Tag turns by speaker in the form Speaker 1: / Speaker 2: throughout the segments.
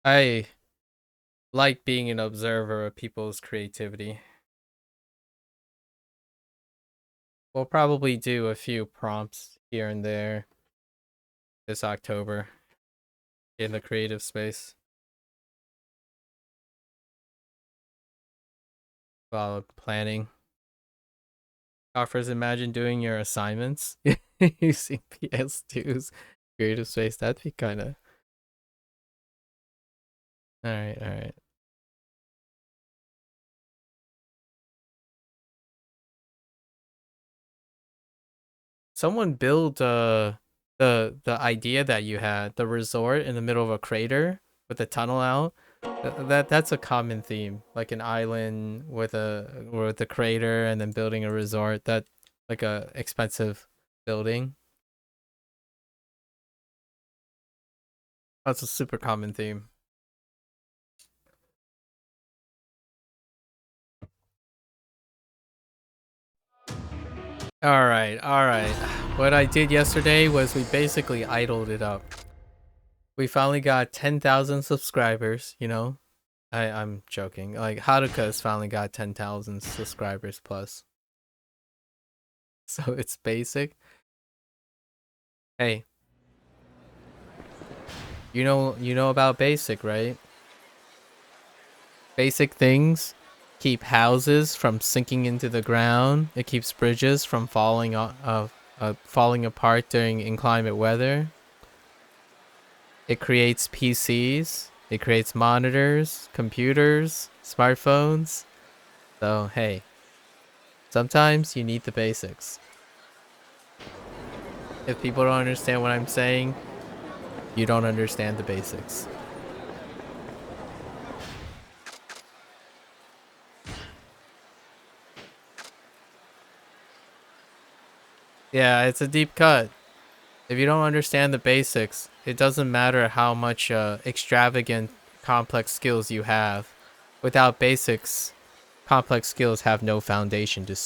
Speaker 1: I like being an observer of people's creativity. We'll probably do a few prompts here and there this October in the creative space while planning. Offers, imagine doing your assignments using PS2's creative space. That'd be kind of. Alright, alright. Someone build the idea that you had, the resort in the middle of a crater with a tunnel out. That's a common theme, like an island with a crater and then building a resort. That like a expensive building. That's a super common theme. All right, all right. What I did yesterday was we basically idled it up. We finally got 10,000 subscribers, you know. I'm joking. Like Haruka's finally got 10,000 subscribers plus. So it's basic. Hey, you know about basic, right? Basic things keep houses from sinking into the ground. It keeps bridges from falling apart during inclement weather. It creates PCs. It creates monitors, computers, smartphones. So hey, sometimes you need the basics. If people don't understand what I'm saying, you don't understand the basics. Yeah, it's a deep cut. If you don't understand the basics, it doesn't matter how much extravagant, complex skills you have. Without basics, complex skills have no foundation to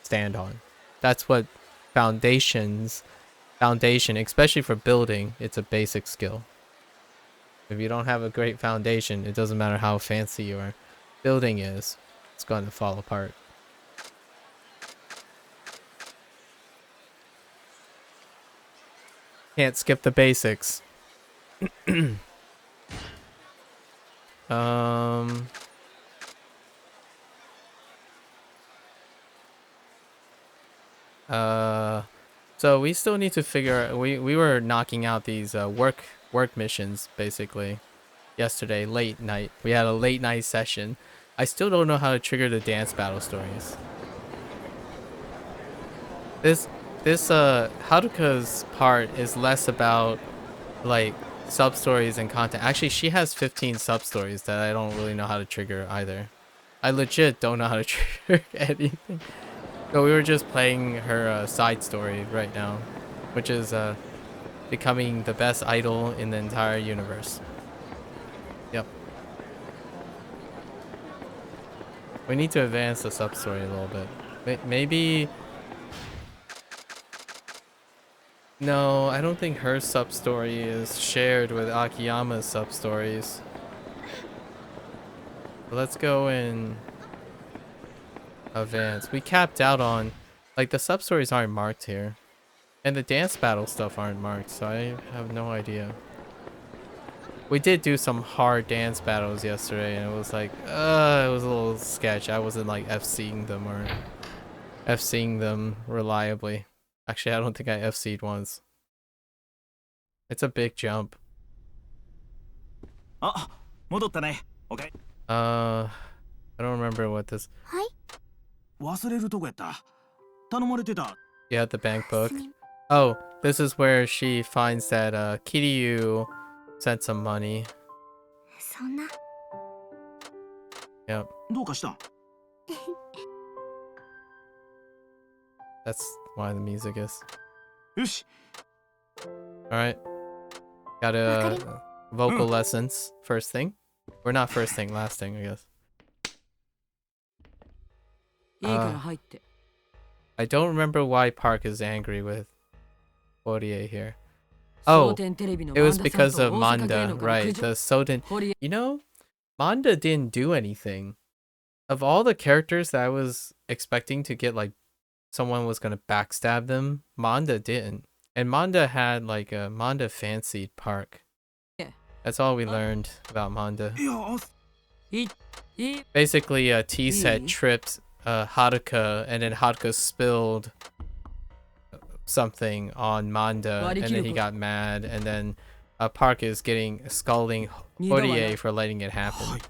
Speaker 1: stand on. That's what foundation, especially for building, it's a basic skill. If you don't have a great foundation, it doesn't matter how fancy your building is, it's going to fall apart. Can't skip the basics. um so we still need to figure we were knocking out these work missions basically yesterday late night. We had a late night session. I still don't know how to trigger the dance battle stories. This Haruka's part is less about like sub stories and content. Actually, she has 15 sub stories that I don't really know how to trigger either. I legit don't know how to trigger anything. So we were just playing her side story right now, which is becoming the best idol in the entire universe. Yep. We need to advance the sub story a little bit. Maybe. No, I don't think her sub story is shared with Akiyama's sub stories. Let's go and advance. We capped out on, like, the sub stories aren't marked here, and the dance battle stuff aren't marked, so I have no idea. We did do some hard dance battles yesterday, and it was like, it was a little sketch. I wasn't like FCing them or FCing them reliably. Actually, I don't think I FC'd once. It's a big jump.
Speaker 2: Ah, 戻ったね。Okay.
Speaker 1: I don't remember what this.
Speaker 2: 忘れるとこやった。頼まれてた。
Speaker 1: Yeah, the bank book. Oh, this is where she finds that Kiryu sent some money.
Speaker 3: そんな。
Speaker 1: Yep.
Speaker 2: どうかした。
Speaker 1: That's why the music is.
Speaker 2: よし。
Speaker 1: Alright. Got vocal lessons. First thing. Or not first thing, last thing, I guess. I don't remember why Park is angry with Fourier here. Oh, it was because of Manda, right? The Soden. You know, Manda didn't do anything. Of all the characters that I was expecting to get, like, someone was gonna backstab them, Manda didn't. And Manda had, like, a Manda fancied Park. That's all we learned about Manda. Basically, T-Set tripped Haruka, and then Haruka spilled something on Manda, and then he got mad, and then Park is scolding Horie for letting it happen.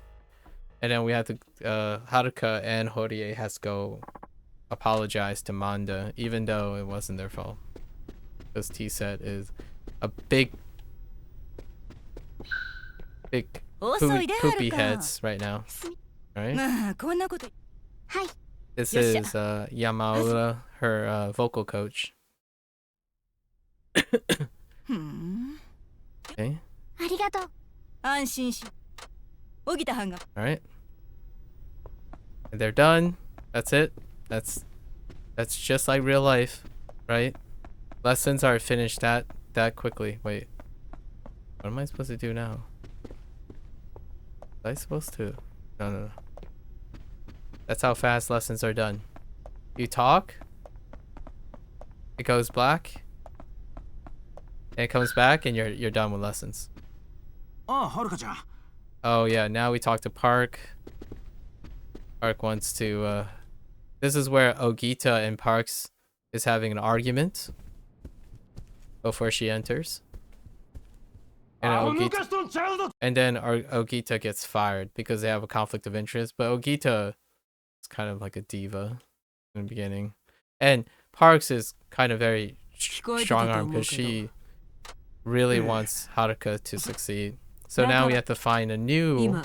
Speaker 1: And then we have to, Haruka and Horie has to go apologize to Manda, even though it wasn't their fault. Because T-Set is a big poopy heads right now. Right? This is Yamaura, her vocal coach. Okay. Alright. And they're done. That's it. That's just like real life, right? Lessons are finished that quickly. Wait. What am I supposed to do now? Was I supposed to? No. That's how fast lessons are done. You talk. It goes black. And it comes back, and you're done with lessons. Oh yeah, now we talk to Park. Park wants to. This is where Ogita and Parks is having an argument before she enters. And then Ogita gets fired because they have a conflict of interest. But Ogita is kind of like a diva in the beginning, and Parks is kind of very strong-armed because she really wants Haruka to succeed. So now we have to find a new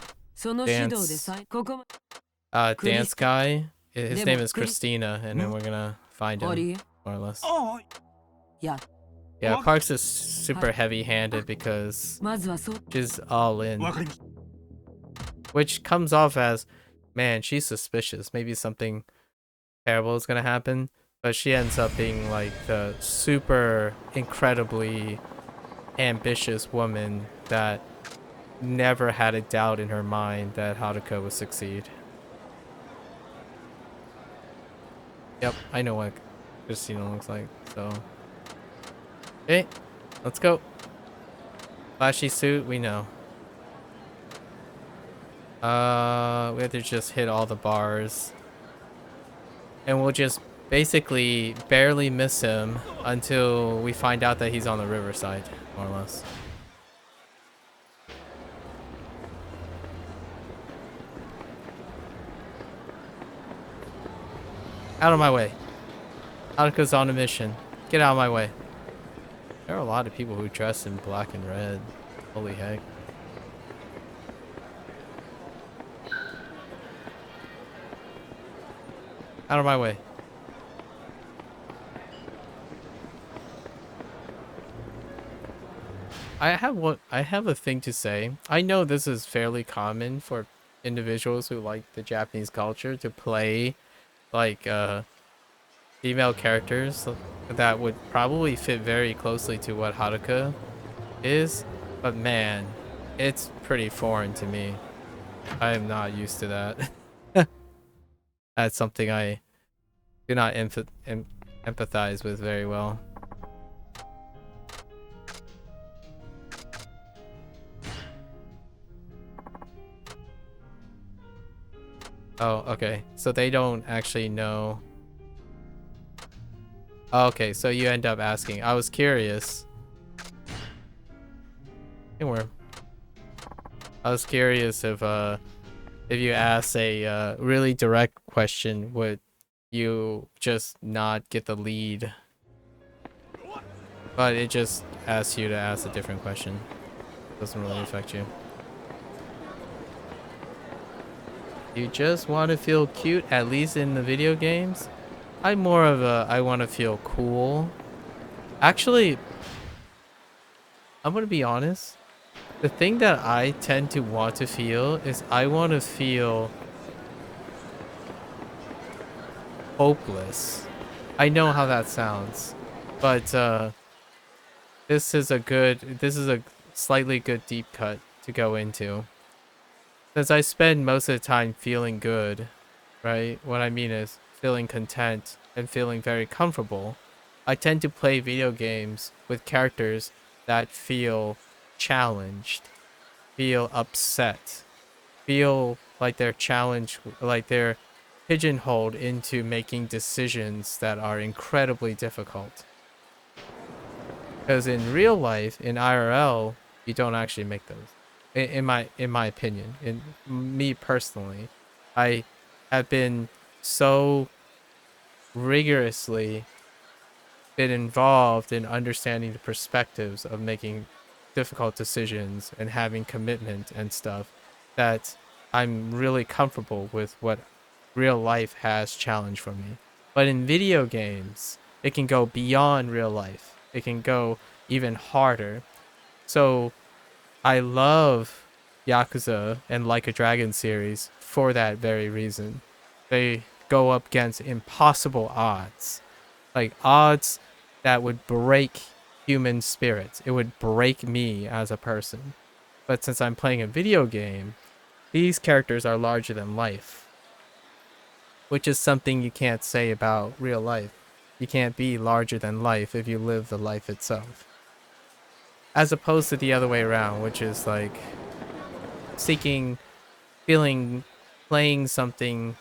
Speaker 1: dance guy. His name is Christina, and then we're gonna find him, more or less. Yeah, Parks is super heavy-handed because she's all in. Which comes off as, man, she's suspicious. Maybe something terrible is gonna happen. But she ends up being like the super incredibly ambitious woman that never had a doubt in her mind that Haruka would succeed. Yep, I know what Christina looks like, so. Okay, let's go. Flashy suit, we know. We have to just hit all the bars. And we'll just basically barely miss him until we find out that he's on the riverside, more or less. Out of my way. Haruka's on a mission. Get out of my way. There are a lot of people who dress in black and red. Holy heck. Out of my way. I have a thing to say. I know this is fairly common for individuals who like the Japanese culture to play like female characters that would probably fit very closely to what Haruka is, but man, it's pretty foreign to me. I am not used to that. That's something I do not empathize with very well. Oh, okay. So they don't actually know. Okay, so you end up asking. I was curious. Anywhere. I was curious if you ask a really direct question, would you just not get the lead? But it just asks you to ask a different question. Doesn't really affect you. You just want to feel cute, at least in the video games? I'm more of a, I want to feel cool. Actually, I'm going to be honest. The thing that I tend to want to feel is I want to feel hopeless. I know how that sounds, but this is a slightly good deep cut to go into. Since I spend most of the time feeling good, right? What I mean is feeling content and feeling very comfortable. I tend to play video games with characters that feel challenged, feel upset, feel like they're challenged, like they're pigeonholed into making decisions that are incredibly difficult. Because in real life, in IRL, you don't actually make those. In my opinion, in me personally, I have been so rigorously been involved in understanding the perspectives of making difficult decisions and having commitment and stuff that I'm really comfortable with what real life has challenged for me. But in video games, it can go beyond real life. It can go even harder. So I love Yakuza and Like a Dragon series for that very reason. They go up against impossible odds, like odds that would break human spirits. It would break me as a person. But since I'm playing a video game, these characters are larger than life, which is something you can't say about real life. You can't be larger than life if you live the life itself. As opposed to the other way around, which is like seeking, feeling, playing something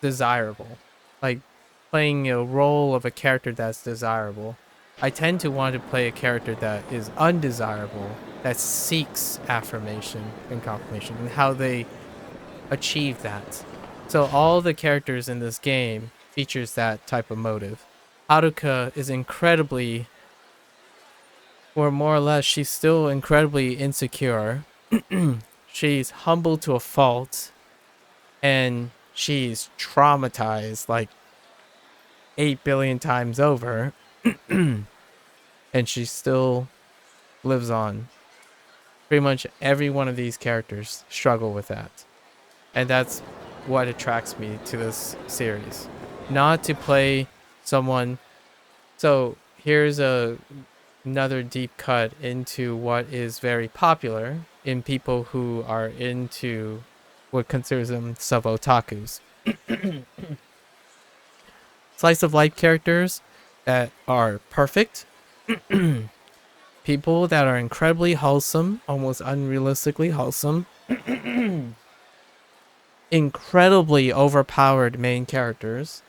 Speaker 1: desirable, like playing a role of a character that's desirable. I tend to want to play a character that is undesirable, that seeks affirmation and confirmation, and how they achieve that. So all the characters in this game features that type of motive. Haruka is incredibly, or more or less, she's still incredibly insecure. She's humble to a fault, and she's traumatized like 8 billion times over, and she still lives on. Pretty much every one of these characters struggle with that. And that's what attracts me to this series. Not to play someone. So here's another deep cut into what is very popular in people who are into what considers them sub otakus. Slice of life characters that are perfect, people that are incredibly wholesome, almost unrealistically wholesome, incredibly overpowered main characters.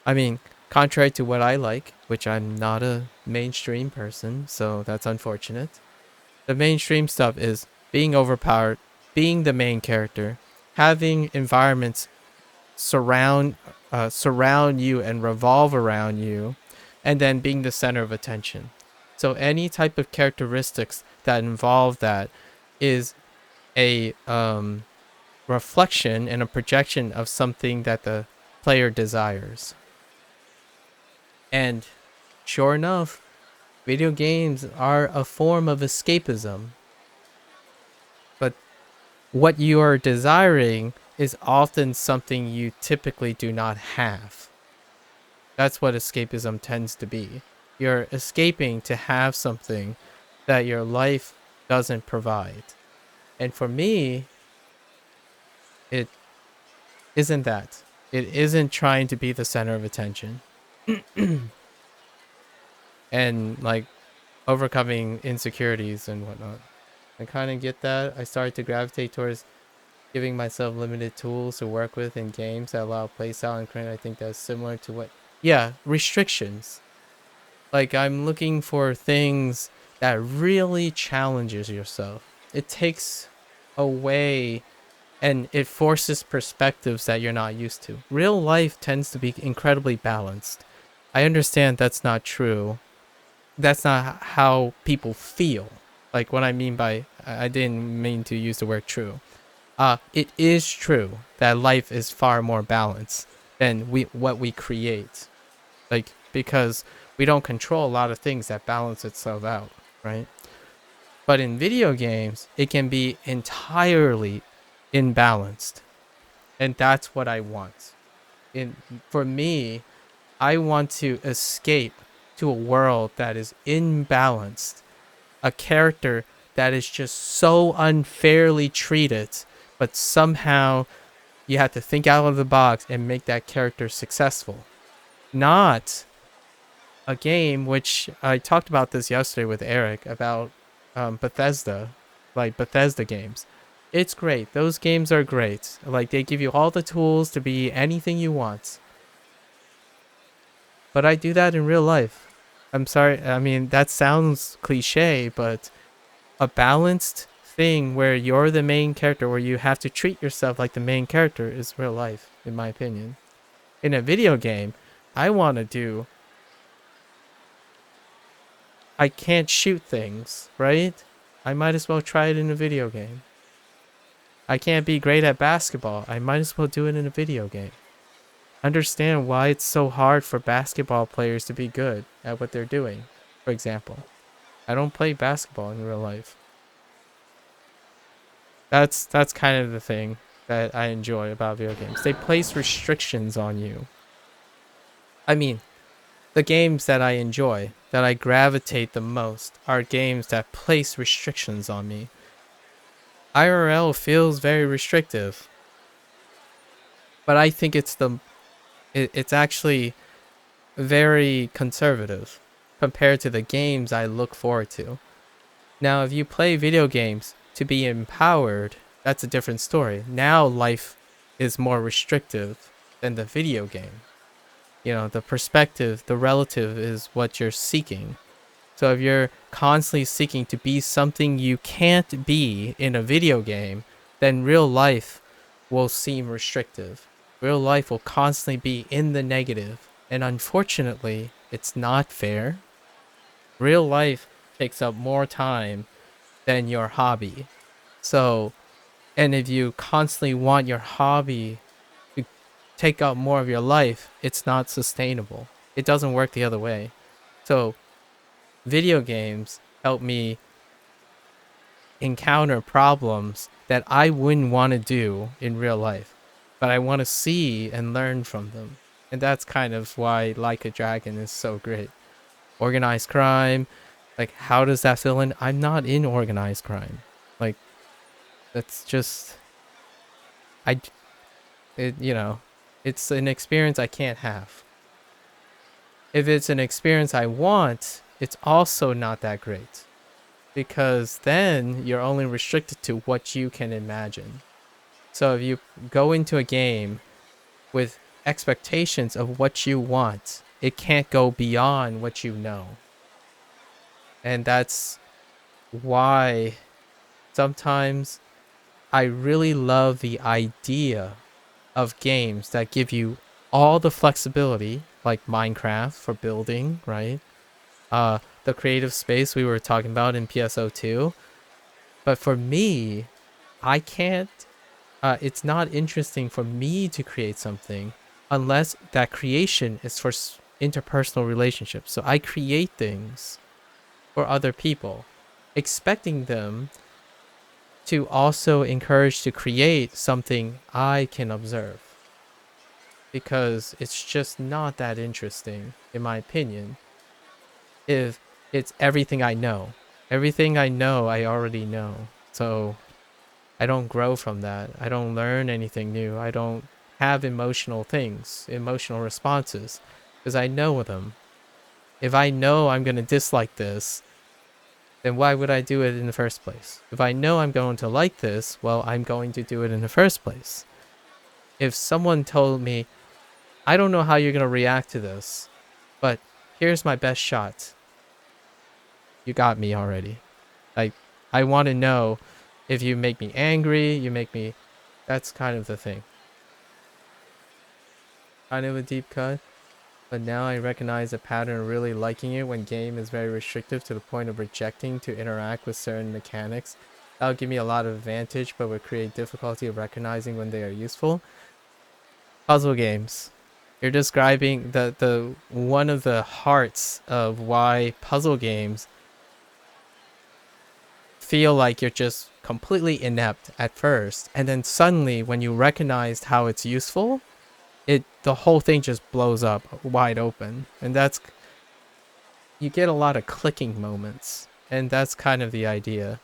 Speaker 1: I mean, contrary to what I like, which I'm not a mainstream person, so that's unfortunate. The mainstream stuff is being overpowered, being the main character, having environments surround surround you and revolve around you, and then being the center of attention. So any type of characteristics that involve that is a reflection and a projection of something that the player desires. And sure enough, video games are a form of escapism. But what you are desiring is often something you typically do not have. That's what escapism tends to be. You're escaping to have something that your life doesn't provide. And for me, it isn't that. It isn't trying to be the center of attention. And like overcoming insecurities and whatnot. I kind of get that. I started to gravitate towards giving myself limited tools to work with in games that allow playstyle and create. I think that's similar to what, yeah, restrictions. Like I'm looking for things that really challenges yourself. It takes away and it forces perspectives that you're not used to. Real life tends to be incredibly balanced. I understand that's not true. That's not how people feel. Like what I mean by, I didn't mean to use the word true. It is true that life is far more balanced than what we create. Like because we don't control a lot of things that balance itself out, right? But in video games, it can be entirely imbalanced. And that's what I want. In For me, I want to escape to a world that is imbalanced, a character that is just so unfairly treated, but somehow you have to think out of the box and make that character successful. Not a game which I talked about this yesterday with Eric about Bethesda, like Bethesda games. It's great. Those games are great. Like they give you all the tools to be anything you want. But I do that in real life. I'm sorry. I mean, that sounds cliche, but a balanced thing where you're the main character, where you have to treat yourself like the main character, is real life, in my opinion. In a video game, I want to do. I can't shoot things, right? I might as well try it in a video game. I can't be great at basketball. I might as well do it in a video game. Understand why it's so hard for basketball players to be good at what they're doing, for example. I don't play basketball in real life. That's kind of the thing that I enjoy about video games. They place restrictions on you. I mean, the games that I enjoy, that I gravitate the most, are games that place restrictions on me. IRL feels very restrictive, but I think it's actually very conservative compared to the games I look forward to. Now, if you play video games to be empowered, that's a different story. Now life is more restrictive than the video game. You know, the perspective, the relative is what you're seeking. So if you're constantly seeking to be something you can't be in a video game, then real life will seem restrictive. Real life will constantly be in the negative. And unfortunately, it's not fair. Real life takes up more time than your hobby. So, and if you constantly want your hobby to take up more of your life, it's not sustainable. It doesn't work the other way. So, video games help me encounter problems that I wouldn't want to do in real life, but I want to see and learn from them. And that's kind of why Like a Dragon is so great. Organized crime, like how does that fill in? I'm not in organized crime. Like that's just you know, it's an experience I can't have. If it's an experience I want, it's also not that great. Because then you're only restricted to what you can imagine. So if you go into a game with expectations of what you want, it can't go beyond what you know. And that's why sometimes I really love the idea of games that give you all the flexibility, like Minecraft for building, right? The creative space we were talking about in PSO2. But for me, I can't, it's not interesting for me to create something unless that creation is for interpersonal relationships. So I create things for other people, expecting them to also encourage to create something I can observe. Because it's just not that interesting, in my opinion, if it's everything I know. Everything I know, I already know. So I don't grow from that. I don't learn anything new. I don't have emotional things, emotional responses, because I know them. If I know I'm going to dislike this, then why would I do it in the first place? If I know I'm going to like this, well, I'm going to do it in the first place. If someone told me, I don't know how you're going to react to this, but here's my best shot. You got me already. Like, I want to know if you make me angry, you make me... That's kind of the thing. Kind of a deep cut. But now I recognize a pattern of really liking it when game is very restrictive to the point of rejecting to interact with certain mechanics. That'll give me a lot of advantage, but would create difficulty of recognizing when they are useful. Puzzle games. You're describing the one of the hearts of why puzzle games feel like you're just completely inept at first, and then suddenly when you recognized how it's useful, the whole thing just blows up wide open. And that's you get a lot of clicking moments, and that's kind of the idea.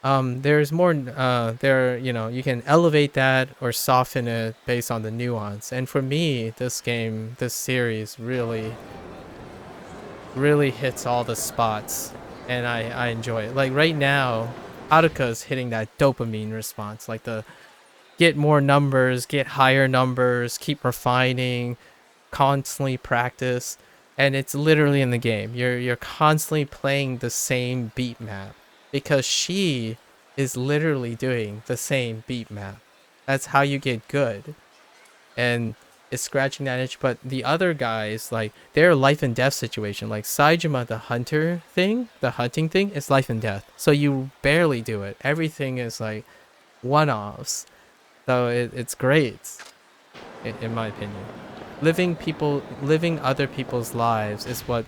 Speaker 1: There's more there, you know, you can elevate that or soften it based on the nuance. And for me, this series really hits all the spots, and I enjoy it. Like right now, Haruka's hitting that dopamine response, like the get more numbers, get higher numbers, keep refining, constantly practice, and it's literally in the game. You're constantly playing the same beat map because she is literally doing the same beat map. That's how you get good. And it's scratching that itch. But the other guys, like, their life and death situation, like Saijima, the hunting thing is life and death. So you barely do it. Everything is like one-offs. So it's great, in my opinion. Living other people's lives is what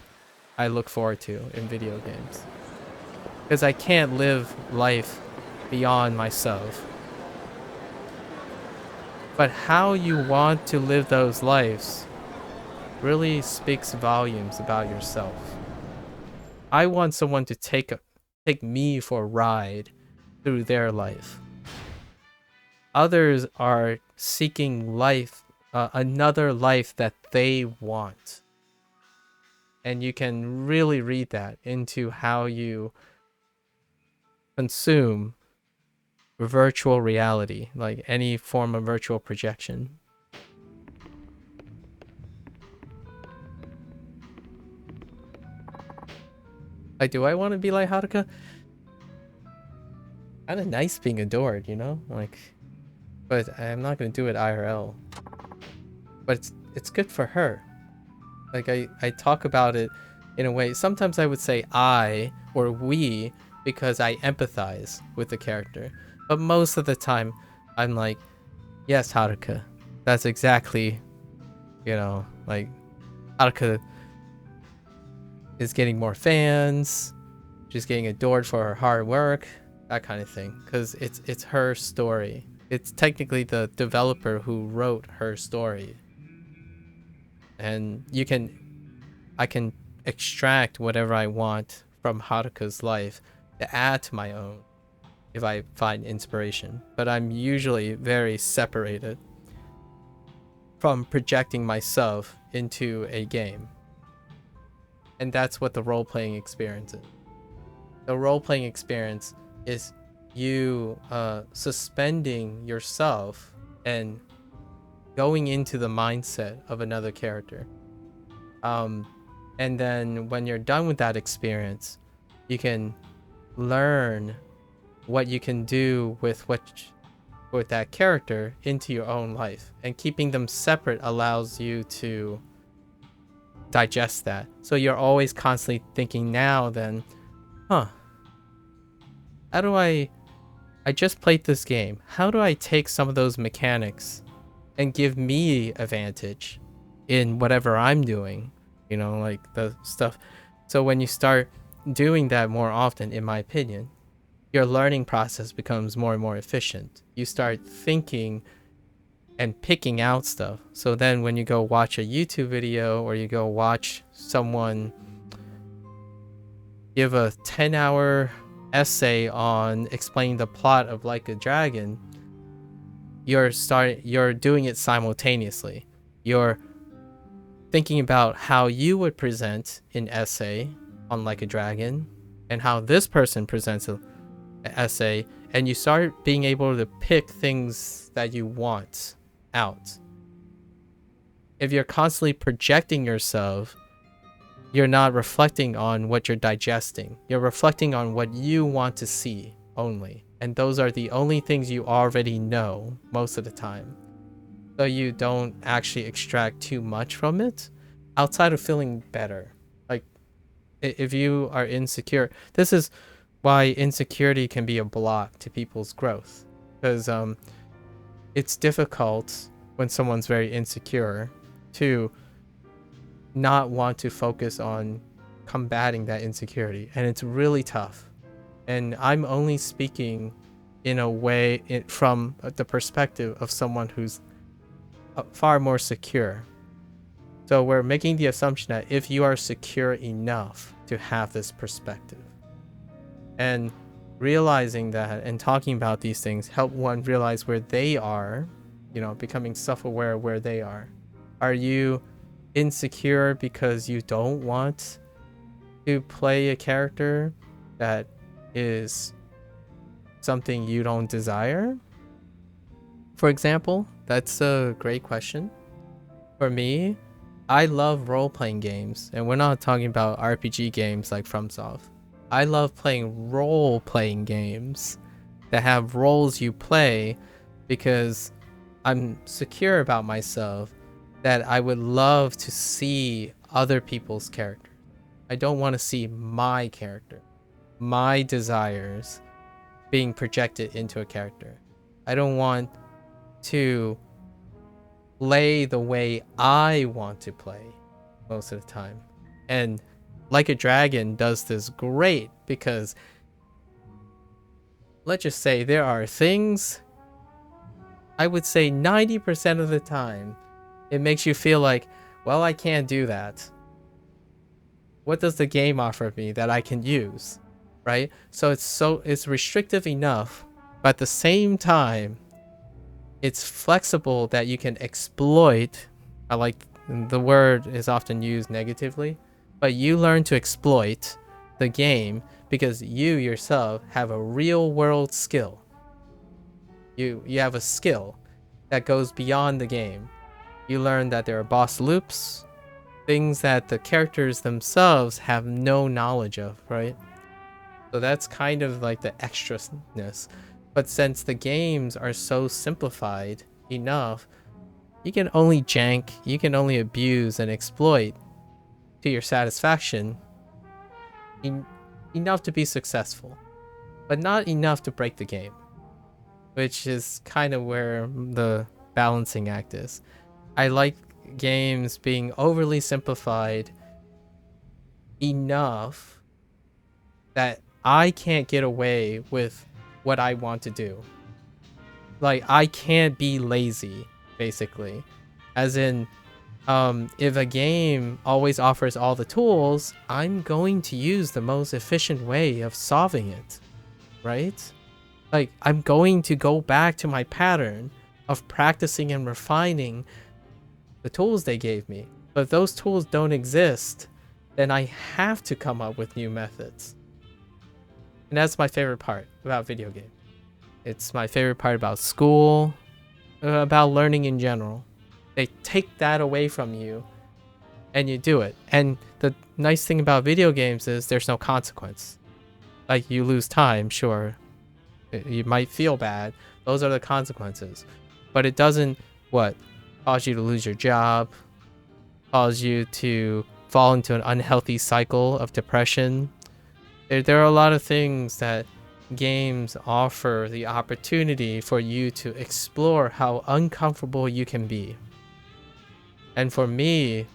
Speaker 1: I look forward to in video games. Because I can't live life beyond myself. But how you want to live those lives really speaks volumes about yourself. I want someone to take me for a ride through their life. Others are seeking life, another life that they want. And you can really read that into how you consume virtual reality, like any form of virtual projection. Like, do I want to be like Haruka? Kind of nice being adored, you know? Like, but I'm not going to do it IRL. But it's good for her. Like, I talk about it in a way. Sometimes I would say I or we because I empathize with the character. But most of the time, I'm like, yes, Haruka. That's exactly, you know, like, Haruka is getting more fans. She's getting adored for her hard work, that kind of thing. Because it's her story. It's technically the developer who wrote her story. And I can extract whatever I want from Haruka's life to add to my own if I find inspiration. But I'm usually very separated from projecting myself into a game. And that's what the role-playing experience is. The role-playing experience is you suspending yourself and going into the mindset of another character. And then when you're done with that experience, you can learn what you can do with that character into your own life. And keeping them separate allows you to digest that. So you're always constantly thinking now then, how do I just played this game. How do I take some of those mechanics and give me advantage in whatever I'm doing? You know, like the stuff. So when you start doing that more often, in my opinion, your learning process becomes more and more efficient. You start thinking and picking out stuff. So then when you go watch a YouTube video or you go watch someone give a 10-hour essay on explaining the plot of Like a Dragon, you're doing it simultaneously. You're thinking about how you would present an essay on Like a Dragon and how this person presents an essay, and you start being able to pick things that you want out. If you're constantly projecting yourself, you're not reflecting on what you're digesting. You're reflecting on what you want to see only. And those are the only things you already know most of the time. So you don't actually extract too much from it outside of feeling better. Like, if you are insecure, this is why insecurity can be a block to people's growth. Because it's difficult when someone's very insecure to not want to focus on combating that insecurity, and it's really tough. And I'm only speaking in a way from the perspective of someone who's far more secure. So we're making the assumption that if you are secure enough to have this perspective, and realizing that and talking about these things help one realize where they are, becoming self-aware where they are. Are you insecure because you don't want to play a character that is something you don't desire? For example, that's a great question. For me, I love role-playing games, and we're not talking about RPG games like FromSoft. I love playing role-playing games that have roles you play because I'm secure about myself that I would love to see other people's characters. I don't want to see my character, my desires being projected into a character. I don't want to play the way I want to play most of the time. And Like a Dragon does this great because let's just say there are things, I would say 90% of the time, it makes you feel like, well, I can't do that. What does the game offer me that I can use? Right? So it's restrictive enough, but at the same time, it's flexible that you can exploit. I like the word is often used negatively, but you learn to exploit the game because you yourself have a real world skill. You have a skill that goes beyond the game. You learn that there are boss loops, things that the characters themselves have no knowledge of, right? So that's kind of like the extraness. But since the games are so simplified enough, you can only jank, you can only abuse and exploit to your satisfaction enough to be successful, but not enough to break the game, which is kind of where the balancing act is. I like games being overly simplified enough that I can't get away with what I want to do. Like, I can't be lazy, basically. As in, if a game always offers all the tools, I'm going to use the most efficient way of solving it, right? Like, I'm going to go back to my pattern of practicing and refining the tools they gave me. But if those tools don't exist, then I have to come up with new methods. And that's my favorite part about video games. It's my favorite part about school, about learning in general. They take that away from you and you do it. And the nice thing about video games is there's no consequence. Like, you lose time, sure. You might feel bad. Those are the consequences. But it doesn't, cause you to lose your job, cause you to fall into an unhealthy cycle of depression. There are a lot of things that games offer the opportunity for you to explore how uncomfortable you can be. And for me,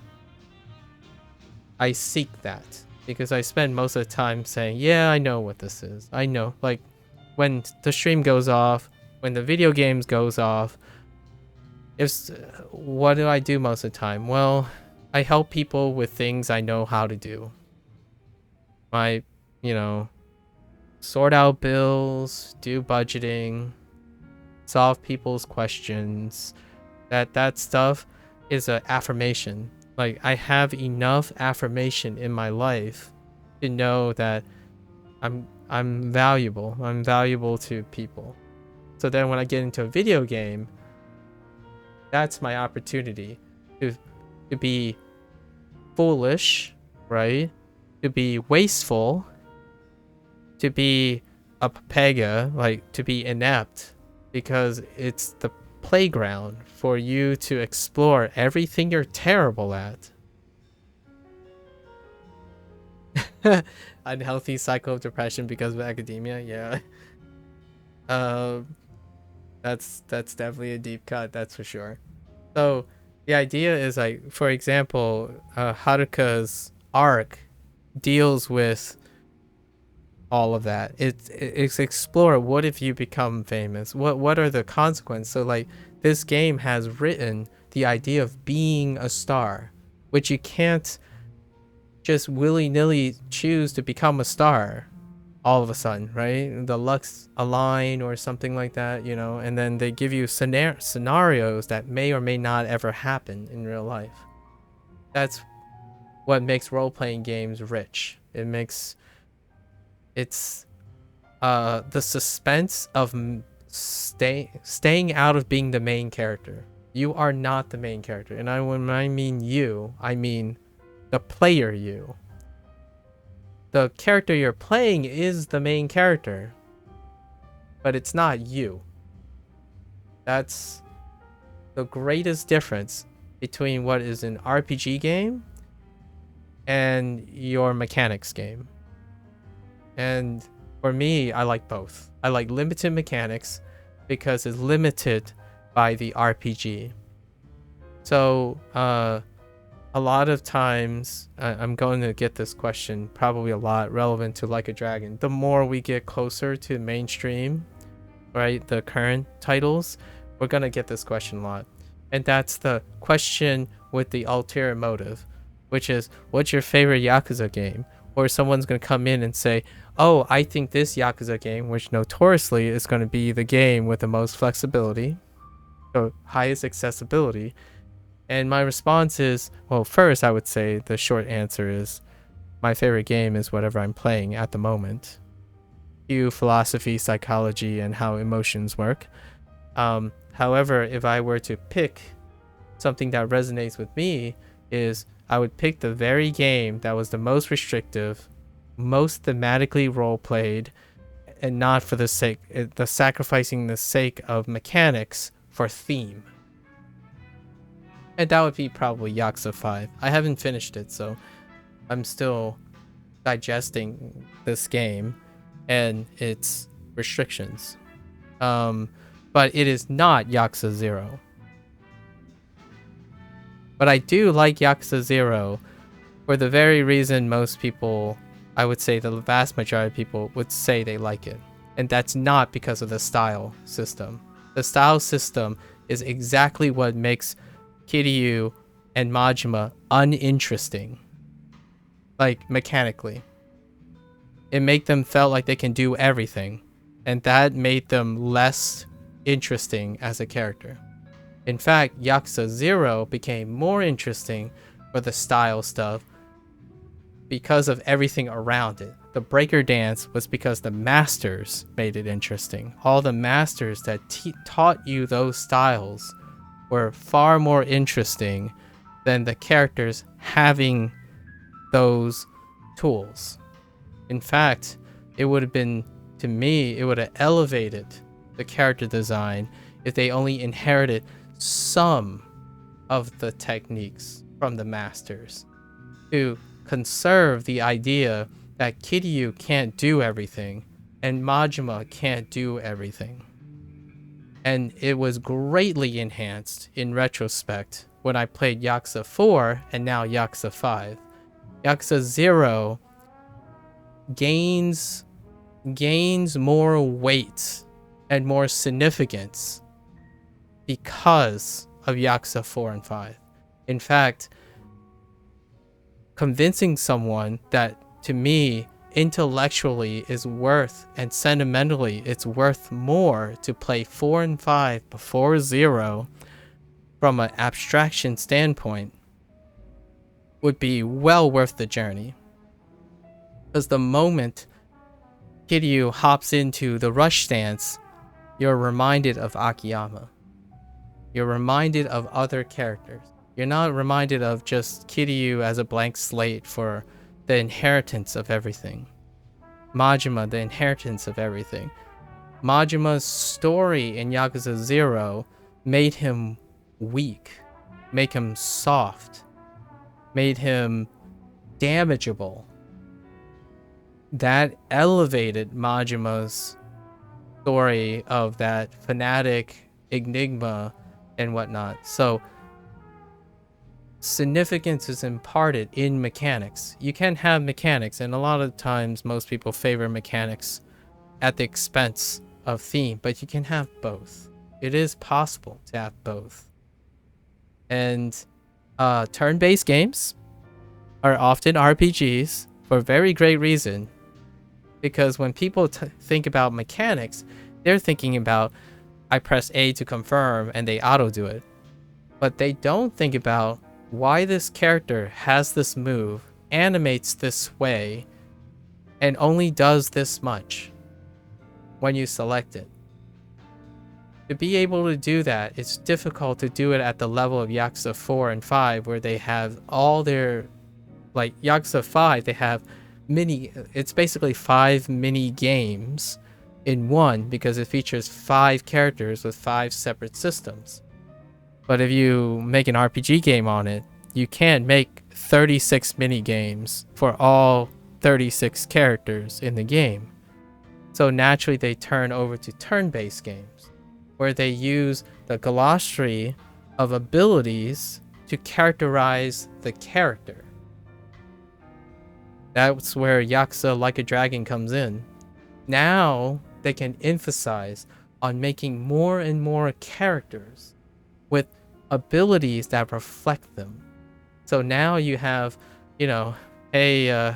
Speaker 1: I seek that because I spend most of the time saying, yeah, I know what this is. I know, like, when the stream goes off, when the video games goes off, what do I do most of the time? Well, I help people with things I know how to do. I, sort out bills, do budgeting, solve people's questions. That stuff is an affirmation. Like, I have enough affirmation in my life to know that I'm valuable. I'm valuable to people. So then when I get into a video game, that's my opportunity to be foolish, right? To be wasteful, to be a papega, like to be inept, because it's the playground for you to explore everything you're terrible at. Unhealthy cycle of depression because of academia, yeah. That's definitely a deep cut, that's for sure. So the idea is, like, for example, Haruka's arc deals with all of that. It's explore, what if you become famous? What are the consequences? So, like, this game has written the idea of being a star, which you can't just willy-nilly choose to become a star all of a sudden, right? The lucks align or something like that, you know, and then they give you scenarios that may or may not ever happen in real life. That's what makes role-playing games rich. It's the suspense of staying out of being the main character. You are not the main character, and when I mean you, I mean the player you. The character you're playing is the main character, but it's not you. That's the greatest difference between what is an RPG game and your mechanics game. And for me, I like both. I like limited mechanics because it's limited by the RPG. So, a lot of times, I'm going to get this question probably a lot relevant to Like a Dragon. The more we get closer to mainstream, right, the current titles, we're going to get this question a lot. And that's the question with the ulterior motive, which is, what's your favorite Yakuza game? Or someone's going to come in and say, oh, I think this Yakuza game, which notoriously is going to be the game with the most flexibility, so highest accessibility. And my response is, well, first I would say the short answer is my favorite game is whatever I'm playing at the moment. Cue philosophy, psychology, and how emotions work. However, if I were to pick something that resonates with me, is I would pick the very game that was the most restrictive, most thematically role played, and not for the sacrificing the sake of mechanics for theme. And that would be probably Yakuza 5. I haven't finished it, so I'm still digesting this game and its restrictions. But it is not Yakuza 0. But I do like Yakuza 0 for the very reason most people, I would say the vast majority of people would say they like it. And that's not because of the style system. The style system is exactly what makes Kiryu and Majima uninteresting. Like, mechanically. It made them felt like they can do everything. And that made them less interesting as a character. In fact, Yakuza 0 became more interesting for the style stuff because of everything around it. The breaker dance was because the masters made it interesting. All the masters that taught you those styles were far more interesting than the characters having those tools. In fact, it would have been, to me, it would have elevated the character design if they only inherited some of the techniques from the masters to conserve the idea that Kiryu can't do everything and Majima can't do everything. And it was greatly enhanced in retrospect when I played Yakuza 4 and now Yakuza 5. Yakuza 0 gains more weight and more significance because of Yakuza 4 and 5. In fact, convincing someone that, to me, intellectually is worth, and sentimentally it's worth more to play 4 and 5 before 0 from an abstraction standpoint would be well worth the journey. Because the moment Kiryu hops into the rush stance, you're reminded of Akiyama. You're reminded of other characters. You're not reminded of just Kiryu as a blank slate for the inheritance of everything. Majima, the inheritance of everything. Majima's story in Yakuza 0 made him weak, made him soft, made him damageable. That elevated Majima's story of that fanatic enigma and whatnot. So significance is imparted in mechanics. You can have mechanics, and a lot of times most people favor mechanics at the expense of theme, but you can have both. It is possible to have both. And Turn-based games are often RPGs for a very great reason. Because when people think about mechanics, they're thinking about I press A to confirm and they auto do it. But they don't think about why this character has this move, animates this way, and only does this much when you select it. To be able to do that, it's difficult to do it at the level of Yakuza 4 and 5, where they have all their, like Yakuza 5, they have it's basically 5 mini games in one because it features 5 characters with 5 separate systems. But if you make an RPG game on it, you can't make 36 mini games for all 36 characters in the game. So naturally they turn over to turn-based games, where they use the glossary of abilities to characterize the character. That's where Yakuza Like a Dragon comes in. Now they can emphasize on making more and more characters with abilities that reflect them. So now you have, hey,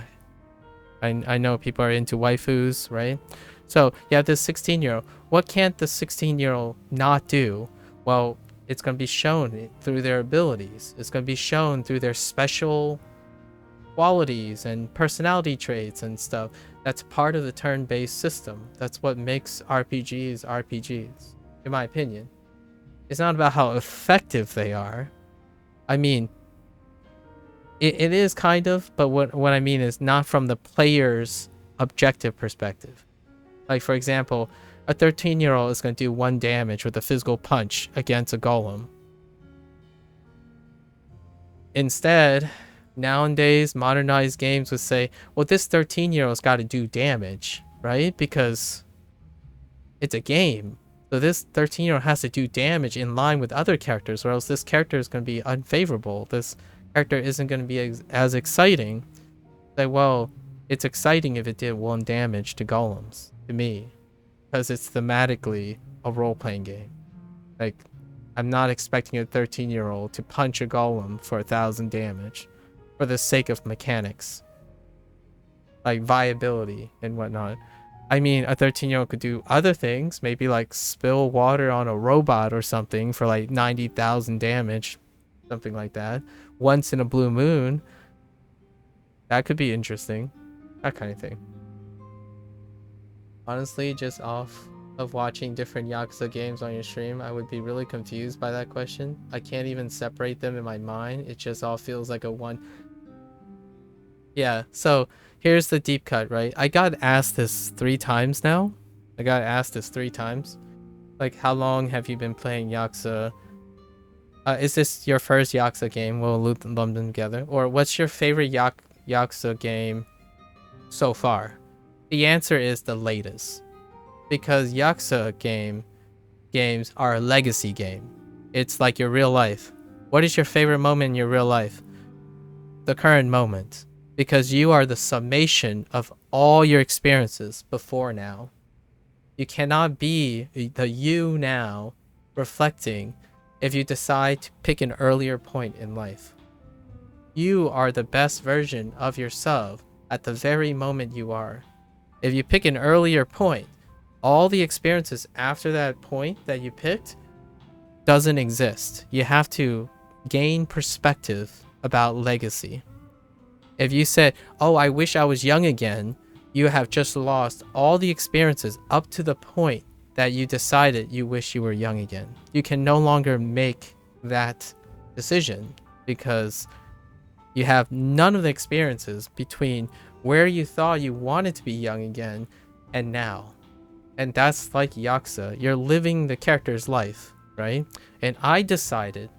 Speaker 1: I know people are into waifus, right? So you have this 16-year-old. What can't the 16-year-old not do? Well, it's going to be shown through their abilities. It's going to be shown through their special qualities and personality traits and stuff. That's part of the turn-based system. That's what makes RPGs, in my opinion. It's not about how effective they are. I mean, it is kind of, but what I mean is not from the player's objective perspective. Like, for example, a 13-year-old is going to do 1 damage with a physical punch against a golem. Instead, nowadays, modernized games would say, well, this 13-year-old's got to do damage, right? Because it's a game. So this 13-year-old has to do damage in line with other characters, or else this character is going to be unfavorable. This character isn't going to be as exciting. Like, well, it's exciting if it did 1 damage to golems, to me. Because it's thematically a role-playing game. Like, I'm not expecting a 13-year-old to punch a golem for 1,000 damage for the sake of mechanics. Like, viability and whatnot. I mean, a 13-year-old could do other things, maybe like spill water on a robot or something for like 90,000 damage, something like that. Once in a blue moon. That could be interesting. That kind of thing. Honestly, just off of watching different Yakuza games on your stream, I would be really confused by that question. I can't even separate them in my mind. It just all feels like a one. Yeah, so here's the deep cut, right? I got asked this 3 times now. Like, how long have you been playing Yakuza? Is this your first Yakuza game? We'll lump them together. Or what's your favorite Yakuza game so far? The answer is the latest. Because Yakuza games are a legacy game. It's like your real life. What is your favorite moment in your real life? The current moment. Because you are the summation of all your experiences before now. You cannot be the you now reflecting if you decide to pick an earlier point in life. You are the best version of yourself at the very moment you are. If you pick an earlier point, all the experiences after that point that you picked doesn't exist. You have to gain perspective about legacy. If you said, oh, I wish I was young again, you have just lost all the experiences up to the point that you decided you wish you were young again. You can no longer make that decision because you have none of the experiences between where you thought you wanted to be young again and now. And that's like Yakuza. You're living the character's life, right? And I decided,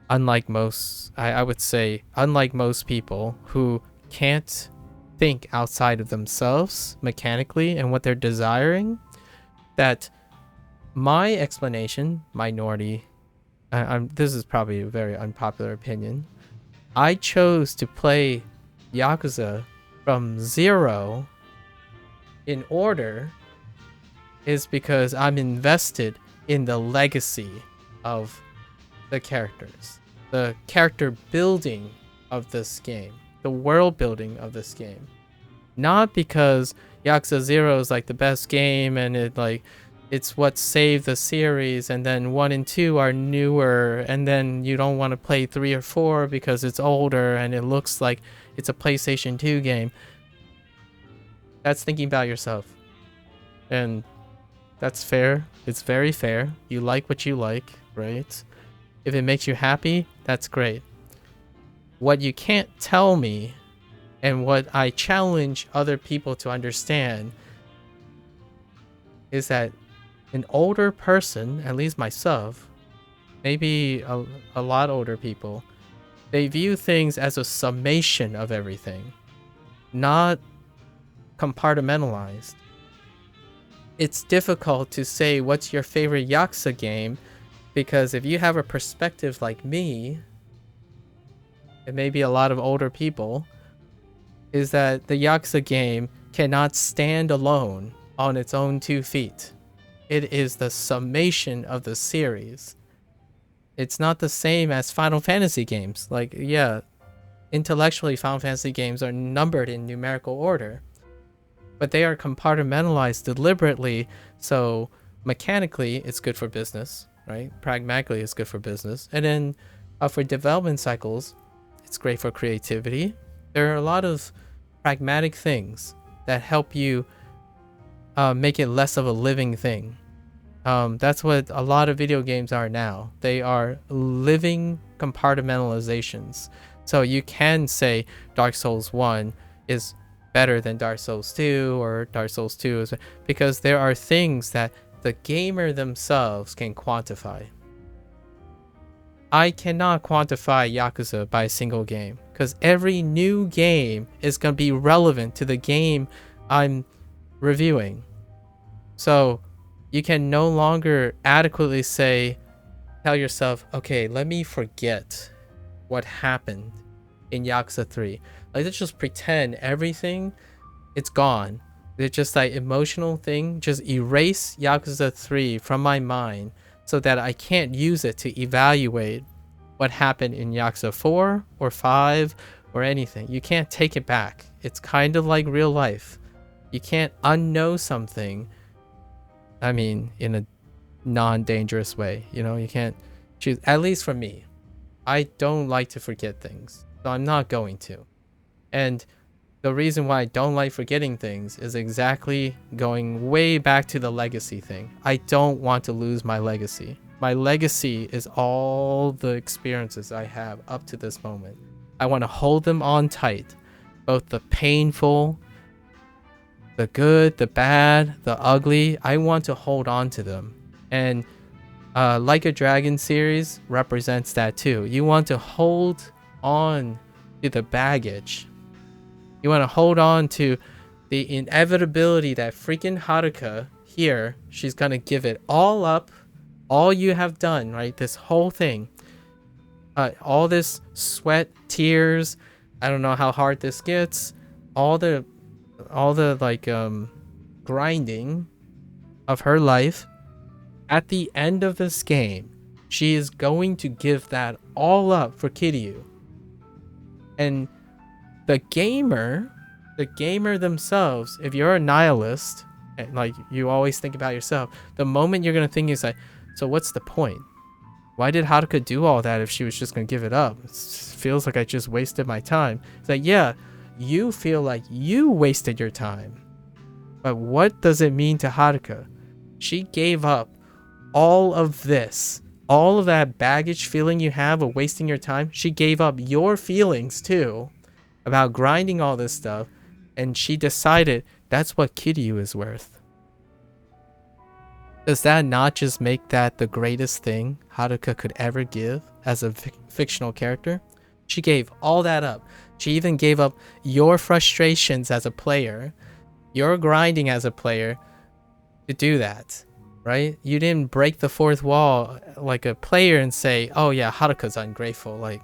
Speaker 1: unlike most, I would say, unlike most people who can't think outside of themselves mechanically and what they're desiring, that my explanation, minority, this is probably a very unpopular opinion, I chose to play Yakuza from 0 in order is because I'm invested in the legacy of the characters. the character building of this game, the world building of this game. Not because Yakuza 0 is like the best game and it's what saved the series, and then 1 and 2 are newer, and then you don't want to play 3 or 4 because it's older and it looks like it's a PlayStation 2 game. That's thinking about yourself. And that's fair. It's very fair. You like what you like, right? If it makes you happy, that's great. What you can't tell me, and what I challenge other people to understand, is that an older person, at least myself, maybe a lot older people, they view things as a summation of everything, not compartmentalized. It's difficult to say what's your favorite Yakuza game, because if you have a perspective like me, and maybe a lot of older people, is that the Yakuza game cannot stand alone on its own 2 feet. It is the summation of the series. It's not the same as Final Fantasy games. Like, yeah, intellectually Final Fantasy games are numbered in numerical order, but they are compartmentalized deliberately, so mechanically it's good for business, right? Pragmatically it's good for business. And then for development cycles, it's great for creativity. There are a lot of pragmatic things that help you make it less of a living thing. That's what a lot of video games are now. They are living compartmentalizations. So you can say Dark Souls 1 is better than Dark Souls 2, or Dark Souls 2 is, because there are things that the gamer themselves can quantify. I cannot quantify Yakuza by a single game, because every new game is going to be relevant to the game I'm reviewing. So you can no longer adequately tell yourself, okay, let me forget what happened in Yakuza 3. Like, let's just pretend everything, it's gone. It's just like emotional thing. Just erase Yakuza 3 from my mind so that I can't use it to evaluate what happened in Yakuza 4 or 5 or anything. You can't take it back. It's kind of like real life. You can't unknow something, I mean, in a non-dangerous way. You know, you can't choose, at least for me. I don't like to forget things, so I'm not going to. And the reason why I don't like forgetting things is exactly going way back to the legacy thing. I don't want to lose my legacy. My legacy is all the experiences I have up to this moment. I want to hold them on tight, both the painful, the good, the bad, the ugly. I want to hold on to them. And Like a Dragon series represents that too. You want to hold on to the baggage. You want to hold on to the inevitability that freaking Haruka here, she's gonna give it all up. All you have done, right? This whole thing. All this sweat, tears. I don't know how hard this gets. All the like grinding of her life. At the end of this game, she is going to give that all up for Kiryu. And the gamer themselves, if you're a nihilist, and like you always think about yourself, the moment you're gonna think is like, so what's the point? Why did Haruka do all that if she was just gonna give it up? It feels like I just wasted my time. It's like, yeah, you feel like you wasted your time. But what does it mean to Haruka? She gave up all of this, all of that baggage feeling you have of wasting your time. She gave up your feelings too about grinding all this stuff, and she decided that's what Kiryu is worth. Does that not just make that the greatest thing Haruka could ever give as a fictional character? She gave all that up. She even gave up your frustrations as a player, your grinding as a player, to do that, right? You didn't break the fourth wall like a player and say, oh yeah, Haruka's ungrateful. Like,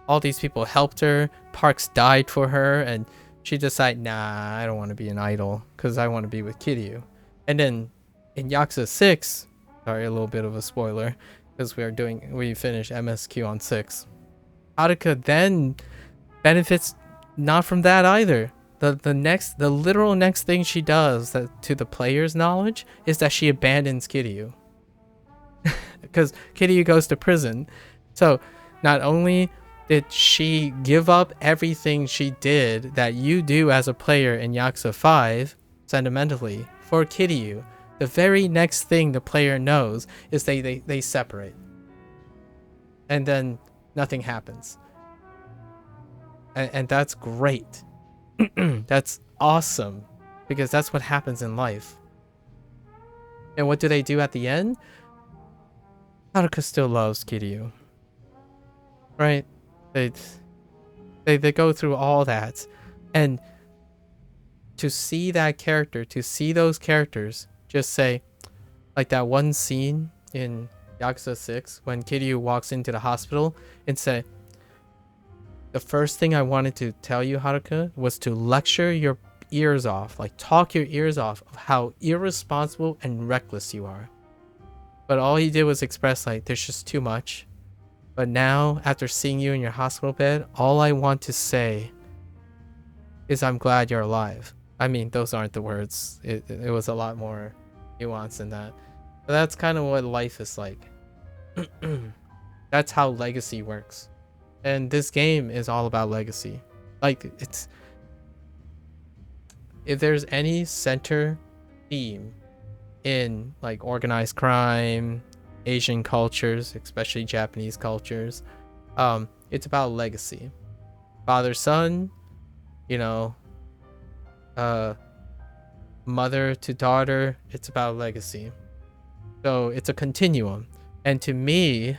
Speaker 1: all these people helped her, Parks died for her, and she decided, nah, I don't want to be an idol because I want to be with Kiryu. And then in Yakuza 6, sorry, a little bit of a spoiler, because we finished MSQ on 6. Haruka then benefits not from that either. The literal next thing she does that, to the player's knowledge, is that she abandons Kiryu. Because Kiryu goes to prison. So not only did she give up everything she did that you do as a player in Yakuza 5 sentimentally for Kiryu, the very next thing the player knows is they separate. And then nothing happens. And that's great. That's awesome. Because that's what happens in life. And what do they do at the end? Haruka still loves Kiryu. Right? They go through all that. And to see that character, to see those characters just say, like that one scene in Yakuza 6 when Kiryu walks into the hospital and say, the first thing I wanted to tell you, Haruka, was to lecture your ears off, like talk your ears off of how irresponsible and reckless you are. But all he did was express like, there's just too much. But now, after seeing you in your hospital bed, all I want to say is I'm glad you're alive. I mean, those aren't the words. It was a lot more nuanced than that. But that's kind of what life is like. That's how legacy works. And this game is all about legacy. Like, it's... If there's any center theme in, like, organized crime, Asian cultures, especially Japanese cultures, it's about legacy. Father-son, you know, mother to daughter, it's about legacy. So it's a continuum. And to me,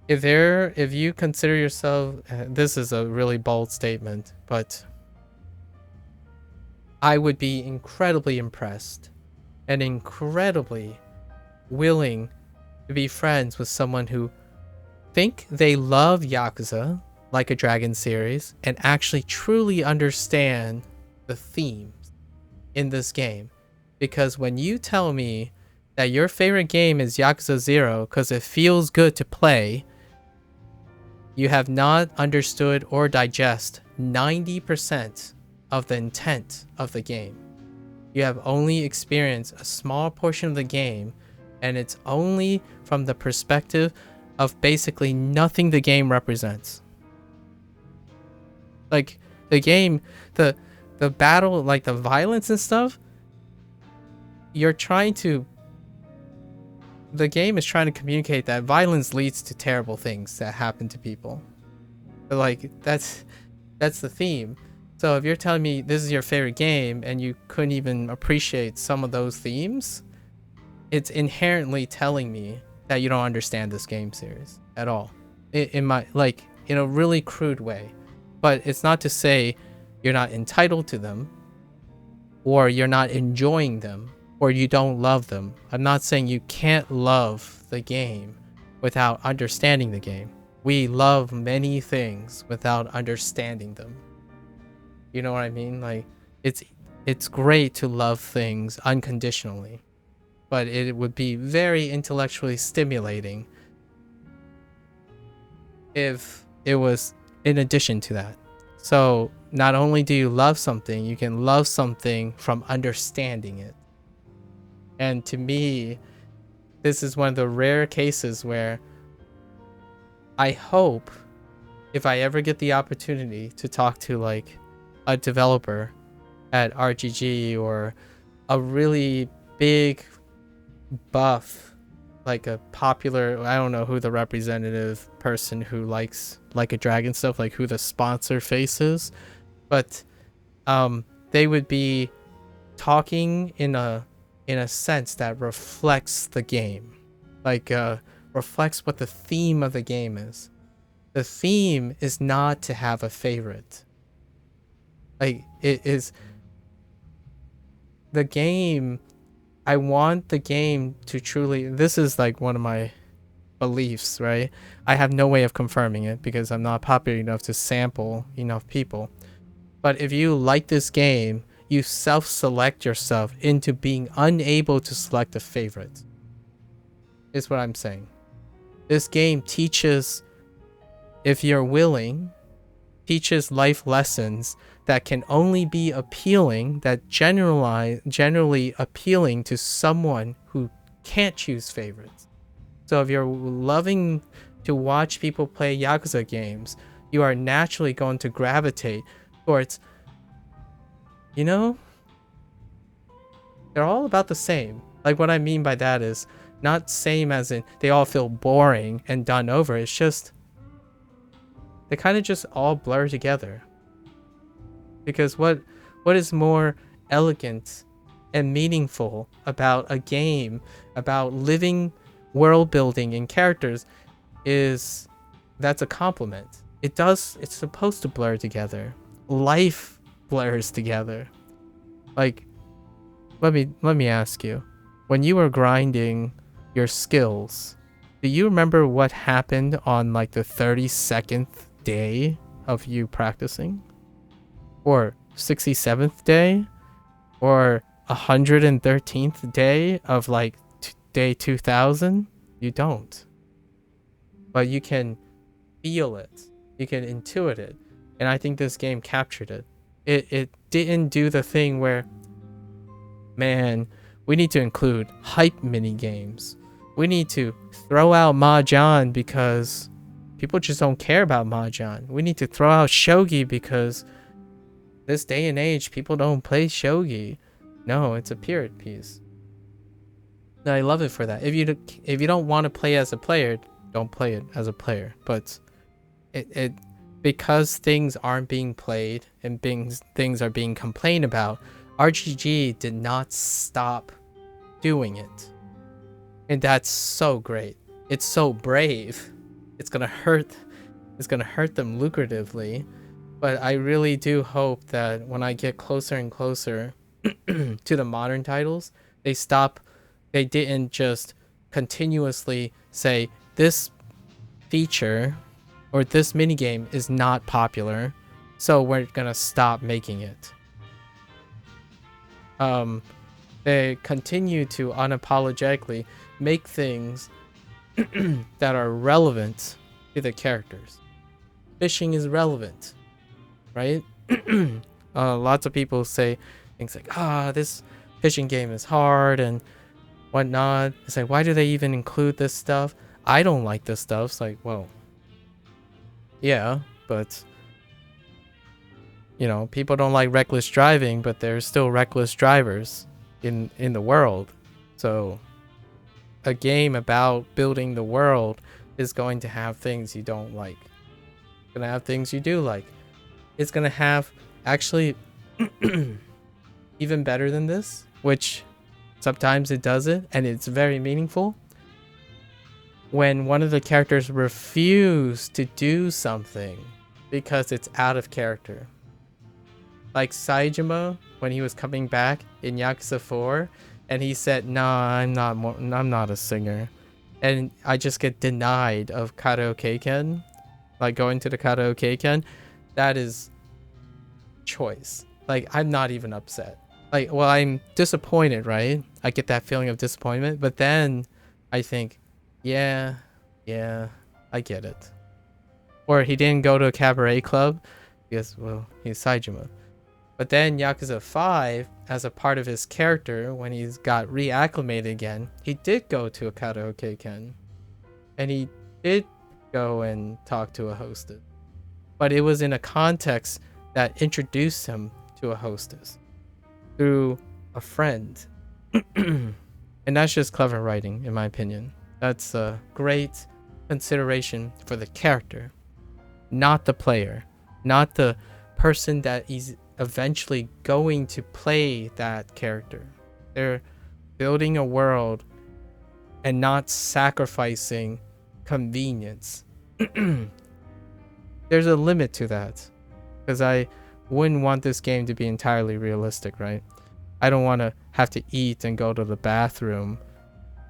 Speaker 1: if you consider yourself, this is a really bold statement, but I would be incredibly impressed and incredibly willing to be friends with someone who think they love Yakuza, Like a Dragon series, and actually truly understand the themes in this game. Because when you tell me that your favorite game is Yakuza 0 because it feels good to play, you have not understood or digest 90% of the intent of the game. You have only experienced a small portion of the game, and it's only from the perspective of basically nothing the game represents. Like, the game, the battle, like the violence and stuff, the game is trying to communicate that violence leads to terrible things that happen to people. But like, that's the theme. So if you're telling me this is your favorite game and you couldn't even appreciate some of those themes, it's inherently telling me that you don't understand this game series at all. In a really crude way. But it's not to say you're not entitled to them, or you're not enjoying them, or you don't love them. I'm not saying you can't love the game without understanding the game. We love many things without understanding them. You know what I mean? Like, it's great to love things unconditionally, but it would be very intellectually stimulating if it was in addition to that. So not only do you love something, you can love something from understanding it. And to me, this is one of the rare cases where I hope if I ever get the opportunity to talk to like a developer at RGG or a really big buff, like a popular, I don't know who the representative person who likes Like a Dragon stuff, like who the sponsor face is, but they would be talking in a sense that reflects the game, like reflects what the theme of the game is. The theme is not to have a favorite. Like, it is the game. I want the game to truly, this is like one of my beliefs, right? I have no way of confirming it because I'm not popular enough to sample enough people. But if you like this game, you self-select yourself into being unable to select a favorite. is what I'm saying. This game teaches, if you're willing, teaches life lessons that can only be appealing, that generally appealing to someone who can't choose favorites. So if you're loving to watch people play Yakuza games, you are naturally going to gravitate towards, they're all about the same. Like, what I mean by that is not same as in they all feel boring and done over. It's just they kind of just all blur together. Because what is more elegant and meaningful about a game, about living world building and characters, is that's a compliment. It's supposed to blur together. Life blurs together. Like, let me ask you, when you were grinding your skills, do you remember what happened on like the 32nd day of you practicing? Or 67th day? Or 113th day of like day 2000? You don't. But you can feel it. You can intuit it. And I think this game captured it. It didn't do the thing where, man, we need to include hype mini games. We need to throw out Mahjong because people just don't care about Mahjong. We need to throw out Shogi because this day and age, people don't play Shogi. No, it's a period piece. And I love it for that. If you don't want to play as a player, don't play it as a player. But it because things aren't being played and things are being complained about, RGG did not stop doing it. And that's so great. It's so brave. It's gonna hurt them lucratively. But I really do hope that when I get closer and closer to the modern titles, they didn't just continuously say this feature or this minigame is not popular, so we're gonna stop making it. They continue to unapologetically make things that are relevant to the characters. Fishing is relevant, right? Lots of people say things like, this fishing game is hard and whatnot. It's like, why do they even include this stuff? I don't like this stuff. It's like, well, yeah, but people don't like reckless driving, but there's still reckless drivers in the world. So a game about building the world is going to have things you don't like. It's going to have things you do like. It's going to have, actually, even better than this, which sometimes it does it, and it's very meaningful. When one of the characters refuse to do something because it's out of character. Like Saejima, when he was coming back in Yakuza 4, and he said, "Nah, I'm not a singer," and I just get denied of karaoke-ken, like going to the karaoke-ken. That is choice. Like, I'm not even upset. Like, well, I'm disappointed, right? I get that feeling of disappointment, but then I think, yeah, I get it. Or he didn't go to a cabaret club because, well, he's Saejima. But then Yakuza 5, as a part of his character, when he's got reacclimated again, he did go to a karaoke-ken. And he did go and talk to a hostess. But it was in a context that introduced him to a hostess through a friend. And that's just clever writing, in my opinion. That's a great consideration for the character, not the player, not the person that is eventually going to play that character. They're building a world and not sacrificing convenience. There's a limit to that, because I wouldn't want this game to be entirely realistic, right? I don't want to have to eat and go to the bathroom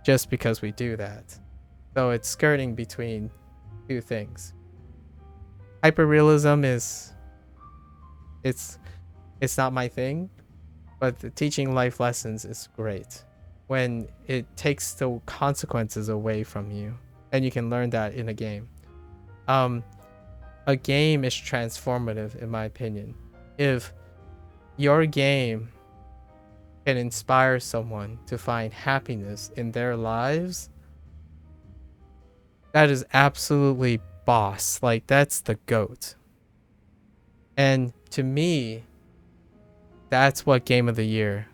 Speaker 1: just because we do that. So it's skirting between two things. Hyperrealism is it's not my thing, but the teaching life lessons is great. when it takes the consequences away from you, and you can learn that in a game. A game is transformative, in my opinion. If your game can inspire someone to find happiness in their lives, that is absolutely boss. Like, that's the GOAT. And to me, that's what Game of the Year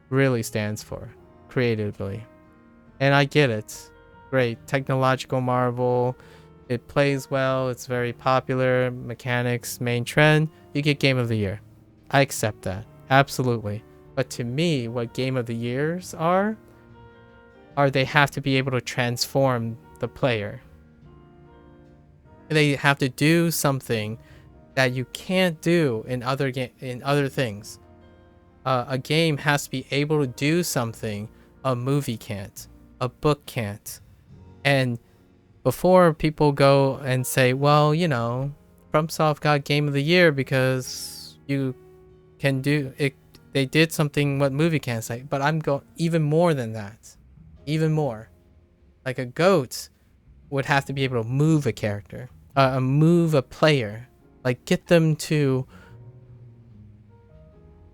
Speaker 1: really stands for, creatively. And I get it. Great. Technological marvel. It plays well. It's very popular. Mechanics, main trend. You get Game of the Year. I accept that. Absolutely. But to me, what Game of the Years are they have to be able to transform the player. They have to do something that you can't do in other things. A game has to be able to do something a movie can't, a book can't. And before people go and say, well, you know, FromSoft got Game of the Year because you can do it, they did something what movie can't say. But I'm going even more than that. Even more. Like a GOAT would have to be able to move a character, move a player, like get them to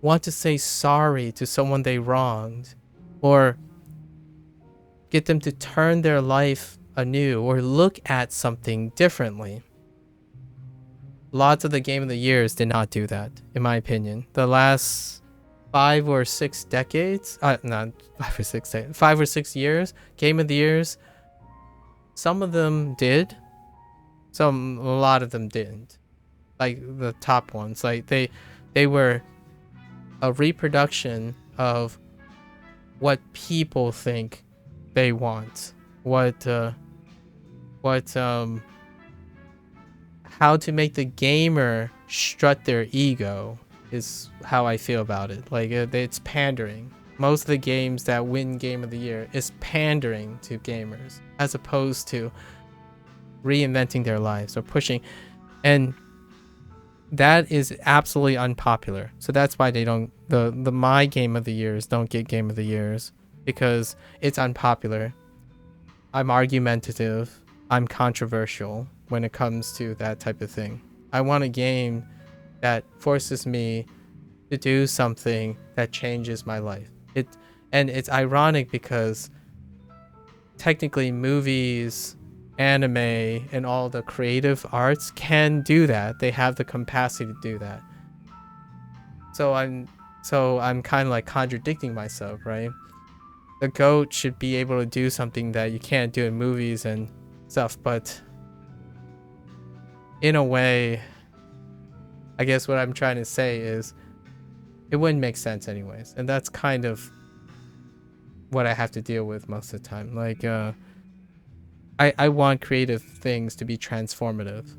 Speaker 1: want to say sorry to someone they wronged, or get them to turn their life anew or look at something differently. Lots of the Game of the Years did not do that, in my opinion. The last 5 or 6 decades, not 5 or 6 decades, 5 or 6 years, Game of the Years, some of them did, a lot of them didn't. Like the top ones, like they were a reproduction of what people think they want, how to make the gamer strut their ego is how I feel about it. Like it's pandering. Most of the games that win Game of the Year is pandering to gamers as opposed to reinventing their lives or pushing. And that is absolutely unpopular. So that's why they don't, the my Game of the Years don't get Game of the Years, because it's unpopular. I'm argumentative. I'm controversial when it comes to that type of thing. I want a game that forces me to do something that changes my life. And it's ironic because technically movies, anime, and all the creative arts can do that. They have the capacity to do that. So I'm kind of like contradicting myself, right? The GOAT should be able to do something that you can't do in movies and stuff, but in a way, I guess what I'm trying to say is it wouldn't make sense anyways. And that's kind of what I have to deal with most of the time. Like, I want creative things to be transformative.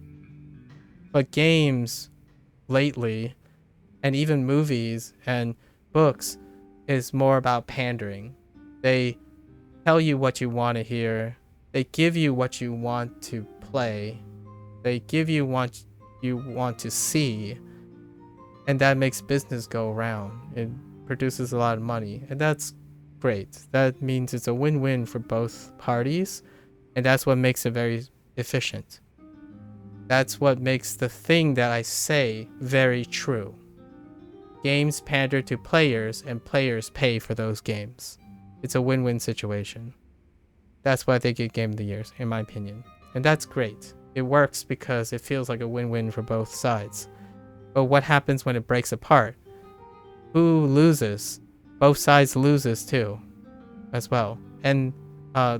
Speaker 1: But games lately, and even movies and books, is more about pandering. They tell you what you want to hear. They give you what you want to play. They give you what you want to see. And that makes business go around. It produces a lot of money. And that's great. That means it's a win-win for both parties. And that's what makes it very efficient. That's what makes the thing that I say very true. Games pander to players, and players pay for those games. It's a win-win situation. That's why they get Game of the Year, in my opinion. And that's great. It works because it feels like a win-win for both sides. But what happens when it breaks apart? Who loses? Both sides loses too, as well. And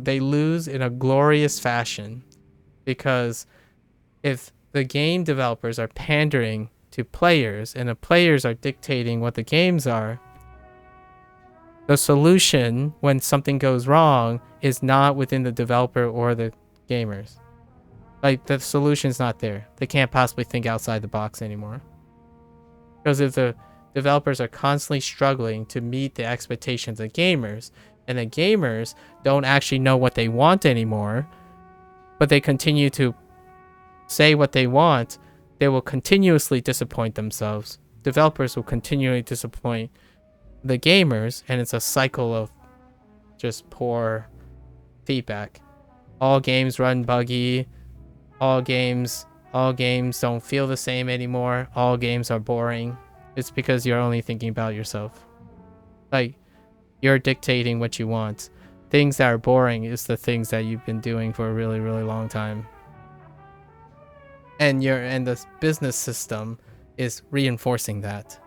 Speaker 1: they lose in a glorious fashion, because if the game developers are pandering to players and the players are dictating what the games are, the solution when something goes wrong is not within the developer or the gamers. Like, the solution's not there. They can't possibly think outside the box anymore. Because if the developers are constantly struggling to meet the expectations of gamers, and the gamers don't actually know what they want anymore, but they continue to say what they want, they will continuously disappoint themselves. Developers will continually disappoint the gamers, and it's a cycle of just poor feedback. All games run buggy. All games don't feel the same anymore. All games are boring. It's because you're only thinking about yourself. Like, you're dictating what you want. Things that are boring is the things that you've been doing for a really, really long time. And the business system is reinforcing that.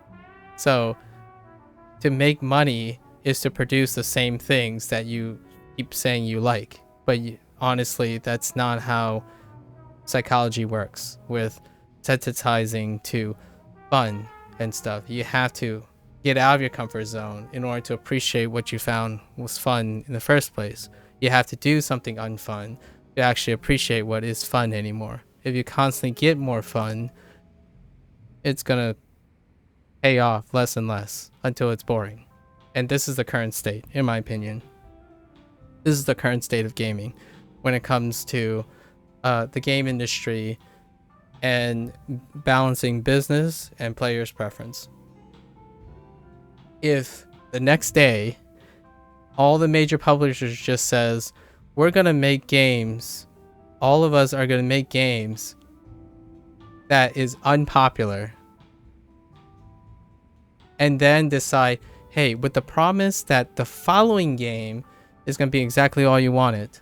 Speaker 1: So to make money is to produce the same things that you keep saying you like. But honestly, that's not how psychology works with sensitizing to fun and stuff. You have to get out of your comfort zone in order to appreciate what you found was fun in the first place. You have to do something unfun to actually appreciate what is fun anymore. If you constantly get more fun, it's gonna pay off less and less until it's boring. And this is the current state, in my opinion. This is the current state of gaming when it comes to the game industry and balancing business and players' preference. If the next day all the major publishers just says, we're gonna make games, all of us are gonna make games that is unpopular, and then decide, hey, with the promise that the following game is gonna be exactly all you wanted,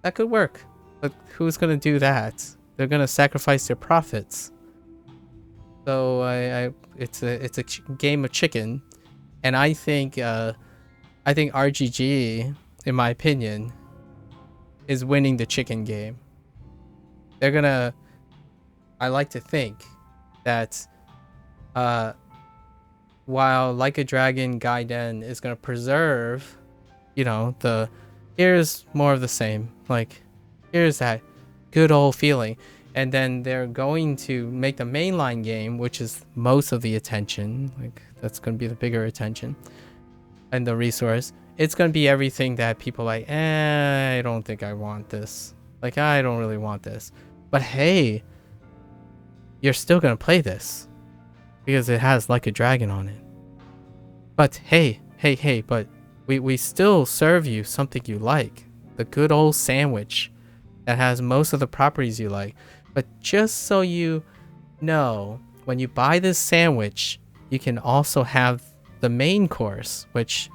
Speaker 1: that could work. But who's gonna do that? They're gonna sacrifice their profits. So it's a game of chicken, and I think RGG, in my opinion, is winning the chicken game. They're gonna. I like to think that while Like a Dragon Gaiden is gonna preserve, here's more of the same. Like, here's that good old feeling. And then they're going to make the mainline game, which is most of the attention. Like, that's going to be the bigger attention and the resource. It's going to be everything that people like, I don't think I want this. Like, I don't really want this. But hey, you're still going to play this because it has Like a Dragon on it. But hey, but we still serve you something you like. The good old sandwich that has most of the properties you like. But just so you know, when you buy this sandwich, you can also have the main course, which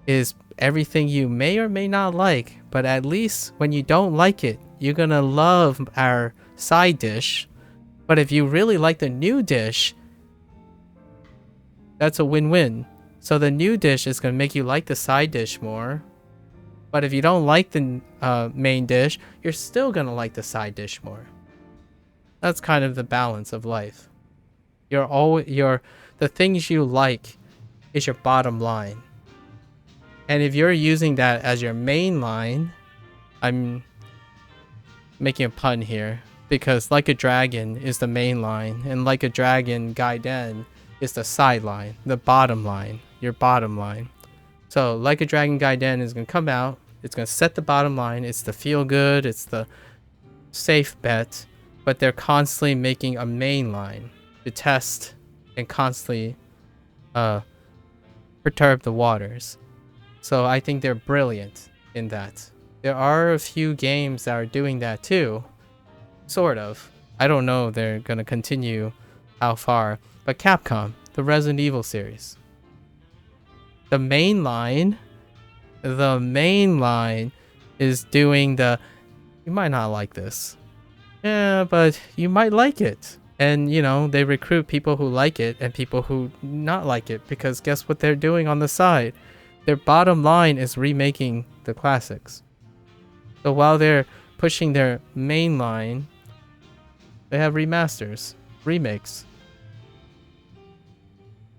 Speaker 1: is everything you may or may not like. But at least when you don't like it, you're going to love our side dish. But if you really like the new dish, that's a win-win. So the new dish is going to make you like the side dish more. But if you don't like the main dish, you're still going to like the side dish more. That's kind of the balance of life. The things you like is your bottom line. And if you're using that as your main line, I'm making a pun here, because Like a Dragon is the main line, and Like a Dragon Gaiden is the sideline, the bottom line, your bottom line. So Like a Dragon Gaiden is going to come out, it's going to set the bottom line, it's the feel good, it's the safe bet, but they're constantly making a main line to test and constantly perturb the waters. So I think they're brilliant in that. There are a few games that are doing that too, sort of. I don't know if they're going to continue how far, but Capcom, the Resident Evil series. The main line is doing the, you might not like this. Yeah, but you might like it. And, they recruit people who like it and people who not like it, because guess what they're doing on the side? Their bottom line is remaking the classics. So while they're pushing their main line, they have remasters, remakes.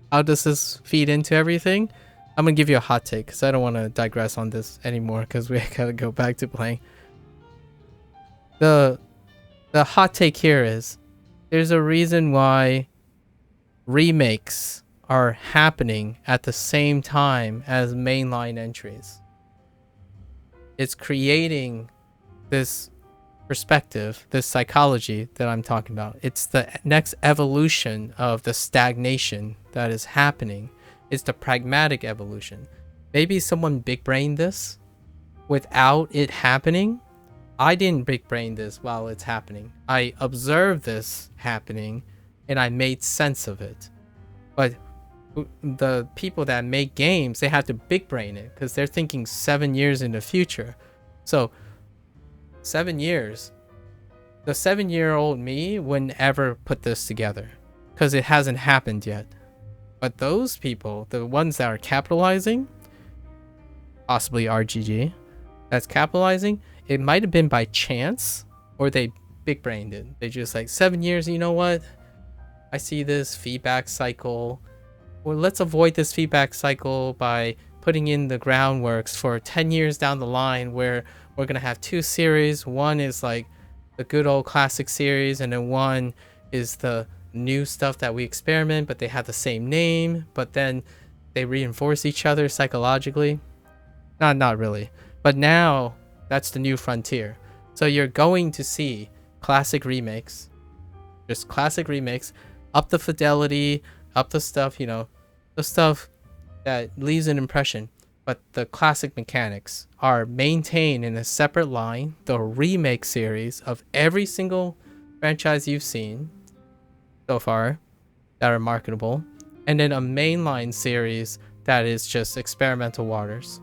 Speaker 1: How does this feed into everything? I'm going to give you a hot take because I don't want to digress on this anymore because we got to go back to playing. The hot take here is there's a reason why remakes are happening at the same time as mainline entries. It's creating this perspective, this psychology that I'm talking about. It's the next evolution of the stagnation that is happening. It's the pragmatic evolution. maybe someone big brained this without it happening. I didn't big brain this while it's happening. I observed this happening and I made sense of it. But the people that make games, they have to big brain it because they're thinking 7 years in the future. So 7 years, the 7-year-old me wouldn't ever put this together because it hasn't happened yet. But those people, the ones that are capitalizing, possibly RGG, that's capitalizing, it might have been by chance or they big brained it. They just like 7 years, you know what? I see this feedback cycle. Well, let's avoid this feedback cycle by putting in the groundworks for 10 years down the line where we're going to have 2 series. One is like the good old classic series, and then one is the new stuff that we experiment, but they have the same name, but then they reinforce each other psychologically. Not really. But now that's the new frontier. So you're going to see classic remakes, just classic remakes, up the fidelity, up the stuff, the stuff that leaves an impression. But the classic mechanics are maintained in a separate line, the remake series of every single franchise you've seen so far that are marketable, and then a mainline series that is just experimental waters.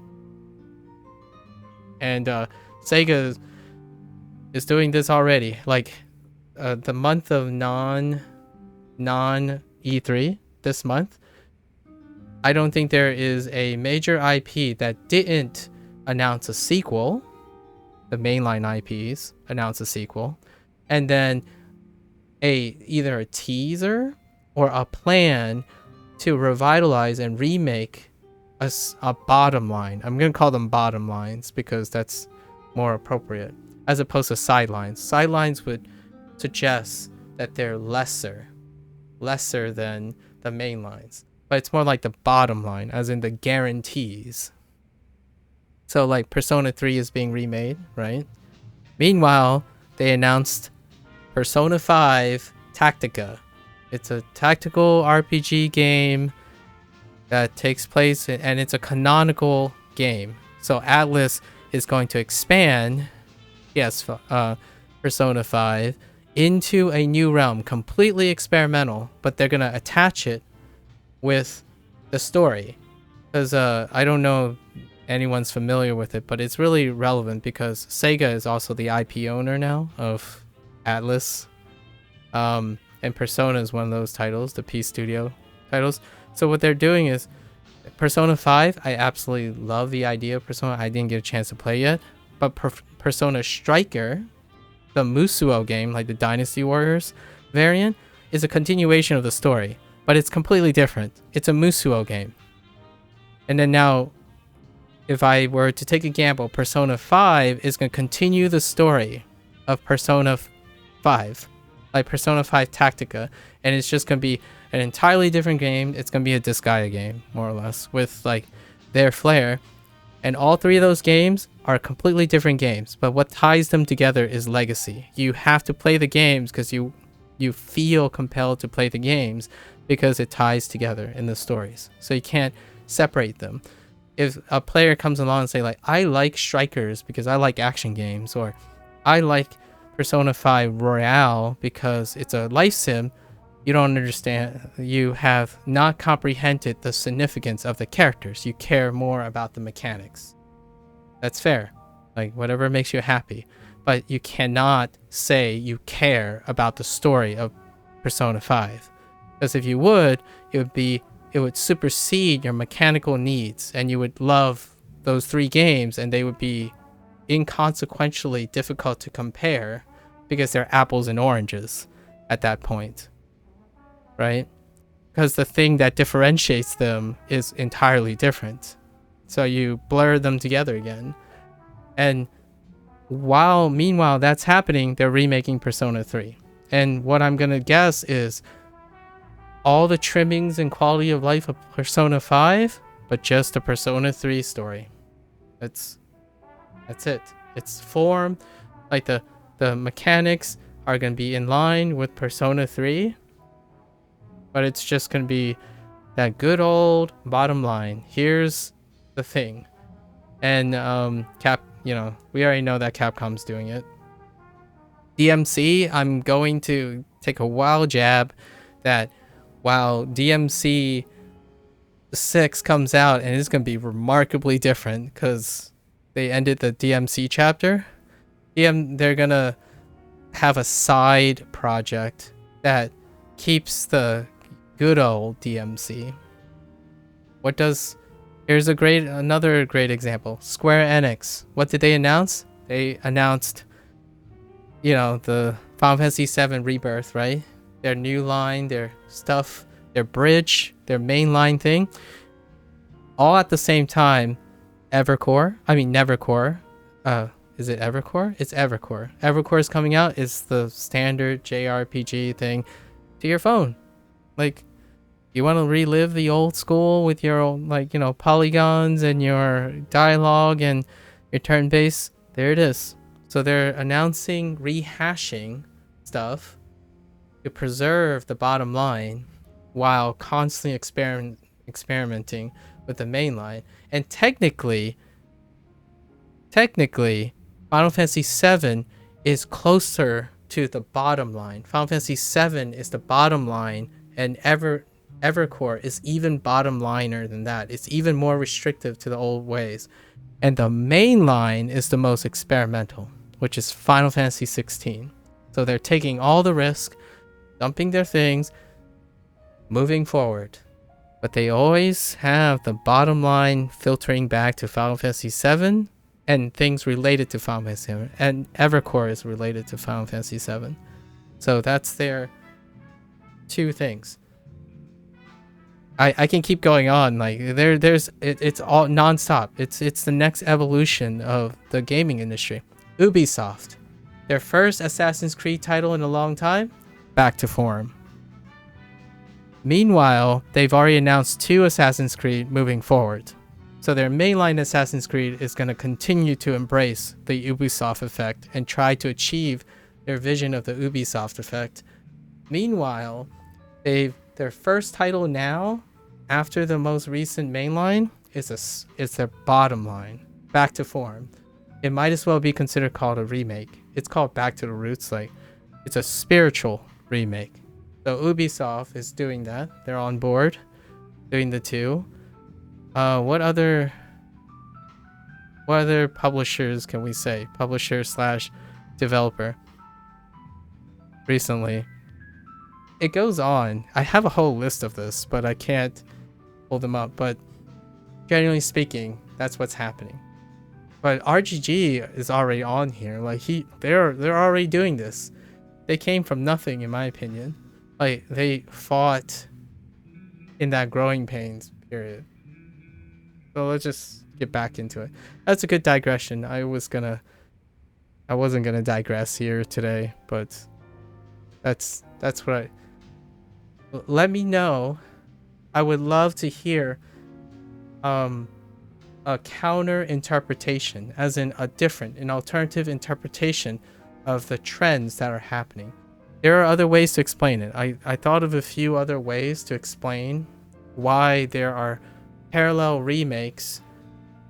Speaker 1: And Sega is doing this already. Like the month of non E3 this month, I don't think there is a major IP that didn't announce a sequel. The mainline IPs announce a sequel, and then either a teaser or a plan to revitalize and remake a bottom line. I'm gonna call them bottom lines because that's more appropriate, as opposed to sidelines. Sidelines would suggest that they're lesser than the main lines, but it's more like the bottom line, as in the guarantees. So like Persona 3 is being remade, right? Meanwhile, they announced Persona 5 Tactica. It's a tactical RPG game that takes place, and it's a canonical game. So Atlas is going to expand, Persona 5 into a new realm, completely experimental, but they're going to attach it with the story. Because I don't know if anyone's familiar with it, but it's really relevant because Sega is also the IP owner now of Atlas. And Persona is one of those titles, the P Studio titles. So what they're doing is Persona 5, I absolutely love the idea of Persona. I didn't get a chance to play yet. But Persona Striker, the Musuo game, like the Dynasty Warriors variant, is a continuation of the story. But it's completely different. It's a Musuo game. And then now, if I were to take a gamble, Persona 5 is going to continue the story of Persona 5. Like Persona 5 Tactica. And it's just going to be an entirely different game. It's going to be a Disgaea game, more or less, with like their flair. And all three of those games are completely different games. But what ties them together is legacy. You have to play the games because you feel compelled to play the games because it ties together in the stories. So you can't separate them. If a player comes along and say like, I like Strikers because I like action games, or I like Persona 5 Royale because it's a life sim, you don't understand. You have not comprehended the significance of the characters. You care more about the mechanics. That's fair. Like whatever makes you happy. But you cannot say you care about the story of Persona 5. Because if you would, it would supersede your mechanical needs, and you would love those 3 games, and they would be inconsequentially difficult to compare because they're apples and oranges at that point, right? Because the thing that differentiates them is entirely different. So you blur them together again. And meanwhile that's happening, they're remaking Persona 3. And what I'm gonna guess is all the trimmings and quality of life of Persona 5, but just a Persona 3 story. That's it. It's form, like the mechanics are going to be in line with Persona 3, but it's just going to be that good old bottom line. Here's the thing. And we already know that Capcom's doing it. DMC, I'm going to take a wild jab that while DMC 6 comes out and it's going to be remarkably different because they ended the DMC chapter, they're going to have a side project that keeps the good old DMC. Here's another great example. Square Enix. What did they announce? They announced, the Final Fantasy VII Rebirth, right? Their new line, their stuff, their bridge, their mainline thing. All at the same time, Nevercore. Is it Evercore? It's Evercore. Evercore is coming out. It's the standard JRPG thing to your phone. Like, you want to relive the old school with your own, polygons and your dialogue and your turn-based? There it is. So they're announcing rehashing stuff to preserve the bottom line while constantly experimenting with the main line. And technically, Final Fantasy VII is closer to the bottom line. Final Fantasy VII is the bottom line, and Evercore is even bottom liner than that. It's even more restrictive to the old ways. And the main line is the most experimental, which is Final Fantasy 16. So they're taking all the risk, dumping their things, moving forward. But they always have the bottom line filtering back to Final Fantasy 7 and things related to Final Fantasy 7. And Evercore is related to Final Fantasy 7. So that's their two things. I can keep going on. Like it's all nonstop. It's the next evolution of the gaming industry. Ubisoft, their first Assassin's Creed title in a long time, back to form. Meanwhile, they've already announced 2 Assassin's Creed moving forward. So their mainline Assassin's Creed is going to continue to embrace the Ubisoft effect and try to achieve their vision of the Ubisoft effect. Meanwhile, their first title now, after the most recent mainline, is their bottom line, back to form. It might as well be considered called a remake. It's called Back to the Roots. Like, it's a spiritual remake. So Ubisoft is doing that. They're on board, doing the 2. What other publishers can we say? Publisher / developer. Recently. It goes on. I have a whole list of this, but I can't pull them up. But generally speaking, that's what's happening. But RGG is already on here. Like they're already doing this. They came from nothing, in my opinion. Like they fought in that growing pains period. So let's just get back into it. That's a good digression. I wasn't gonna digress here today, but that's what let me know. I would love to hear a counter interpretation, as in an alternative interpretation of the trends that are happening. There are other ways to explain it. I thought of a few other ways to explain why there are parallel remakes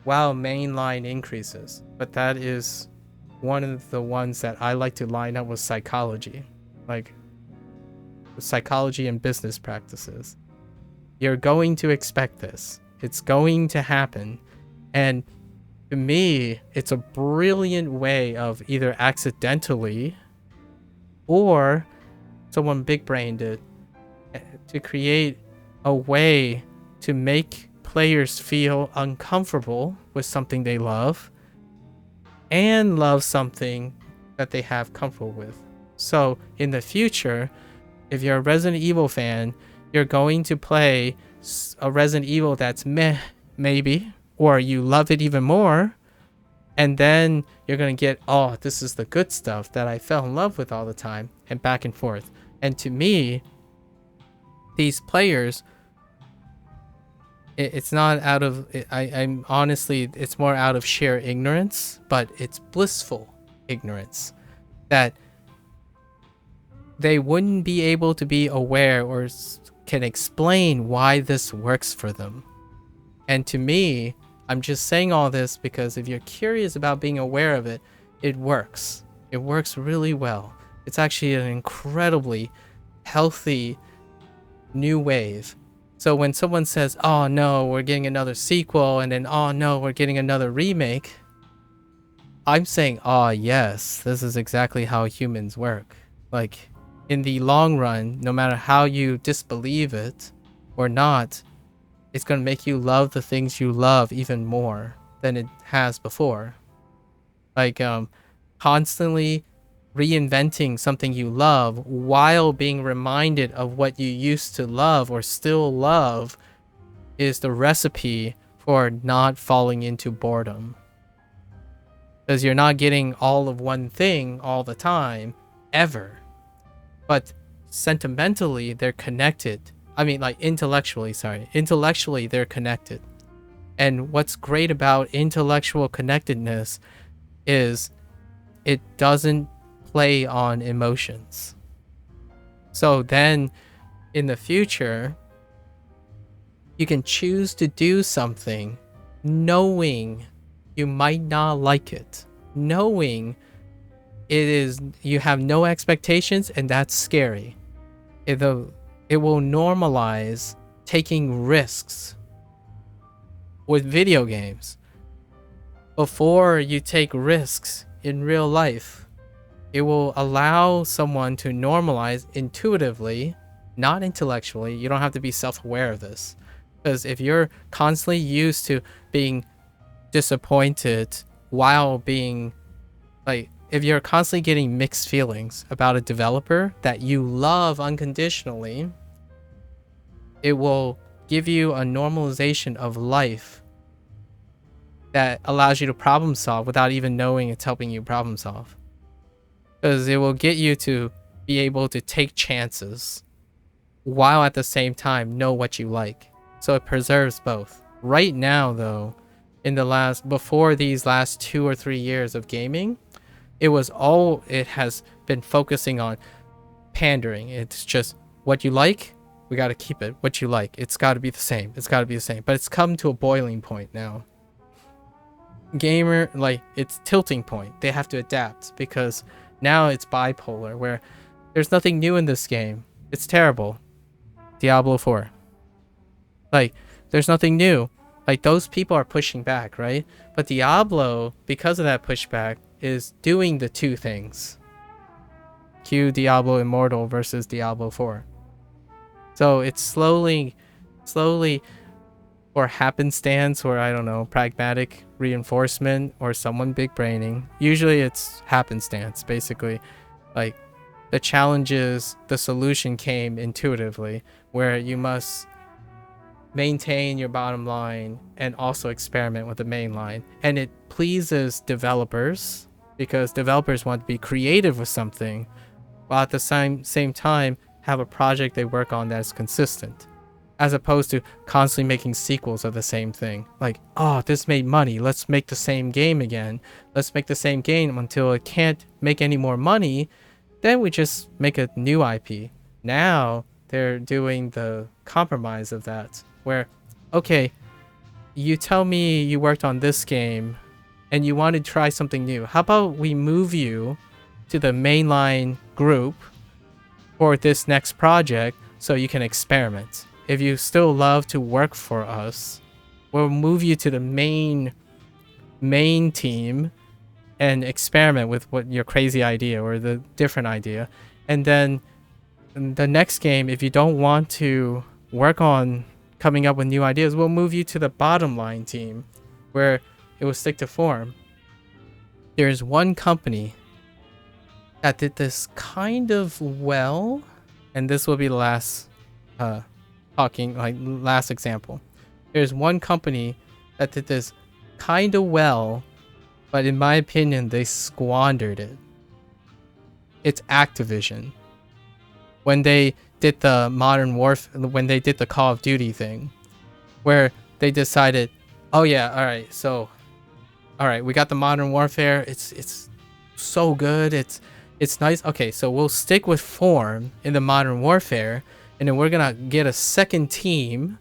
Speaker 1: while mainline increases, but that is one of the ones that I like to line up with psychology, like psychology and business practices. You're going to expect this. It's going to happen. And to me, it's a brilliant way of either accidentally or someone big-brained it to create a way to make players feel uncomfortable with something they love and love something that they have comfortable with. So in the future, if you're a Resident Evil fan, you're going to play a Resident Evil that's meh, maybe, or you love it even more, and then you're going to get, oh, this is the good stuff that I fell in love with all the time, and back and forth. And to me, these players, it's not out of, I'm honestly, it's more out of sheer ignorance, but it's blissful ignorance that they wouldn't be able to be aware or can explain why this works for them. And to me, I'm just saying all this because if you're curious about being aware of it, it works. It works really well. It's actually an incredibly healthy new wave. So when someone says, oh no, we're getting another sequel, and then oh no, we're getting another remake, I'm saying, oh yes, this is exactly how humans work. Like, in the long run, no matter how you disbelieve it or not, it's going to make you love the things you love even more than it has before. Like, constantly reinventing something you love while being reminded of what you used to love or still love is the recipe for not falling into boredom. Because you're not getting all of one thing all the time, ever. But sentimentally, they're connected. I mean, like intellectually, sorry. Intellectually, they're connected. And what's great about intellectual connectedness is it doesn't play on emotions. So then in the future, you can choose to do something knowing you might not like it, knowing you have no expectations, and that's scary. It will normalize taking risks with video games. Before you take risks in real life, it will allow someone to normalize intuitively, not intellectually. You don't have to be self-aware of this. Because if you're constantly used to being disappointed while being like, if you're constantly getting mixed feelings about a developer that you love unconditionally, it will give you a normalization of life that allows you to problem solve without even knowing it's helping you problem solve. Because it will get you to be able to take chances while at the same time know what you like. So it preserves both. Right now, though, before these last 2 or 3 years of gaming, it has been focusing on pandering. It's just what you like, we got to keep it. What you like, it's got to be the same. It's got to be the same. But it's come to a boiling point now. It's tilting point. They have to adapt because now it's bipolar where there's nothing new in this game. It's terrible. Diablo 4. There's nothing new. Those people are pushing back, right? But Diablo, because of that pushback, is doing the two things. Q Diablo Immortal versus Diablo 4. So it's slowly, or happenstance, or I don't know, pragmatic reinforcement, or someone big braining. Usually it's happenstance, basically. The challenges, the solution came intuitively, where you must maintain your bottom line and also experiment with the main line. And it pleases developers because developers want to be creative with something while at the same time have a project they work on that's consistent, as opposed to constantly making sequels of the same thing. Oh, this made money, let's make the same game again. Let's make the same game until it can't make any more money, then we just make a new IP. Now they're doing the compromise of that, where, okay, you tell me you worked on this game and you want to try something new. How about we move you to the mainline group for this next project so you can experiment. If you still love to work for us, we'll move you to the main team and experiment with what your crazy idea or the different idea. And then the next game, if you don't want to work on coming up with new ideas, we'll move you to the bottom line team where it will stick to form. There's one company that did this kind of well, and this will be the last last example. There's one company that did this kind of well, but in my opinion, they squandered it. It's Activision. When they did the when they did the Call of Duty thing, where they decided, oh yeah, all right, we got the Modern Warfare. It's so good. It's nice. Okay, so we'll stick with form in the Modern Warfare, and then we're gonna get a second team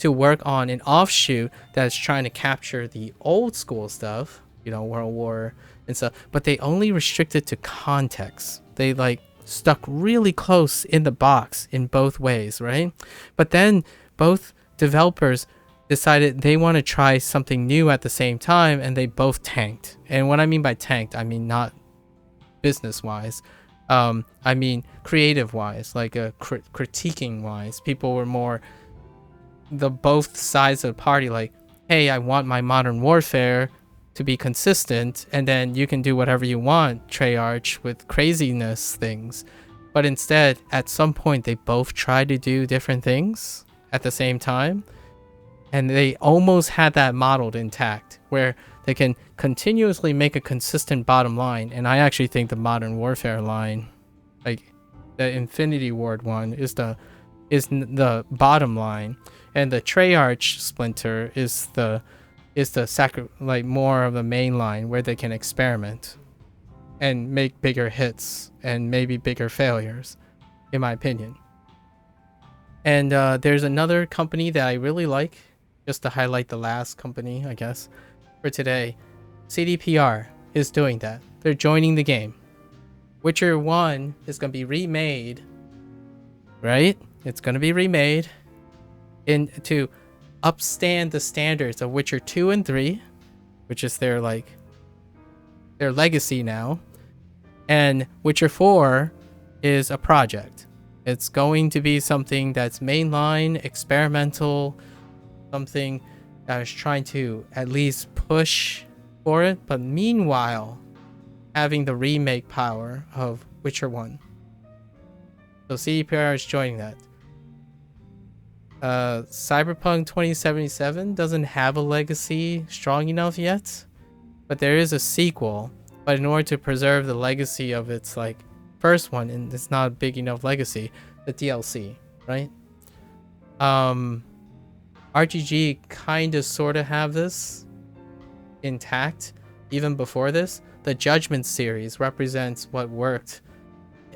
Speaker 1: to work on an offshoot that's trying to capture the old school stuff, you know, World War and stuff, but they only restricted to context. They like stuck really close in the box in both ways, right? But then both developers decided they want to try something new at the same time, and they both tanked. And what I mean by tanked, I mean not business wise. I mean creative wise, like critiquing wise. People were more the both sides of the party, like, hey, I want my Modern Warfare to be consistent, and then you can do whatever you want, Treyarch, with craziness things. But instead, at some point, they both tried to do different things at the same time, and they almost had that modeled intact, where they can continuously make a consistent bottom line. And I actually think the Modern Warfare line, like the Infinity Ward one, is the bottom line, and the Treyarch Splinter is the like more of the main line, where they can experiment and make bigger hits and maybe bigger failures, in my opinion. And there's another company that I really like, just to highlight the last company, I guess, for today. CDPR is doing that. They're joining the game. Witcher 1 is going to be remade, right? It's going to be remade to upstand the standards of Witcher 2 and 3, which is their legacy now. And Witcher 4 is a project. It's going to be something that's mainline, experimental, something that is trying to at least push for it, but meanwhile having the remake power of Witcher 1. So CDPR is joining that. Cyberpunk 2077 doesn't have a legacy strong enough yet, but there is a sequel. But in order to preserve the legacy of its like first one, and it's not a big enough legacy, the DLC, right? RGG kind of sort of have this intact even before this. The Judgment series represents what worked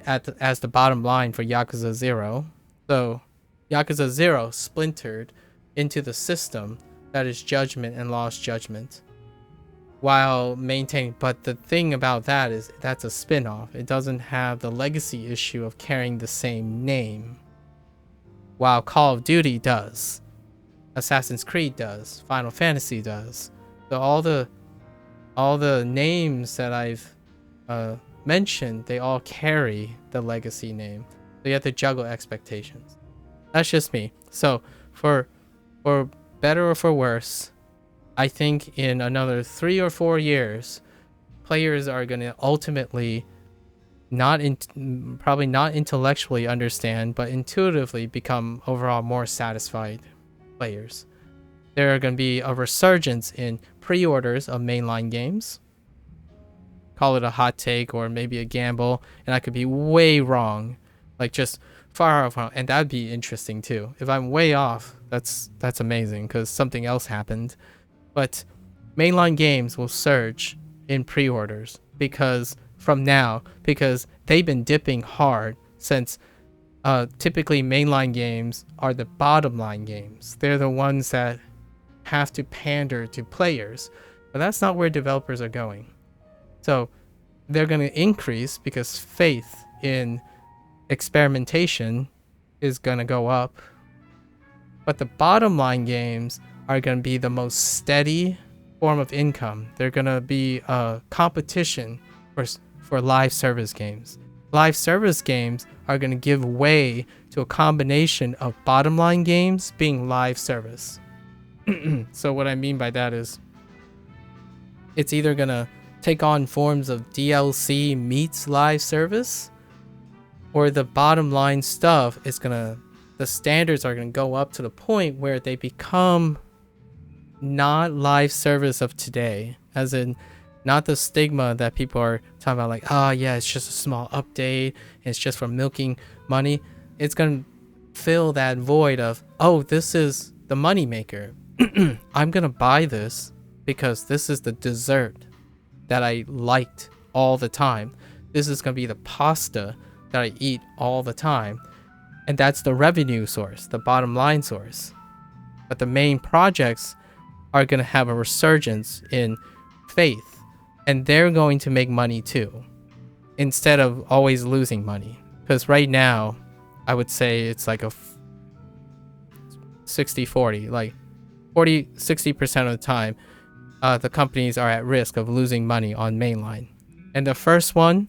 Speaker 1: as the bottom line for Yakuza 0. So Yakuza 0 splintered into the system that is Judgment and Lost Judgment, while maintaining, but the thing about that is that's a spin-off. It doesn't have the legacy issue of carrying the same name, while Call of Duty does, Assassin's Creed does, Final Fantasy does. So all the names that I've mentioned, they all carry the legacy name. So you have to juggle expectations. That's just me. So for better or for worse, I think in another 3 or 4 years, players are going to ultimately probably not intellectually understand, but intuitively become overall more satisfied players. There are going to be a resurgence in pre-orders of mainline games. Call it a hot take or maybe a gamble, and I could be way wrong, like just far off, and that'd be interesting too. If I'm way off, that's amazing because something else happened. But mainline games will surge in pre-orders because they've been dipping hard since typically mainline games are the bottom line games. They're the ones that have to pander to players, but that's not where developers are going. So they're going to increase because faith in experimentation is going to go up, but the bottom line games are going to be the most steady form of income. They're going to be a competition for live service games. Live service games are going to give way to a combination of bottom line games being live service. So what I mean by that is it's either going to take on forms of DLC meets live service, or the bottom line stuff is the standards are going to go up to the point where they become not live service of today, as in not the stigma that people are talking about, like, oh yeah, it's just a small update, it's just for milking money. It's going to fill that void of, oh, this is the money maker. I'm going to buy this because this is the dessert that I liked all the time. This is going to be the pasta that I eat all the time. And that's the revenue source, the bottom line source. but the main projects are going to have a resurgence in faith, and they're going to make money too, instead of always losing money. Because right now, I would say it's like a 60-40, like 60% of the time, the companies are at risk of losing money on mainline. And the first one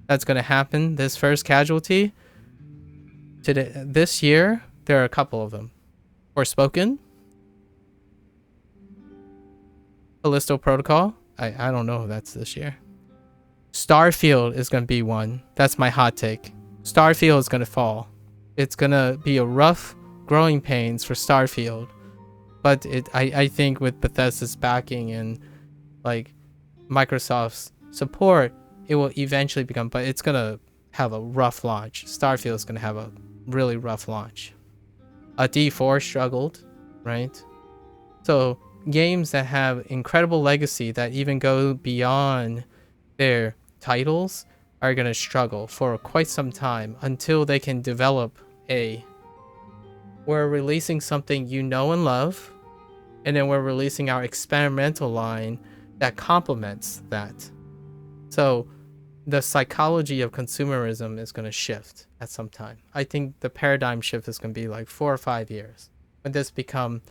Speaker 1: that's going to happen, this first casualty, this year, there are a couple of them. Forspoken, Callisto Protocol, I don't know if that's this year. Starfield is going to be one. That's my hot take. Starfield is going to fall. It's going to be a rough growing pains for Starfield. But I think with Bethesda's backing and like Microsoft's support, it will eventually become, but it's going to have a rough launch. Starfield is going to have a really rough launch. D4 struggled, right? So games that have incredible legacy that even go beyond their titles are going to struggle for quite some time until they can develop we're releasing something you know and love, and then we're releasing our experimental line that complements that. So the psychology of consumerism is going to shift at some time. I think the paradigm shift is going to be like 4 or 5 years when this become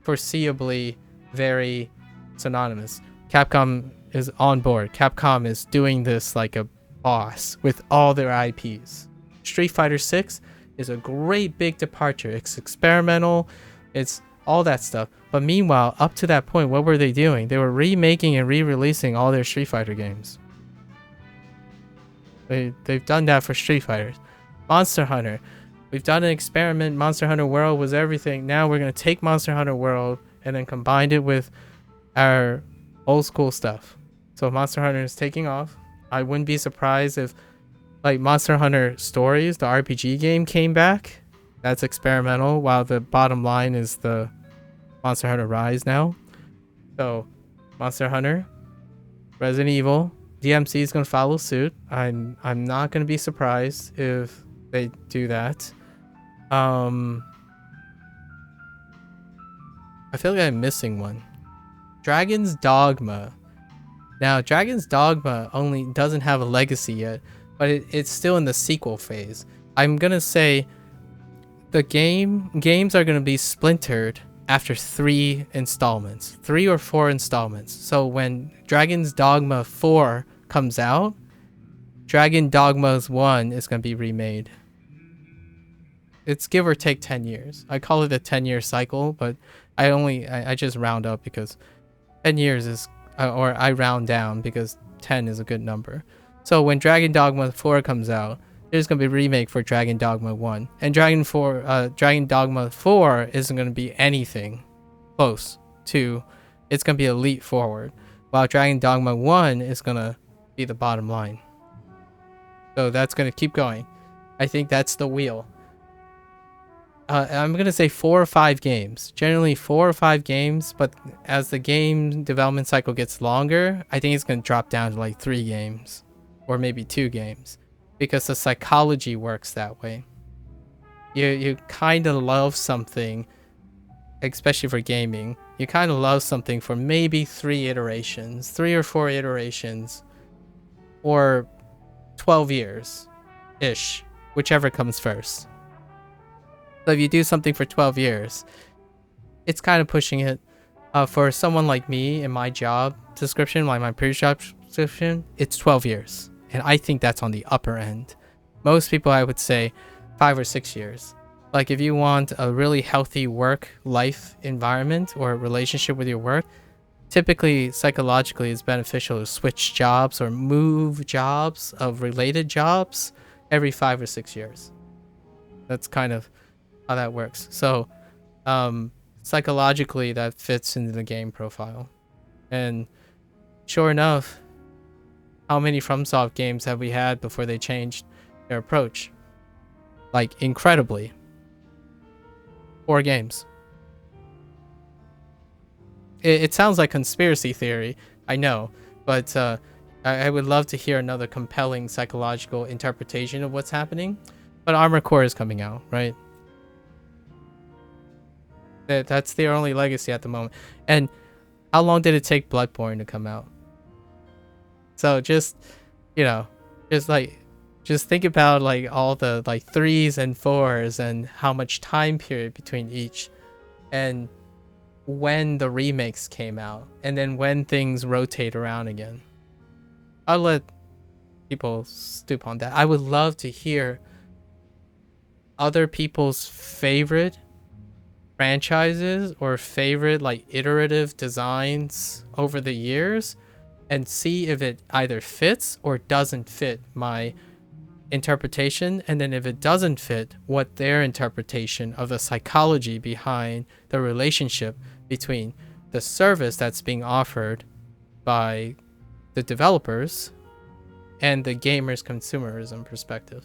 Speaker 1: foreseeably very synonymous. Capcom is on board. Capcom is doing this like a boss with all their IPs. Street Fighter 6 is a great big departure. It's experimental. It's all that stuff. But meanwhile, up to that point, what were they doing? They were remaking and re-releasing all their Street Fighter games. They've done that for Street Fighter. Monster Hunter. We've done an experiment. Monster Hunter World was everything. Now we're going to take Monster Hunter World and then combine it with our old school stuff. So Monster Hunter is taking off. I wouldn't be surprised if like Monster Hunter Stories, the RPG game, came back. That's experimental, while the bottom line is the Monster Hunter Rise now. So Monster Hunter, Resident Evil, DMC is going to follow suit. I'm not going to be surprised if they do that. I feel like I'm missing one. Dragon's Dogma. Now, Dragon's Dogma only doesn't have a legacy yet, but it's still in the sequel phase. I'm gonna say the games are gonna be splintered after 3 installments, 3 or 4 installments. So when Dragon's Dogma 4 comes out, Dragon Dogma's 1 is gonna be remade. It's give or take 10 years. I call it a 10-year cycle, but I just round up because 10 years is, or I round down because 10 is a good number. So when Dragon Dogma 4 comes out, there's going to be a remake for Dragon Dogma 1. And Dragon Dogma 4 isn't going to be anything close to, it's going to be a leap forward. While Dragon Dogma 1 is going to be the bottom line. So that's going to keep going. I think that's the wheel. I'm going to say 4 or 5 games. Generally 4 or 5 games, but as the game development cycle gets longer, I think it's going to drop down to like 3 games. Or maybe 2 games, because the psychology works that way. You kind of love something, especially for gaming. You kind of love something for maybe 3 iterations, 3 or 4 iterations, or 12 years ish, whichever comes first. So if you do something for 12 years, it's kind of pushing it. For someone like me in my job description, like my previous job description, it's 12 years. And I think that's on the upper end. Most people, I would say 5 or 6 years. Like if you want a really healthy work-life environment or relationship with your work, typically psychologically it's beneficial to switch jobs or move jobs of related jobs every 5 or 6 years. That's kind of how that works. So psychologically that fits into the game profile. And sure enough, how many FromSoft games have we had before they changed their approach? Like, incredibly. 4 games. It sounds like conspiracy theory, I know, but I would love to hear another compelling psychological interpretation of what's happening. But Armored Core is coming out, right? That's their only legacy at the moment. And how long did it take Bloodborne to come out? So just, you know, just like, just think about like all the like 3s and 4s and how much time period between each, and when the remakes came out, and then when things rotate around again. I'll let people stoop on that. I would love to hear other people's favorite franchises or favorite like iterative designs over the years, and see if it either fits or doesn't fit my interpretation, and then if it doesn't fit, what their interpretation of the psychology behind the relationship between the service that's being offered by the developers and the gamer's consumerism perspective.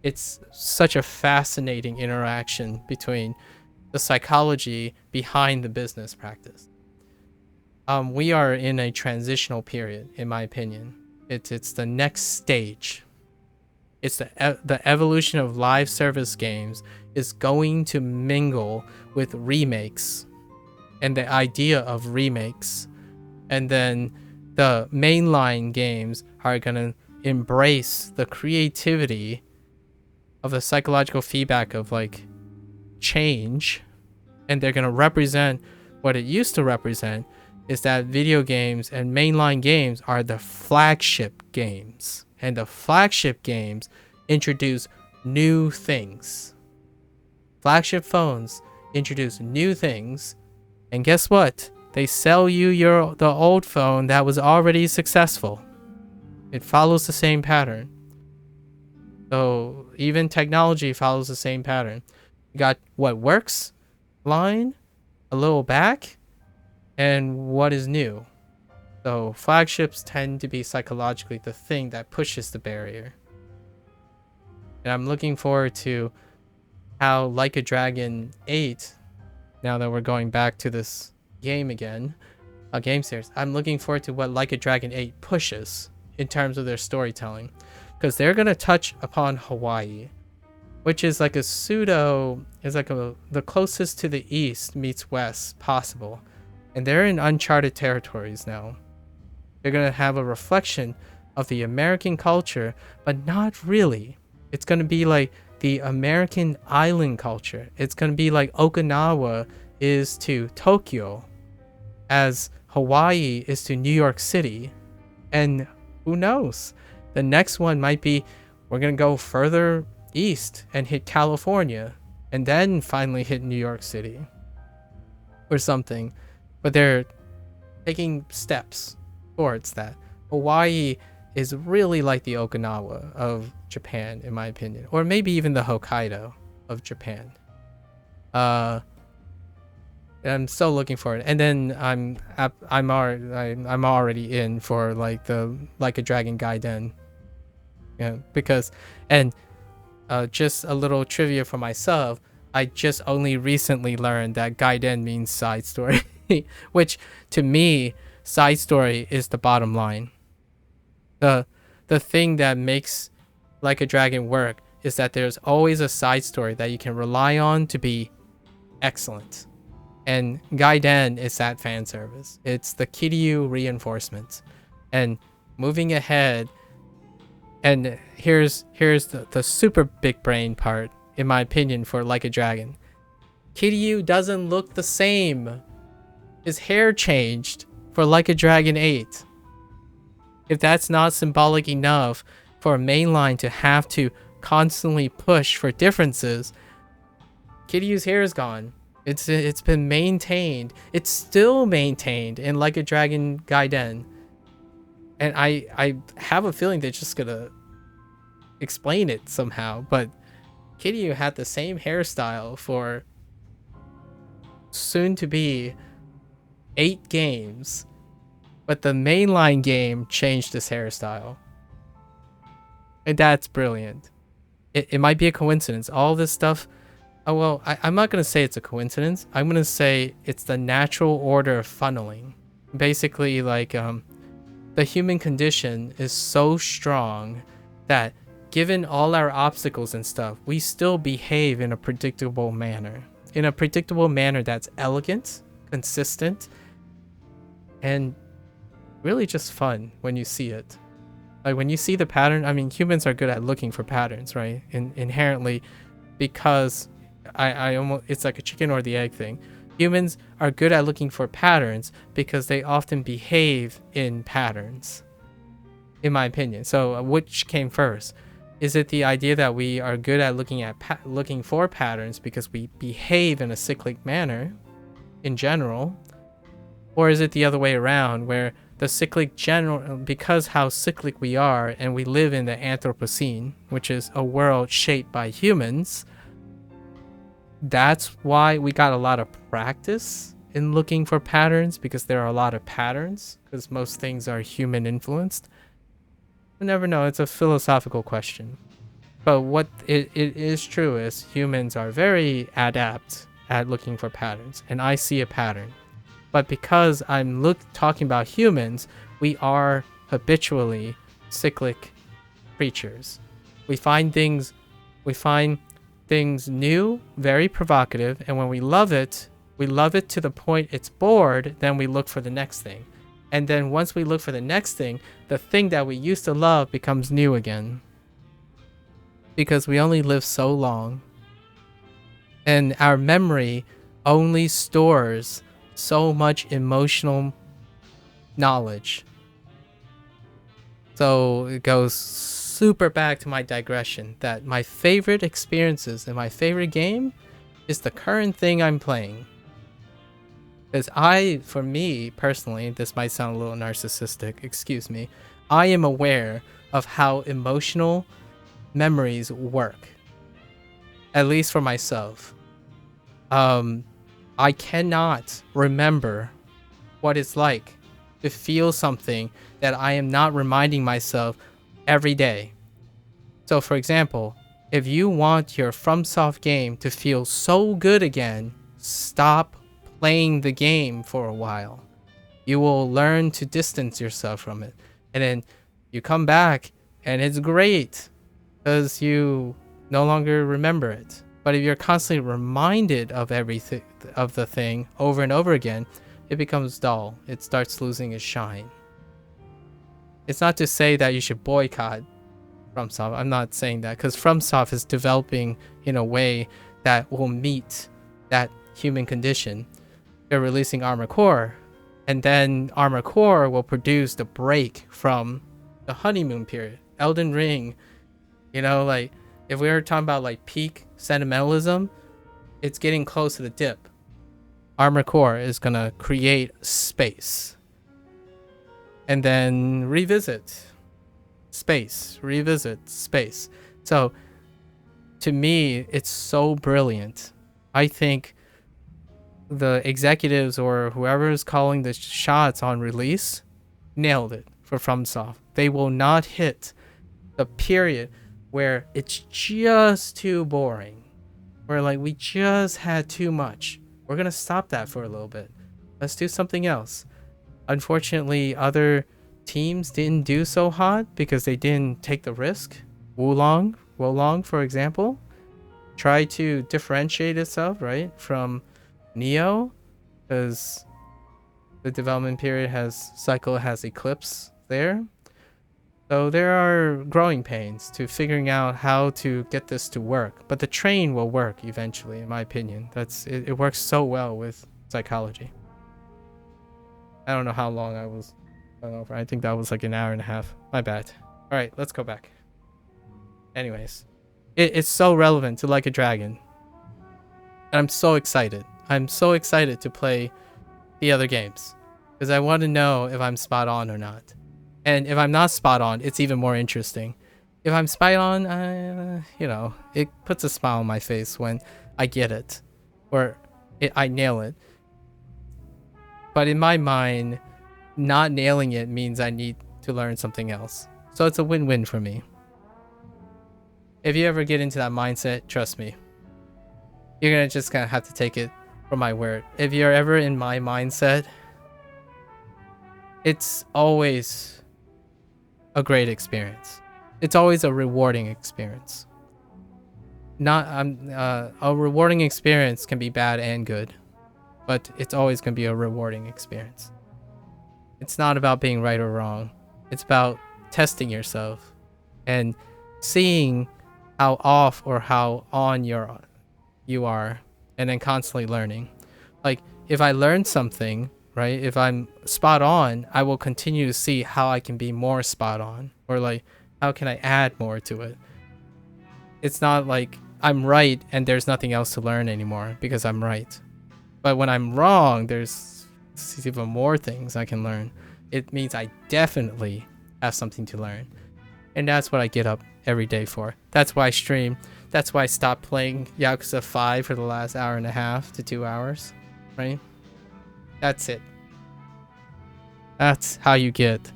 Speaker 1: It's such a fascinating interaction between the psychology behind the business practice. We are in a transitional period, in my opinion. It's the next stage. It's the evolution of live service games is going to mingle with remakes and the idea of remakes. And then the mainline games are going to embrace the creativity of the psychological feedback of like change. And they're going to represent what it used to represent, is that video games and mainline games are the flagship games. And the flagship games introduce new things. Flagship phones introduce new things. And guess what? They sell you the old phone that was already successful. It follows the same pattern. So even technology follows the same pattern. You got what works line, a little back, and what is new. So flagships tend to be psychologically the thing that pushes the barrier. And I'm looking forward to how Like a Dragon 8, now that we're going back to this game again, a game series, I'm looking forward to what Like a Dragon 8 pushes in terms of their storytelling. Because they're going to touch upon Hawaii, which is like a pseudo, is like the closest to the east meets west possible. And they're in uncharted territories now. They're going to have a reflection of the American culture, but not really. It's going to be like the American island culture. It's going to be like Okinawa is to Tokyo, as Hawaii is to New York City. And who knows? The next one might be, we're going to go further east and hit California, and then finally hit New York City or something. But they're taking steps towards that. Hawaii is really like the Okinawa of Japan, in my opinion, or maybe even the Hokkaido of Japan. I'm so looking forward, and then I'm already in for like the Like a Dragon Gaiden, because, and just a little trivia for myself, I just only recently learned that Gaiden means side story, which to me, side story is the bottom line. The thing that makes Like a Dragon work is that there's always a side story that you can rely on to be excellent. And Gaiden is that fan service. It's the Kiryu reinforcement. And moving ahead, and here's the super big brain part, in my opinion, for Like a Dragon. Kiryu doesn't look the same. His hair changed for Like a Dragon 8. If that's not symbolic enough for a mainline to have to constantly push for differences, Kiryu's hair is gone. It's been maintained. It's still maintained in Like a Dragon Gaiden. And I have a feeling they're just gonna explain it somehow, but Kiryu had the same hairstyle for soon to be 8 games, but the mainline game changed his hairstyle. And that's brilliant. It might be a coincidence. All this stuff, oh well, I'm not going to say it's a coincidence. I'm going to say it's the natural order of funneling. Basically, like, the human condition is so strong that given all our obstacles and stuff, we still behave in a predictable manner. in a predictable manner that's elegant, consistent, and really just fun when you see it. Like when you see the pattern, I mean, humans are good at looking for patterns, right? Inherently, because I almost, it's like a chicken or the egg thing. Humans are good at looking for patterns because they often behave in patterns, in my opinion. So which came first? Is it the idea that we are good at looking for patterns because we behave in a cyclic manner in general? Or is it the other way around, where the cyclic general, because how cyclic we are and we live in the Anthropocene, which is a world shaped by humans, that's why we got a lot of practice in looking for patterns, because there are a lot of patterns, because most things are human influenced? You never know. It's a philosophical question. But what it is true is humans are very adept at looking for patterns, and I see a pattern. But because I'm talking about humans, we are habitually cyclic creatures. We find things new, very provocative, and when we love it to the point it's bored, then we look for the next thing. And then once we look for the next thing, the thing that we used to love becomes new again. Because we only live so long. And our memory only stores so much emotional knowledge. So it goes super back to my digression that my favorite experiences and my favorite game is the current thing I'm playing. Because for me personally, this might sound a little narcissistic, excuse me, I am aware of how emotional memories work. At least for myself. I cannot remember what it's like to feel something that I am not reminding myself every day. So for example, if you want your FromSoft game to feel so good again, stop playing the game for a while. You will learn to distance yourself from it. And then you come back and it's great because you no longer remember it. But if you're constantly reminded of everything, of the thing over and over again, it becomes dull. It starts losing its shine. It's not to say that you should boycott FromSoft. I'm not saying that, because FromSoft is developing in a way that will meet that human condition. They're releasing Armored Core, and then Armored Core will produce the break from the honeymoon period. Elden Ring, like if we were talking about like peak sentimentalism, it's getting close to the dip. Armored Core is gonna create space and then revisit space. So to me, it's so brilliant. I think the executives or whoever is calling the shots on release nailed it for FromSoft. They will not hit the period where it's just too boring, where like we just had too much. We're gonna stop that for a little bit. Let's do something else. Unfortunately, other teams didn't do so hot because they didn't take the risk. Wolong, for example, tried to differentiate itself, right, from Neo, because the development period has eclipse there. So there are growing pains to figuring out how to get this to work, but the train will work eventually, in my opinion. It works so well with psychology. I don't know how long I was going over. I think that was like an hour and a half. My bad. All right, let's go back. Anyways, it's so relevant to Like a Dragon. And I'm so excited. I'm so excited to play the other games because I want to know if I'm spot on or not. And if I'm not spot on, it's even more interesting. If I'm spot on, it puts a smile on my face when I get it or I nail it. But in my mind, not nailing it means I need to learn something else. So it's a win-win for me. If you ever get into that mindset, trust me, you're gonna just gonna have to take it for my word. If you're ever in my mindset, it's always a great experience. It's always a rewarding experience. not a rewarding experience can be bad and good, but it's always going to be a rewarding experience. It's not about being right or wrong. It's about testing yourself and seeing how off or how on you are, and then constantly learning. Like, if I learn something, right, if I'm spot on, I will continue to see how I can be more spot on, or like how can I add more to it. It's not like I'm right and there's nothing else to learn anymore because I'm right. But when I'm wrong, there's even more things I can learn. It means I definitely have something to learn. And that's what I get up every day for. That's why I stream. That's why I stopped playing Yakuza 5 for the last hour and a half to 2 hours, right? That's it. That's how you get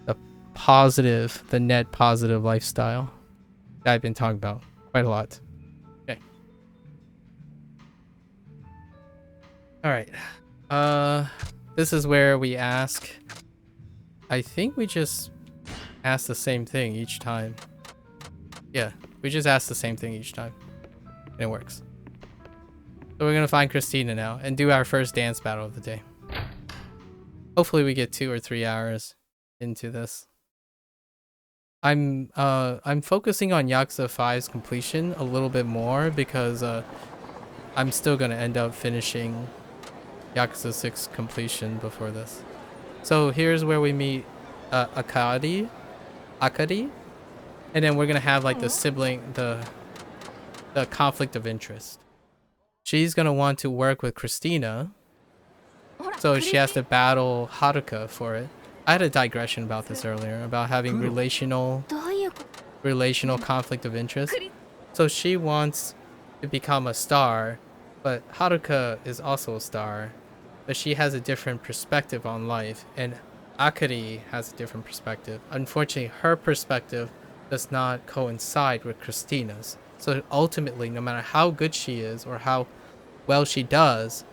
Speaker 1: the net positive lifestyle that I've been talking about quite a lot. Okay. All right. This is where we ask. I think we just ask the same thing each time. Yeah, we just ask the same thing each time. And it works. So we're gonna find Christina now and do our first dance battle of the day. Hopefully we get 2 or 3 hours into this. I'm focusing on Yakuza 5's completion a little bit more because I'm still gonna end up finishing Yakuza 6 completion before this. So here's where we meet Akari, and then we're gonna have like the conflict of interest. She's gonna want to work with Christina, so she has to battle Haruka for it. I had a digression about this earlier about having relational conflict of interest. So she wants to become a star, but Haruka is also a star, but she has a different perspective on life, and Akari has a different perspective. Unfortunately, her perspective does not coincide with Christina's. So ultimately, no matter how good she is or how well she does,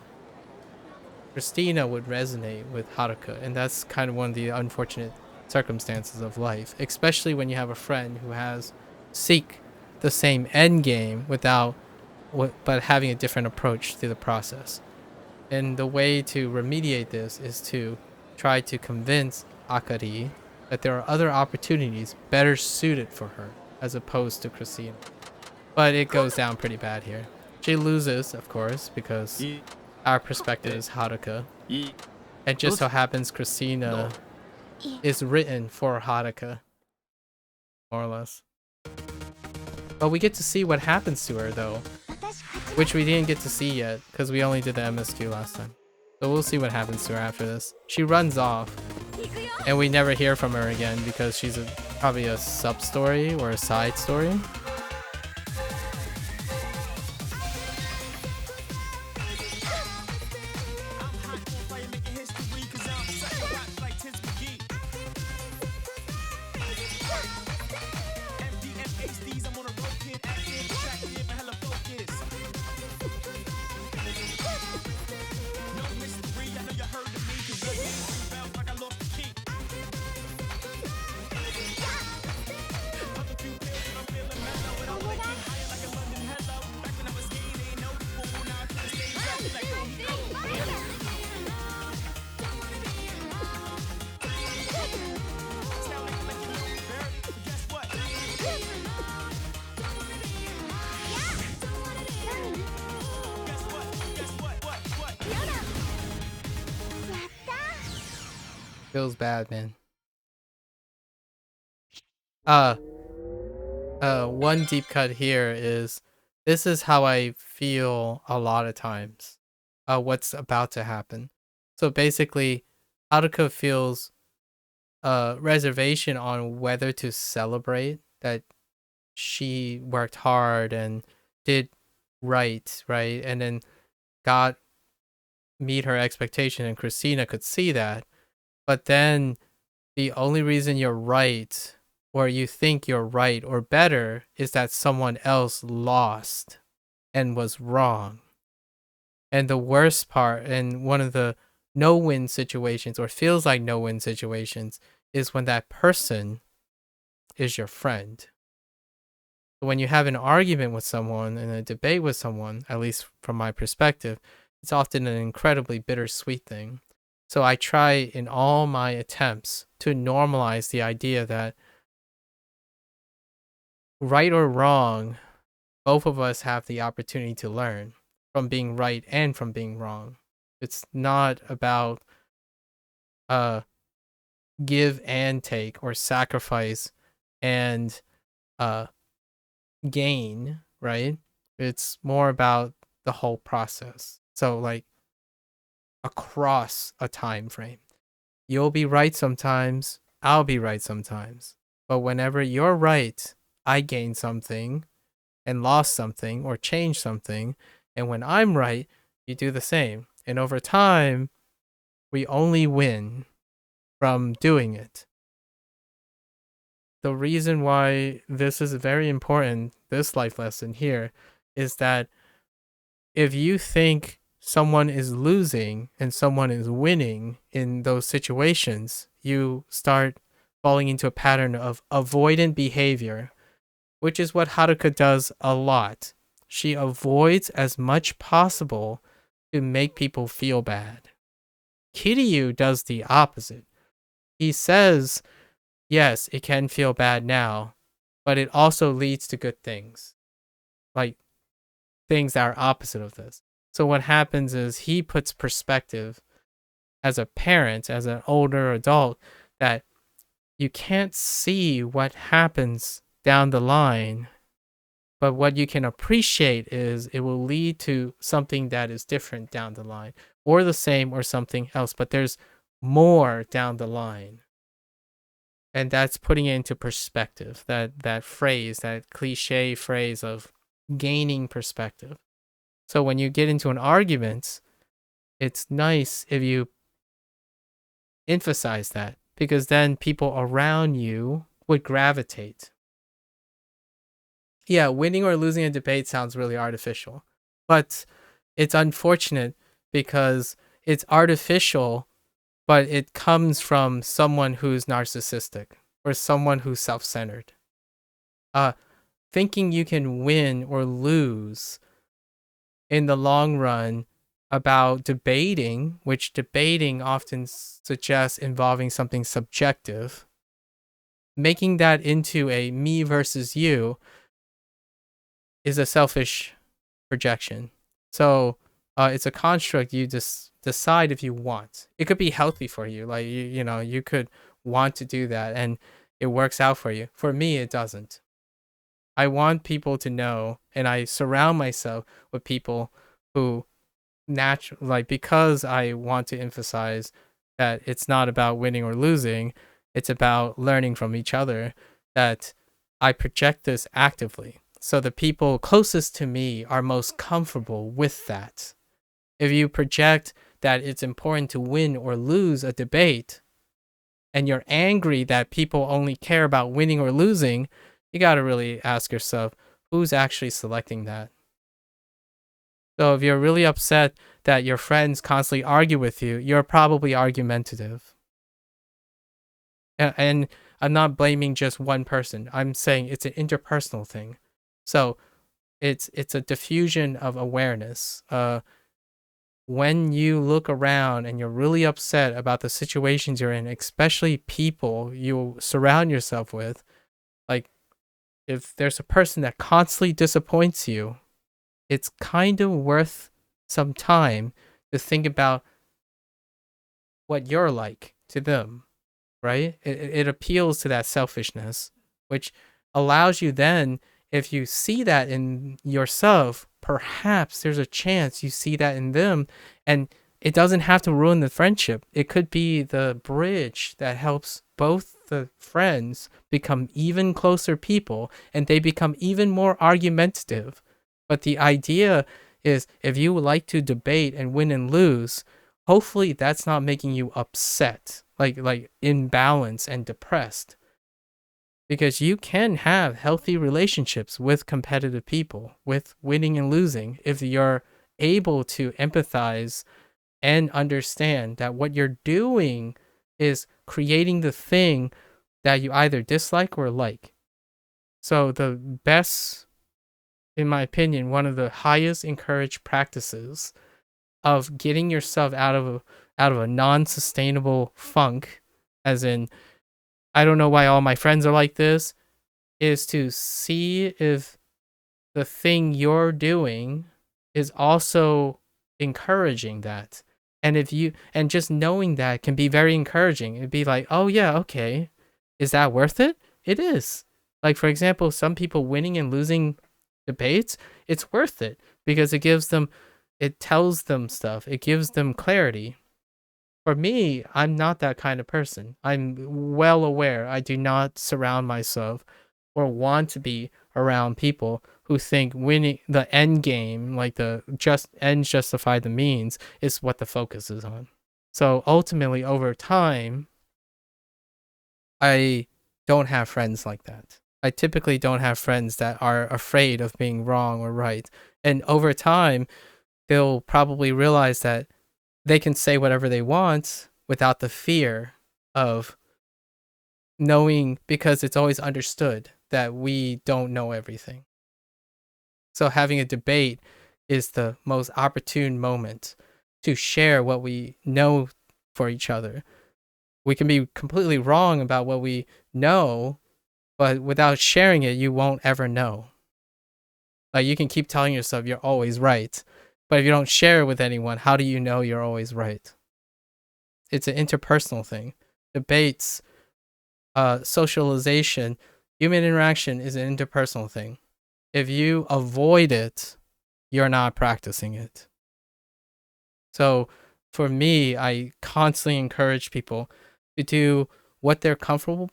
Speaker 1: Christina would resonate with Haruka, and that's kind of one of the unfortunate circumstances of life, especially when you have a friend who has seek the same end game but having a different approach to the process. And the way to remediate this is to try to convince Akari that there are other opportunities better suited for her as opposed to Christina. But it goes down pretty bad here. She loses, of course, because our perspective is Haruka. It just so happens Christina is written for Haruka, more or less. But we get to see what happens to her, though, which we didn't get to see yet because we only did the MSQ last time. So we'll see what happens to her after this. She runs off, and we never hear from her again because she's probably a sub-story or a side story. Feels bad, man. One deep cut here is this is how I feel a lot of times. What's about to happen. So basically, Haruka feels reservation on whether to celebrate that she worked hard and did right, and then got meet her expectation, and Christina could see that. But then the only reason you're right, or you think you're right or better, is that someone else lost and was wrong. And the worst part, and one of the no-win situations, or feels like no-win situations, is when that person is your friend. When you have an argument with someone and a debate with someone, at least from my perspective, it's often an incredibly bittersweet thing. So I try in all my attempts to normalize the idea that right or wrong, both of us have the opportunity to learn from being right and from being wrong. It's not about uh give and take or sacrifice and uh gain, right? It's more about the whole process. So like across a time frame. You'll be right sometimes, I'll be right sometimes. But whenever you're right, I gain something and lost something or changed something. And when I'm right, you do the same. And over time, we only win from doing it. The reason why this is very important, this life lesson here, is that if you think someone is losing and someone is winning in those situations, you start falling into a pattern of avoidant behavior, which is what Haruka does a lot. She avoids as much possible to make people feel bad. Kiryu does the opposite. He says, yes, it can feel bad now, but it also leads to good things. Like things that are opposite of this. So what happens is he puts perspective as a parent, as an older adult, that you can't see what happens down the line, but what you can appreciate is it will lead to something that is different down the line, or the same, or something else, but there's more down the line. And that's putting it into perspective, that phrase, that cliche phrase of gaining perspective. So when you get into an argument, it's nice if you emphasize that, because then people around you would gravitate. Yeah, winning or losing a debate sounds really artificial, but it's unfortunate because it's artificial, but it comes from someone who's narcissistic or someone who's self-centered. Uh, Thinking you can win or lose in the long run about debating, which debating often suggests involving something subjective, making that into a me versus you is a selfish projection. So it's a construct you just decide if you want. It could be healthy for you. Like, you could want to do that and it works out for you. For me, it doesn't. I want people to know, and I surround myself with people who because I want to emphasize that it's not about winning or losing, it's about learning from each other, that I project this actively. So the people closest to me are most comfortable with that. If you project that it's important to win or lose a debate, and you're angry that people only care about winning or losing, you got to really ask yourself, who's actually selecting that? So if you're really upset that your friends constantly argue with you, you're probably argumentative. And I'm not blaming just one person. I'm saying it's an interpersonal thing. So it's a diffusion of awareness. When you look around and you're really upset about the situations you're in, especially people you surround yourself with, like if there's a person that constantly disappoints you, it's kind of worth some time to think about what you're like to them, right? It appeals to that selfishness, which allows you then, if you see that in yourself, perhaps there's a chance you see that in them, and it doesn't have to ruin the friendship. It could be the bridge that helps both the friends become even closer people and they become even more argumentative. But the idea is, if you like to debate and win and lose, hopefully that's not making you upset, like imbalanced and depressed. Because you can have healthy relationships with competitive people, with winning and losing, if you're able to empathize and understand that what you're doing is creating the thing that you either dislike or like. So the best, in my opinion, one of the highest encouraged practices of getting yourself out of a non-sustainable funk, as in I don't know why all my friends are like this, is to see if the thing you're doing is also encouraging that. And if you, and just knowing that can be very encouraging. It'd be like, oh yeah, okay. Is that worth it? It is. Like, for example, some people winning and losing debates, it's worth it because it gives them, it tells them stuff, it gives them clarity. For me, I'm not that kind of person. I'm well aware I do not surround myself or want to be around people who think winning the end game, like the just ends justify the means, is what the focus is on. So ultimately, over time, I don't have friends like that. I typically don't have friends that are afraid of being wrong or right. And over time, they'll probably realize that they can say whatever they want without the fear of knowing, because it's always understood that we don't know everything. So having a debate is the most opportune moment to share what we know for each other. We can be completely wrong about what we know, but without sharing it, you won't ever know. Like, you can keep telling yourself you're always right, but if you don't share it with anyone, how do you know you're always right? It's an interpersonal thing. Debates, socialization, human interaction is an interpersonal thing. If you avoid it, you're not practicing it. So for me, I constantly encourage people to do what they're comfortable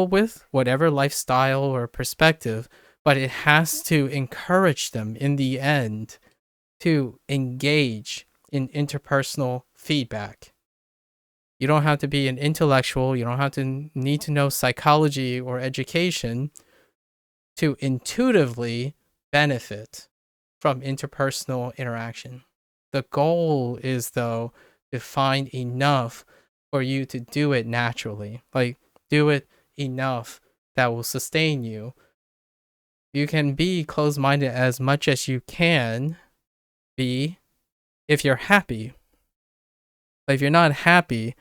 Speaker 1: with, whatever lifestyle or perspective, but it has to encourage them in the end to engage in interpersonal feedback. You don't have to be an intellectual, you don't have to need to know psychology or education to intuitively benefit from interpersonal interaction. The goal is, though, to find enough for you to do it naturally. Like, do it enough that will sustain you. You can be closed minded as much as you can be if you're happy. But if you're not happy,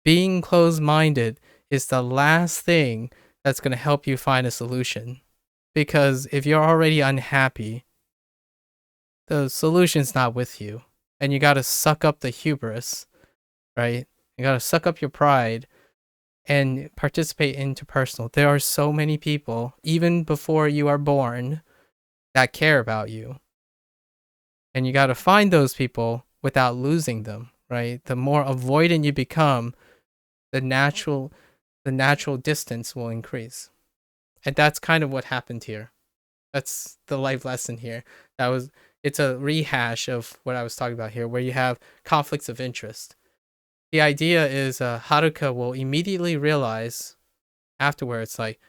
Speaker 1: being closed minded is the last thing that's going to help you find a solution. Because if you're already unhappy, the solution's not with you. And you got to suck up the hubris, right? You got to suck up your pride and participate interpersonal. There are so many people, even before you are born, that care about you. And you got to find those people without losing them, right? The more avoidant you become, the natural distance will increase. And that's kind of what happened here. That's the life lesson here. It's a rehash of what I was talking about here, where you have conflicts of interest. The idea is Haruka will immediately realize afterwards, like,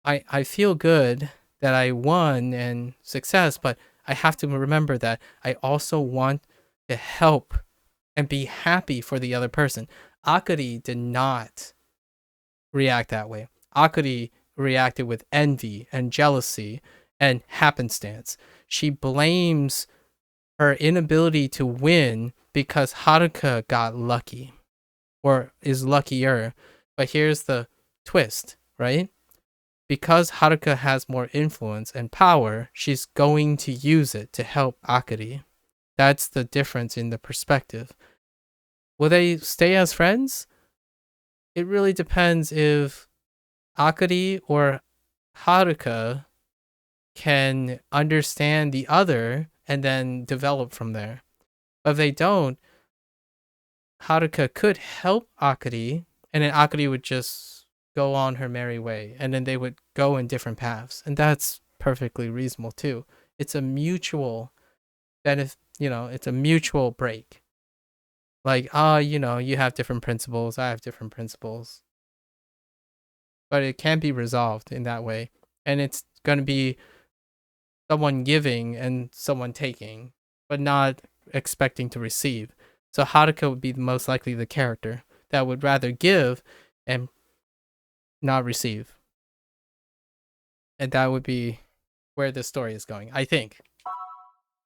Speaker 1: I feel good that I won and success, but I have to remember that I also want to help and be happy for the other person. Akari did not react that way. Akari reacted with envy and jealousy and happenstance. She blames her inability to win because Haruka got lucky or is luckier. But here's the twist, right? Because Haruka has more influence and power, she's going to use it to help Akari. That's the difference in the perspective. Will they stay as friends? It really depends if Akari or Haruka can understand the other and then develop from there. But if they don't, Haruka could help Akari, and then Akari would just go on her merry way, and then they would go in different paths, and that's perfectly reasonable too. It's a mutual benefit, it's a mutual break. Like, you have different principles, I have different principles, but it can be resolved in that way, and it's going to be someone giving and someone taking, but not expecting to receive. So Haruka would be most likely the character that would rather give and not receive. And that would be where the story is going, I think.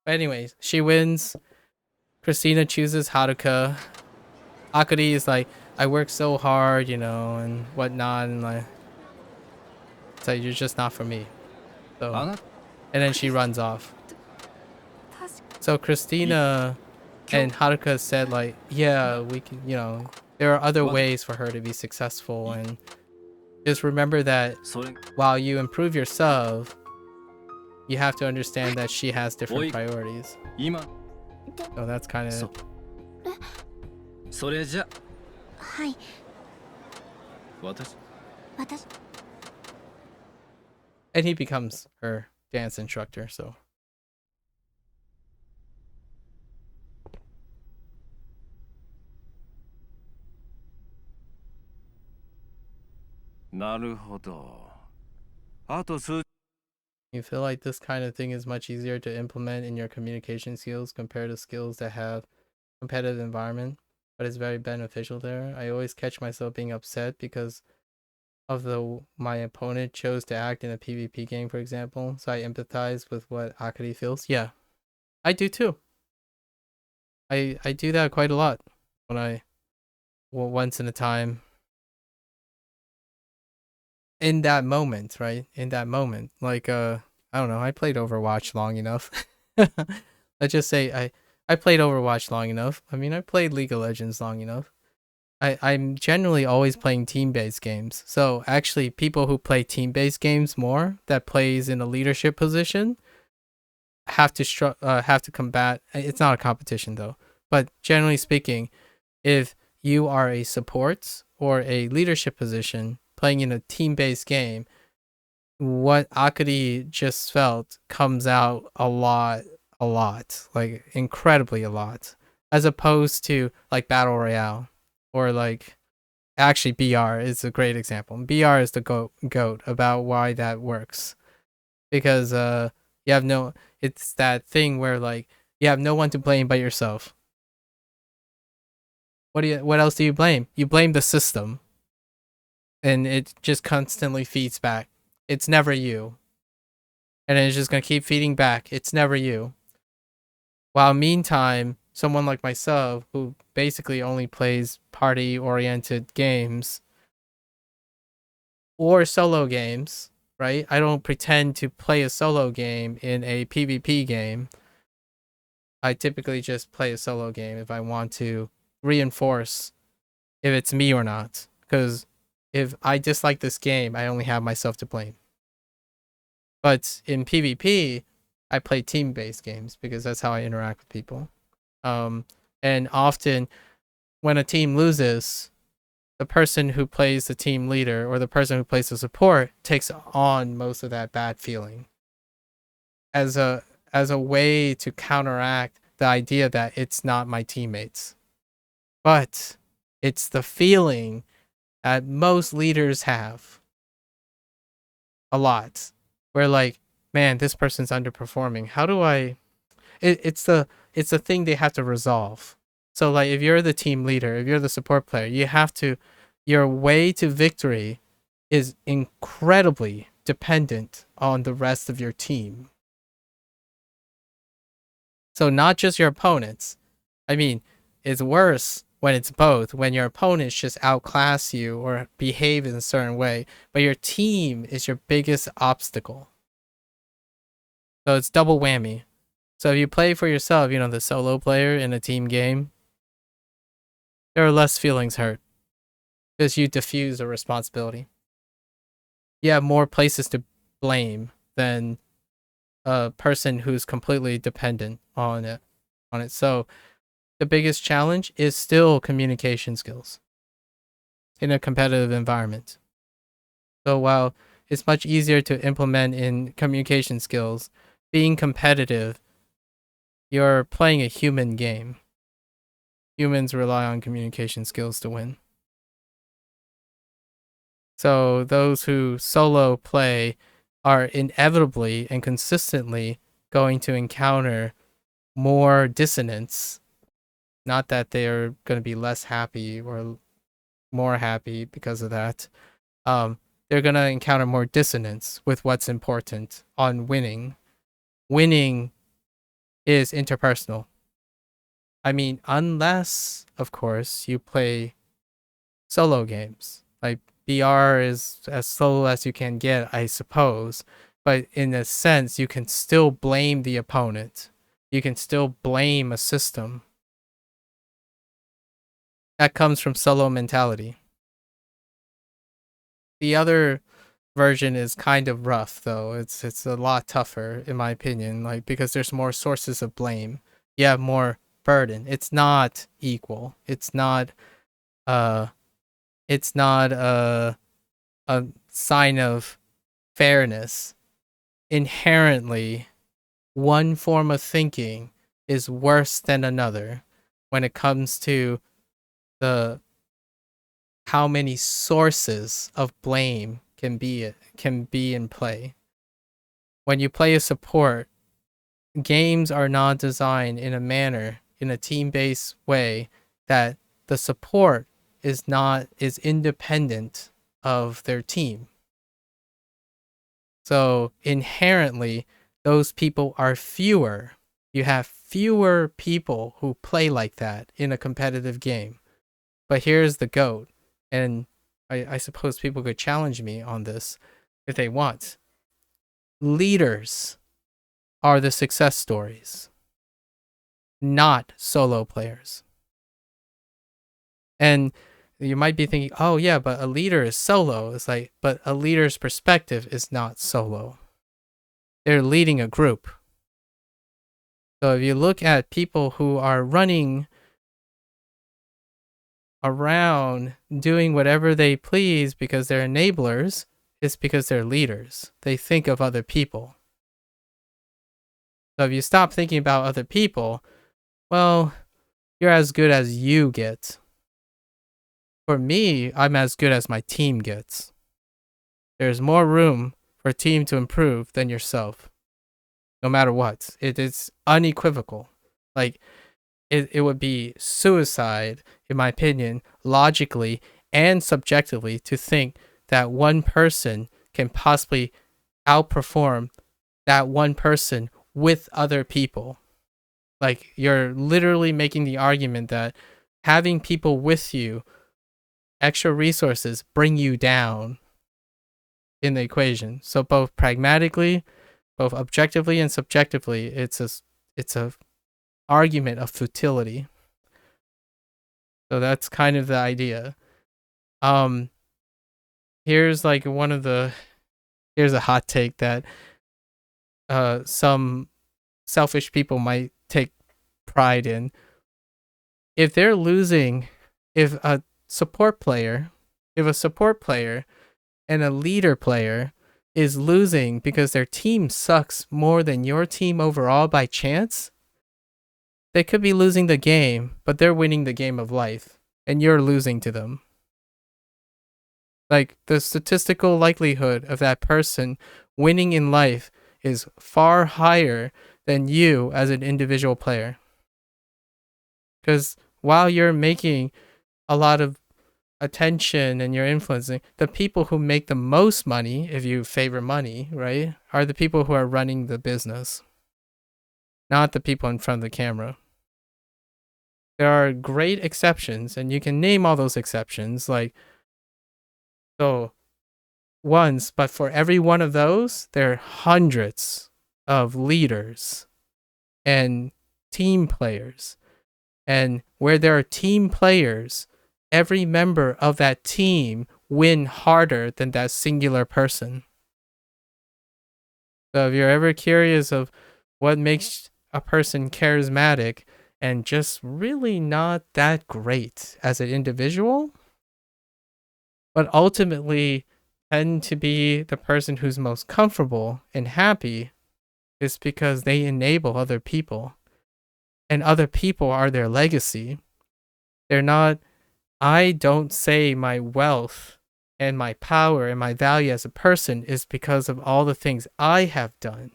Speaker 1: But anyways, she wins. Christina chooses Haruka. Akari is like, I work so hard, and whatnot, and like, it's like, you're just not for me. So, and then she runs off. So Christina and Haruka said like, yeah, we can, there are other ways for her to be successful, and just remember that while you improve yourself, you have to understand that she has different priorities. So that's kind of. And he becomes her dance instructor, so. You feel like this kind of thing is much easier to implement in your communication skills compared to skills that have competitive environment, but it's very beneficial there. I always catch myself being upset because of my opponent chose to act in a PvP game, for example, so I empathize with what Akari feels. Yeah, I do too. I do that quite a lot when once in a time. In that moment, right? In that moment, like I don't know. I played Overwatch long enough. Let's just say I played Overwatch long enough. I mean, I played League of Legends long enough. I'm generally always playing team-based games. So actually, people who play team-based games more, that plays in a leadership position, have to combat. It's not a competition though, but generally speaking, if you are a support or a leadership position playing in a team-based game, what Akari just felt comes out a lot, like incredibly a lot, as opposed to like Battle Royale or like actually BR is a great example. BR is the goat about why that works, because you have no, it's that thing where like you have no one to blame but yourself. What else do you blame? You blame the system, and it just constantly feeds back. It's never you. And it's just going to keep feeding back. It's never you. While meantime, someone like myself, who basically only plays party-oriented games or solo games, right? I don't pretend to play a solo game in a PvP game. I typically just play a solo game if I want to reinforce if it's me or not. Because if I dislike this game, I only have myself to blame. But in PvP, I play team-based games because that's how I interact with people. And often when a team loses, the person who plays the team leader or the person who plays the support takes on most of that bad feeling as a way to counteract the idea that it's not my teammates. But it's the feeling that most leaders have a lot, where like, man, this person's underperforming. How do I it's the thing they have to resolve. So like if you're the team leader, if you're the support player, you have to, your way to victory is incredibly dependent on the rest of your team. So not just your opponents. I mean, it's worse when it's both, when your opponents just outclass you or behave in a certain way, but your team is your biggest obstacle. So it's double whammy. So if you play for yourself, the solo player in a team game, there are less feelings hurt because you diffuse a responsibility. You have more places to blame than a person who's completely dependent on it. So the biggest challenge is still communication skills in a competitive environment. So while it's much easier to implement in communication skills, being competitive, you're playing a human game. Humans rely on communication skills to win. So those who solo play are inevitably and consistently going to encounter more dissonance. Not that they're going to be less happy or more happy because of that. They're they're going to encounter more dissonance with what's important on winning. Winning is interpersonal. I mean, unless, of course, you play solo games. Like, BR is as solo as you can get, I suppose. But in a sense, you can still blame the opponent. You can still blame a system. That comes from solo mentality. The other version is kind of rough, though. It's a lot tougher, in my opinion, like, because there's more sources of blame. You have more burden. It's not equal. It's not a sign of fairness. Inherently, one form of thinking is worse than another when it comes to the how many sources of blame can be in play. When you play a support, games are not designed in a manner, in a team-based way, that the support is independent of their team. So inherently, those people are fewer. You have fewer people who play like that in a competitive game. But here's the GOAT, and I suppose people could challenge me on this if they want. Leaders are the success stories, not solo players. And you might be thinking, oh yeah, but a leader is solo. It's like, but a leader's perspective is not solo. They're leading a group. So if you look at people who are running around doing whatever they please because they're enablers, it's because they're leaders. They think of other people. So if you stop thinking about other people, well, you're as good as you get. For me, I'm as good as my team gets. There's more room for a team to improve than yourself. No matter what. It is unequivocal. Like, it would be suicide, in my opinion, logically and subjectively, to think that one person can possibly outperform that one person with other people. Like, you're literally making the argument that having people with you, extra resources, bring you down in the equation. So both pragmatically, both objectively and subjectively, it's a argument of futility. So that's kind of the idea. Here's like here's a hot take that some selfish people might take pride in. If they're losing, if a support player and a leader player is losing because their team sucks more than your team overall by chance, they could be losing the game, but they're winning the game of life, and you're losing to them. Like, the statistical likelihood of that person winning in life is far higher than you as an individual player. Because while you're making a lot of attention and you're influencing, the people who make the most money, if you favor money, right, are the people who are running the business, not the people in front of the camera. There are great exceptions, and you can name all those exceptions, like, so ones, but for every one of those, there are hundreds of leaders and team players. And where there are team players, every member of that team win harder than that singular person. So if you're ever curious of what makes a person charismatic and just really not that great as an individual, but ultimately tend to be the person who's most comfortable and happy, is because they enable other people. And other people are their legacy. They're not, I don't say my wealth and my power and my value as a person is because of all the things I have done.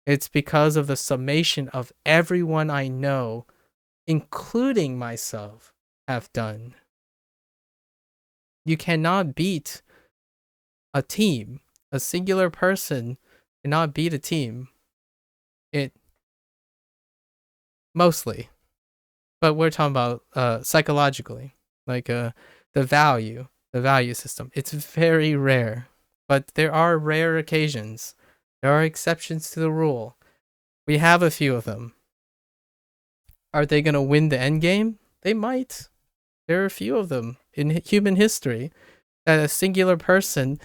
Speaker 1: It's because of the summation of everyone I know, including myself, have done. You cannot beat A team, a singular person cannot beat a team. It mostly, but we're talking about psychologically, like the value system. It's very rare, but there are rare occasions. There are exceptions to the rule. We have a few of them. Are they going to win the end game? They might. There are a few of them in human history that a singular person,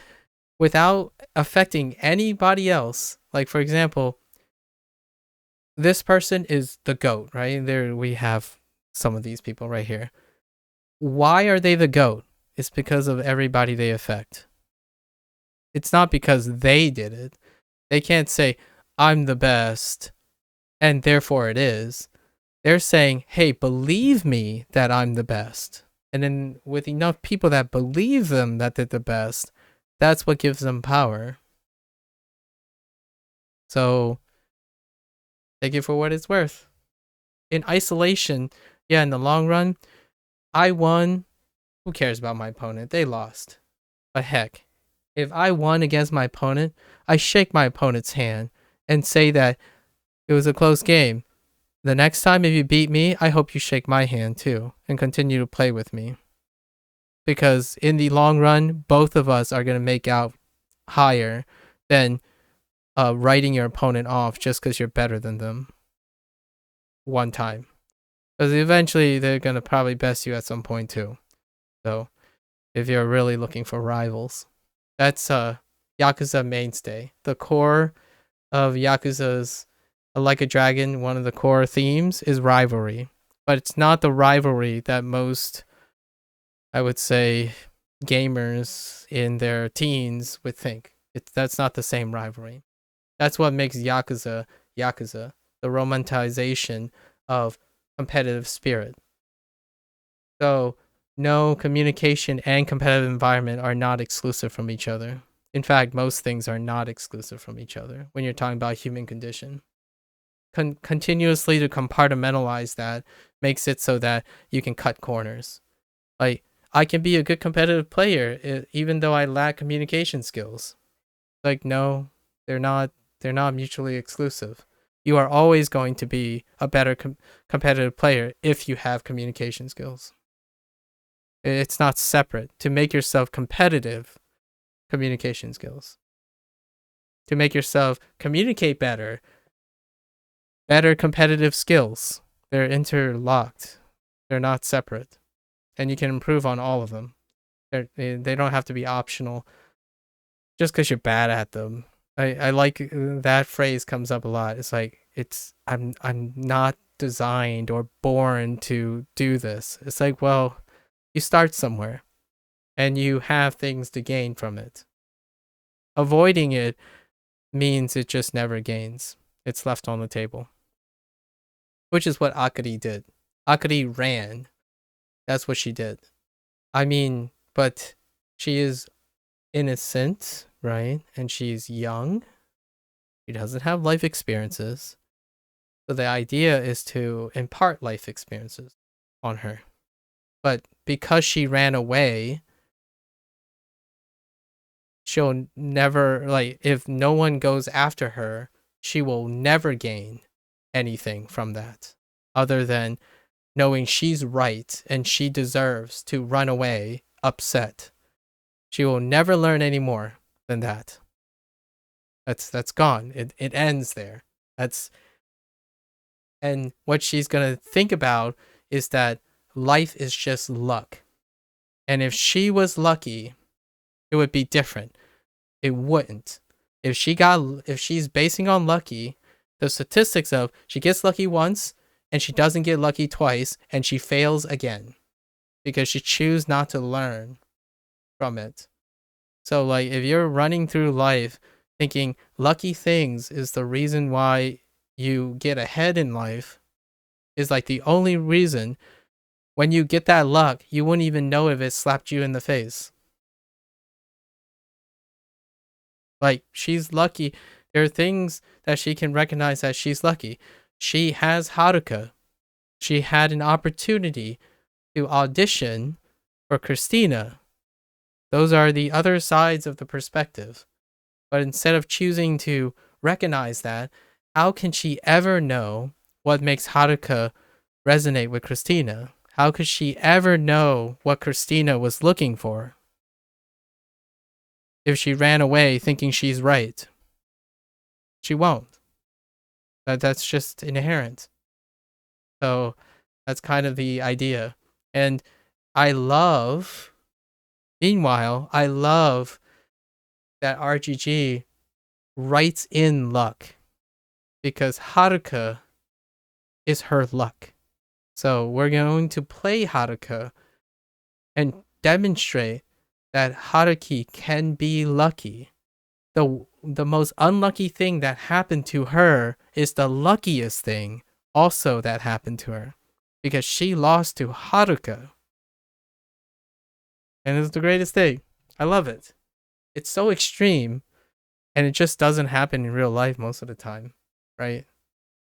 Speaker 1: without affecting anybody else, like for example, this person is the GOAT, right? There we have some of these people right here. Why are they the GOAT? It's because of everybody they affect. It's not because they did it. They can't say, I'm the best, and therefore it is. They're saying, hey, believe me that I'm the best. And then with enough people that believe them that they're the best, that's what gives them power. So take it for what it's worth. In isolation, yeah, in the long run, I won. Who cares about my opponent? They lost. But heck, if I won against my opponent, I shake my opponent's hand and say that it was a close game. The next time if you beat me, I hope you shake my hand too and continue to play with me. Because in the long run, both of us are going to make out higher than writing your opponent off just because you're better than them one time. Because eventually they're going to probably best you at some point too. So if you're really looking for rivals, that's Yakuza mainstay. The core of Yakuza's Like a Dragon, one of the core themes is rivalry. But it's not the rivalry that most, I would say, gamers in their teens would think. That's not the same rivalry. That's what makes Yakuza Yakuza, the romanticization of competitive spirit. So, no, communication and competitive environment are not exclusive from each other. In fact, most things are not exclusive from each other when you're talking about human condition. Continuously to compartmentalize that makes it so that you can cut corners. Like, I can be a good competitive player even though I lack communication skills. Like, no, they're not mutually exclusive. You are always going to be a better competitive player if you have communication skills. It's not separate. To make yourself competitive, communication skills. To make yourself communicate better competitive skills. They're interlocked. They're not separate. And you can improve on all of them. They don't have to be optional just because you're bad at them. I like that phrase comes up a lot. It's like I'm not designed or born to do this. It's like, well, you start somewhere and you have things to gain from it. Avoiding it means it just never gains. It's left on the table. Which is what Akari did. Akari ran. That's what she did. I mean, but she is innocent, right? And she's young. She doesn't have life experiences. So the idea is to impart life experiences on her. But because she ran away, she'll never, like, if no one goes after her, she will never gain anything from that other than knowing she's right and she deserves to run away upset. She will never learn any more than that. That's gone. It ends there. And what she's going to think about is that life is just luck. And if she was lucky, it would be different. It wouldn't. If she's basing on lucky, the statistics of she gets lucky once and she doesn't get lucky twice and she fails again because she chooses not to learn from it. So like if you're running through life thinking lucky things is the reason why you get ahead in life, is like the only reason, when you get that luck, you wouldn't even know if it slapped you in the face. Like, she's lucky. There are things that she can recognize that she's lucky. She has Haruka. She had an opportunity to audition for Christina, Those are the other sides of the perspective. But instead of choosing to recognize that, how can she ever know what makes Haruka resonate with Christina? How could she ever know what Christina was looking for if she ran away thinking she's right? She won't. That's just inherent. So that's kind of the idea. And meanwhile, I love that RGG writes in luck because Haruka is her luck. So we're going to play Haruka and demonstrate that Haruki can be lucky. The most unlucky thing that happened to her is the luckiest thing also that happened to her because she lost to Haruka. And it's the greatest thing. I love it. It's so extreme and it just doesn't happen in real life most of the time, right?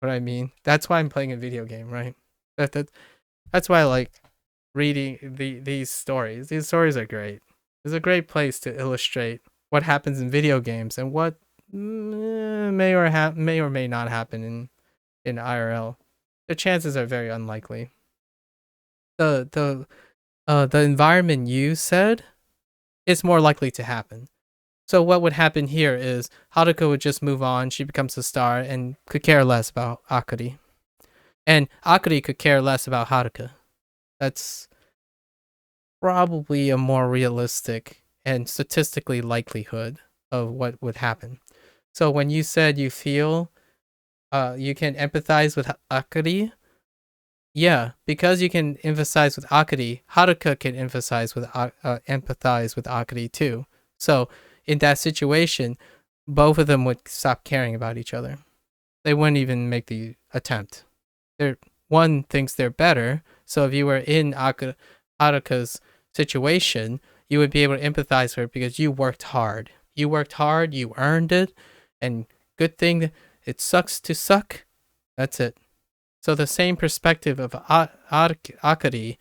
Speaker 1: What I mean? That's why I'm playing a video game, right? That's why I like reading these stories. These stories are great. It's a great place to illustrate what happens in video games and what may or may not happen in IRL. The chances are very unlikely. The environment you said is more likely to happen. So what would happen here is Haruka would just move on. She becomes a star and could care less about Akari, and Akari could care less about Haruka. That's probably a more realistic and statistically likelihood of what would happen. So when you said you feel you can empathize with Akari, yeah, because you can empathize with Akari, Haruka can empathize with Akari too. So in that situation, both of them would stop caring about each other. They wouldn't even make the attempt. One thinks they're better, so if you were in Haruka's situation, you would be able to empathize with her because you worked hard. You worked hard, you earned it, and good thing it sucks to suck. That's it. So the same perspective of Akari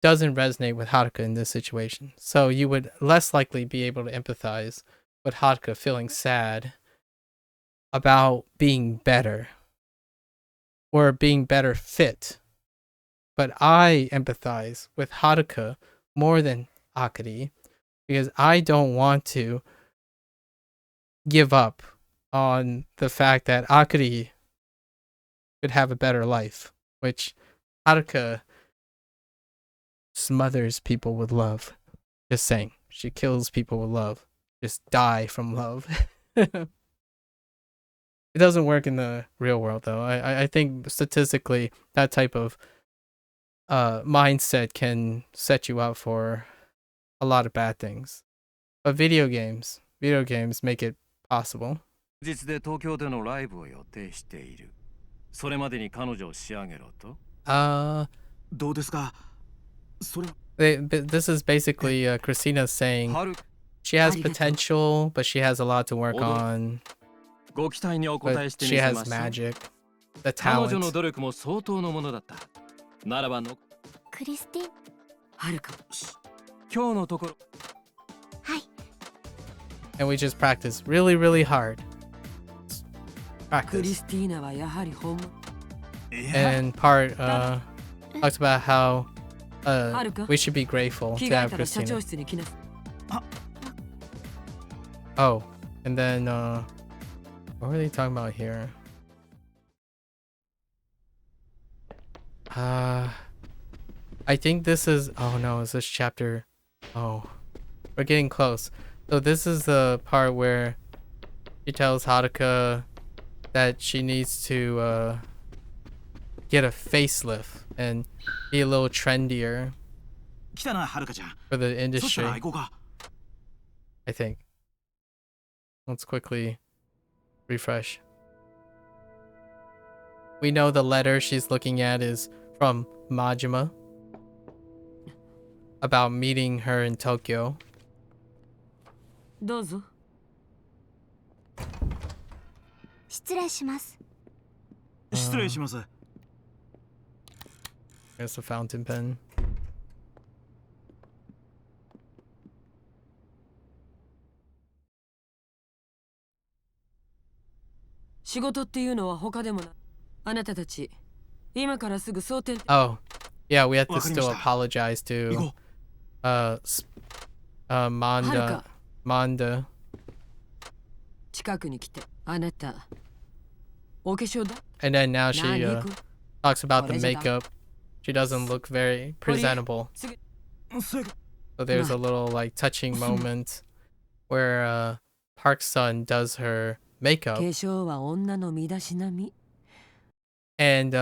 Speaker 1: doesn't resonate with Haruka in this situation. So you would less likely be able to empathize with Haruka feeling sad about being better or being better fit. But I empathize with Haruka more than Akari because I don't want to give up on the fact that Akari could have a better life, which Haruka smothers people with love. Just saying. She kills people with love. Just die from love. It doesn't work in the real world, though. I think statistically, that type of mindset can set you up for a lot of bad things. But video games make it possible.
Speaker 3: 日で東京でのライブを予定している。それまでに彼女を仕上げろと。
Speaker 2: どうですか？それ
Speaker 1: This is basically Christina saying she has potential, but she has a lot to work on.
Speaker 3: ご期待にお応え
Speaker 1: But
Speaker 3: してみ
Speaker 1: she
Speaker 3: せ
Speaker 1: has
Speaker 3: ましょう。
Speaker 1: magic, the
Speaker 3: 彼女の
Speaker 1: talent.
Speaker 3: 努力も相当のものだった。ならばの
Speaker 4: クリスティン、はるか。
Speaker 3: 今日のところ。
Speaker 4: はい。
Speaker 1: And we just practice really, really hard.
Speaker 5: クリ
Speaker 1: Practice.
Speaker 5: スティーナはやはり本物。
Speaker 1: And part talks about how we should be grateful
Speaker 5: 着
Speaker 1: to
Speaker 5: 替え
Speaker 1: have
Speaker 5: たら社長
Speaker 1: Christina.
Speaker 5: 室に来なさい。
Speaker 1: Oh, and then what were they talking about here? I think this is, oh no, is this chapter? Oh, we're getting close. So this is the part where she tells Haruka that she needs to get a facelift and be a little trendier
Speaker 2: 来たな、はるかちゃん。
Speaker 1: for the
Speaker 2: そしたら
Speaker 1: industry,
Speaker 2: 行こうか。
Speaker 1: I think. Let's quickly refresh. We know the letter she's looking at is from Majima about meeting her in Tokyo.
Speaker 5: どうぞ。
Speaker 4: 失礼します。
Speaker 2: 失礼します。
Speaker 1: There's a fountain pen.
Speaker 5: 仕事っていうのは他でもない。あなたたち、今からすぐ蒼天。
Speaker 1: Oh, yeah, we have to
Speaker 2: わかりま
Speaker 1: still
Speaker 2: した
Speaker 1: apologize
Speaker 2: 行
Speaker 1: to
Speaker 2: こ
Speaker 1: Manda.
Speaker 5: Haruka.
Speaker 1: Manda.
Speaker 5: 近くに来て。あなた、お化粧だ。
Speaker 1: And then now she
Speaker 5: 何行く
Speaker 1: talks about the
Speaker 5: What is it?
Speaker 1: makeup. She doesn't look very presentable.
Speaker 5: すぐ。
Speaker 2: うせ
Speaker 1: So there's a
Speaker 5: Right.
Speaker 1: little like touching moment where Park's son does her
Speaker 5: 化
Speaker 1: makeup
Speaker 5: 粧は女の身だしなみ。
Speaker 1: and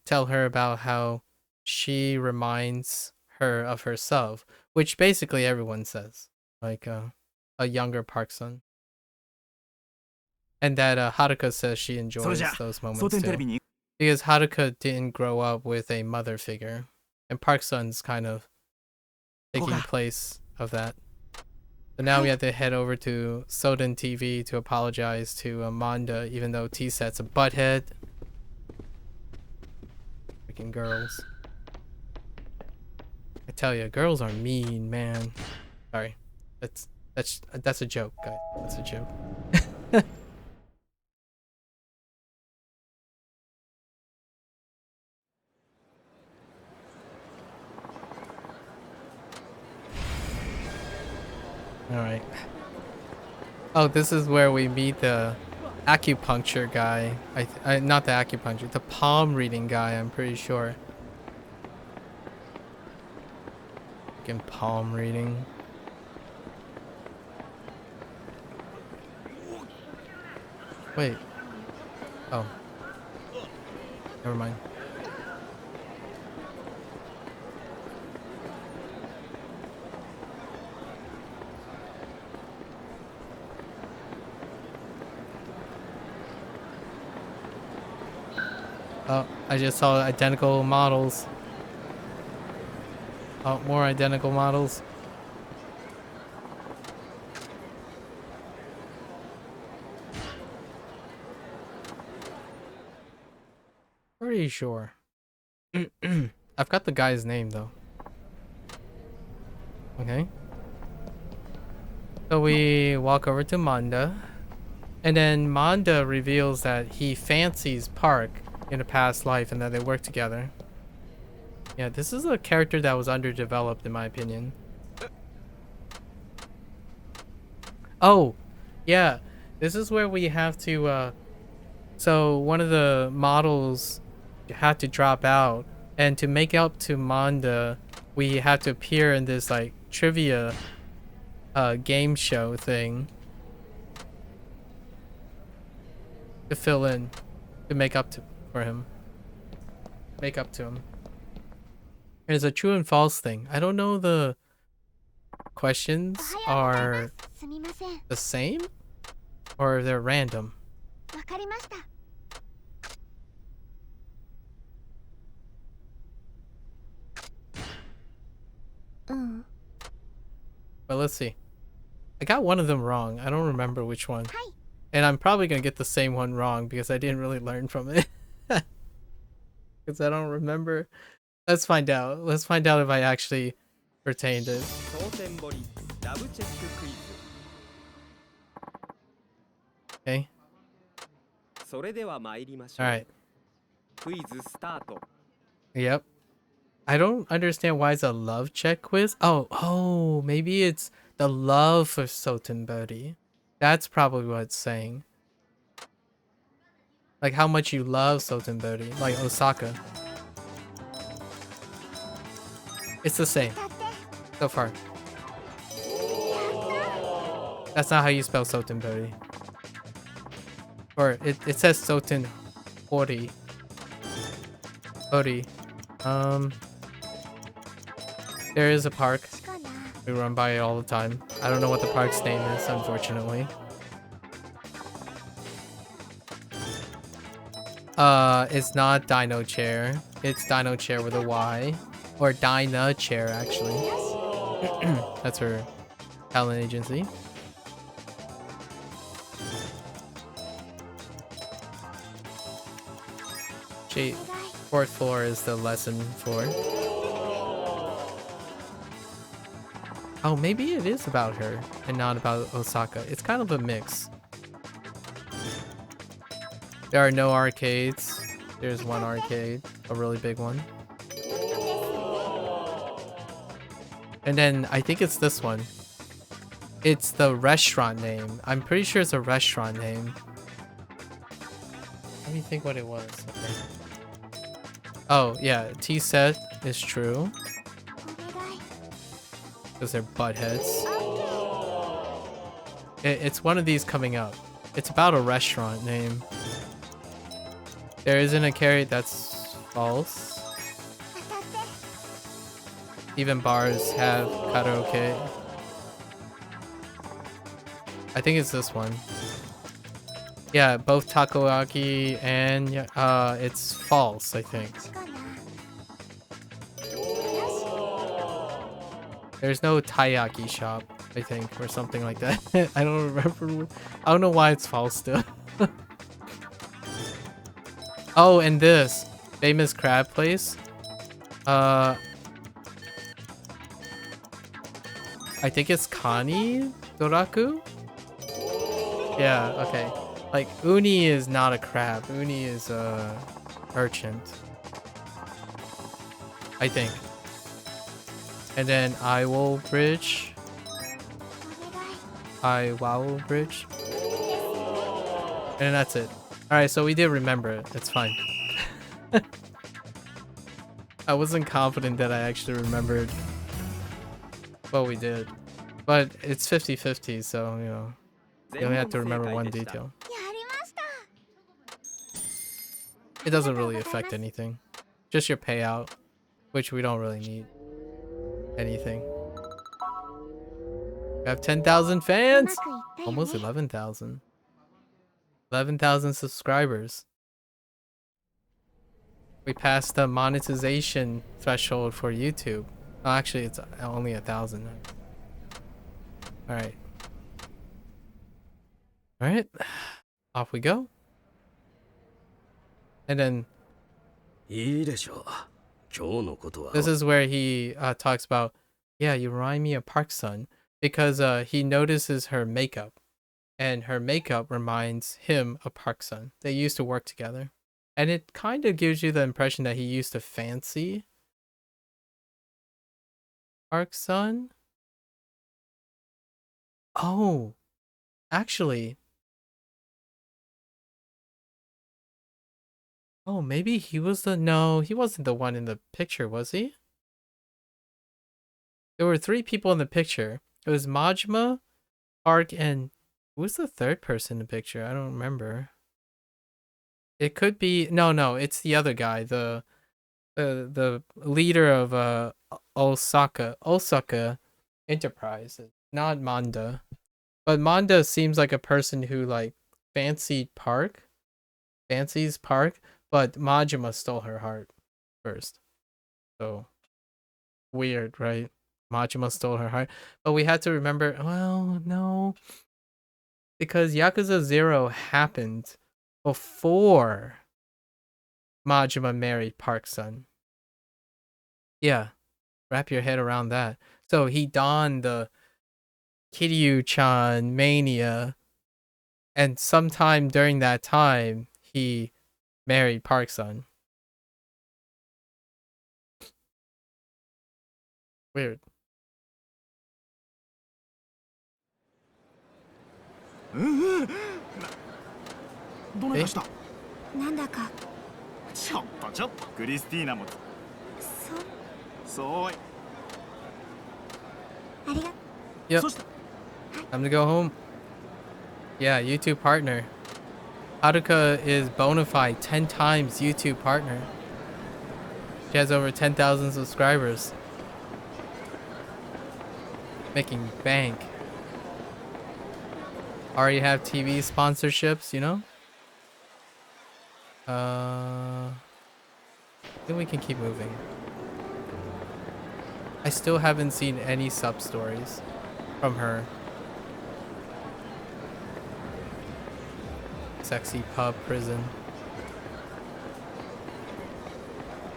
Speaker 1: tell her about how she reminds her of herself, which basically everyone says, like a younger Park son. And that Haruka says she
Speaker 2: それ
Speaker 1: enjoys
Speaker 2: じゃ
Speaker 1: those
Speaker 2: 蒼
Speaker 1: moments
Speaker 2: 天テレ
Speaker 1: too.
Speaker 2: ビに
Speaker 1: Because Haruka didn't grow up with a mother figure. And Park Sun's kind of taking
Speaker 2: Okay.
Speaker 1: place of that. So now we have to head over to Soden TV to apologize to Amanda, even though T-Set's a butthead. Freaking girls. I tell you, girls are mean, man. Sorry. That's a joke, guys. That's a joke. Alright. Oh, this is where we meet the acupuncture guy. Not the acupuncture, the palm reading guy, I'm pretty sure. Fucking palm reading. Wait. Oh. Never mind. Oh, I just saw identical models. Oh, more identical models. Pretty sure. I've got the guy's name though. Okay. So we walk over to Manda. And then Manda reveals that he fancies Park in a past life and that they work together. Yeah, this is a character that was underdeveloped in my opinion. Oh, yeah. This is where we have to, so one of the models had to drop out. And to make up to Manda, we had to appear in this, like, trivia game show thing. To fill in. To make up for him. Make up to him. It's a true and false thing. I don't know the questions are
Speaker 4: すみません。
Speaker 1: the same or they're random.
Speaker 4: わかりました。うん。
Speaker 1: But let's see. I got one of them wrong. I don't remember which one.
Speaker 4: はい。
Speaker 1: And I'm probably going to get the same one wrong because I didn't really learn from it. Because I don't remember. Let's find out. Let's find out if I actually retained it.
Speaker 6: 当店堀ラブチェッククイ
Speaker 1: Okay.
Speaker 6: ズそれでは参りましょう
Speaker 1: Alright.
Speaker 6: クイズスタート
Speaker 1: Yep. I don't understand why it's a love check quiz. Oh, maybe it's the love for Sotenbori. That's probably what it's saying. Like how much you love Sotenbori, like Osaka. It's the same so far. That's not how you spell Sotenbori. Or it says Soten Hori. Hori. There is a park.
Speaker 4: しかな。
Speaker 1: We run by it all the time. I don't know what the park's name is, unfortunately. It's not Dino Chair. It's Dino Chair with a Y. Or Dyna Chair, actually. That's her talent agency. She, fourth floor is the lesson floor. Oh, maybe it is about her and not about Osaka. It's kind of a mix. There are no arcades. There's one arcade, a really big one. And then I think it's this one. It's the restaurant name. I'm pretty sure it's a restaurant name. Let me think what it was. Okay. Oh, yeah. T-set is true. Because they're butt heads. It's one of these coming up. It's about a restaurant name. There isn't a carry. That's false. Even bars have karaoke. I think it's this one. Yeah, both takoyaki and it's false, I think. There's no taiyaki shop, I think, or something like that. I don't remember. I don't know why it's false still. Oh, and this famous crab place. I think it's Kani Doraku. Yeah, okay. Like, uni is not a crab. Uni is a urchin. I think. And then Iwo Bridge. Iwo Bridge. And that's it. Alright, so we did remember it. It's fine. I wasn't confident that I actually remembered what we did. But it's 50-50, so, you know. You only have to remember one detail. It doesn't really affect anything. Just your payout, which we don't really need anything. We have 10,000 fans! Almost 11,000. 11,000 subscribers. We passed the monetization threshold for YouTube. Oh, actually, it's only 1,000. Alright. Alright. Off we go. And then this is where he talks about, yeah, you remind me of Park-sun, because he notices her makeup, and her makeup reminds him of Park-sun. They used to work together, and it kind of gives you the impression that he used to fancy Park-sun. Oh, actually. Oh, maybe he was the... No, he wasn't the one in the picture, was he? There were 3 people in the picture. It was Majima, Park, and... Who was the third person in the picture? I don't remember. It could be... No, it's the other guy. The leader of Osaka Enterprises. Not Manda. But Manda seems like a person who, like, fancies Park. But Majima stole her heart first. So, weird, right? Majima stole her heart. But we had to remember, well, no. Because Yakuza 0 happened before Majima married Park-sun. Yeah, wrap your head around that. So he donned the Kiryu-chan mania, and sometime during that time, he married Park-sun. Weird.
Speaker 2: どないかした
Speaker 4: なんだか
Speaker 2: ちょっとクリスティーナもそう
Speaker 4: ありが
Speaker 1: Yep.
Speaker 2: そして
Speaker 1: Time to go home. Yeah, YouTube partner. Haruka is bona fide 10 times YouTube partner. She has over 10,000 subscribers. Making bank. Already have TV sponsorships, you know? I think we can keep moving. I still haven't seen any sub stories from her. Sexy pub prison.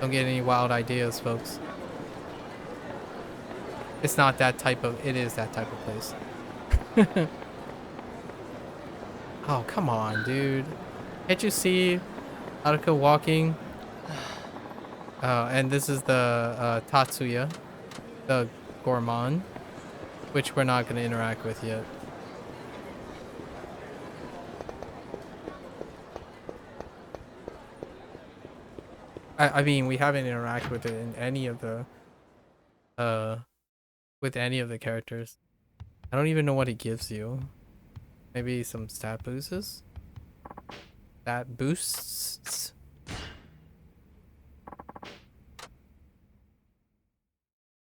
Speaker 1: Don't get any wild ideas, folks. It's not that type of... It is that type of place. Oh, come on, dude. Can't you see Haruka walking? And this is the Tatsuya, the gourmand, which we're not going to interact with yet. I mean, we haven't interacted with it in any of the with any of the characters. I don't even know what it gives you. Maybe some stat boosts? Stat boosts?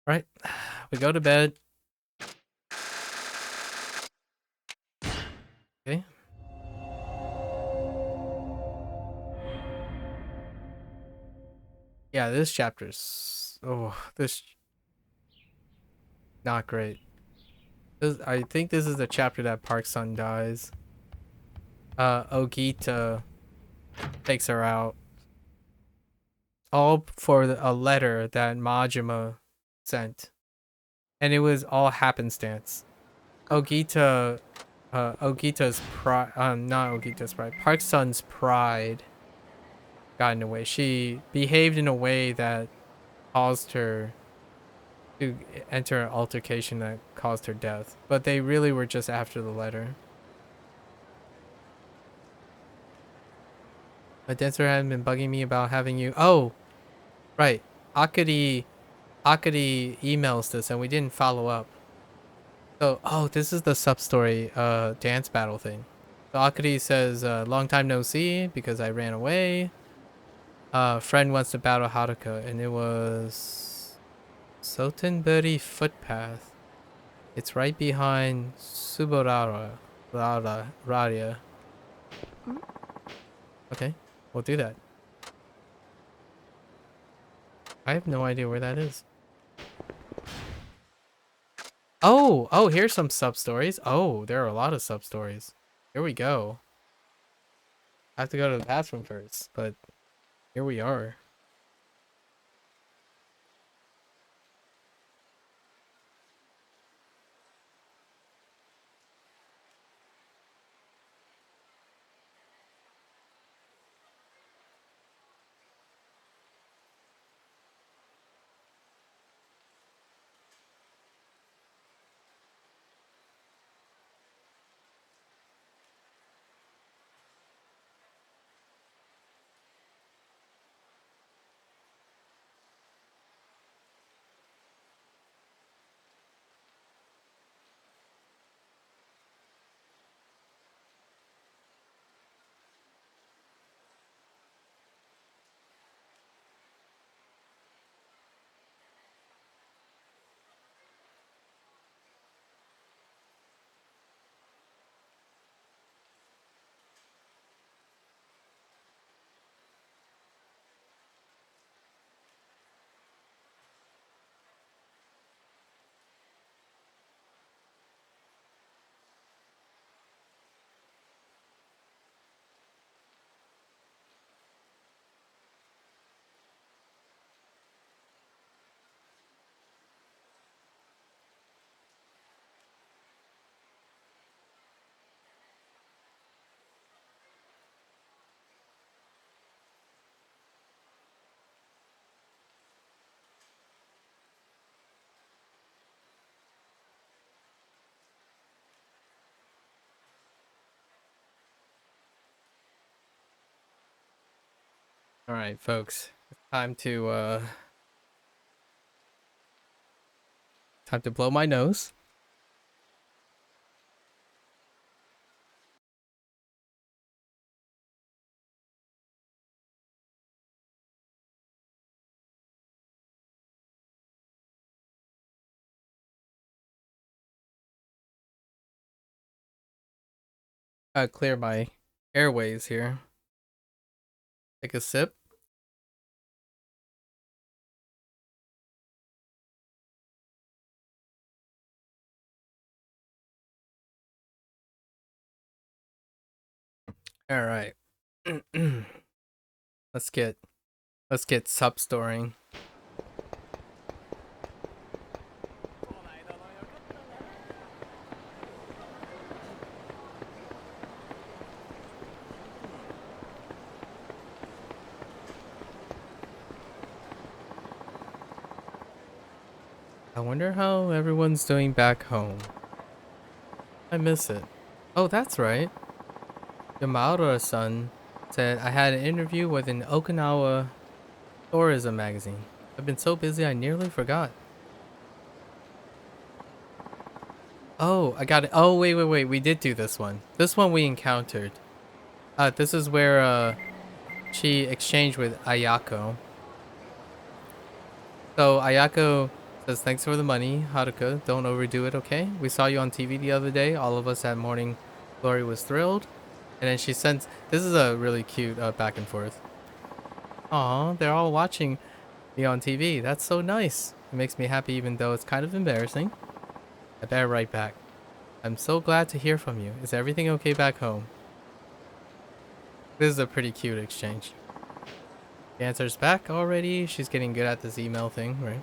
Speaker 1: Right. We go to bed. Okay. Yeah, this chapter's this not great. I think this is the chapter that Park's son dies. Ogita takes her out. All for a letter that Majima sent. And it was all happenstance. Ogita's pride, not Ogita's pride, Park Sun's pride got in the way. She behaved in a way that caused her to enter an altercation that caused her death. But they really were just after the letter. My dancer had been bugging me about having you. Oh, right. Akari emails this and we didn't follow up. So, this is the sub-story, dance battle thing. So Akari says, long time no see because I ran away. Friend wants to battle Haruka, and it was Sotenburi footpath. It's right behind Suborara. Raria. Okay, we'll do that. I have no idea where that is. Oh, here's some sub-stories. Oh, there are a lot of sub-stories. Here we go. I have to go to the bathroom first, but here we are. All right, folks. It's time to blow my nose. Clear my airways here. Take a sip. All right. let's get sub-storing. I wonder how everyone's doing back home. I miss it. Oh, that's right. Yamaura-san said I had an interview with an Okinawa tourism magazine. I've been so busy I nearly forgot. Oh, I got it. Oh, wait. We did do this one. This one we encountered. This is where she exchanged with Ayako. So Ayako says, thanks for the money, Haruka. Don't overdo it, okay? We saw you on TV the other day. All of us at Morning Glory was thrilled. And then she sends, this is a really cute back and forth. Aw, they're all watching me on TV. That's so nice. It makes me happy even though it's kind of embarrassing. I better write back. I'm so glad to hear from you. Is everything okay back home? This is a pretty cute exchange. She answers back already. She's getting good at this email thing, right?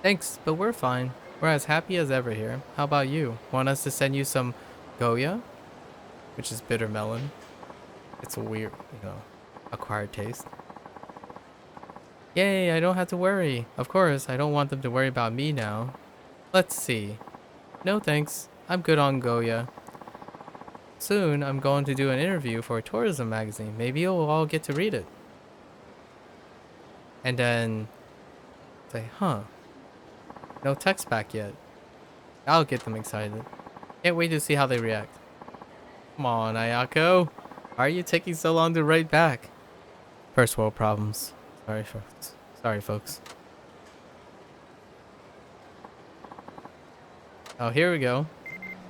Speaker 1: Thanks, but we're fine. We're as happy as ever here. How about you? Want us to send you some Goya? Which is bitter melon. It's a weird, acquired taste. Yay, I don't have to worry. Of course, I don't want them to worry about me now. Let's see. No thanks. I'm good on Goya. Soon, I'm going to do an interview for a tourism magazine. Maybe you'll all get to read it. And then say, huh. No text back yet. I'll get them excited. Can't wait to see how they react. Come on, Ayako. Why are you taking so long to write back? First world problems. Sorry, folks. Oh, here we go.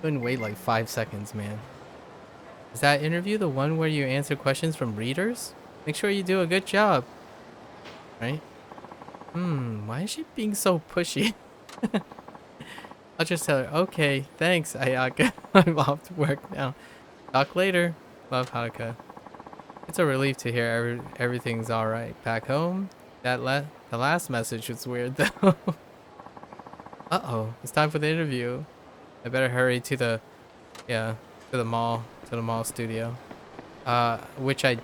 Speaker 1: Couldn't wait like 5 seconds, man. Is that interview the one where you answer questions from readers? Make sure you do a good job. Right? Why is she being so pushy? I'll just tell her, okay, thanks, Ayaka. I'm off to work now. Talk later. Love, Haruka. It's a relief to hear everything's alright. Back home? The last message was weird though. Uh-oh, it's time for the interview. I better hurry to the mall studio. Which I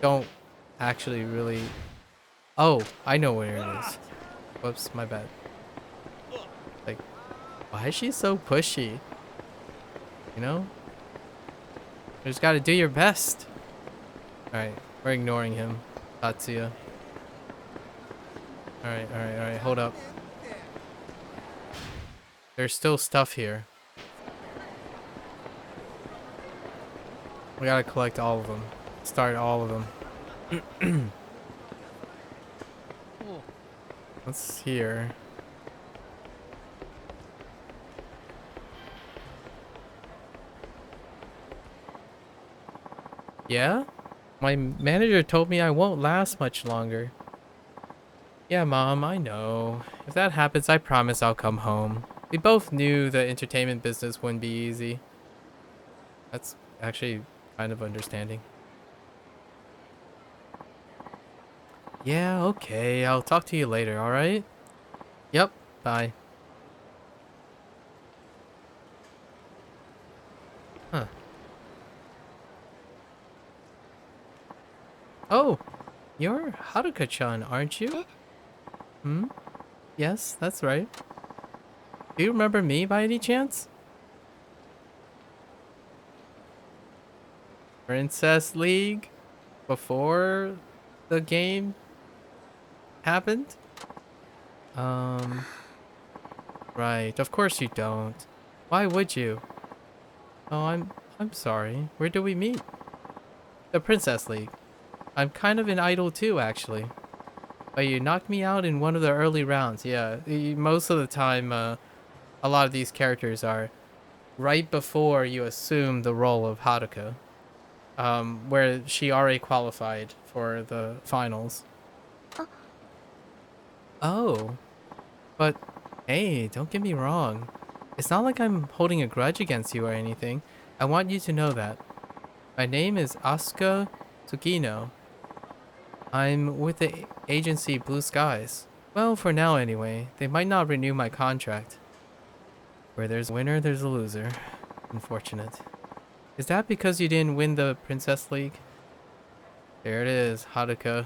Speaker 1: don't actually really... Oh, I know where it is. Whoops, my bad. Like, why is she so pushy? You know? You just gotta do your best. Alright, we're ignoring him. Tatsuya. Alright, hold up. There's still stuff here. We gotta collect all of them. Start all of them. What's here? Yeah? My manager told me I won't last much longer. Yeah, Mom, I know. If that happens, I promise I'll come home. We both knew the entertainment business wouldn't be easy. That's actually kind of understanding. Yeah, okay. I'll talk to you later, alright? Yep, bye. Huh. Oh, you're Haruka-chan, aren't you? Hmm? Yes, that's right. Do you remember me by any chance? Princess League? Before the game happened? Right, of course you don't. Why would you? Oh, I'm sorry. Where did we meet? The Princess League. I'm kind of an idol too, actually. But you knocked me out in one of the early rounds. Yeah, most of the time, a lot of these characters are right before you assume the role of Haruka. Where she already qualified for the finals. Oh. But, hey, don't get me wrong. It's not like I'm holding a grudge against you or anything. I want you to know that. My name is Asuka Tsukino. I'm with the agency Blue Skies. Well, for now anyway. They might not renew my contract. Where there's a winner, there's a loser. Unfortunate. Is that because you didn't win the Princess League? There it is, Haruka.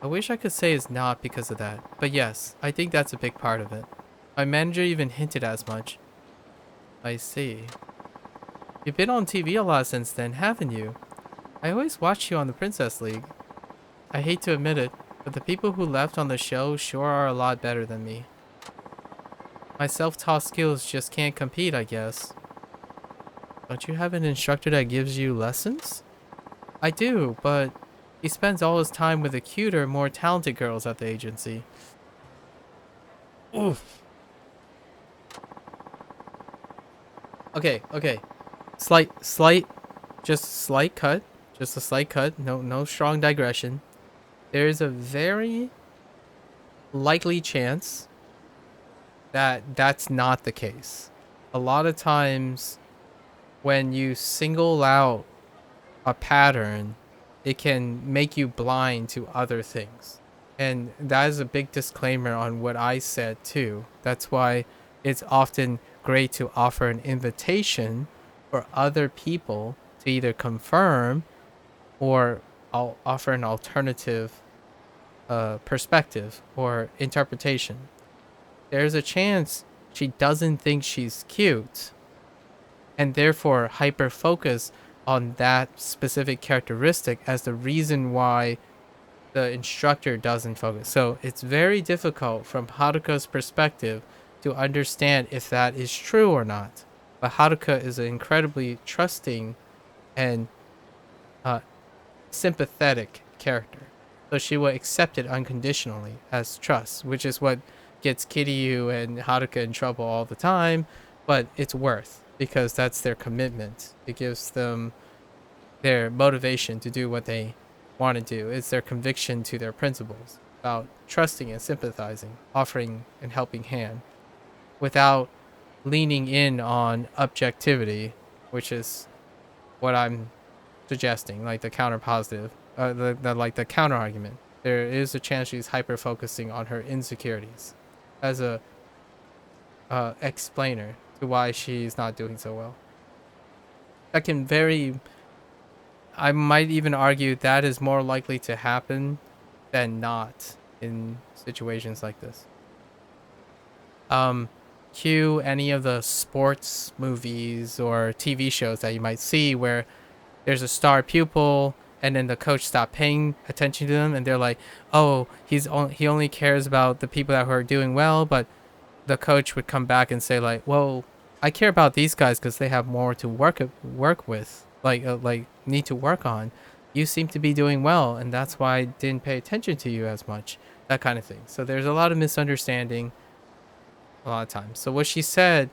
Speaker 1: I wish I could say it's not because of that, but yes, I think that's a big part of it. My manager even hinted as much. I see. You've been on TV a lot since then, haven't you? I always watched you on the Princess League. I hate to admit it, but the people who left on the show sure are a lot better than me. My self-taught skills just can't compete, I guess. Don't you have an instructor that gives you lessons? I do, but he spends all his time with the cuter, more talented girls at the agency. Oof. Okay. Just slight cut. Just a slight cut. No strong digression. There is a very likely chance that that's not the case. A lot of times when you single out a pattern, it can make you blind to other things. And that is a big disclaimer on what I said too. That's why it's often great to offer an invitation for other people to either confirm or I'll offer an alternative perspective or interpretation. There's a chance she doesn't think she's cute and therefore hyper focus on that specific characteristic as the reason why the instructor doesn't focus. So it's very difficult from Haruka's perspective to understand if that is true or not. But Haruka is an incredibly trusting and sympathetic character. So she will accept it unconditionally as trust, which is what gets Kiryu and Haruka in trouble all the time. But it's worth because that's their commitment. It gives them their motivation to do what they want to do. It's their conviction to their principles about trusting and sympathizing, offering and helping hand without leaning in on objectivity, which is what I'm suggesting, like the counter positive, the counter argument. There is a chance she's hyper focusing on her insecurities as a explainer to why she's not doing so well. That can very, I might even argue that is more likely to happen than not in situations like this. Cue any of the sports movies or TV shows that you might see where there's a star pupil and then the coach stopped paying attention to them and they're like, oh, he only cares about the people that are doing well, but the coach would come back and say like, well, I care about these guys because they have more to work with, like need to work on. You seem to be doing well and that's why I didn't pay attention to you as much, that kind of thing. So there's a lot of misunderstanding a lot of times. So what she said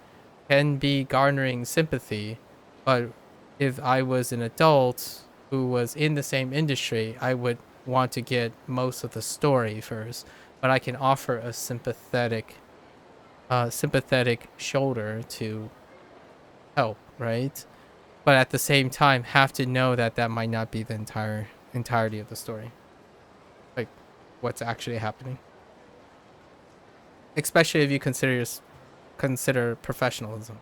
Speaker 1: can be garnering sympathy, but if I was an adult who was in the same industry, I would want to get most of the story first. But I can offer a sympathetic shoulder to help, right? But at the same time, have to know that that might not be the entirety of the story, like what's actually happening. Especially if you consider professionalism.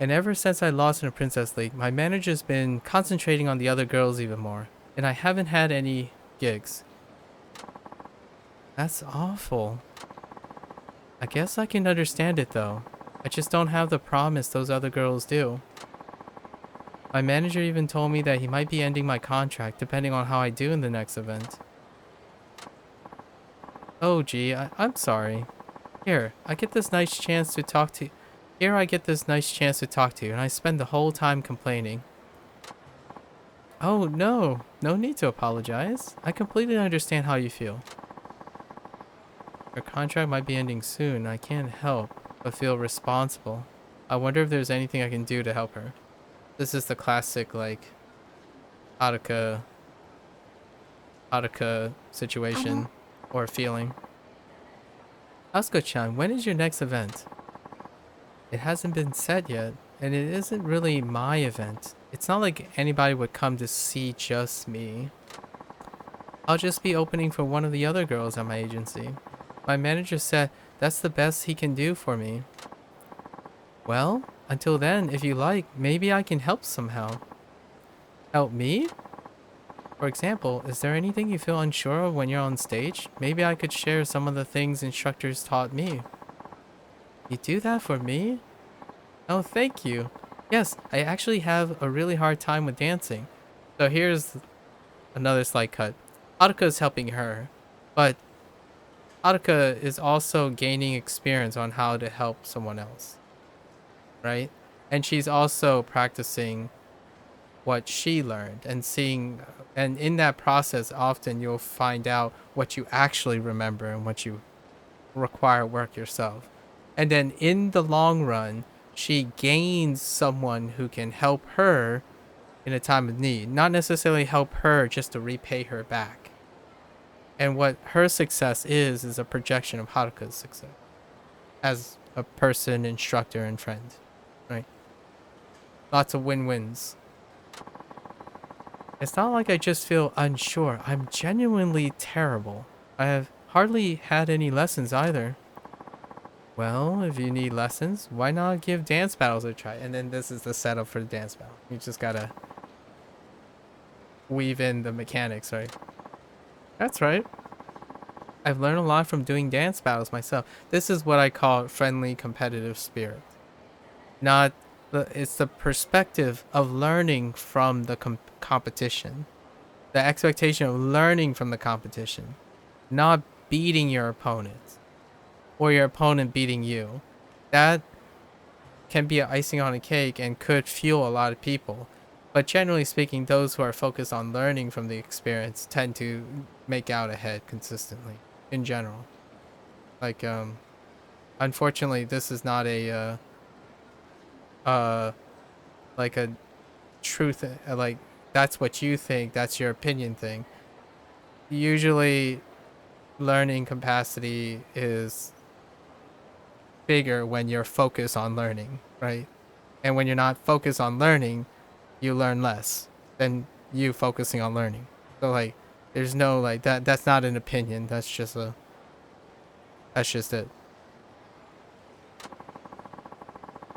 Speaker 1: And ever since I lost in the Princess League, my manager's been concentrating on the other girls even more. And I haven't had any gigs. That's awful. I guess I can understand it though. I just don't have the promise those other girls do. My manager even told me that he might be ending my contract depending on how I do in the next event. Oh gee, I'm sorry. Here, I get this nice chance to talk to you. And I spend the whole time complaining. Oh no need to apologize. I completely understand how you feel. Her contract might be ending soon. I can't help but feel responsible. I wonder if there's anything I can do to help her. This is the classic like Haruka situation or feeling. Asuko-chan, when is your next event? It hasn't been set yet, and it isn't really my event. It's not like anybody would come to see just me. I'll just be opening for one of the other girls at my agency. My manager said that's the best he can do for me. Well, until then, if you like, maybe I can help somehow. Help me? For example, is there anything you feel unsure of when you're on stage? Maybe I could share some of the things instructors taught me. You do that for me? Oh, thank you. Yes, I actually have a really hard time with dancing. So here's another slight cut. Haruka is helping her, but Haruka is also gaining experience on how to help someone else, right? And she's also practicing what she learned and seeing, and in that process, often you'll find out what you actually remember and what you require work yourself. And then in the long run, she gains someone who can help her in a time of need, not necessarily help her just to repay her back. And what her success is a projection of Haruka's success as a person, instructor, and friend, right? Lots of win-wins. It's not like I just feel unsure. I'm genuinely terrible. I have hardly had any lessons either. Well, if you need lessons, why not give dance battles a try? And then this is the setup for the dance battle. You just gotta weave in the mechanics, right? That's right. I've learned a lot from doing dance battles myself. This is what I call friendly competitive spirit. Not the, it's the perspective of learning from the competition. The expectation of learning from the competition. Not beating your opponent. Or your opponent beating you. That can be an icing on a cake and could fuel a lot of people. But generally speaking, those who are focused on learning from the experience tend to make out ahead consistently, in general. Like, unfortunately, this is not a, like a truth, like, that's what you think, that's your opinion thing. Usually, learning capacity is bigger when you're focused on learning, right? And when you're not focused on learning, you learn less than you focusing on learning. So like there's no like that's not an opinion, that's just it.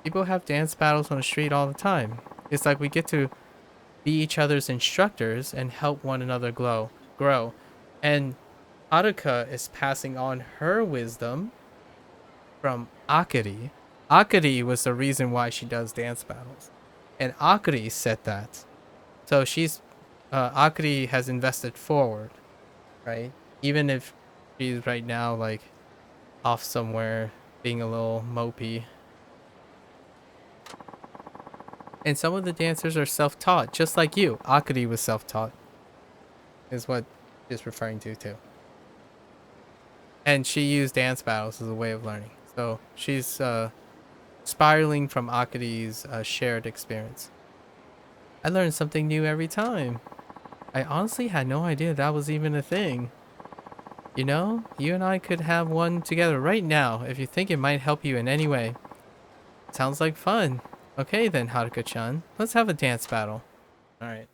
Speaker 1: People have dance battles on the street all the time. It's like we get to be each other's instructors and help one another grow. And Haruka is passing on her wisdom from Akari. Akari was the reason why she does dance battles. And Akari said that. So she's, Akari has invested forward, right? Even if she's right now, like, off somewhere being a little mopey. And some of the dancers are self-taught, just like you. Akari was self-taught, is what she's referring to, too. And she used dance battles as a way of learning. So she's spiraling from Akari's shared experience. I learn something new every time. I honestly had no idea that was even a thing. You know, you and I could have one together right now if you think it might help you in any way. Sounds like fun. Okay then, Haruka-chan. Let's have a dance battle. Alright.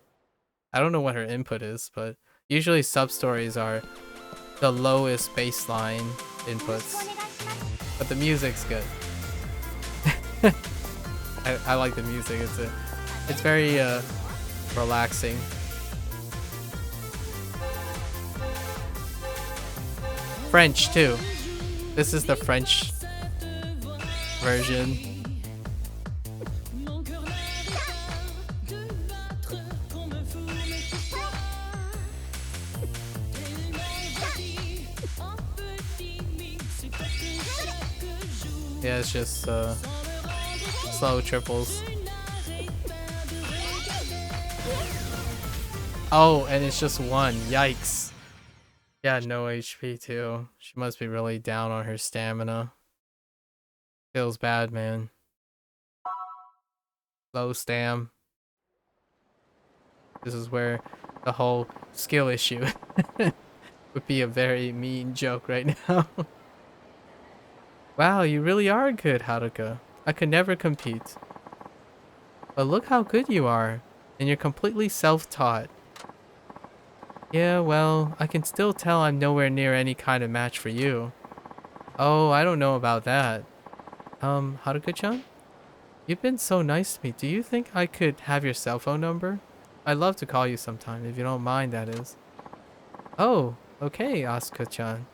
Speaker 1: I don't know what her input is, but usually sub-stories are the lowest baseline inputs. But the music's good. I like the music. It's very relaxing. French too. This is the French version. Yeah, it's just slow triples. Oh, and it's just one. Yikes. Yeah, no HP too. She must be really down on her stamina. Feels bad, man. Low stam. This is where the whole skill issue would be a very mean joke right now. Wow, you really are good, Haruka. I could never compete. But look how good you are. And you're completely self-taught. Yeah, well, I can still tell I'm nowhere near any kind of match for you. Oh, I don't know about that. Haruka-chan? You've been so nice to me. Do you think I could have your cell phone number? I'd love to call you sometime, if you don't mind, that is. Oh, okay, Asuka-chan.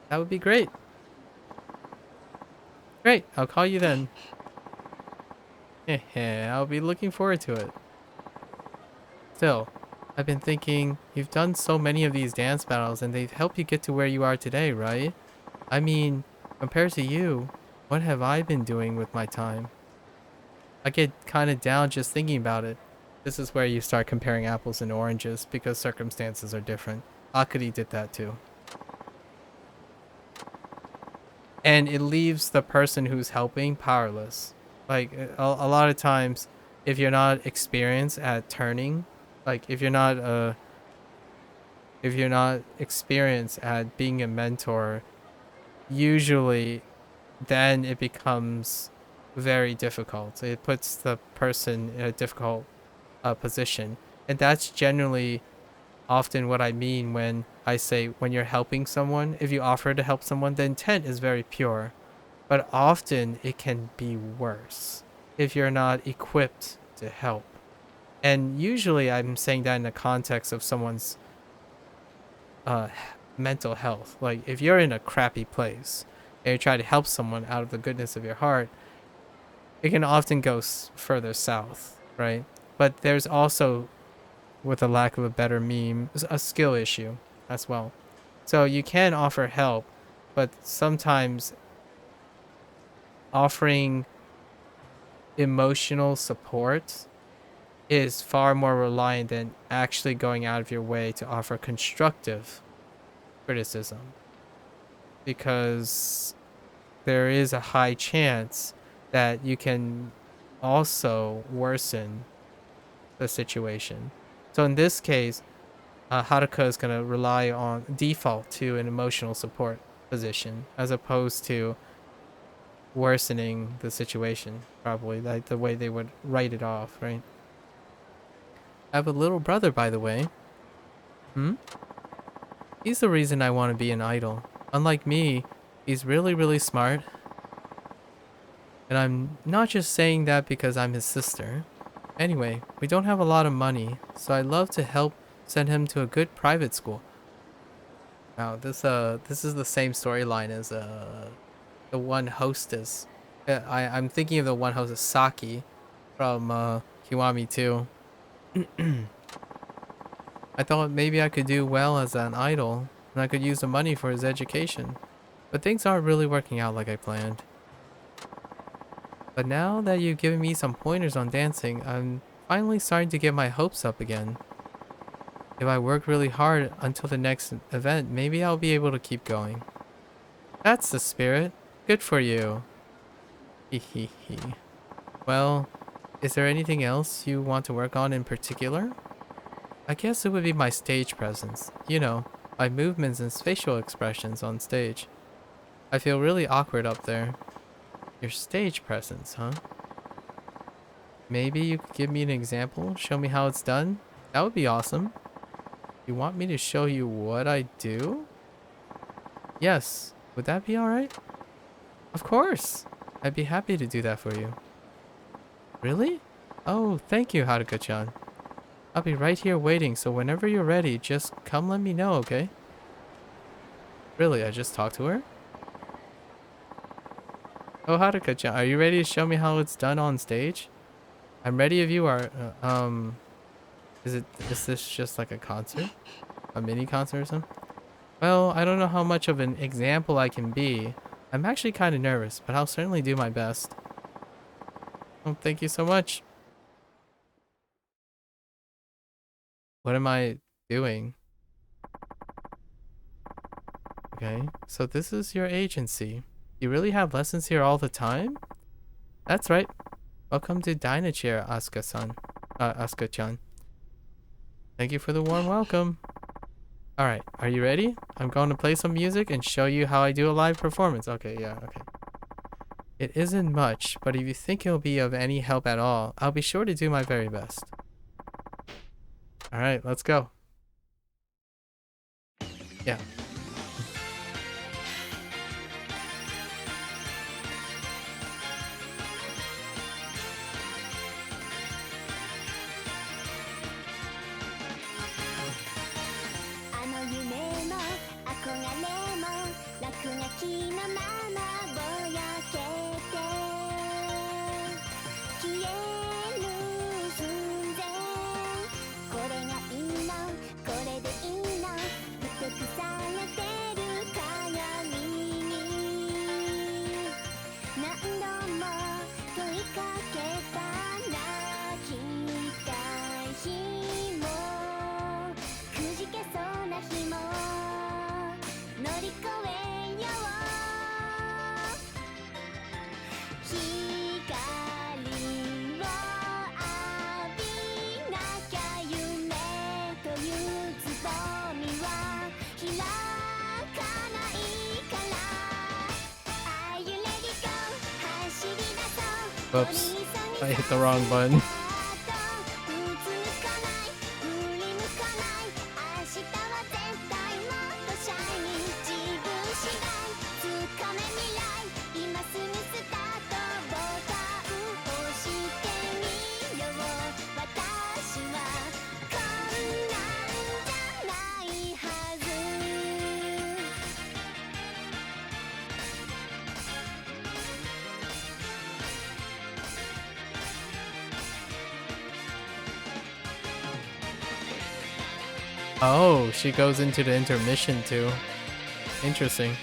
Speaker 1: That would be great. Great, I'll call you then. Heh, I'll be looking forward to it. Still, I've been thinking, you've done so many of these dance battles and they've helped you get to where you are today, right? I mean, compared to you, what have I been doing with my time? I get kind of down just thinking about it. This is where you start comparing apples and oranges because circumstances are different. Akari did that too. And it leaves the person who's helping powerless. Like a lot of times, if you're not experienced at turning, like if you're not experienced at being a mentor, usually then it becomes very difficult. It puts the person in a difficult position. And that's generally often what I mean when I say when you're helping someone. If you offer to help someone, the intent is very pure. But often it can be worse if you're not equipped to help. And usually I'm saying that in the context of someone's mental health. Like if you're in a crappy place and you try to help someone out of the goodness of your heart, it can often go further south, right? But there's also, with a lack of a better meme, a skill issue as well. So you can offer help, but sometimes offering emotional support is far more reliant than actually going out of your way to offer constructive criticism, because there is a high chance that you can also worsen the situation. So in this case, Haruka is going to rely on default to an emotional support position as opposed to worsening the situation, probably like the way they would write it off, right? I have a little brother, by the way. He's the reason I want to be an idol. Unlike me, he's really, really smart. And I'm not just saying that because I'm his sister. Anyway, we don't have a lot of money, so I'd love to help send him to a good private school. Wow, this is the same storyline as the one hostess. I'm thinking of the one hostess, Saki, from Kiwami 2. I thought maybe I could do well as an idol, and I could use the money for his education. But things aren't really working out like I planned. But now that you've given me some pointers on dancing, I'm finally starting to get my hopes up again. If I work really hard until the next event, maybe I'll be able to keep going. That's the spirit. Good for you. Hehehe. Well, is there anything else you want to work on in particular? I guess it would be my stage presence. You know, my movements and facial expressions on stage. I feel really awkward up there. Your stage presence, huh? Maybe you could give me an example? Show me how it's done? That would be awesome. You want me to show you what I do? Yes. Would that be alright? Of course. I'd be happy to do that for you. Really? Oh, thank you, Haruka-chan. I'll be right here waiting, so whenever you're ready, just come let me know, okay? Really, I just talked to her? Oh, Haruka-chan, are you ready to show me how it's done on stage? I'm ready if you are. Is this just like a concert? A mini concert or something? Well, I don't know how much of an example I can be. I'm actually kind of nervous, but I'll certainly do my best. Oh, thank you so much. What am I doing? Okay, so this is your agency. You really have lessons here all the time? That's right. Welcome to Dynachair, Asuka-san. Asuka-chan. Thank you for the warm welcome. Alright, are you ready? I'm going to play some music and show you how I do a live performance. Okay, yeah, okay. It isn't much, but if you think it'll be of any help at all, I'll be sure to do my very best. Alright, let's go. Yeah. Whoops. I hit the wrong button. Oh, she goes into the intermission too. Interesting.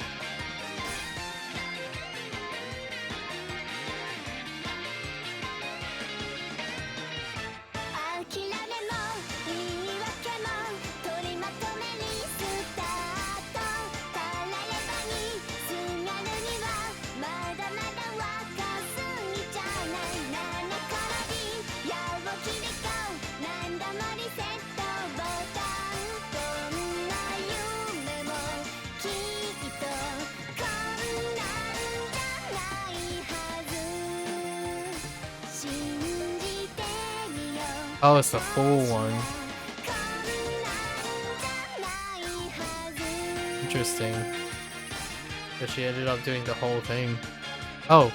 Speaker 1: Oh, it's the full one. Interesting. But she ended up doing the whole thing. Oh.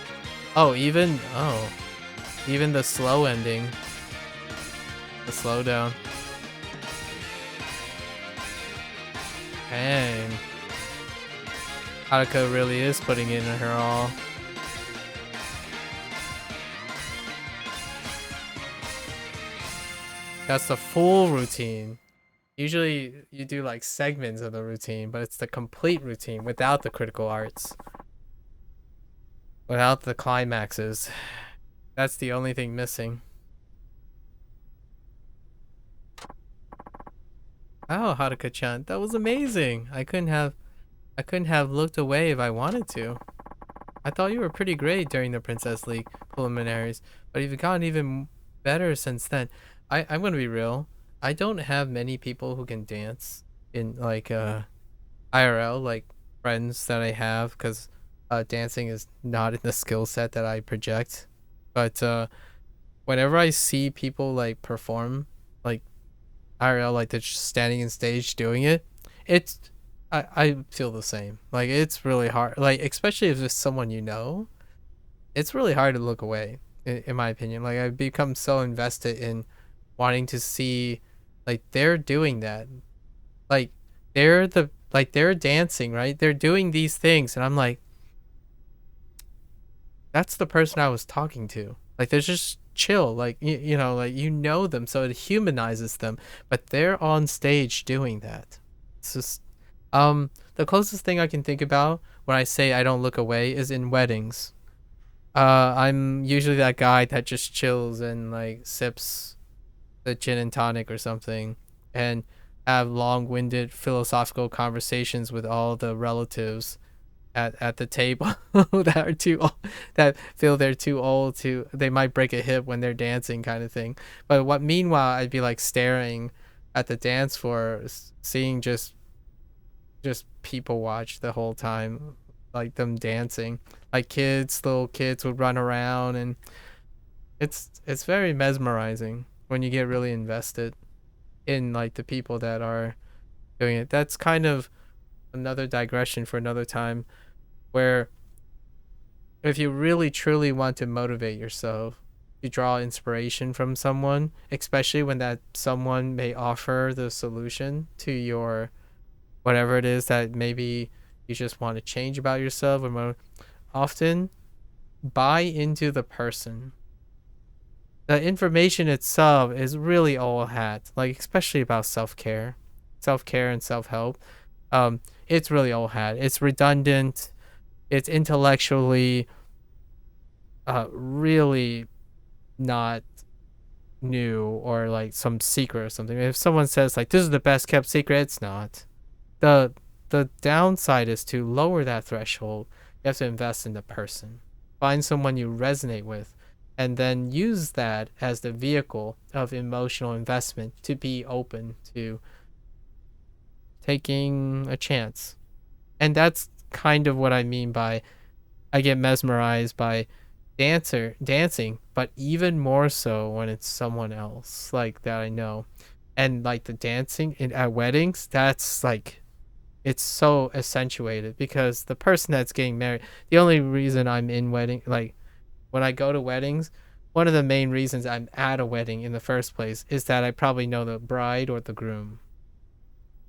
Speaker 1: Oh, even the slow ending. The slowdown. Dang. Haruka really is putting in her all. That's the full routine. Usually you do like segments of the routine, but it's the complete routine without the critical arts. Without the climaxes. That's the only thing missing. Oh, Haruka-chan, that was amazing. I couldn't have looked away if I wanted to. I thought you were pretty great during the Princess League preliminaries, but you've gotten even better since then. I'm gonna be real. I don't have many people who can dance in like IRL, like friends that I have, because dancing is not in the skill set that I project. But whenever I see people like perform like IRL, like they're just standing in stage doing it, I feel the same. Like it's really hard, like especially if it's someone you know, it's really hard to look away in my opinion. Like I've become so invested in wanting to see like they're doing that, like they're dancing, right? They're doing these things and I'm like, that's the person I was talking to. Like they're just chill, like you know, like you know them, so it humanizes them, but they're on stage doing that. It's just the closest thing I can think about when I say I don't look away is in weddings. I'm usually that guy that just chills and like sips the gin and tonic or something and have long-winded philosophical conversations with all the relatives at the table that are too old, that feel they're too old to, they might break a hip when they're dancing kind of thing. But what meanwhile I'd be like staring at the dance floor, seeing just people watch the whole time, like them dancing, like little kids would run around, and it's very mesmerizing when you get really invested in like the people that are doing it. That's kind of another digression for another time, where if you really truly want to motivate yourself, you draw inspiration from someone, especially when that someone may offer the solution to your whatever it is that maybe you just want to change about yourself, or often buy into the person. The information itself is really old hat, like especially about self-care and self-help. It's really old hat. It's redundant. It's intellectually really not new, or like some secret or something. If someone says like this is the best kept secret, it's not. The downside is to lower that threshold. You have to invest in the person. Find someone you resonate with, and then use that as the vehicle of emotional investment to be open to taking a chance. And that's kind of what I mean by I get mesmerized by dancing, but even more so when it's someone else like that I know. And like the dancing at weddings, that's like it's so accentuated because the person that's getting married, the only reason I'm in wedding, like when I go to weddings, one of the main reasons I'm at a wedding in the first place is that I probably know the bride or the groom.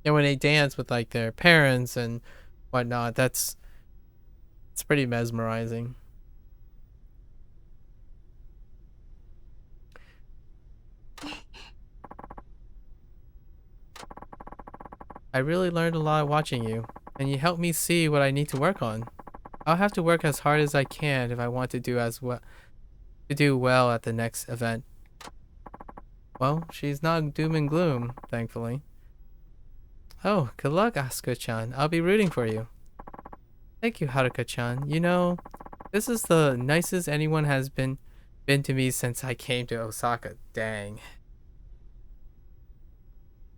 Speaker 1: And when they dance with like their parents and whatnot, it's pretty mesmerizing. I really learned a lot watching you, and you helped me see what I need to work on. I'll have to work as hard as I can if I want to do well at the next event. Well, she's not doom and gloom, thankfully. Oh, good luck, Asuka-chan. I'll be rooting for you. Thank you, Haruka-chan. You know, this is the nicest anyone has been to me since I came to Osaka. Dang.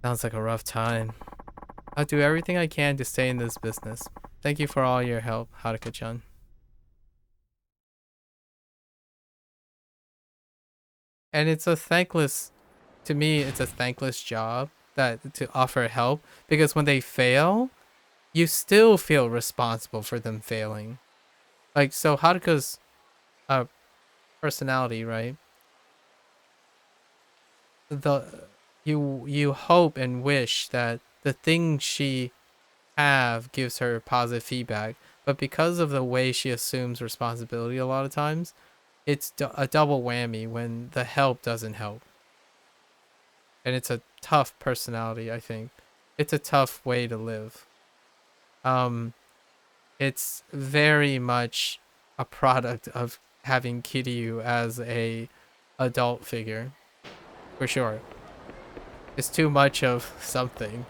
Speaker 1: Sounds like a rough time. I'll do everything I can to stay in this business. Thank you for all your help, Haruka-chan. And it's a thankless, to me, it's a thankless job that to offer help because when they fail, you still feel responsible for them failing. Like, so Haruka's uh, personality, right? The you hope and wish that the thing she have gives her positive feedback, but because of the way she assumes responsibility a lot of times, it's a double whammy when the help doesn't help. And it's a tough personality, I think. It's a tough way to live. It's very much a product of having Kiryu as a adult figure, for sure. It's too much of something.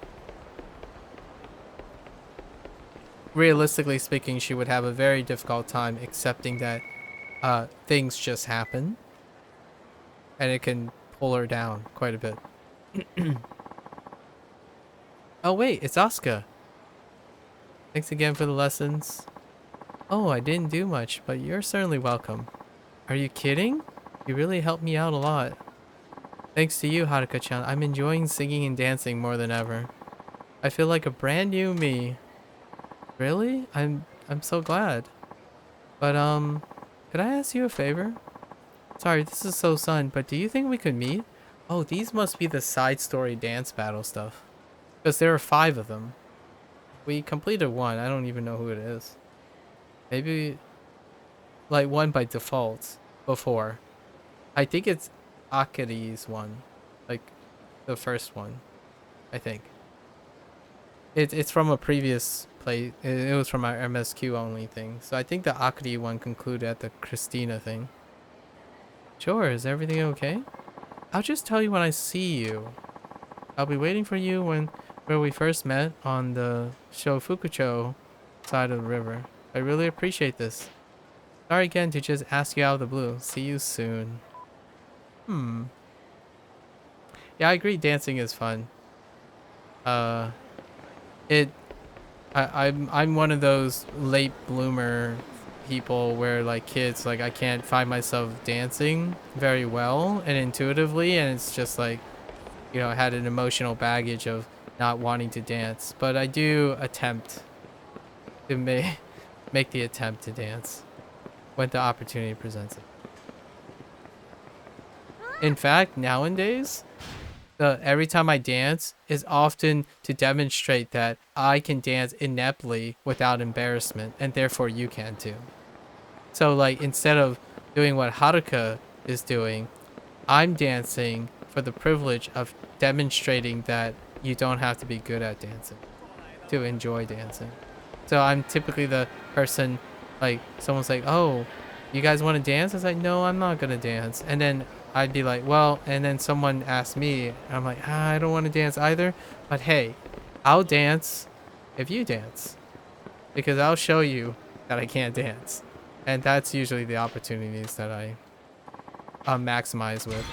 Speaker 1: Realistically speaking, she would have a very difficult time accepting that things just happen, and it can pull her down quite a bit. Oh wait, it's Asuka. Thanks again for the lessons. Oh, I didn't do much, but you're certainly welcome. Are you kidding? You really helped me out a lot. Thanks to you, Haruka-chan, I'm enjoying singing and dancing more than ever. I feel like a brand new me. Really? I'm so glad. But could I ask you a favor? Sorry, this is so sudden, but do you think we could meet? Oh, these must be the side story dance battle stuff. Because there are 5 of them. We completed 1. I don't even know who it is. Maybe like 1 by default before. I think it's Akari's one. Like the first one, I think. It's from a previous play. It was from our MSQ only thing. So I think the Akari one concluded at the Christina thing. Sure, is everything okay? I'll just tell you when I see you. I'll be waiting for you where we first met on the Shofukucho side of the river. I really appreciate this. Sorry again to just ask you out of the blue. See you soon. Yeah, I agree dancing is fun. I'm one of those late bloomer people where like kids, like I can't find myself dancing very well and intuitively, and it's just like, you know, I had an emotional baggage of not wanting to dance, but I do attempt to make the attempt to dance when the opportunity presents it. In fact, nowadays, every time I dance is often to demonstrate that I can dance ineptly without embarrassment, and therefore you can too. So like instead of doing what Haruka is doing, I'm dancing for the privilege of demonstrating that you don't have to be good at dancing to enjoy dancing. So I'm typically the person, like someone's like, oh, you guys want to dance? I was like, no, I'm not gonna dance. And then I'd be like, well, and then someone asked me, and I'm like, I don't want to dance either, but hey, I'll dance if you dance, because I'll show you that I can't dance. And that's usually the opportunities that I maximize with.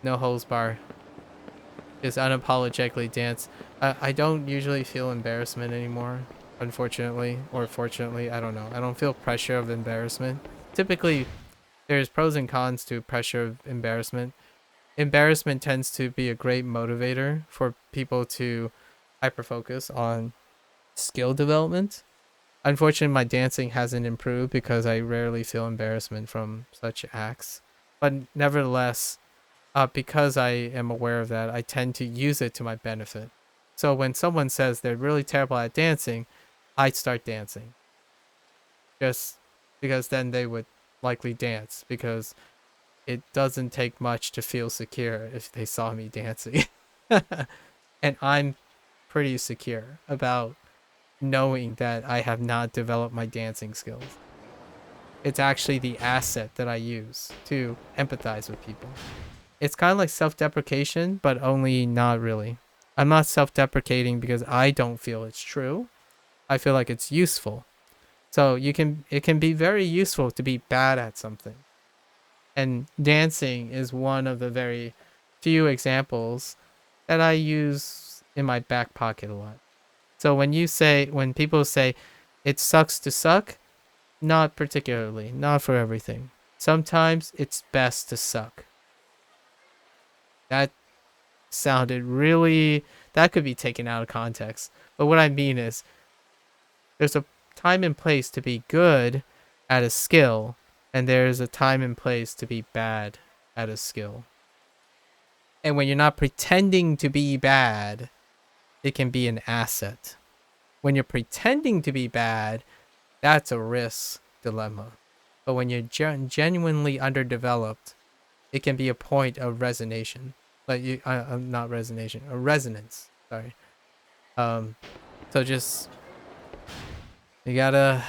Speaker 1: No holds bar. Just unapologetically dance. I don't usually feel embarrassment anymore. unfortunately, or fortunately, I don't know. I don't feel pressure of embarrassment. Typically, there's pros and cons to pressure of embarrassment. Embarrassment tends to be a great motivator for people to hyper focus on skill development. Unfortunately, my dancing hasn't improved because I rarely feel embarrassment from such acts. But nevertheless, because I am aware of that, I tend to use it to my benefit. So when someone says they're really terrible at dancing, I start dancing. Just because then they would likely dance, because it doesn't take much to feel secure if they saw me dancing. And I'm pretty secure about knowing that I have not developed my dancing skills. It's actually the asset that I use to empathize with people. It's kind of like self-deprecation, but only not really. I'm not self-deprecating because I don't feel it's true. I feel like it's useful. So it can be very useful to be bad at something. And dancing is one of the very few examples that I use in my back pocket a lot. So when people say it sucks to suck, not particularly, not for everything. Sometimes it's best to suck. That sounded really, that could be taken out of context. But what I mean is there's a time and place to be good at a skill, and there's a time and place to be bad at a skill. And when you're not pretending to be bad, it can be an asset. When you're pretending to be bad, that's a risk dilemma. But when you're genuinely underdeveloped, it can be a point of resonation. Like not resonation, a resonance. Sorry. So just you gotta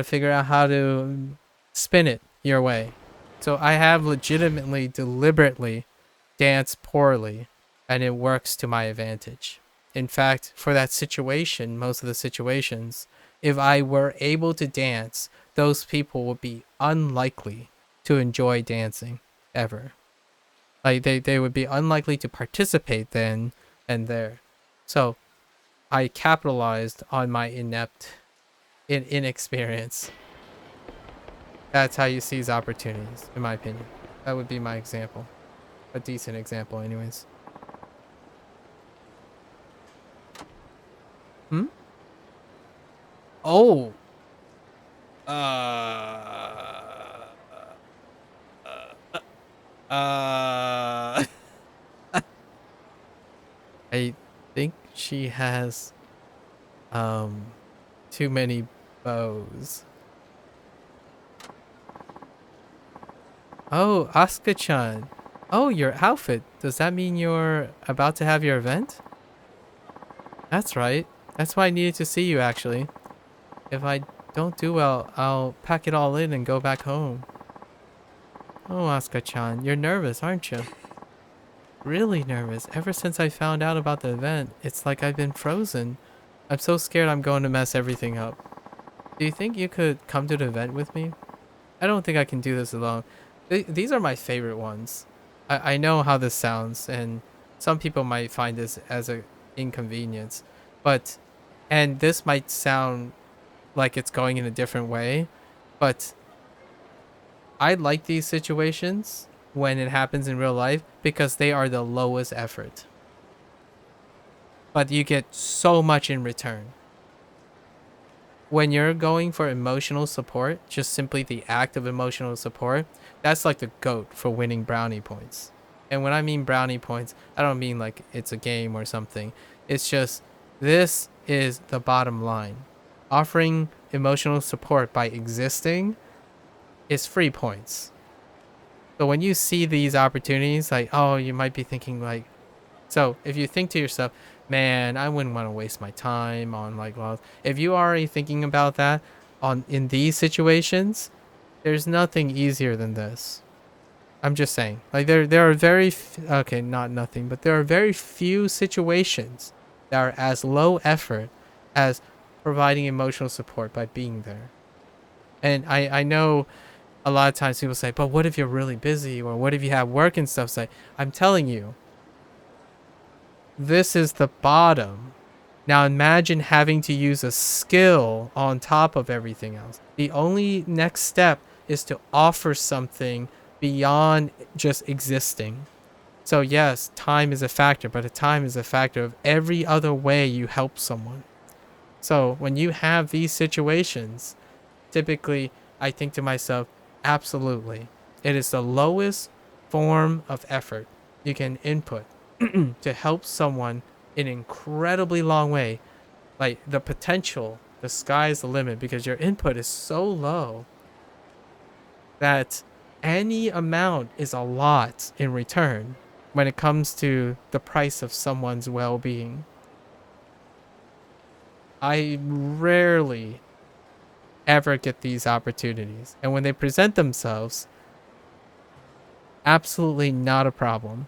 Speaker 1: figure out how to spin it your way. So I have legitimately, deliberately danced poorly, and it works to my advantage. In fact, for that situation, most of the situations, if I were able to dance, those people would be unlikely to enjoy dancing ever. Like they would be unlikely to participate then and there. So I capitalized on my inexperience. That's how you seize opportunities, in my opinion. That would be my example. A decent example, anyways. Hmm? Oh. I think she has too many bows. Oh, Asuka-chan. Oh, your outfit. Does that mean you're about to have your event? That's right. That's why I needed to see you, actually. If I don't do well, I'll pack it all in and go back home. Oh, Asuka-chan, you're nervous, aren't you? Really nervous. Ever since I found out about the event, it's like I've been frozen. I'm so scared I'm going to mess everything up. Do you think you could come to the event with me? I don't think I can do this alone. These are my favorite ones. I know how this sounds, and some people might find this as an inconvenience. And this might sound like it's going in a different way, but I like these situations when it happens in real life because they are the lowest effort. But you get so much in return. When you're going for emotional support, just simply the act of emotional support, that's like the GOAT for winning brownie points. And when I mean brownie points, I don't mean like it's a game or something. It's just, this is the bottom line. Offering emotional support by existing is free points. So when you see these opportunities, like, oh, you might be thinking like, so if you think to yourself, man, I wouldn't want to waste my time on like, well, if you are already thinking about that in these situations, there's nothing easier than this. I'm just saying, like there are okay, not nothing, but there are very few situations that are as low effort as providing emotional support by being there. And I know a lot of times people say, but what if you're really busy, or what if you have work and stuff? I'm telling you, this is the bottom. Now imagine having to use a skill on top of everything else. The only next step is to offer something beyond just existing. So yes, time is a factor, but the time is a factor of every other way you help someone. So when you have these situations, typically I think to myself, absolutely. It is the lowest form of effort you can input to help someone in an incredibly long way. Like the potential, the sky's the limit because your input is so low that any amount is a lot in return when it comes to the price of someone's well-being. I rarely ever get these opportunities, and when they present themselves, absolutely not a problem.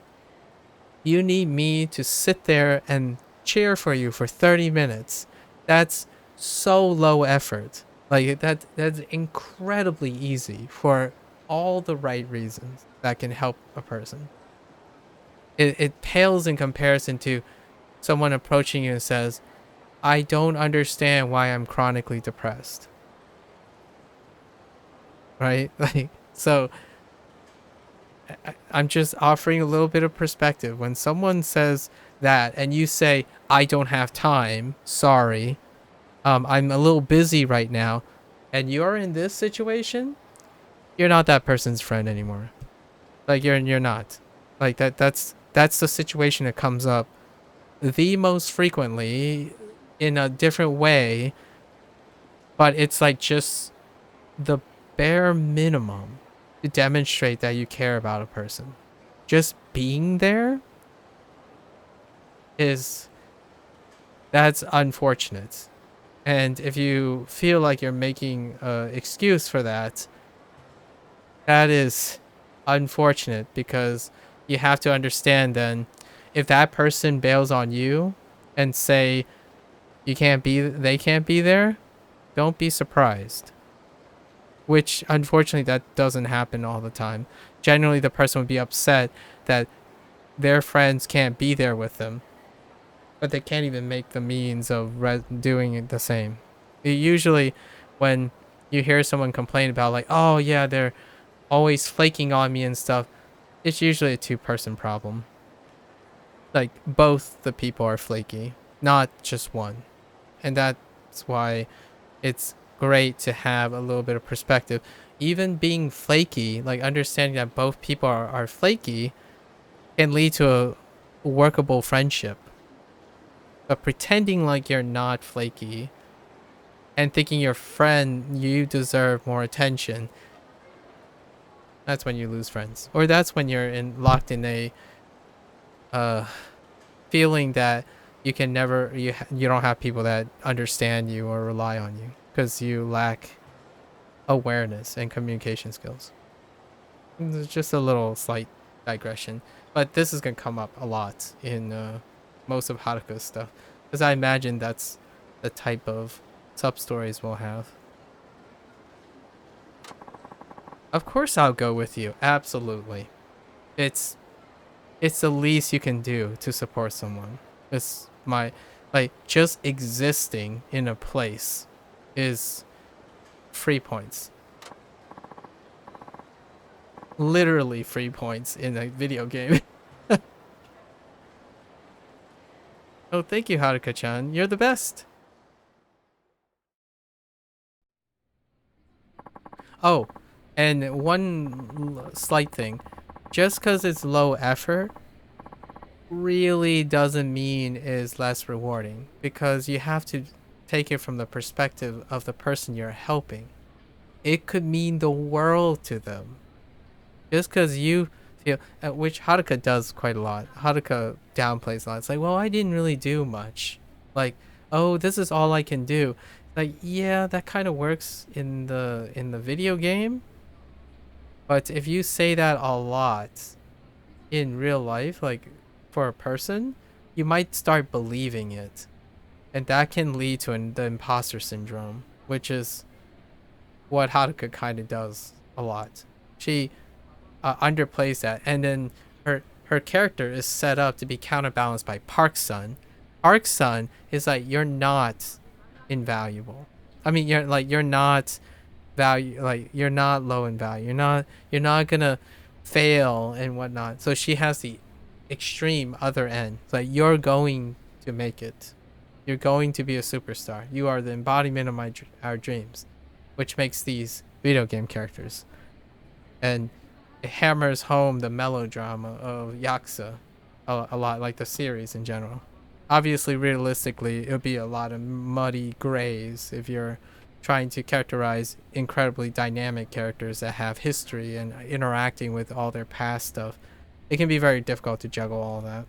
Speaker 1: You need me to sit there and cheer for you for 30 minutes. That's so low effort. Like that's incredibly easy for all the right reasons that can help a person. It pales in comparison to someone approaching you and says, I don't understand why I'm chronically depressed. Right? Like, so I'm just offering a little bit of perspective. When someone says that and you say, I don't have time, sorry, I'm a little busy right now, and you're in this situation, you're not that person's friend anymore. Like you're not. Like that's the situation that comes up the most frequently in a different way, but it's like just the bare minimum to demonstrate that you care about a person. Just being there that's unfortunate. And if you feel like you're making an excuse for that, that is unfortunate because you have to understand then if that person bails on you and say they can't be there, don't be surprised. Which unfortunately that doesn't happen all the time. Generally the person would be upset that their friends can't be there with them, but they can't even make the means of doing it the same. Usually when you hear someone complain about like, oh yeah, they're always flaking on me and stuff, it's usually a two-person problem. Like both the people are flaky, not just one. And that's why it's great to have a little bit of perspective. Even being flaky, like understanding that both people are flaky can lead to a workable friendship. But pretending like you're not flaky and thinking your friend, you deserve more attention, that's when you lose friends. Or that's when you're locked in a feeling that you can never, you don't have people that understand you or rely on you because you lack awareness and communication skills. It's just a little slight digression, but this is gonna come up a lot in most of Haruka's stuff because I imagine that's the type of sub stories we'll have. Of course I'll go with you. Absolutely. It's the least you can do to support someone. It's like just existing in a place is free points. Literally free points in a video game. Oh, thank you, Haruka-chan. You're the best. Oh, and one slight thing. Just because it's low effort really doesn't mean is less rewarding, because you have to take it from the perspective of the person you're helping. It could mean the world to them. Just because you feel, which Haruka does quite a lot. Haruka downplays a lot. It's like, well, I didn't really do much. Like, oh, this is all I can do. Like, yeah, that kind of works in the video game. But if you say that a lot in real life, like for a person, you might start believing it. And that can lead to the imposter syndrome, which is what Haruka kind of does a lot. She underplays that, and then her character is set up to be counterbalanced by Park's son, Arc Sun is like you're not invaluable. I mean, you're not you're not low in value. You're not gonna fail and whatnot. So she has the extreme other end. It's like you're going to make it. You're going to be a superstar. You are the embodiment of our dreams, which makes these video game characters. And it hammers home the melodrama of Yakuza a lot, like the series in general. Obviously, realistically, it would be a lot of muddy grays if you're trying to characterize incredibly dynamic characters that have history and interacting with all their past stuff. It can be very difficult to juggle all that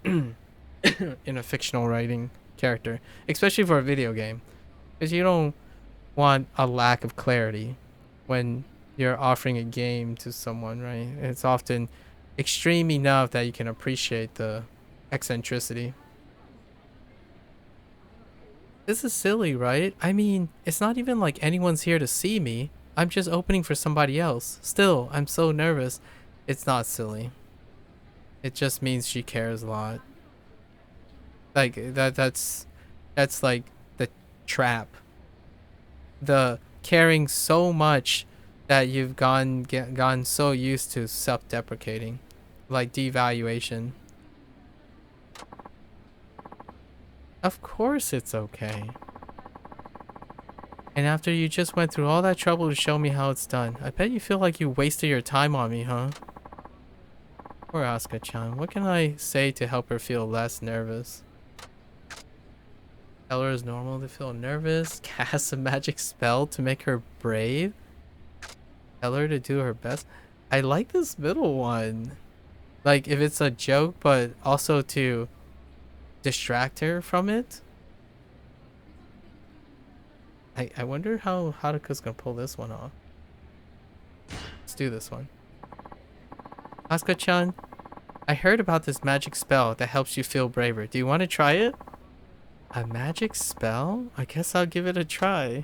Speaker 1: in a fictional writing character, especially for a video game, because you don't want a lack of clarity when you're offering a game to someone, right? It's often extreme enough that you can appreciate the eccentricity. This is silly, right? I mean, it's not even like anyone's here to see me. I'm just opening for somebody else. Still, I'm so nervous. It's not silly. It just means she cares a lot. Like that's like the trap. The caring so much that you've gone so used to self-deprecating, like devaluation. Of course it's okay. And after you just went through all that trouble to show me how it's done, I bet you feel like you wasted your time on me, huh? Poor Asuka-chan. What can I say to help her feel less nervous? Tell her it's normal to feel nervous. Cast a magic spell to make her brave. Tell her to do her best. I like this middle one. Like, if it's a joke, but also to distract her from it. I wonder how Haruka's gonna pull this one off. Let's do this one. Asuka-chan, I heard about this magic spell that helps you feel braver. Do you want to try it? A magic spell? I guess I'll give it a try.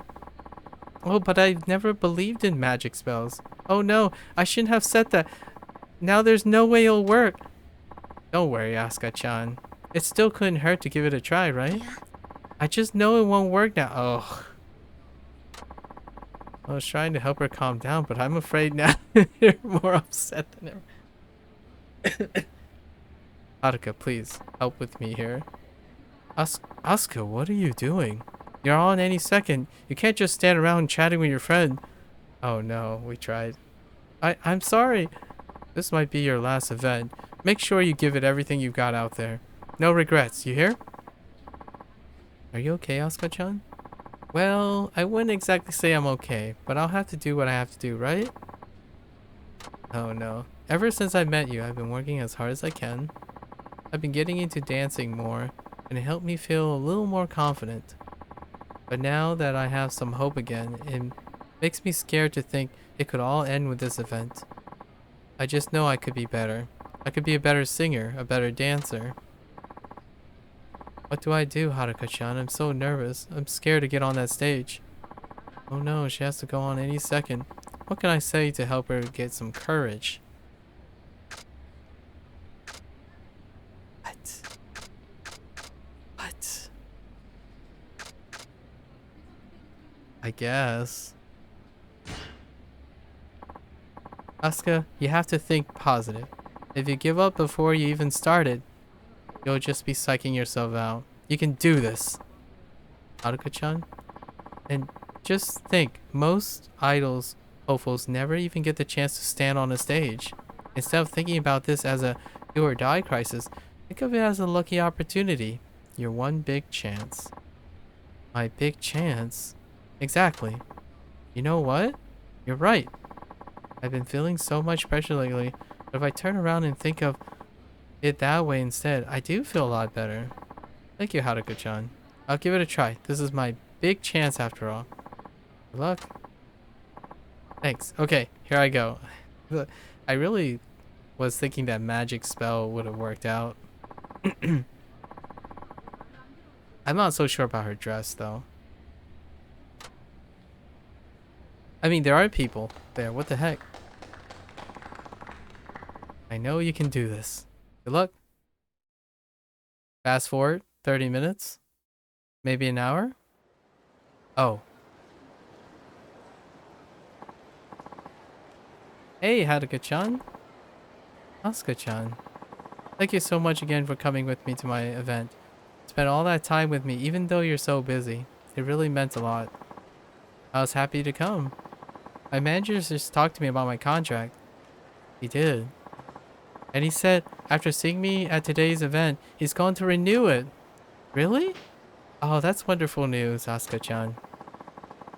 Speaker 1: Oh, but I've never believed in magic spells. Oh no, I shouldn't have said that. Now there's no way it'll work. Don't worry, Asuka-chan. It still couldn't hurt to give it a try, right? I just know it won't work now. Oh. I was trying to help her calm down, but I'm afraid now you're more upset than ever. Haruka, please, help with me here. Asuka, what are you doing? You're on any second. You can't just stand around chatting with your friend. Oh no, we tried. I'm sorry. This might be your last event. Make sure you give it everything you've got out there. No regrets, you hear? Are you okay, Asuka-chan? Well, I wouldn't exactly say I'm okay, but I'll have to do what I have to do, right? Oh no. Ever since I met you, I've been working as hard as I can. I've been getting into dancing more, and it helped me feel a little more confident. But now that I have some hope again, it makes me scared to think it could all end with this event. I just know I could be better. I could be a better singer, a better dancer. What do I do, Haruka-chan? I'm so nervous. I'm scared to get on that stage. Oh no, she has to go on any second. What can I say to help her get some courage? What? I guess. Asuka, you have to think positive. If you give up before you even started, you'll just be psyching yourself out. You can do this. Haruka-chan? And just think, most idols, hopefuls never even get the chance to stand on a stage. Instead of thinking about this as a do or die crisis, think of it as a lucky opportunity. Your one big chance. My big chance? Exactly. You know what? You're right. I've been feeling so much pressure lately, but if I turn around and think of it that way instead, I do feel a lot better. Thank you, Haruka-chan. I'll give it a try. This is my big chance after all. Good luck. Thanks. Okay, here I go. I really was thinking that magic spell would have worked out. I'm not so sure about her dress, though. I mean, there are people there. What the heck? I know you can do this. Good luck. Fast forward 30 minutes? Maybe an hour? Oh. Hey, Haruka-chan. Asuka-chan. Thank you so much again for coming with me to my event. Spent all that time with me, even though you're so busy. It really meant a lot. I was happy to come. My manager just talked to me about my contract. He did. And he said, after seeing me at today's event, he's going to renew it. Really? Oh, that's wonderful news, Asuka-chan.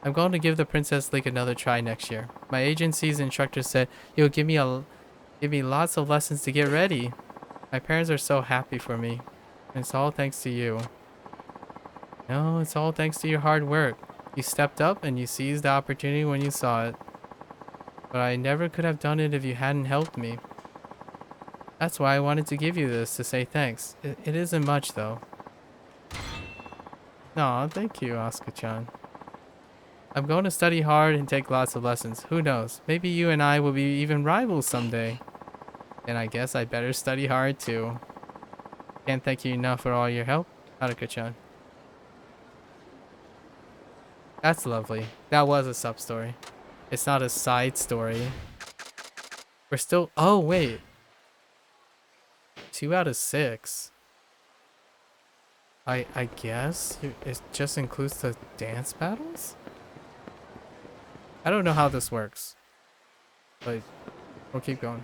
Speaker 1: I'm going to give the Princess League another try next year. My agency's instructor said he'll give me lots of lessons to get ready. My parents are so happy for me. And it's all thanks to you. No, it's all thanks to your hard work. You stepped up and you seized the opportunity when you saw it. But I never could have done it if you hadn't helped me. That's why I wanted to give you this to say thanks. It isn't much though. Aw, thank you, Asuka-chan. I'm going to study hard and take lots of lessons. Who knows? Maybe you and I will be even rivals someday. And I guess I better study hard too. Can't thank you enough for all your help, Haruka-chan. That's lovely. That was a sub-story. It's not a side story. We're still... Oh, wait. 2 out of 6. I guess it just includes the dance battles? I don't know how this works. But we'll keep going.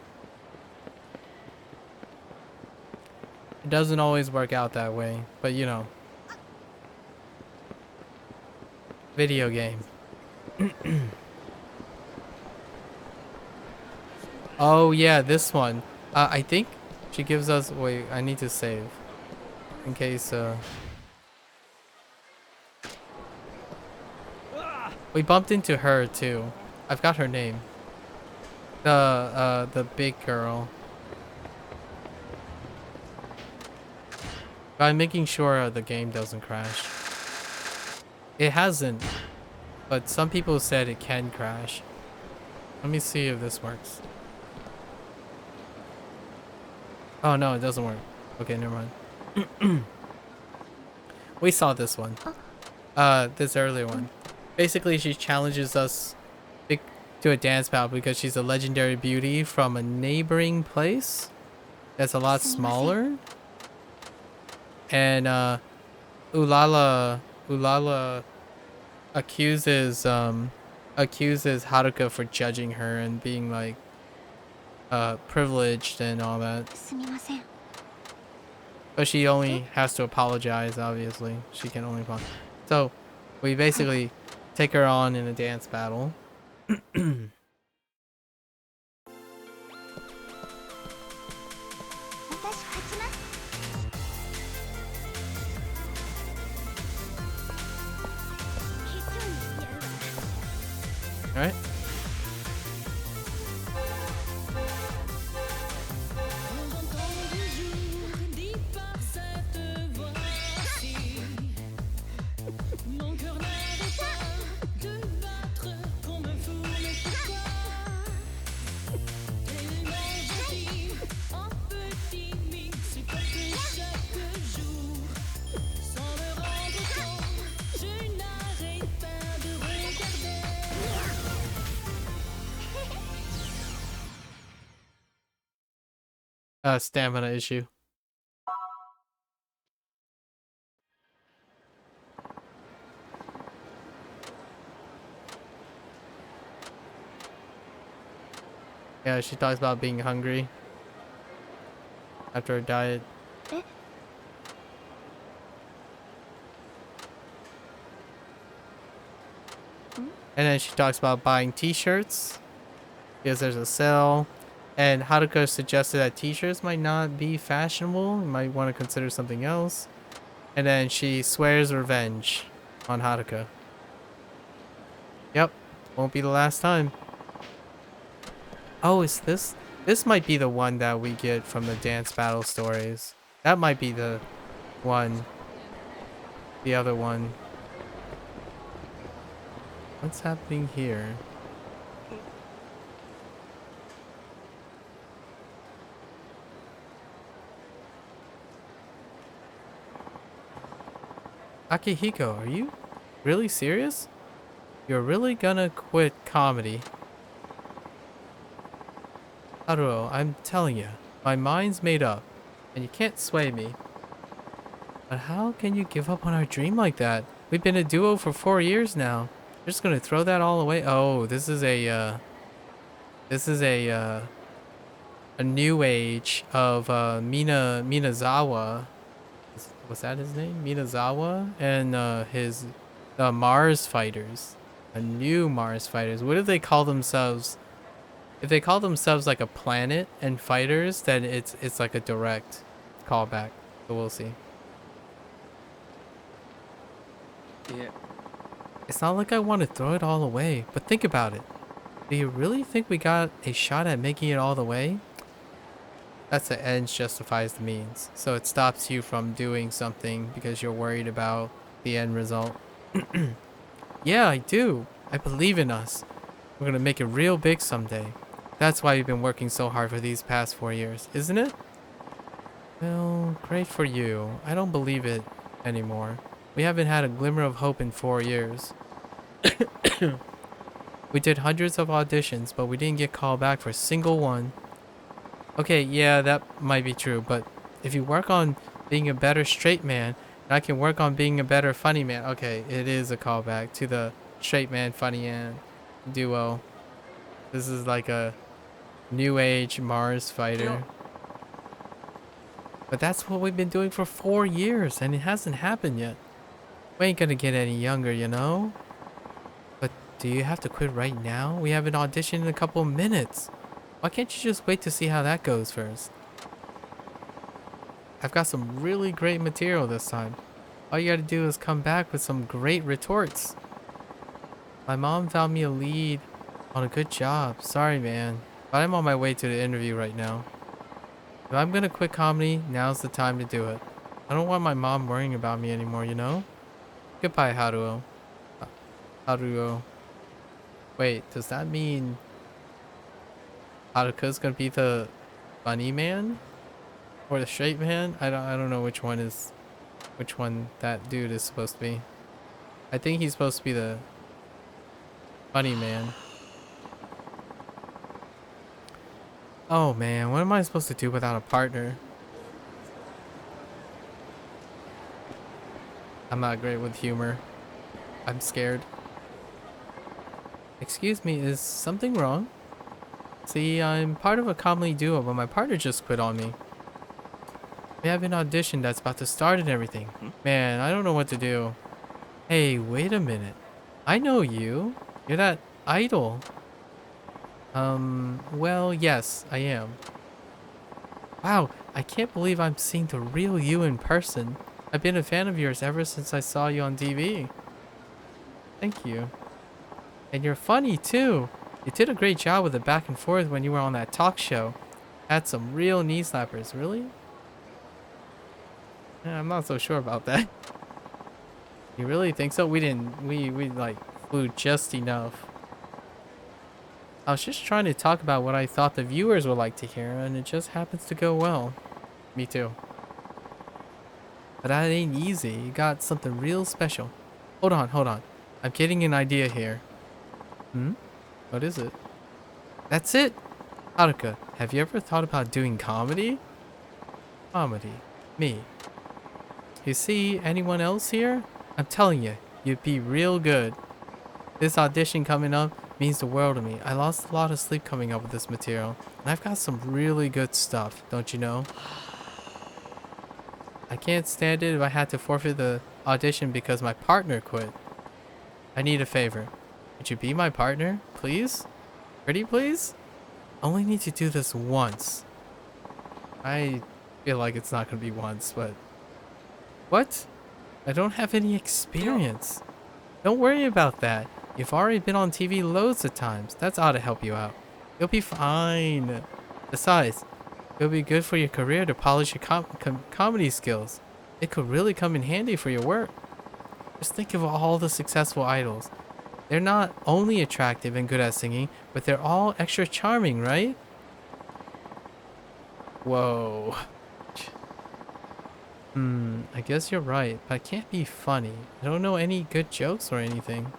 Speaker 1: It doesn't always work out that way, but you know. Video game. Oh yeah, this one. I think she gives us... Wait, I need to save. In case, we bumped into her too. I've got her name. The big girl. But I'm making sure the game doesn't crash. It hasn't, but some people said it can crash. Let me see if this works. Oh no, it doesn't work. Okay, never mind. We saw this one. This earlier one. Basically, she challenges us to a dance battle because she's a legendary beauty from a neighboring place that's a lot smaller. And Ulala accuses Haruka for judging her and being like privileged and all that. But she only has to apologize, obviously. She can only apologize. So we basically take her on in a dance battle. Alright. Stamina issue. Yeah, she talks about being hungry after her diet. And then she talks about buying t-shirts because there's a sale. And Haruka suggested that t-shirts might not be fashionable. You might want to consider something else. And then she swears revenge on Haruka. Yep, won't be the last time. Oh, is this? This might be the one that we get from the dance battle stories. That might be the one. The other one. What's happening here? Akihiko, are you really serious? You're really gonna quit comedy? Haruo, I'm telling you, my mind's made up, and you can't sway me. But how can you give up on our dream like that? We've been a duo for 4 years now. You're just gonna throw that all away? Oh, this is a new age of Minazawa. Was that his name? Minazawa and his Mars fighters. A new Mars fighters. What if they call themselves? If they call themselves like a planet and fighters, then it's like a direct callback. But we'll see.
Speaker 6: Yeah.
Speaker 1: It's not like I want to throw it all away, but think about it. Do you really think we got a shot at making it all the way? That's the ends justifies the means. So it stops you from doing something because you're worried about the end result. Yeah, I do. I believe in us. We're gonna make it real big someday. That's why you've been working so hard for these past 4 years, isn't it? Well, great for you. I don't believe it anymore. We haven't had a glimmer of hope in 4 years. We did hundreds of auditions, but we didn't get called back for a single one. Okay, yeah, that might be true, but if you work on being a better straight man, I can work on being a better funny man. Okay, it is a callback to the straight man, funny man duo. This is like a new age Mars fighter. But that's what we've been doing for 4 years, and it hasn't happened yet. We ain't gonna get any younger, you know? But do you have to quit right now? We have an audition in a couple of minutes. Why can't you just wait to see how that goes first? I've got some really great material this time. All you gotta do is come back with some great retorts. My mom found me a lead on a good job. Sorry, man. But I'm on my way to the interview right now. If I'm gonna quit comedy, now's the time to do it. I don't want my mom worrying about me anymore, you know? Goodbye, Haruo. Haruo. Wait, does that mean Haruka's gonna be the funny man? Or the straight man? I don't know which one that dude is supposed to be. I think he's supposed to be the funny man. Oh man, what am I supposed to do without a partner? I'm not great with humor. I'm scared. Excuse me, is something wrong? See, I'm part of a comedy duo, but my partner just quit on me. We have an audition that's about to start and everything. Man, I don't know what to do. Hey, wait a minute. I know you. You're that idol. Well, yes, I am. Wow, I can't believe I'm seeing the real you in person. I've been a fan of yours ever since I saw you on TV. Thank you. And you're funny too. You did a great job with the back and forth when you were on that talk show. Had some real knee slappers, really? Yeah, I'm not so sure about that. You really think so? We like flew just enough. I was just trying to talk about what I thought the viewers would like to hear, and it just happens to go well. Me too. But that ain't easy. You got something real special. Hold on. I'm getting an idea here. What is it? That's it! Haruka, have you ever thought about doing comedy? Comedy. Me. You see anyone else here? I'm telling you, you'd be real good. This audition coming up means the world to me. I lost a lot of sleep coming up with this material, and I've got some really good stuff, don't you know? I can't stand it if I had to forfeit the audition because my partner quit. I need a favor. Would you be my partner, please? Pretty please? Only need to do this once. I feel like it's not gonna be once, but... What? I don't have any experience. Don't worry about that. You've already been on TV loads of times. That's ought to help you out. You'll be fine. Besides, it'll be good for your career to polish your comedy skills. It could really come in handy for your work. Just think of all the successful idols. They're not only attractive and good at singing, but they're all extra charming, right? Whoa. I guess you're right, but I can't be funny. I don't know any good jokes or anything.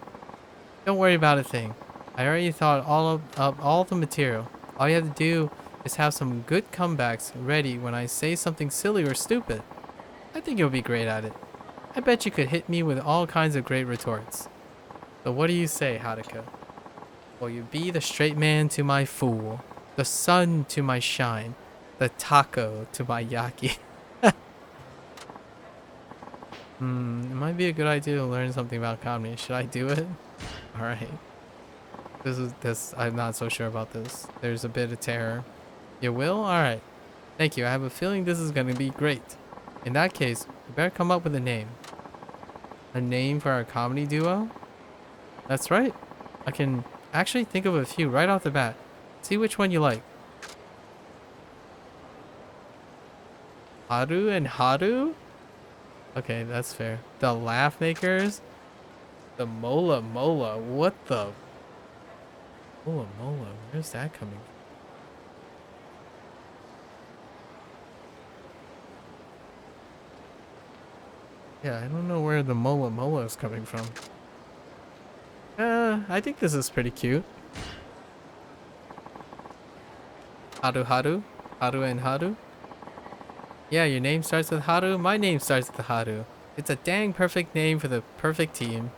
Speaker 1: Don't worry about a thing. I already thought of all the material. All you have to do is have some good comebacks ready when I say something silly or stupid. I think you'll be great at it. I bet you could hit me with all kinds of great retorts. So what do you say, Haruka? Will you be the straight man to my fool, the sun to my shine, the taco to my yaki? It might be a good idea to learn something about comedy. Should I do it? Alright. I'm not so sure about this. There's a bit of terror. You will? Alright. Thank you. I have a feeling this is going to be great. In that case, we better come up with a name. A name for our comedy duo? That's right. I can actually think of a few right off the bat. See which one you like. Haru and Haru? Okay, that's fair. The Laugh Makers? The Mola Mola. What the? Mola Mola. Where's that coming from? Yeah, I don't know where the Mola Mola is coming from. I think this is pretty cute. Haru Haru? Haru and Haru? Yeah, your name starts with Haru. My name starts with Haru. It's a dang perfect name for the perfect team.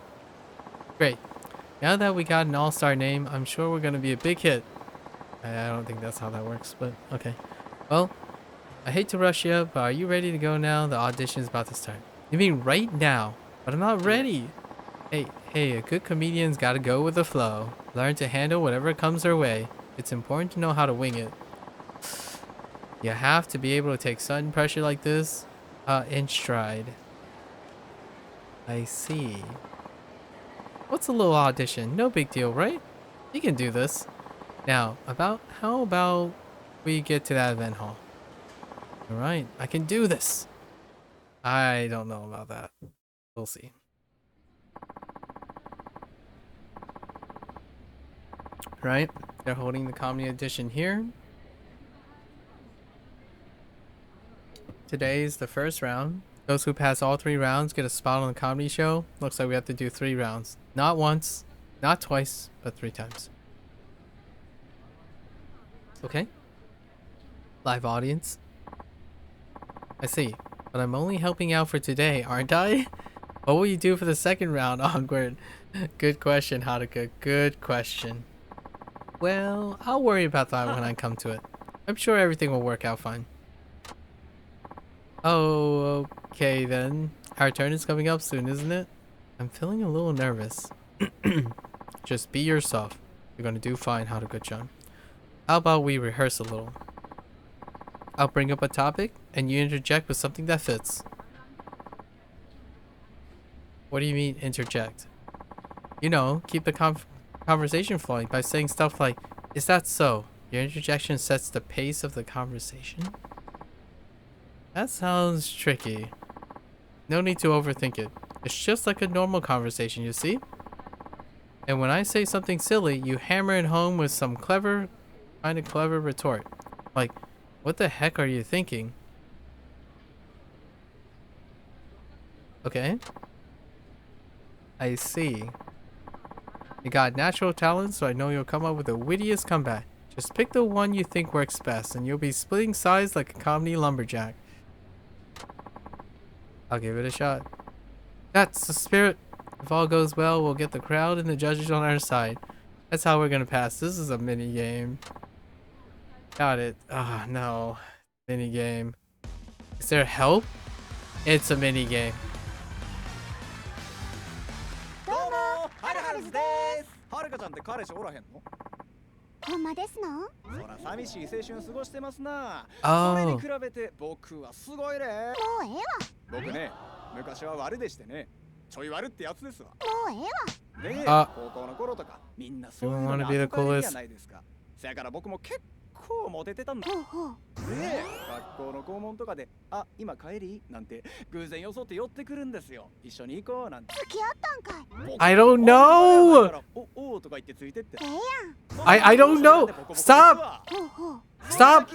Speaker 1: Great. Now that we got an all-star name, I'm sure we're gonna be a big hit. I don't think that's how that works, but okay. Well, I hate to rush you, but are you ready to go now? The audition is about to start. You mean right now? But I'm not ready. Hey, a good comedian's gotta go with the flow. Learn to handle whatever comes their way. It's important to know how to wing it. You have to be able to take sudden pressure like this in stride. I see. What's a little audition? No big deal, right? You can do this. Now, how about we get to that event hall? Alright, I can do this. I don't know about that. We'll see. Right? They're holding the comedy edition here. Today's the first round. Those who pass all 3 rounds get a spot on the comedy show. Looks like we have to do 3 rounds. Not once, not twice, but 3 times. Okay. Live audience. I see. But I'm only helping out for today, aren't I? What will you do for the second round? Awkward. Good question, Haruka. Good question. Well, I'll worry about that when I come to it. I'm sure everything will work out fine. Oh, okay then. Our turn is coming up soon, isn't it? I'm feeling a little nervous. Just be yourself. You're gonna do fine, Haruka-chan. How about we rehearse a little? I'll bring up a topic, and you interject with something that fits. What do you mean, interject? You know, keep the conversation flowing by saying stuff like, is that so? Your interjection sets the pace of the conversation? That sounds tricky. No need to overthink it. It's just like a normal conversation, you see? And when I say something silly, you hammer it home with some kind of clever retort. Like, what the heck are you thinking? Okay. I see. You got natural talent, so I know you'll come up with the wittiest comeback. Just pick the one you think works best, and you'll be splitting sides like a comedy lumberjack. I'll give it a shot. That's the spirit. If all goes well, we'll get the crowd and the judges on our side. That's how we're gonna pass. This is a mini game. Got it. Ah, oh, no. Mini game. Is there help? It's a mini game.
Speaker 2: どうもはるはるですはるかちゃんって彼氏おらへんの
Speaker 4: ほんまですの？
Speaker 2: そら寂しい青春過ごしてますな。
Speaker 1: Oh.
Speaker 2: それに比べて僕はすごいね。
Speaker 4: もうええわ。
Speaker 2: 僕ね、昔は悪でしてね。ちょい悪ってやつですわ。
Speaker 4: もうええわ。
Speaker 2: で、
Speaker 1: あ
Speaker 2: 高校の頃とかみんなそういう
Speaker 1: You
Speaker 2: の
Speaker 1: wanna
Speaker 2: に
Speaker 1: be the
Speaker 2: 憧れる
Speaker 1: coolest?
Speaker 2: じゃないですか。せやから僕も結構モテてたんだ。
Speaker 4: ほうほう。
Speaker 2: で、学校の校門とかで、あ、今帰りなんて偶然装って寄ってくるんですよ。一緒に行こうなんて。
Speaker 4: 付き合ったんかい。
Speaker 1: I don't know!
Speaker 2: おおとか言ってついてって。
Speaker 4: ええやん。
Speaker 1: I don't know! Stop!
Speaker 4: ほうほう。
Speaker 1: Stop!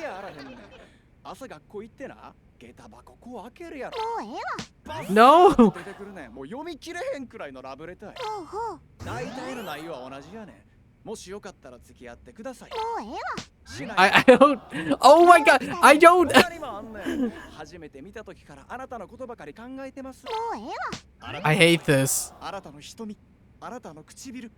Speaker 2: 朝学校行ってな、下駄箱こう開けるやろ。
Speaker 4: もうええわ。
Speaker 2: バッ
Speaker 1: No!
Speaker 2: サーッと出てくるねん。もう読み切れへんくらいのラブレターや。
Speaker 4: ほうほう。
Speaker 2: 大体の内容は同じやねん。もしよかったら付き合ってください。
Speaker 4: もうええわ。
Speaker 2: しない
Speaker 1: I don't. Oh my god! I don't.
Speaker 2: 他にもあんねん。初めて見た時からあなたのことばかり考えてます。
Speaker 4: もうええわ。
Speaker 2: あなた
Speaker 1: I hate this.
Speaker 2: あなたの瞳、あなたの唇、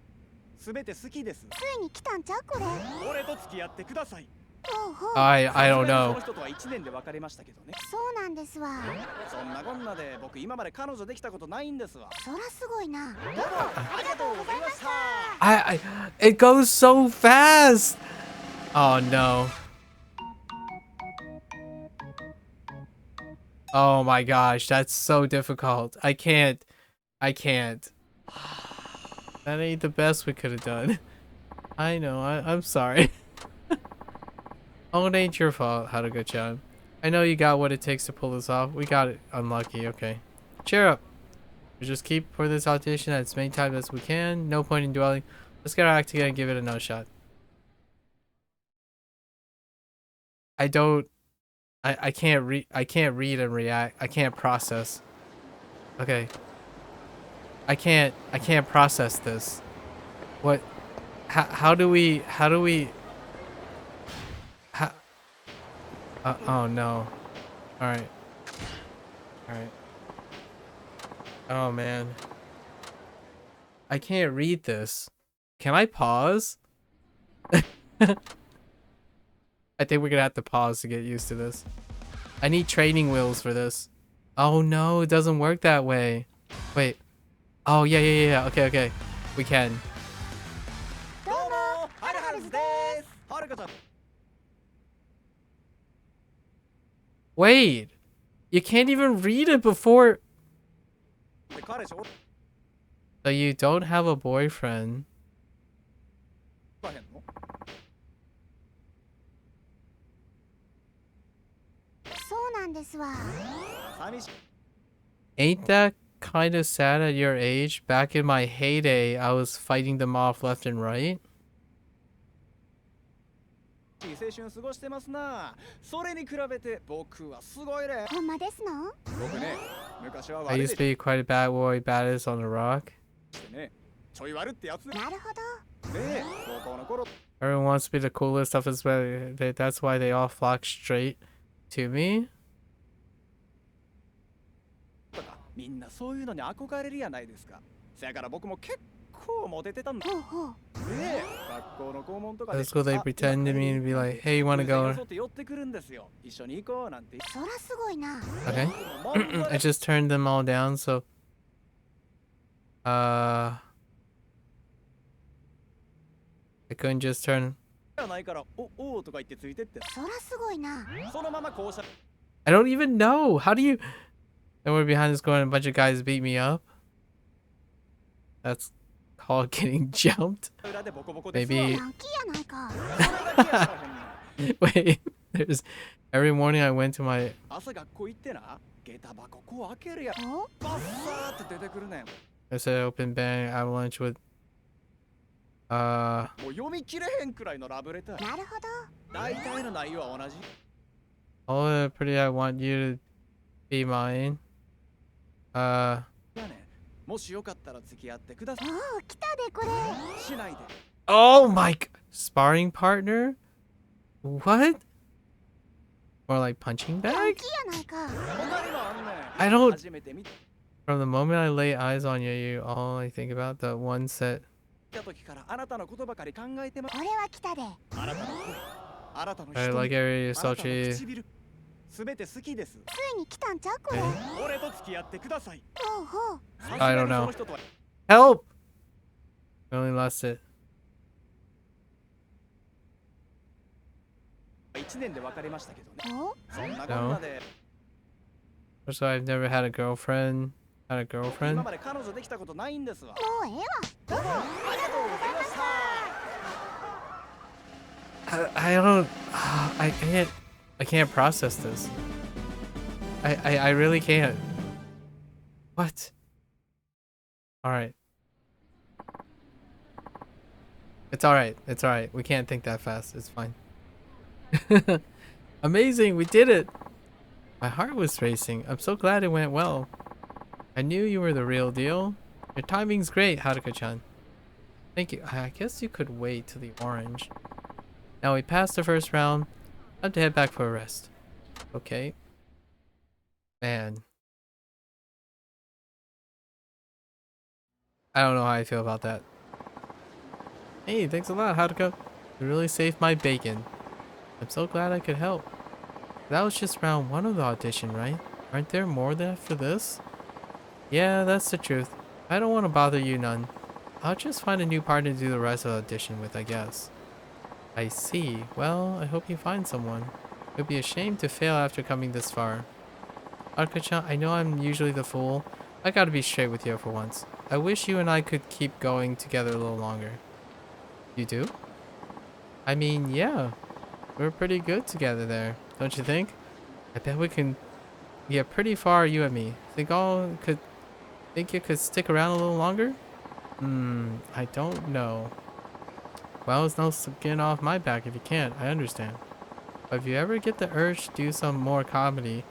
Speaker 2: すべて好きです。
Speaker 4: ついに来たんちゃうこれ。
Speaker 2: 俺と付き合ってください。
Speaker 4: ほうほう。
Speaker 1: I don't
Speaker 2: そ
Speaker 1: know.
Speaker 2: の人とは1年で別れましたけどね。
Speaker 4: そうなんですわ。
Speaker 2: そんなこんなで僕今まで彼女できたことないんですわ。
Speaker 4: そらすごいな。
Speaker 2: どうもありがとうございました。
Speaker 1: It goes so fast. Oh no. Oh my gosh, that's so difficult. I can't. That ain't the best we could have done. I know. I'm sorry. Oh, it ain't your fault, Haruka-chan. I know you got what it takes to pull this off. We got it. Unlucky. Okay. Cheer up. We just keep for this audition as many times as we can. No point in dwelling. Let's get our act together and give it another shot. I can't read and react. I can't process. Okay. I can't process this. What? How do we? Oh no. Alright. Alright. Oh man. I can't read this. Can I pause? I think we're gonna have to pause to get used to this. I need training wheels for this. Oh no, it doesn't work that way. Wait. Oh yeah. Okay. We can.
Speaker 2: どうもハルハルズです。はるかちゃん。
Speaker 1: Wait. You can't even read it before.
Speaker 2: 彼氏お
Speaker 1: So you don't have a boyfriend.
Speaker 2: らへんの？
Speaker 4: そうなんですわ。
Speaker 2: 寂しい。
Speaker 1: Ain't that kind of sad at your age? Back in my heyday, I was fighting them off left and right.
Speaker 2: 青春過ごしてますな。それに比べて僕はすごいね。
Speaker 4: ほんまですの？
Speaker 2: 僕ね、昔は
Speaker 1: I
Speaker 2: 悪い
Speaker 1: used
Speaker 2: で
Speaker 1: to be quite a bad boy, baddest on the rock.
Speaker 2: してね。ちょい悪ってやつね。
Speaker 4: なるほど。
Speaker 2: ねえ、高校の頃
Speaker 1: Everyone wants to be the coolest stuff as well. That's why they all flock straight to me.
Speaker 2: とかみんなそういうのに憧れるやないですか。せやから僕も結構モテてたんだ。
Speaker 4: ほうほう。
Speaker 2: ねえ、学校の校門とかで。
Speaker 1: At school, they pretend to me to be like, hey, you want to go?
Speaker 2: って寄ってくるんですよ。一緒に行こうなんて。
Speaker 4: そらすごいな。
Speaker 1: Okay. I just turned them all down, so... I couldn't just turn...
Speaker 2: ないからおとか言ってついてって。
Speaker 4: そらすごいな。
Speaker 2: そのままこうした。
Speaker 1: I don't even know! How do you... And we're behind this going, a bunch of guys beat me up? That's called getting jumped?
Speaker 2: 裏でボコボコですわ。
Speaker 1: Maybe...
Speaker 4: ヤンキーやないか。
Speaker 1: Wait, there's... Every morning I went to my...
Speaker 2: 朝学校行ってな、下駄箱こう開けるやん。
Speaker 4: お？
Speaker 2: バッサーって出てくるねん。
Speaker 1: I said open bang avalanche with...
Speaker 2: もう読み切れへんくらいのラブレター。
Speaker 4: なるほど。
Speaker 2: 大体の内容は同じ。
Speaker 1: Oh, pretty, I want you to be mine.
Speaker 2: やねん。もしよかったら付き合ってください。
Speaker 4: おお、来たでこれ。
Speaker 2: しないで。
Speaker 1: Oh my... Sparring partner? What? More like punching
Speaker 4: ヤン
Speaker 1: bag?
Speaker 4: キーやないか。
Speaker 2: 他にもあんねん。
Speaker 1: I don't...
Speaker 2: 初めて見
Speaker 1: From the moment I lay eyes on you, all I think about the one set...
Speaker 2: た時からあなたのことばかり考えてます。
Speaker 4: 俺は来たで。
Speaker 2: あなたの声、あなたの
Speaker 1: I
Speaker 2: 瞳、
Speaker 1: like every
Speaker 2: あなたの
Speaker 1: sultry...
Speaker 2: 唇、すべて好きです。
Speaker 4: ついに来たんちゃうこれ。
Speaker 1: Okay.
Speaker 2: 俺と付き合ってください。
Speaker 4: ほうほう。
Speaker 2: さすが
Speaker 1: I don't
Speaker 2: に
Speaker 1: know.
Speaker 2: その人とは
Speaker 1: Help! I only lost it.
Speaker 2: 1年で別れましたけどね。
Speaker 4: お？
Speaker 2: そんなこんなで、
Speaker 1: So I've never had a girlfriend. Had a
Speaker 2: 今
Speaker 1: girlfriend?
Speaker 2: まで彼女できたことないんですわ。
Speaker 4: もうええわ。
Speaker 2: どうもありがとうございました。
Speaker 1: I don't... I can't process this. I really can't. What? Alright. It's alright. It's alright. We can't think that fast. It's fine. Amazing. We did it. My heart was racing. I'm so glad it went well. I knew you were the real deal. Your timing's great, Haruka-chan. Thank you. I guess you could wait till the orange. Now we passed the first round. Time to head back for a rest. Okay. Man. I don't know how I feel about that. Hey, thanks a lot, Haruka. You really saved my bacon. I'm so glad I could help. That was just round 1 of the audition, right? Aren't there more than for this? Yeah, that's the truth. I don't want to bother you none. I'll just find a new partner to do the rest of the audition with, I guess. I see. Well, I hope you find someone. It would be a shame to fail after coming this far. Haruka-chan, I know I'm usually the fool. I gotta be straight with you for once. I wish you and I could keep going together a little longer. You do? I mean, yeah. We're pretty good together there, don't you think? I bet we can get pretty far, you and me. Think you could stick around a little longer? I don't know. Well, it's no skin off my back if you can't, I understand. But if you ever get the urge to do some more comedy,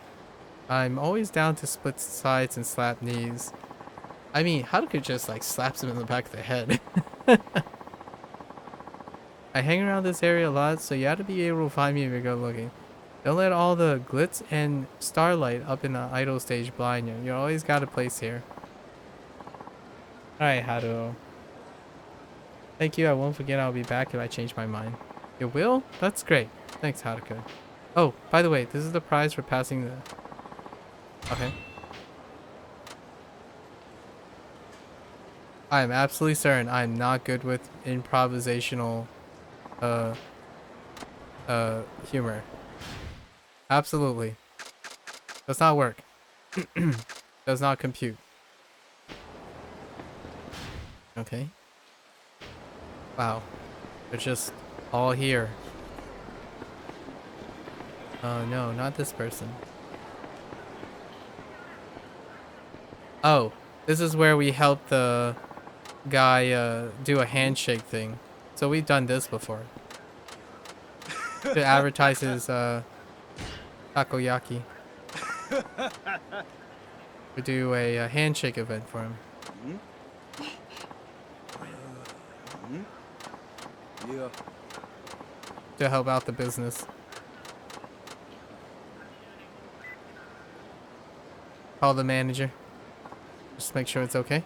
Speaker 1: I'm always down to split sides and slap knees. I mean, Haruka just like slaps him in the back of the head. I hang around this area a lot, so you have to be able to find me if you're good looking. Don't let all the glitz and starlight up in the idol stage blind you. You always got a place here. Alright, Haru. Thank you, I won't forget I'll be back if I change my mind. You will? That's great. Thanks, Haruka. Oh, by the way, this is the prize for passing the... Okay. I am absolutely certain I'm not good with improvisational humor. Absolutely. Does not work. Does not compute. Okay. Wow. They're just all here. Oh no, not this person. Oh, this is where we help the guy do a handshake thing. So we've done this before. To advertise his takoyaki. We do a handshake event for him.
Speaker 2: Yeah.
Speaker 1: To help out the business. Call the manager. Just make sure it's okay.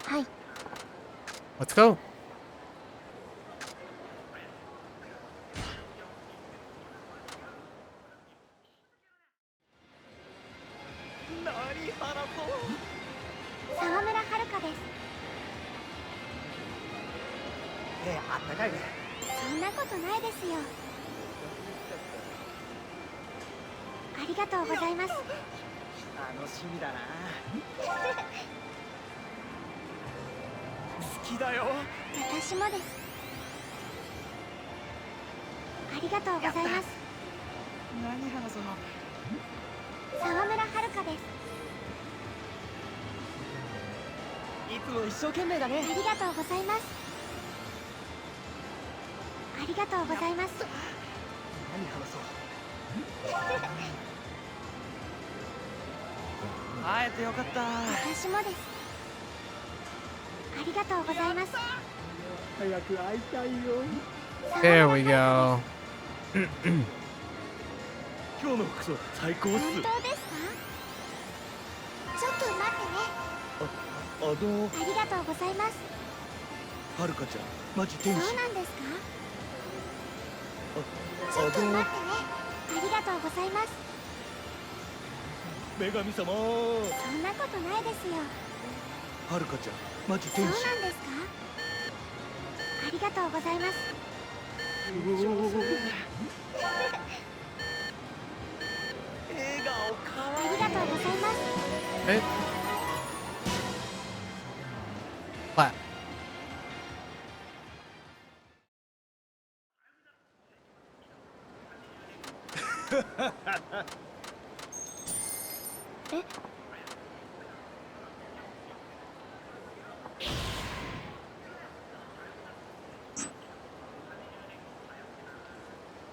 Speaker 4: Hi.
Speaker 1: Let's go. There we go.
Speaker 7: 今日の服装最高っす。
Speaker 4: 本当ですか？ちょっと待ってね。
Speaker 7: あり
Speaker 4: がとうございます。
Speaker 7: はるかちゃん、マジ天使。
Speaker 4: そうなんですか？ちょっと待ってね。ありがとうございます。
Speaker 7: 女神様。
Speaker 4: そんなことないですよ。
Speaker 7: はるかちゃん、マジ天使。
Speaker 4: そうなんですか？ありがとうございます。
Speaker 7: 笑顔かわいい。
Speaker 4: ありがとうございます。
Speaker 1: えClap.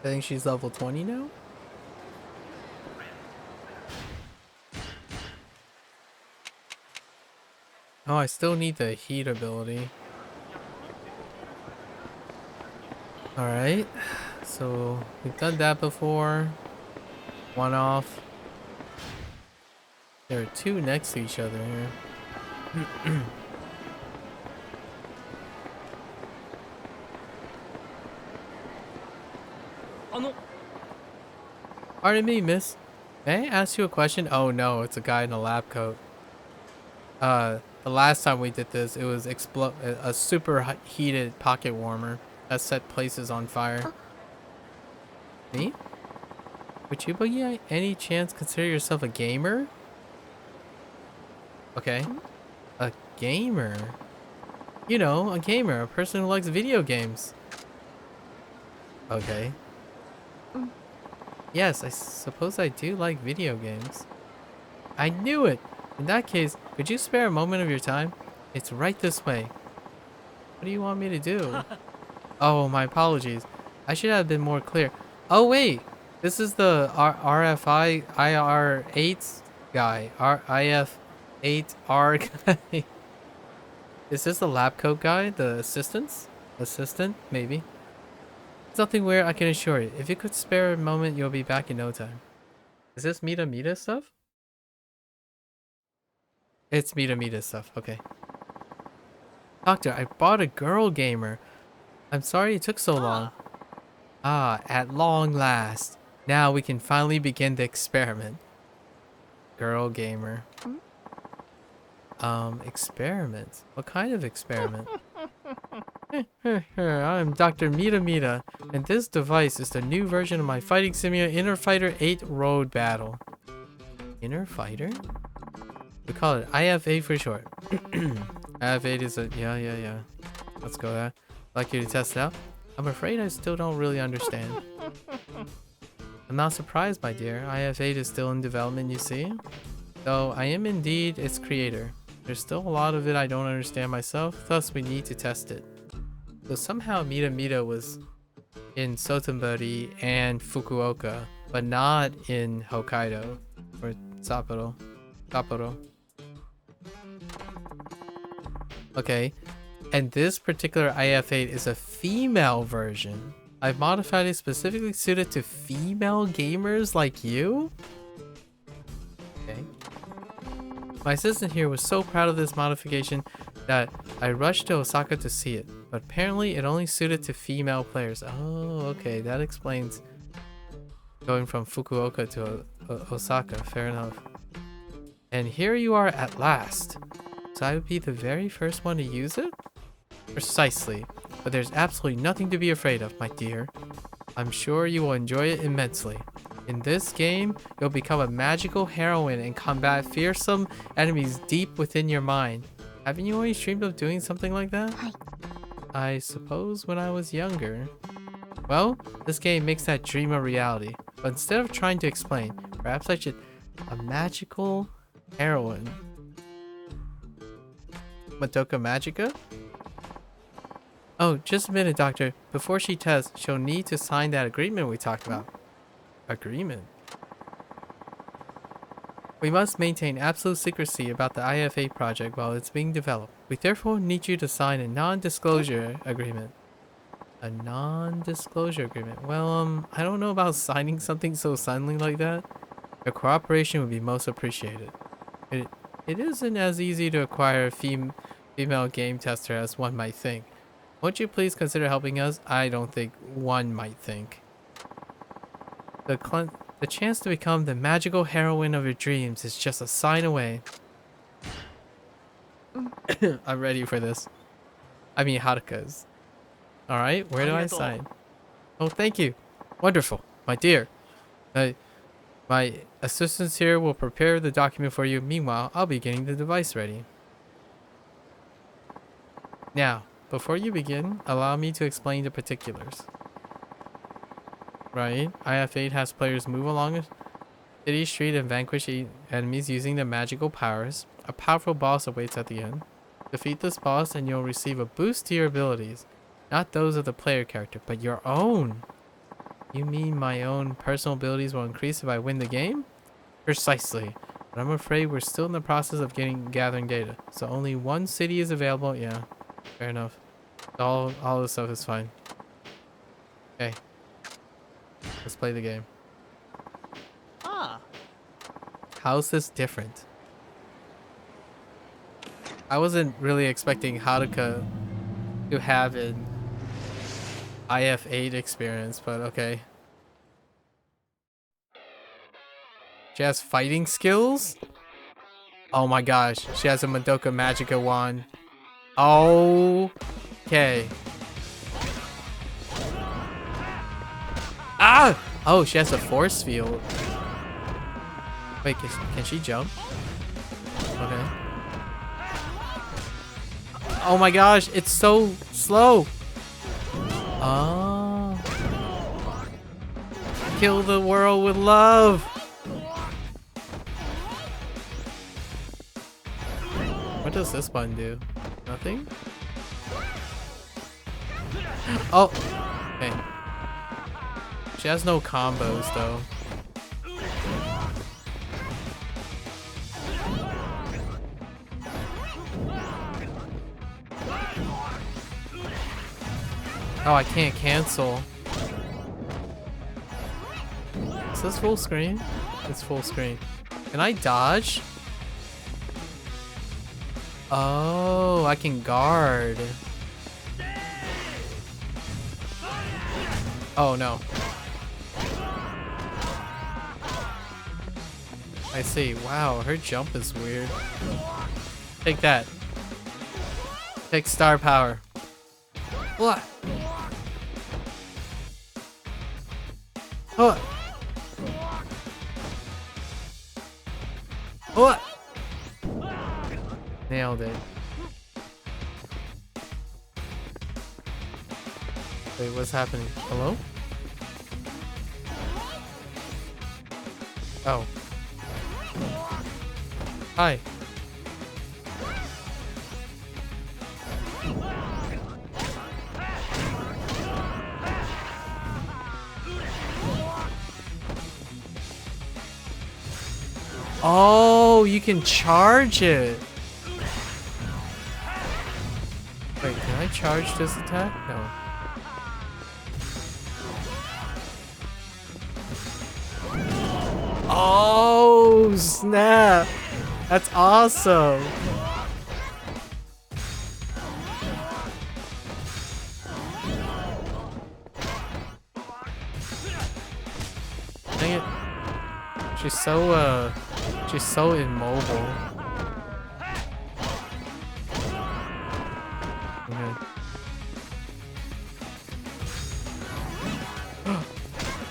Speaker 1: I think she's level 20 now. Oh, I still need the heat ability. Alright. So, we've done that before. One off. There are two next to each other here. Pardon me, miss. May I ask you a question? Oh no, it's a guy in a lab coat. The last time we did this, it was a super heated pocket warmer that set places on fire. Me? Would you by any chance consider yourself a gamer? Okay. A gamer? You know, a gamer, a person who likes video games. Okay. Yes, I suppose I do like video games. I knew it! In that case, could you spare a moment of your time? It's right this way. What do you want me to do? Oh, my apologies. I should have been more clear. Oh, wait! This is the RFI IR8 guy. IF8R guy. Is this the lab coat guy? The assistant? Maybe. Something weird, I can assure you. If you could spare a moment, you'll be back in no time. Is this Mita stuff? It's Mita stuff. Okay. Doctor, I bought a girl gamer. I'm sorry it took so long. Ah, at long last. Now we can finally begin the experiment. Girl gamer. Experiment? What kind of experiment? I'm Dr. Mita, and this device is the new version of my fighting simulator Inner Fighter 8 Road Battle. Inner Fighter? We call it IF8 for short. IF8 is a... Yeah. Let's go there. I'd like you to test it out. I'm afraid I still don't really understand. I'm not surprised, my dear. IF8 is still in development, you see? Though I am indeed its creator. There's still a lot of it I don't understand myself, thus we need to test it. So somehow Mita was in Sotenbori and Fukuoka, but not in Hokkaido or Sapporo. Okay, and this particular IF8 is a female version. I've modified it specifically suited to female gamers like you? Okay. My assistant here was so proud of this modification that I rushed to Osaka to see it, but apparently it only suited to female players. Oh, okay, that explains going from Fukuoka to Osaka, fair enough. And here you are at last. So I would be the very first one to use it? Precisely, but there's absolutely nothing to be afraid of, my dear. I'm sure you will enjoy it immensely. In this game, you'll become a magical heroine and combat fearsome enemies deep within your mind. Haven't you always dreamed of doing something like that? I suppose when I was younger. Well, this game makes that dream a reality. But instead of trying to explain, perhaps I should... A magical heroine. Madoka Magica? Oh, just a minute, Doctor. Before she tests, she'll need to sign that agreement we talked about. Agreement? We must maintain absolute secrecy about the IFA project while it's being developed. We therefore need you to sign a non-disclosure agreement. A non-disclosure agreement? Well, I don't know about signing something so suddenly like that. Your cooperation would be most appreciated. It isn't as easy to acquire a female game tester as one might think. Won't you please consider helping us? I don't think one might think. The chance to become the magical heroine of your dreams is just a sign away. I'm ready for this. I mean, Haruka's. Alright, where do I sign? Oh, thank you. Wonderful, my dear. My assistants here will prepare the document for you. Meanwhile, I'll be getting the device ready. Now, before you begin, allow me to explain the particulars. Right, IF8 has players move along a city street and vanquish enemies using their magical powers. A powerful boss awaits at the end. Defeat this boss and you'll receive a boost to your abilities. Not those of the player character, but your own. You mean my own personal abilities will increase if I win the game? Precisely. But I'm afraid we're still in the process of gathering data. So only one city is available. Yeah, fair enough. All this stuff is fine. Okay. Let's play the game.
Speaker 8: Ah,
Speaker 1: How's this different? I wasn't really expecting Haruka to have an IF8 experience, but okay. She has fighting skills? Oh my gosh, she has a Madoka Magica wand. Okay. Ah! Oh, she has a force field. Wait, can she jump? Okay. Oh my gosh, it's so slow. Oh. Kill the world with love. What does this button do? Nothing? Oh. Okay. She has no combos though. Oh, I can't cancel. Is this full screen? It's full screen. Can I dodge? Oh, I can guard. Oh, no. I see. Wow, her jump is weird. Take that. Take star power. What? What? What? Nailed it. Wait, what's happening? Hello? Oh. Hi. Oh, you can charge it. Wait, can I charge this attack? No. Oh, snap. That's awesome. Dang it. She's so immobile. Okay.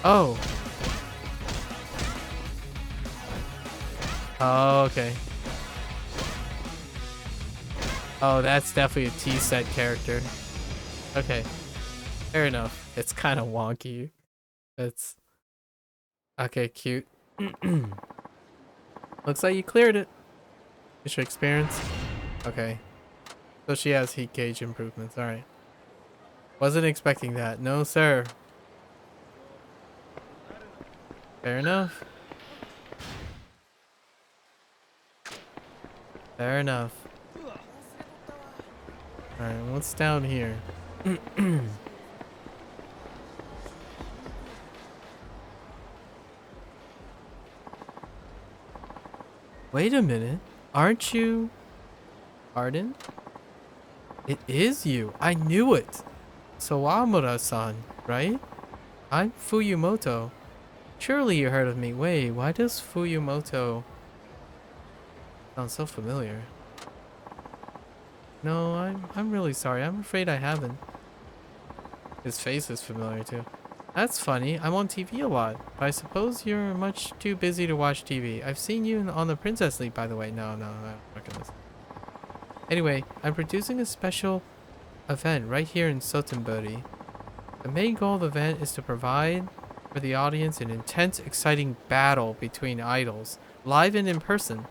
Speaker 1: Oh. Oh, okay. Oh, that's definitely a T-set character. Okay. Fair enough. It's kind of wonky. It's... Okay, cute. Looks like you cleared it. Is your experience? Okay. So she has heat gauge improvements. Alright. Wasn't expecting that. No, sir. Fair enough. Fair enough. Alright, what's down here? Wait a minute. Aren't you... Pardon? It is you. I knew it. Sawamura-san, right? I'm Fuyumoto. Surely you heard of me. Wait, why does Fuyumoto sound so familiar? No, I'm really sorry. I'm afraid I haven't. His face is familiar too. That's funny. I'm on TV a lot. But I suppose you're much too busy to watch TV. I've seen you on the Princess League, by the way. No, I don't recognize. Anyway, I'm producing a special event right here in Sotenbori. The main goal of the event is to provide for the audience an intense, exciting battle between idols, live and in person.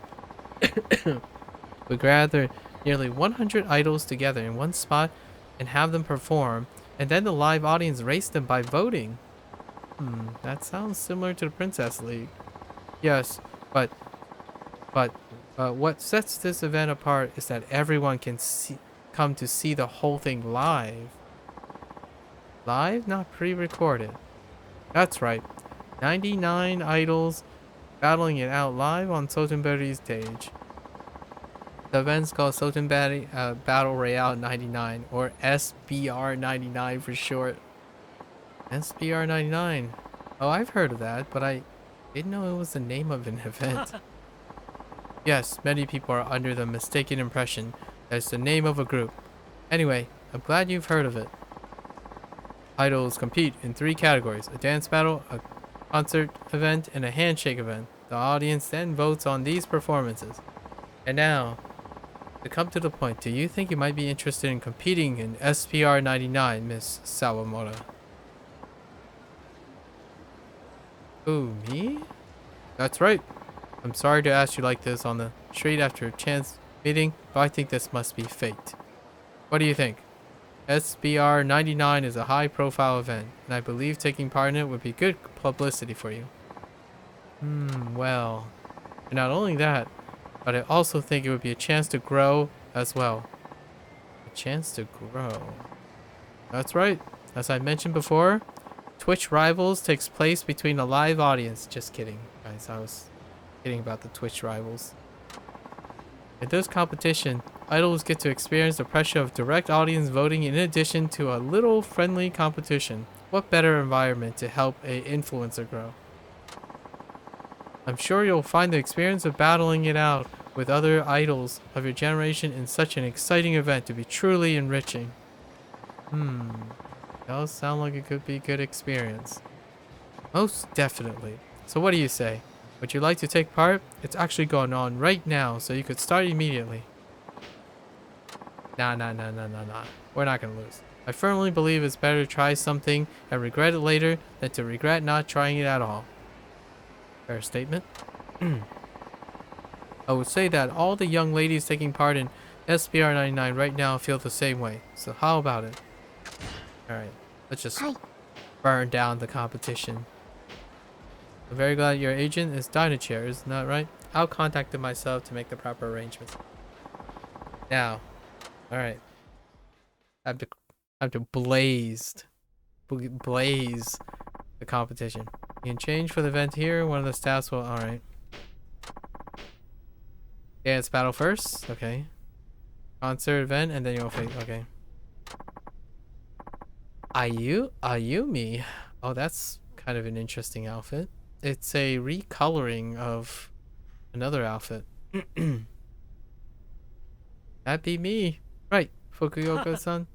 Speaker 1: We gather nearly 100 idols together in one spot and have them perform, and then the live audience race them by voting. That sounds similar to the Princess League. Yes, but but what sets this event apart is that everyone can come to see the whole thing live. Live, not pre-recorded. That's right. 99 idols battling it out live on Sotenberry's stage. The event's called Sotenberry Battle Royale 99, or SBR 99 for short. SBR 99. Oh, I've heard of that, but I didn't know it was the name of an event. Yes, many people are under the mistaken impression that it's the name of a group. Anyway, I'm glad you've heard of it. Idols compete in 3 categories: a dance battle, a concert event, and a handshake event. The audience then votes on these performances. And now, to come to the point, do you think you might be interested in competing in SPR 99, Miss Sawamura? Ooh, me? That's right. I'm sorry to ask you like this on the street after a chance meeting, but I think this must be fate. What do you think? SBR 99 is a high-profile event, and I believe taking part in it would be good publicity for you. Well, and not only that, but I also think it would be a chance to grow as well. A chance to grow. That's right. As I mentioned before, Twitch Rivals takes place between a live audience. Just kidding, guys. I was kidding about the Twitch Rivals. In this competition, idols get to experience the pressure of direct audience voting in addition to a little friendly competition. What better environment to help an influencer grow? I'm sure you'll find the experience of battling it out with other idols of your generation in such an exciting event to be truly enriching. Does sound like it could be a good experience. Most definitely. So what do you say? Would you like to take part? It's actually going on right now, so you could start immediately. Nah. We're not gonna lose. I firmly believe it's better to try something and regret it later than to regret not trying it at all. Fair statement. I would say that all the young ladies taking part in SPR 99 right now feel the same way. So how about it? Alright, let's just burn down the competition. I'm very glad your agent is Dynachair, isn't that right? I'll contact him myself to make the proper arrangements. Now, alright. I have to blaze the competition. You can change for the event here. One of the staffs will. Alright. Dance battle first. Okay. Concert event, and then you'll face. Okay. Ayumi. Oh, that's kind of an interesting outfit. It's a recoloring of another outfit. That'd be me. Right, Fukuoka-san.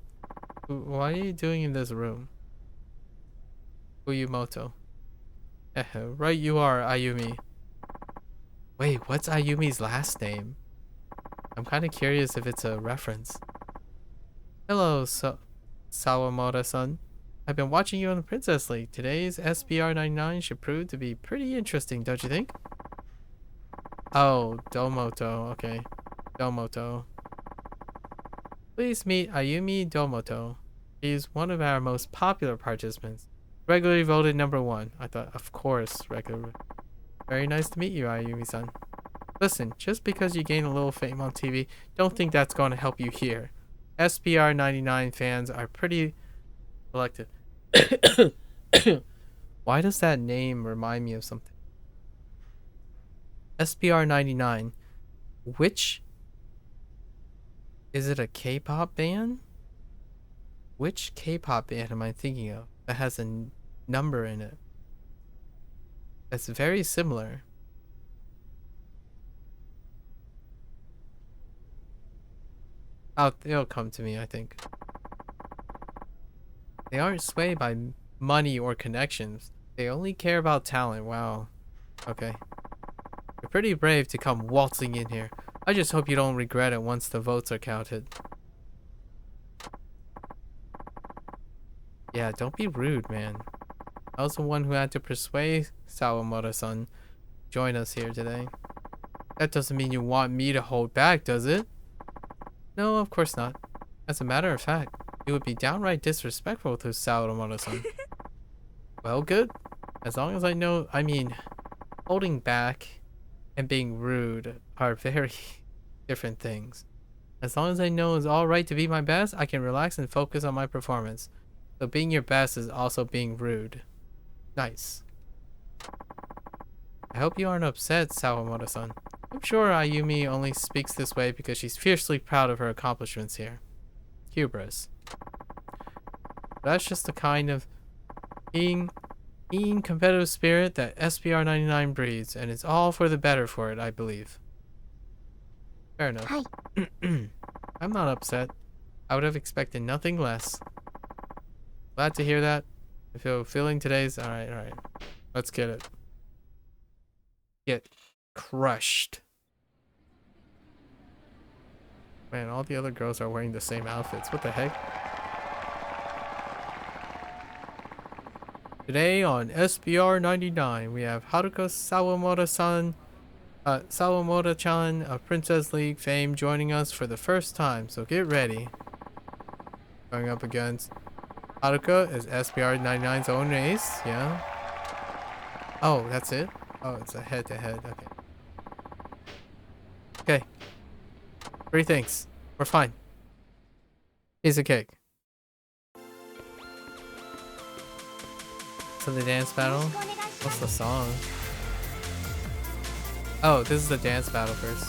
Speaker 1: What are you doing in this room? Uyumoto. Right you are, Ayumi. Wait, what's Ayumi's last name? I'm kind of curious if it's a reference. Hello, Sawamura-san. I've been watching you on the Princess League. Today's SBR 99 should prove to be pretty interesting, don't you think? Oh, Domoto. Okay. Domoto. Please meet Ayumi Domoto. She's one of our most popular participants. Regularly voted #1. I thought, of course, regular. Very nice to meet you, Ayumi-san. Listen, just because you gain a little fame on TV, don't think that's going to help you here. SBR 99 fans are pretty selective. Why does that name remind me of something? SBR 99. Which? Is it a K-pop band? Which K-pop band am I thinking of that has a number in it? That's very similar. It'll come to me, I think. They aren't swayed by money or connections. They only care about talent. Wow. Okay. You're pretty brave to come waltzing in here. I just hope you don't regret it once the votes are counted. Yeah, don't be rude, man. I was the one who had to persuade Sawamura-san to join us here today. That doesn't mean you want me to hold back, does it? No, of course not. As a matter of fact, it would be downright disrespectful to Sawamura-san. Well, good. As long as I know, I mean, holding back and being rude are very different things. As long as I know it's alright to be my best, I can relax and focus on my performance. So being your best is also being rude. Nice. I hope you aren't upset, Sawamoto-san. I'm sure Ayumi only speaks this way because she's fiercely proud of her accomplishments here. Hubris. That's just the kind of being competitive spirit that SPR 99 breeds, and it's all for the better for it, I believe. Fair enough.
Speaker 4: Hi.
Speaker 1: I'm not upset. I would have expected nothing less. Glad to hear that. If you're feeling today's... Alright. Let's get it. Get crushed. Man, all the other girls are wearing the same outfits. What the heck? Today on SBR 99, we have Haruka Sawamoto-san, Sawamoto-chan of Princess League fame joining us for the first time, so get ready. Going up against Haruka is SBR 99's own ace, yeah. Oh, that's it? Oh, it's a head-to-head, okay. Okay. Three things. We're fine. Piece of cake. So the dance battle? What's the song? Oh, this is the dance battle first.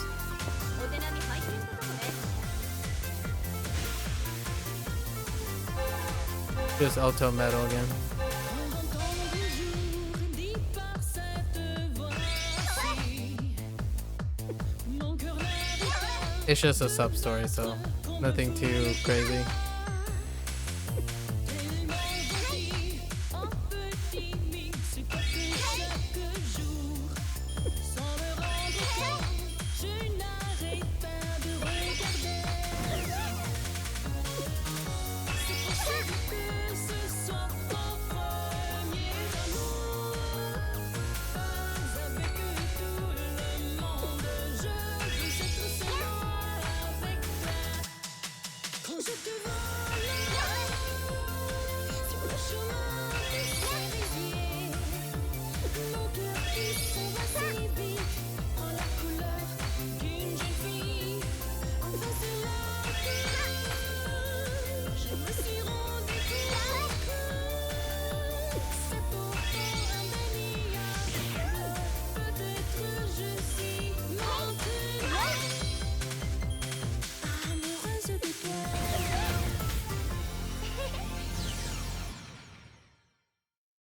Speaker 1: Just alto metal again. It's just a sub story, so nothing too crazy.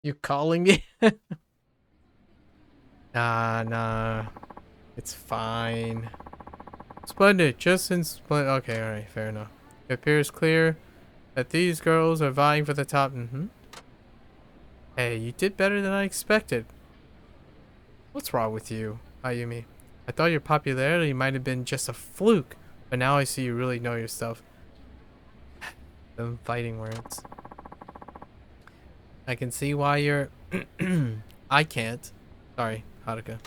Speaker 1: You calling me? Nah. It's fine. Splendid. Just in splendid. Okay, alright, fair enough. It appears clear that these girls are vying for the top. Hey, you did better than I expected. What's wrong with you, Ayumi? I thought your popularity might have been just a fluke, but now I see you really know your stuff. Them fighting words. I can see why you're... I can't. Sorry, Haruka.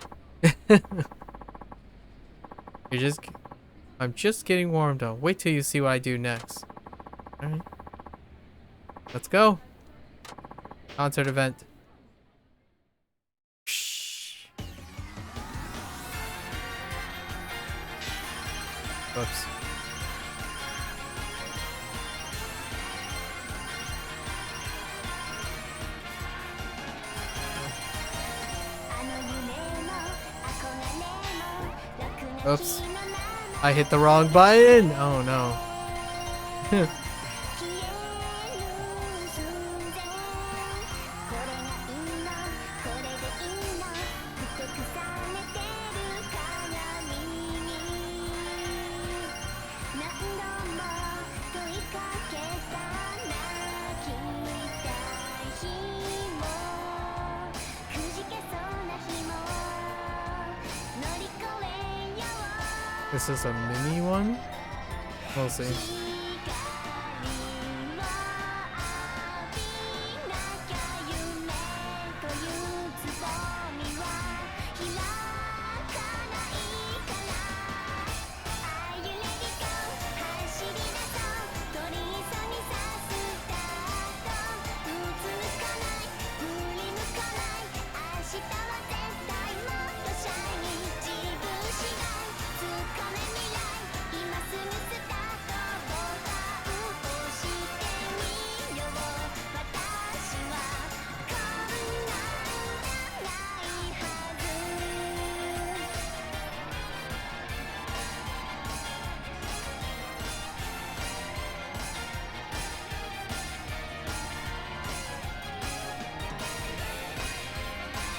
Speaker 1: I'm just getting warmed up. Wait till you see what I do next. Alright. Let's go. Concert event. Shh. Whoops. Oops. I hit the wrong button. Oh no. This is a mini one? We'll see.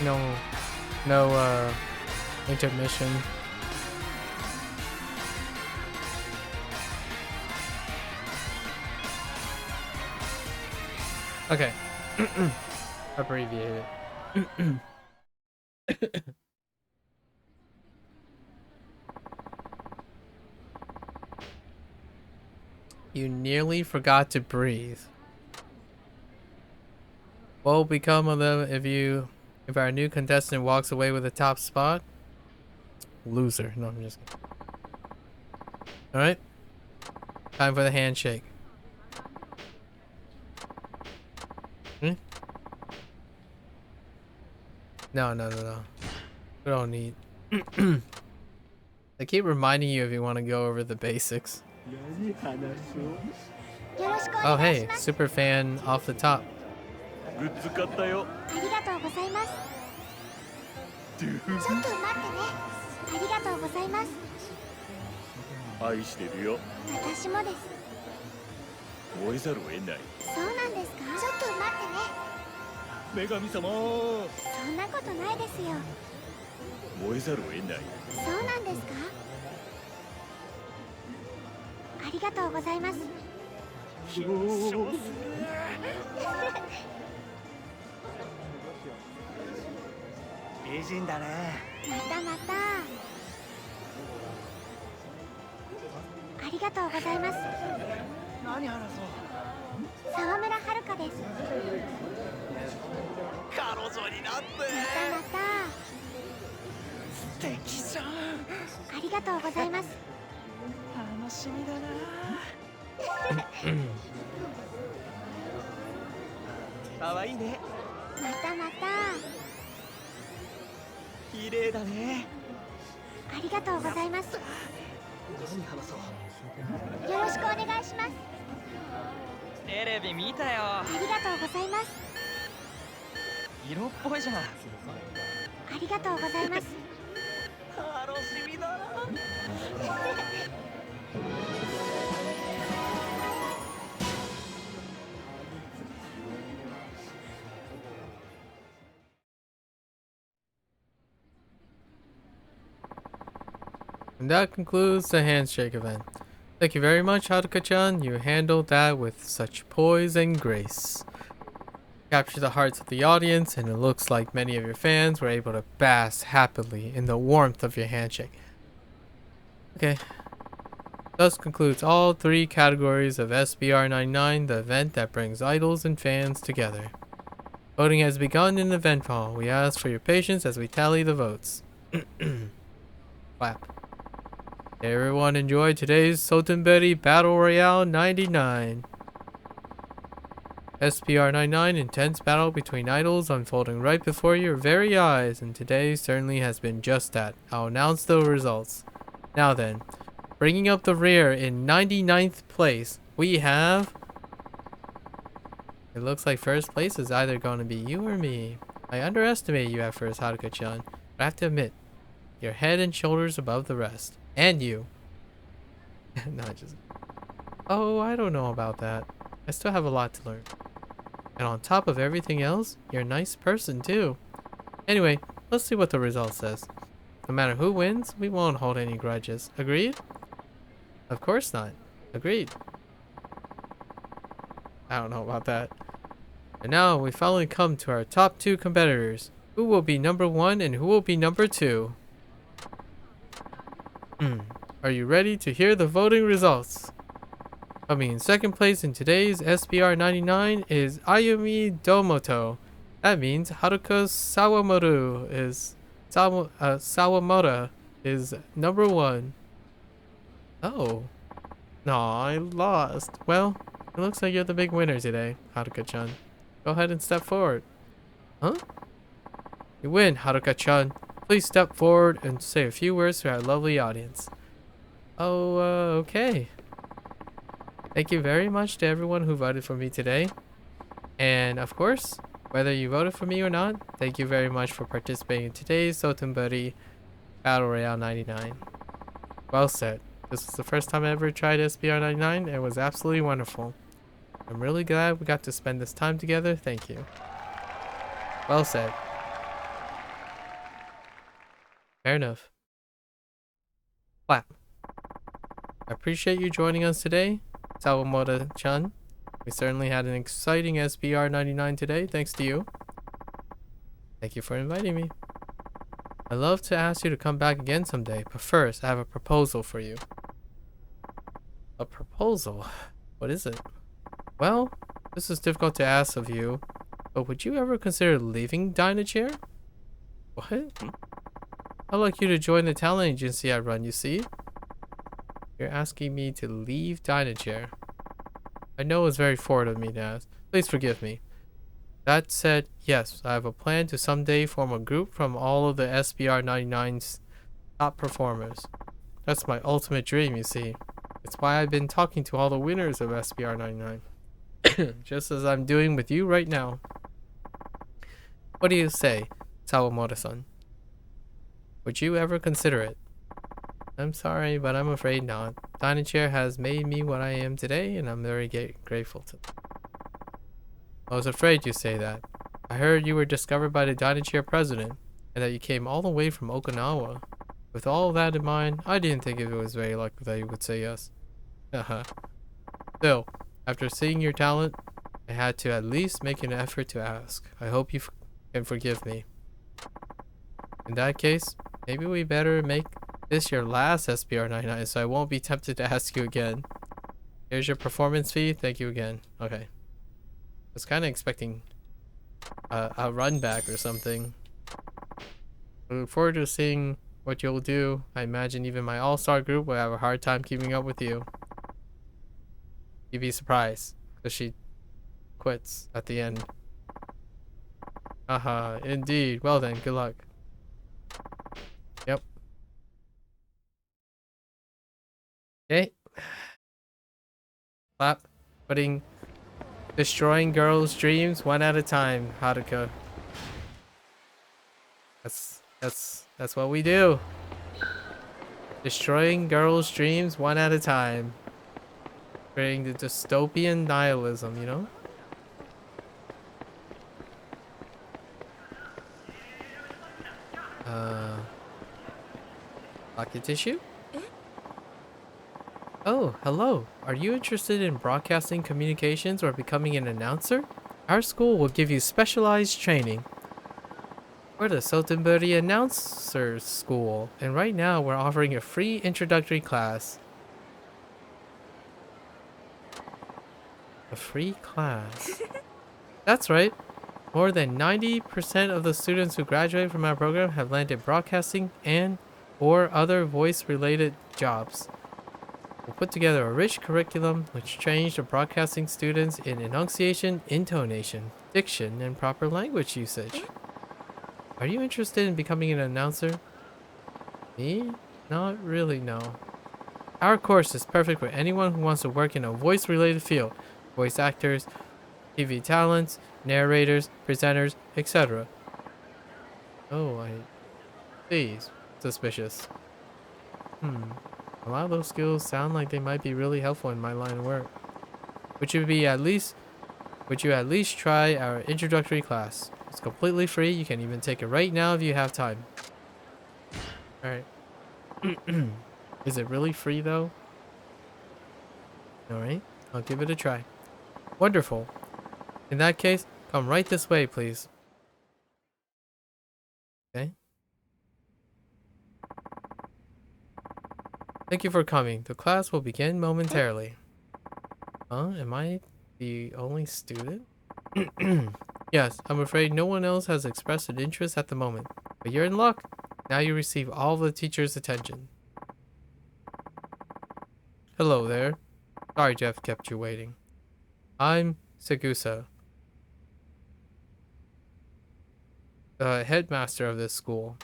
Speaker 1: No intermission. Okay. Abbreviate it. You nearly forgot to breathe. What will become of them if our new contestant walks away with the top spot? Loser. No, I'm just kidding. Alright. Time for the handshake. No. We don't need. I keep reminding you if you want to go over the basics.
Speaker 7: 何話そう
Speaker 4: よろしくお
Speaker 1: Oh,
Speaker 4: 願いし
Speaker 1: hey,
Speaker 4: ます。
Speaker 1: super fan off the top.
Speaker 7: グッズ買ったよ
Speaker 4: ありがとうございます。ちょっと待ってね。ありがとうございます。
Speaker 7: 愛してるよ
Speaker 4: 私もです。
Speaker 7: 燃えざるを得ない
Speaker 4: そうなんですか。ちょっと待ってね。
Speaker 7: 女神様
Speaker 4: そんなことないですよ。
Speaker 7: 燃えざるを得ない
Speaker 4: そうなんですか。ありがとうございます。
Speaker 2: 美人だね。
Speaker 4: またまた。ありがとうございます。
Speaker 2: 何話そう。
Speaker 4: 沢村遥です。
Speaker 2: 彼女になって
Speaker 4: またま
Speaker 2: 素敵じゃん。
Speaker 4: た。ありがとうございます。
Speaker 2: 楽しみだな。可愛いね。
Speaker 4: またまた。
Speaker 2: 綺麗だね。
Speaker 4: ありがとうございます。
Speaker 2: 何話そう。
Speaker 4: よろしくお願いします。
Speaker 6: テレビ見たよ。
Speaker 4: ありがとうございます。
Speaker 6: 色っぽいじゃん。
Speaker 4: ありがとうございます。
Speaker 2: 楽しみだな。
Speaker 1: And that concludes the handshake event. Thank you very much, Haruka-chan. You handled that with such poise and grace. Captured the hearts of the audience, and it looks like many of your fans were able to bask happily in the warmth of your handshake. Okay. Thus concludes all 3 categories of SBR 99, the event that brings idols and fans together. Voting has begun in the event hall. We ask for your patience as we tally the votes. Clap. Everyone enjoy today's Sotenberi Battle Royale 99. SPR 99, intense battle between idols unfolding right before your very eyes, and today certainly has been just that. I'll announce the results. Now then, bringing up the rear in 99th place, we have... It looks like first place is either going to be you or me. I underestimated you at first, Haruka-chan, but I have to admit, you're head and shoulders above the rest. And you. Not just... Oh, I don't know about that. I still have a lot to learn. And on top of everything else, you're a nice person too. Anyway, let's see what the result says. No matter who wins, we won't hold any grudges. Agreed? Of course not. Agreed. I don't know about that. And now we finally come to our top 2 competitors. Who will be number 1 and who will be number 2? Are you ready to hear the voting results? Coming in second place in today's SBR 99 is Ayumi Domoto. That means Haruka Sawamoto is number 1. Oh. No, I lost. Well, it looks like you're the big winner today, Haruka-chan. Go ahead and step forward. Huh? You win, Haruka-chan. Please step forward and say a few words to our lovely audience. Oh, okay. Thank you very much to everyone who voted for me today. And of course, whether you voted for me or not, thank you very much for participating in today's Sotenberi Battle Royale 99. Well said. This was the first time I ever tried SBR 99 and it was absolutely wonderful. I'm really glad we got to spend this time together. Thank you. Well said. Fair enough. Clap. I appreciate you joining us today, Sawamoto-chan. We certainly had an exciting SBR 99 today, thanks to you. Thank you for inviting me. I'd love to ask you to come back again someday, but first, I have a proposal for you. A proposal? What is it? Well, this is difficult to ask of you, but would you ever consider leaving Dynachair? What? I'd like you to join the talent agency I run, you see? You're asking me to leave Dynachair. I know it's very forward of me to ask. Please forgive me. That said, yes, I have a plan to someday form a group from all of the SBR 99's top performers. That's my ultimate dream, you see. It's why I've been talking to all the winners of SBR 99. Just as I'm doing with you right now. What do you say, Sawamoto-san? Would you ever consider it? I'm sorry, but I'm afraid not. Dynachair has made me what I am today, and I'm very grateful to them. I was afraid you'd say that. I heard you were discovered by the Dynachair president, and that you came all the way from Okinawa. With all that in mind, I didn't think it was very likely that you would say yes. Haha. Still, after seeing your talent, I had to at least make an effort to ask. I hope you can forgive me. In that case, maybe we better make this your last SBR 99 so I won't be tempted to ask you again. Here's your performance fee. Thank you again. Okay. I was kind of expecting a run back or something. I look forward to seeing what you'll do. I imagine even my all-star group will have a hard time keeping up with you. You'd be surprised because she quits at the end. Haha, indeed. Well then, good luck. Yep. Okay. Clap. Destroying girls' dreams one at a time, Haruka. That's what we do. Destroying girls' dreams one at a time. Creating the dystopian nihilism, you know? Pocket tissue? Oh, hello. Are you interested in broadcasting communications or becoming an announcer? Our school will give you specialized training. We're the Sotenburi Announcer School, and right now we're offering a free introductory class. A free class? That's right. More than 90% of the students who graduate from our program have landed broadcasting and or other voice-related jobs. We'll put together a rich curriculum which trains the broadcasting students in enunciation, intonation, diction, and proper language usage. Are you interested in becoming an announcer? Me? Not really, no. Our course is perfect for anyone who wants to work in a voice-related field. Voice actors, TV talents, narrators, presenters, etc. Oh, I see. Suspicious. A lot of those skills sound like they might be really helpful in my line of work. Would you at least try our introductory class? It's completely free. You can even take it right now if you have time. Alright. Is it really free though? Alright, I'll give it a try. Wonderful. In that case, come right this way, please. Okay. Thank you for coming. The class will begin momentarily. Am I the only student? Yes, I'm afraid no one else has expressed an interest at the moment. But you're in luck. Now you receive all of the teacher's attention. Hello there. Sorry Jeff kept you waiting. I'm Segusa, the headmaster of this school.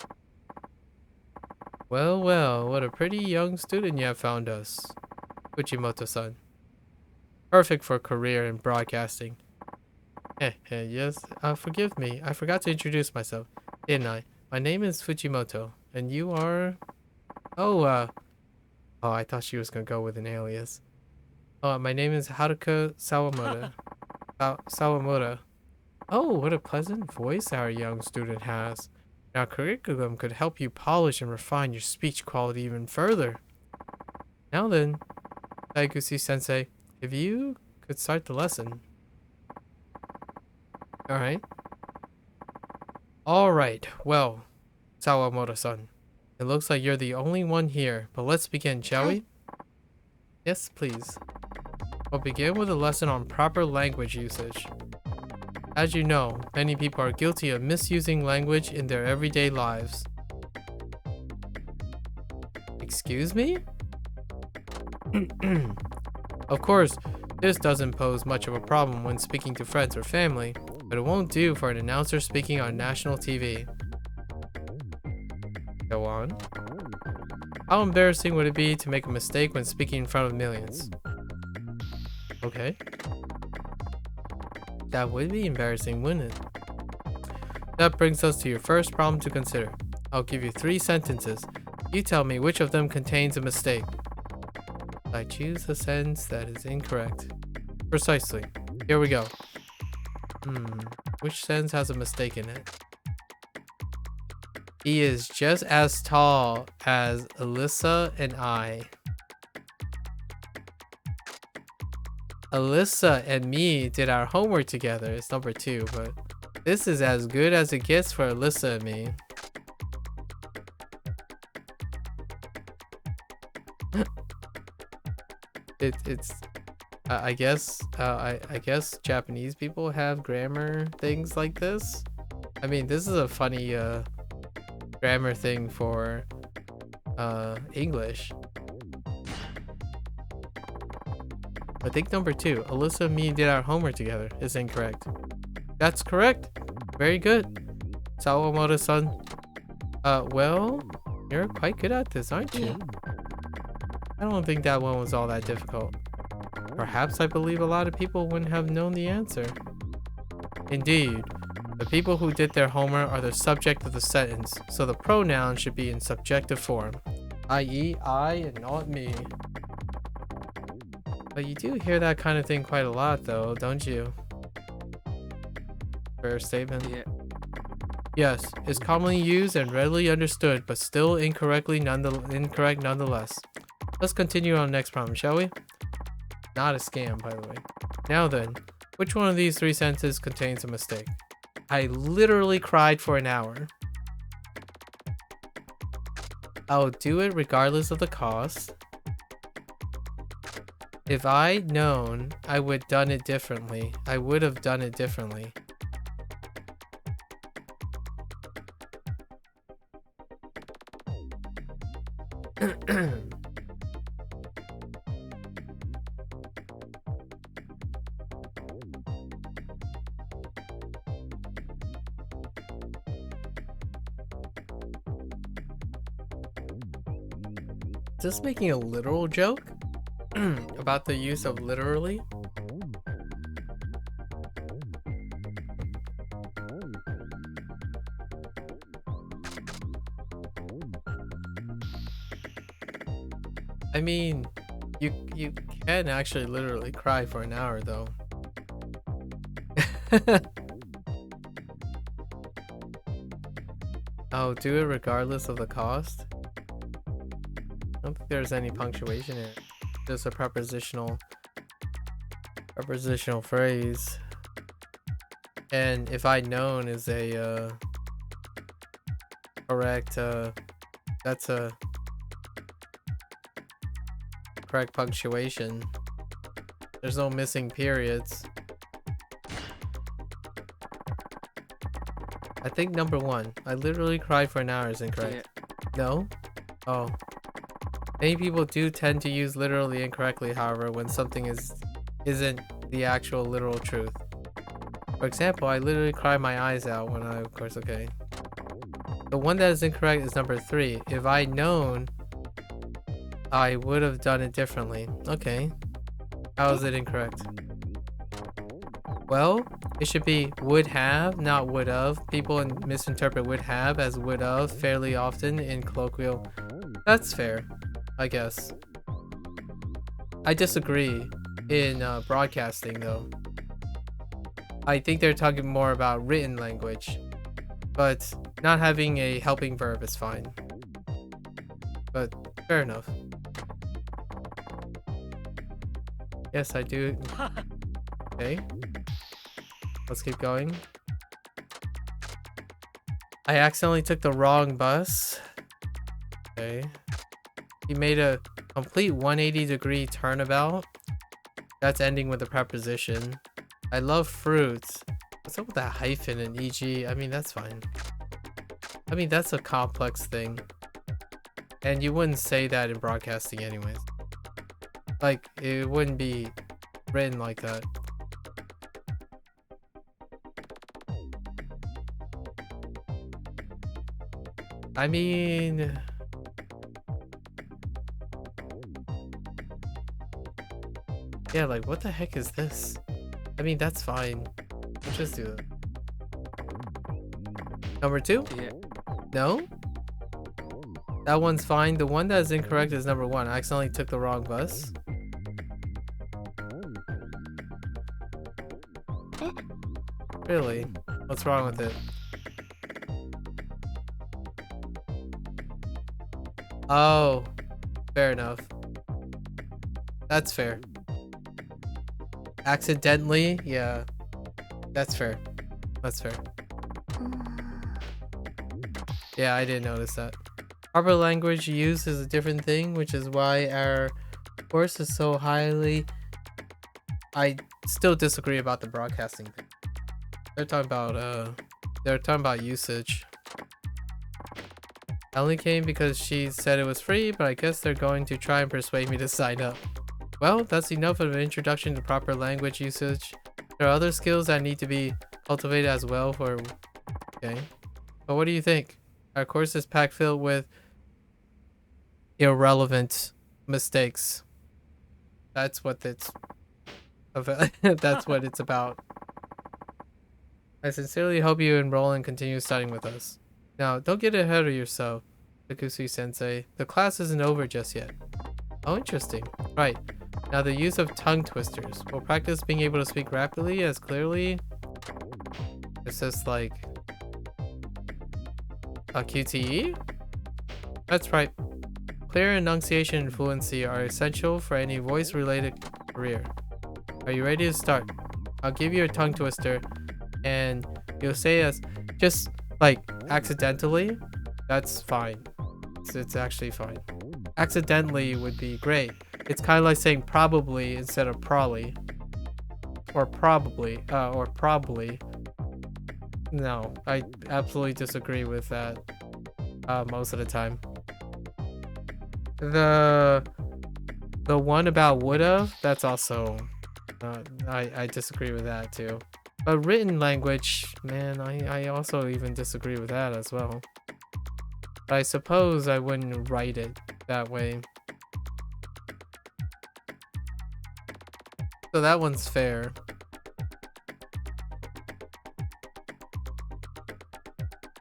Speaker 1: Well, well, what a pretty young student you have found us, Fujimoto-san. Perfect for a career in broadcasting. Yes, forgive me, I forgot to introduce myself, didn't I? My name is Fujimoto, and you are... Oh, I thought she was gonna go with an alias. My name is Haruka Sawamoto. Sawamoto. Oh, what a pleasant voice our young student has. Now, curriculum could help you polish and refine your speech quality even further. Now then, Taiguchi-sensei, if you could start the lesson. Alright. Alright, well, Sawamoto-san. It looks like you're the only one here, but let's begin, shall we? Yes, please. We'll begin with a lesson on proper language usage. As you know, many people are guilty of misusing language in their everyday lives. Excuse me? Of course, this doesn't pose much of a problem when speaking to friends or family, but it won't do for an announcer speaking on national TV. Go on. How embarrassing would it be to make a mistake when speaking in front of millions? Okay. That would be embarrassing, wouldn't it? That brings us to your first problem to consider. I'll give you 3 sentences. You tell me which of them contains a mistake. I choose a sentence that is incorrect. Precisely. Here we go. Which sentence has a mistake in it? He is just as tall as Alyssa and I. Alyssa and me did our homework together. It's number 2, but this is as good as it gets for Alyssa and me. I guess Japanese people have grammar things like this. I mean, this is a funny grammar thing for English. I think number 2, Alyssa and me did our homework together, is incorrect. That's correct. Very good. Sawamoto-san. Well, you're quite good at this, aren't you? I don't think that one was all that difficult. Perhaps I believe a lot of people wouldn't have known the answer. Indeed, the people who did their homework are the subject of the sentence, so the pronoun should be in subjective form, i.e. I and not me. But you do hear that kind of thing quite a lot though, don't you? Fair statement.
Speaker 6: Yeah.
Speaker 1: Yes, it's commonly used and readily understood, but still incorrect nonetheless. Let's continue on the next problem, shall we? Not a scam, by the way. Now then, which one of these 3 sentences contains a mistake? I literally cried for an hour. I'll do it regardless of the cost. If I'd known, I would have done it differently. I would have done it differently. Is this making a literal joke? About the use of literally? I mean, you can actually literally cry for an hour though. Oh, do it regardless of the cost? I don't think there's any punctuation in it. Just a prepositional phrase. And if I'd known is a correct that's a correct punctuation. There's no missing periods. I think number 1, I literally cried for an hour, is incorrect. No? Oh. Many people do tend to use literally incorrectly, however, when something isn't the actual literal truth. For example, I literally cried my eyes out when I, of course, okay. The one that is incorrect is number 3. If I'd known, I would have done it differently. Okay. How is it incorrect? Well, it should be would have, not would have. People misinterpret would have as would have fairly often in colloquial. That's fair, I guess. I disagree in broadcasting though. I think they're talking more about written language. But not having a helping verb is fine. But fair enough. Yes, I do. Okay. Let's keep going. I accidentally took the wrong bus. Okay. He made a complete 180-degree turnabout. That's ending with a preposition. I love fruits. What's up with that hyphen and EG? I mean, that's fine. I mean, that's a complex thing. And you wouldn't say that in broadcasting anyways. Like, it wouldn't be written like that. I mean... yeah, like, what the heck is this? I mean, that's fine. Let's just do it. Number 2?
Speaker 6: Yeah.
Speaker 1: No? That one's fine. The one that is incorrect is number 1. I accidentally took the wrong bus. Really? What's wrong with it? Oh, fair enough. That's fair. Accidentally? Yeah. That's fair. That's fair. Yeah, I didn't notice that. Proper language use is a different thing, which is why our course is so highly... I still disagree about the broadcasting thing. They're talking about usage. I only came because she said it was free, but I guess they're going to try and persuade me to sign up. Well, that's enough of an introduction to proper language usage. There are other skills that need to be cultivated as well for... Okay. But what do you think? Our course is packed filled with irrelevant mistakes. That's what it's... that's what it's about. I sincerely hope you enroll and continue studying with us. Now, don't get ahead of yourself, Takushi-sensei. The class isn't over just yet. Oh, interesting. Right. Now, the use of tongue twisters. We'll practice being able to speak rapidly as clearly. It's just like... a QTE? That's right. Clear enunciation and fluency are essential for any voice-related career. Are you ready to start? I'll give you a tongue twister, and you'll say as just like accidentally. That's fine. It's actually fine. Accidentally would be great. It's kind of like saying probably instead of probably, or probably. No, I absolutely disagree with that. Most of the time. The one about would've, that's also. I disagree with that too. But written language, man, I also even disagree with that as well. But I suppose I wouldn't write it that way. So that one's fair.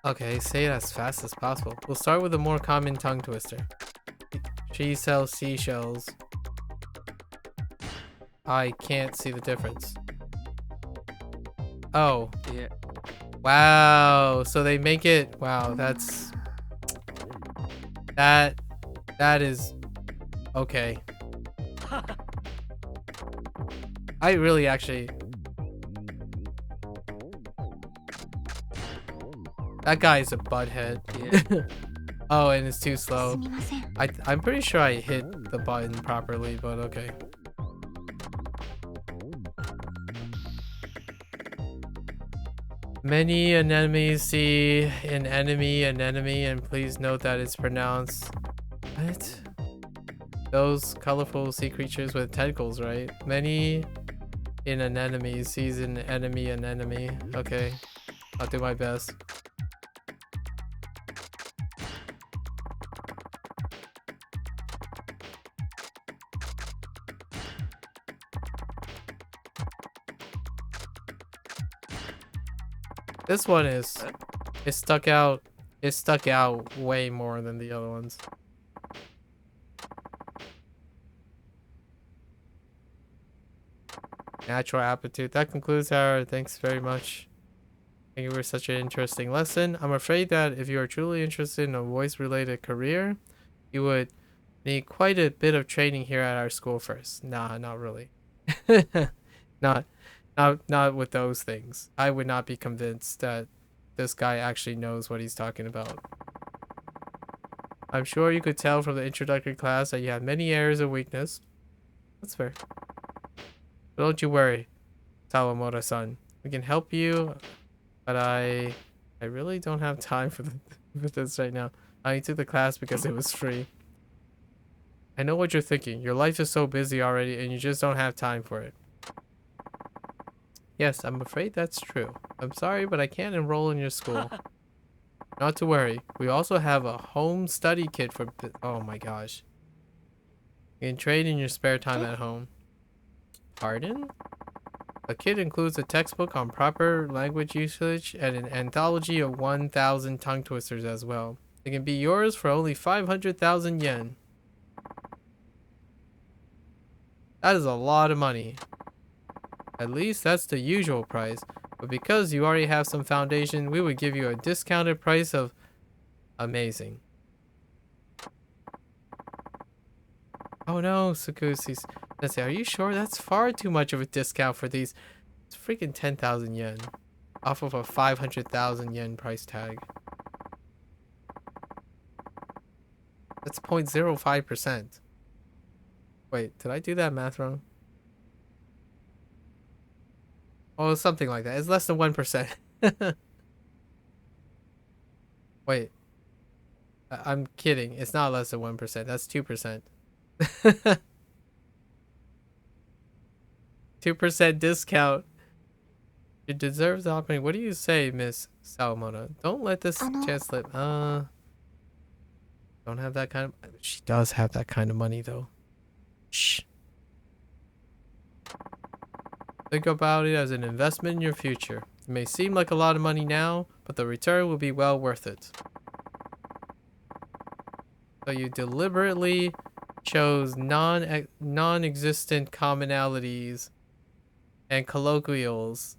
Speaker 1: Okay, say it as fast as possible. We'll start with a more common tongue twister. She sells seashells. I can't see the difference. Oh.
Speaker 6: Yeah.
Speaker 1: Wow. So they make it... Wow, that's... That is... Okay. I really actually... That guy is a butthead.
Speaker 6: Yeah.
Speaker 1: Oh, and it's too slow.
Speaker 4: すみません。
Speaker 1: I'm pretty sure I hit the button properly, but okay. Many anemones see an enemy, and please note that it's pronounced... What? Those colorful sea creatures with tentacles, right? Many in an enemy sees an enemy. Okay. I'll do my best. This one is... It stuck out way more than the other ones. Natural aptitude. That concludes our... Thanks very much. Thank you for such an interesting lesson. I'm afraid that if you are truly interested in a voice-related career, you would need quite a bit of training here at our school first. Nah, not really. not, not with those things. I would not be convinced that this guy actually knows what he's talking about. I'm sure you could tell from the introductory class that you have many areas of weakness. That's fair. But don't you worry, Sawamura-san. We can help you, but I really don't have time for this right now. I took the class because it was free. I know what you're thinking. Your life is so busy already and you just don't have time for it. Yes, I'm afraid that's true. I'm sorry, but I can't enroll in your school. Not to worry. We also have a home study kit for... Oh my gosh. You can trade in your spare time at home. Pardon? A kit includes a textbook on proper language usage and an anthology of 1,000 tongue twisters as well. It can be yours for only 500,000 yen. That is a lot of money. At least that's the usual price. But because you already have some foundation, we would give you a discounted price of... Amazing. Oh no, Sakushi. Sensei, are you sure? That's far too much of a discount for these. It's freaking 10,000 yen. Off of a 500,000 yen price tag. That's 0.05%. Wait, did I do that math wrong? Oh, something like that. It's less than 1%. Wait. I'm kidding. It's not less than 1%. That's 2%. 2% discount. You deserve the opportunity. What do you say, Miss Salmona? Don't let this chance slip. Don't have that kind of... She does have that kind of money, though. Shh. Think about it as an investment in your future. It may seem like a lot of money now, but the return will be well worth it. So you deliberately chose non-existent commonalities and colloquials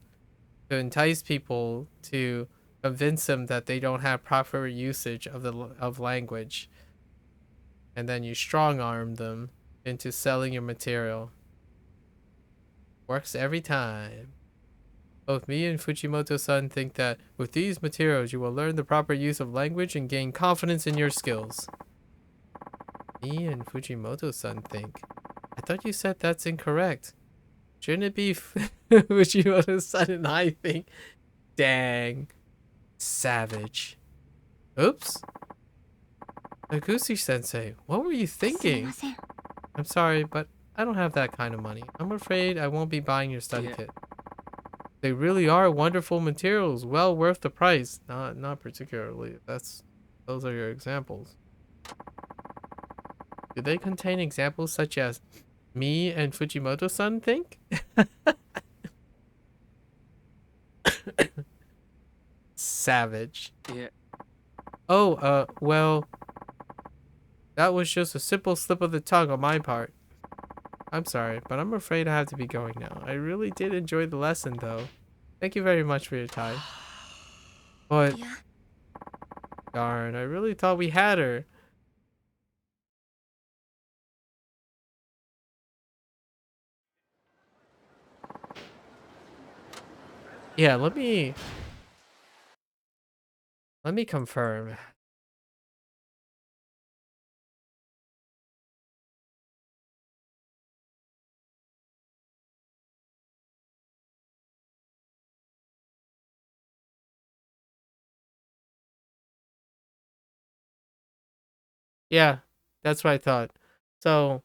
Speaker 1: to entice people, to convince them that they don't have proper usage of language, and then you strong-arm them into selling your material. Works every time. Both me and Fujimoto-san think that with these materials you will learn the proper use of language and gain confidence in your skills. Me and Fujimoto-san think. I thought you said that's incorrect. Shouldn't it be Fujimoto-san and I think? Dang. Savage. Oops. Naguchi-sensei, what were you thinking? I'm sorry, but I don't have that kind of money. I'm afraid I won't be buying your study kit. They really are wonderful materials, well worth the price. Not particularly. Those are your examples. Do they contain examples such as me and Fujimoto-san think? Savage.
Speaker 2: Yeah.
Speaker 1: Oh, well, that was just a simple slip of the tongue on my part. I'm sorry, but I'm afraid I have to be going now. I really did enjoy the lesson, though. Thank you very much for your time. But, darn, I really thought we had her. Yeah, let me confirm. Yeah, that's what I thought. So,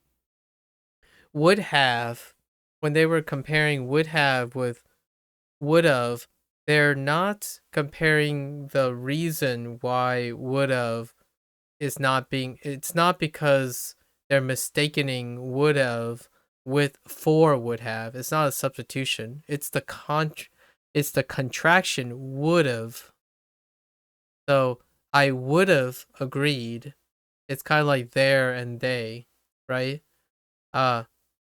Speaker 1: would have, when they were comparing would have with would have, they're not comparing the reason why would have is not being, it's not because they're mistaking would have with for would have. It's not a substitution. It's the contraction would have. So I would have agreed. It's kind of like there and they, right?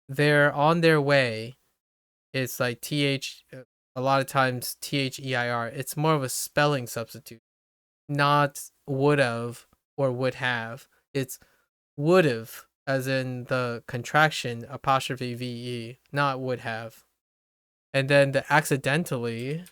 Speaker 1: They're on their way. It's like a lot of times THEIR, it's more of a spelling substitute, not would've or would have. It's would've, as in the contraction apostrophe VE, not would have. And then the accidentally,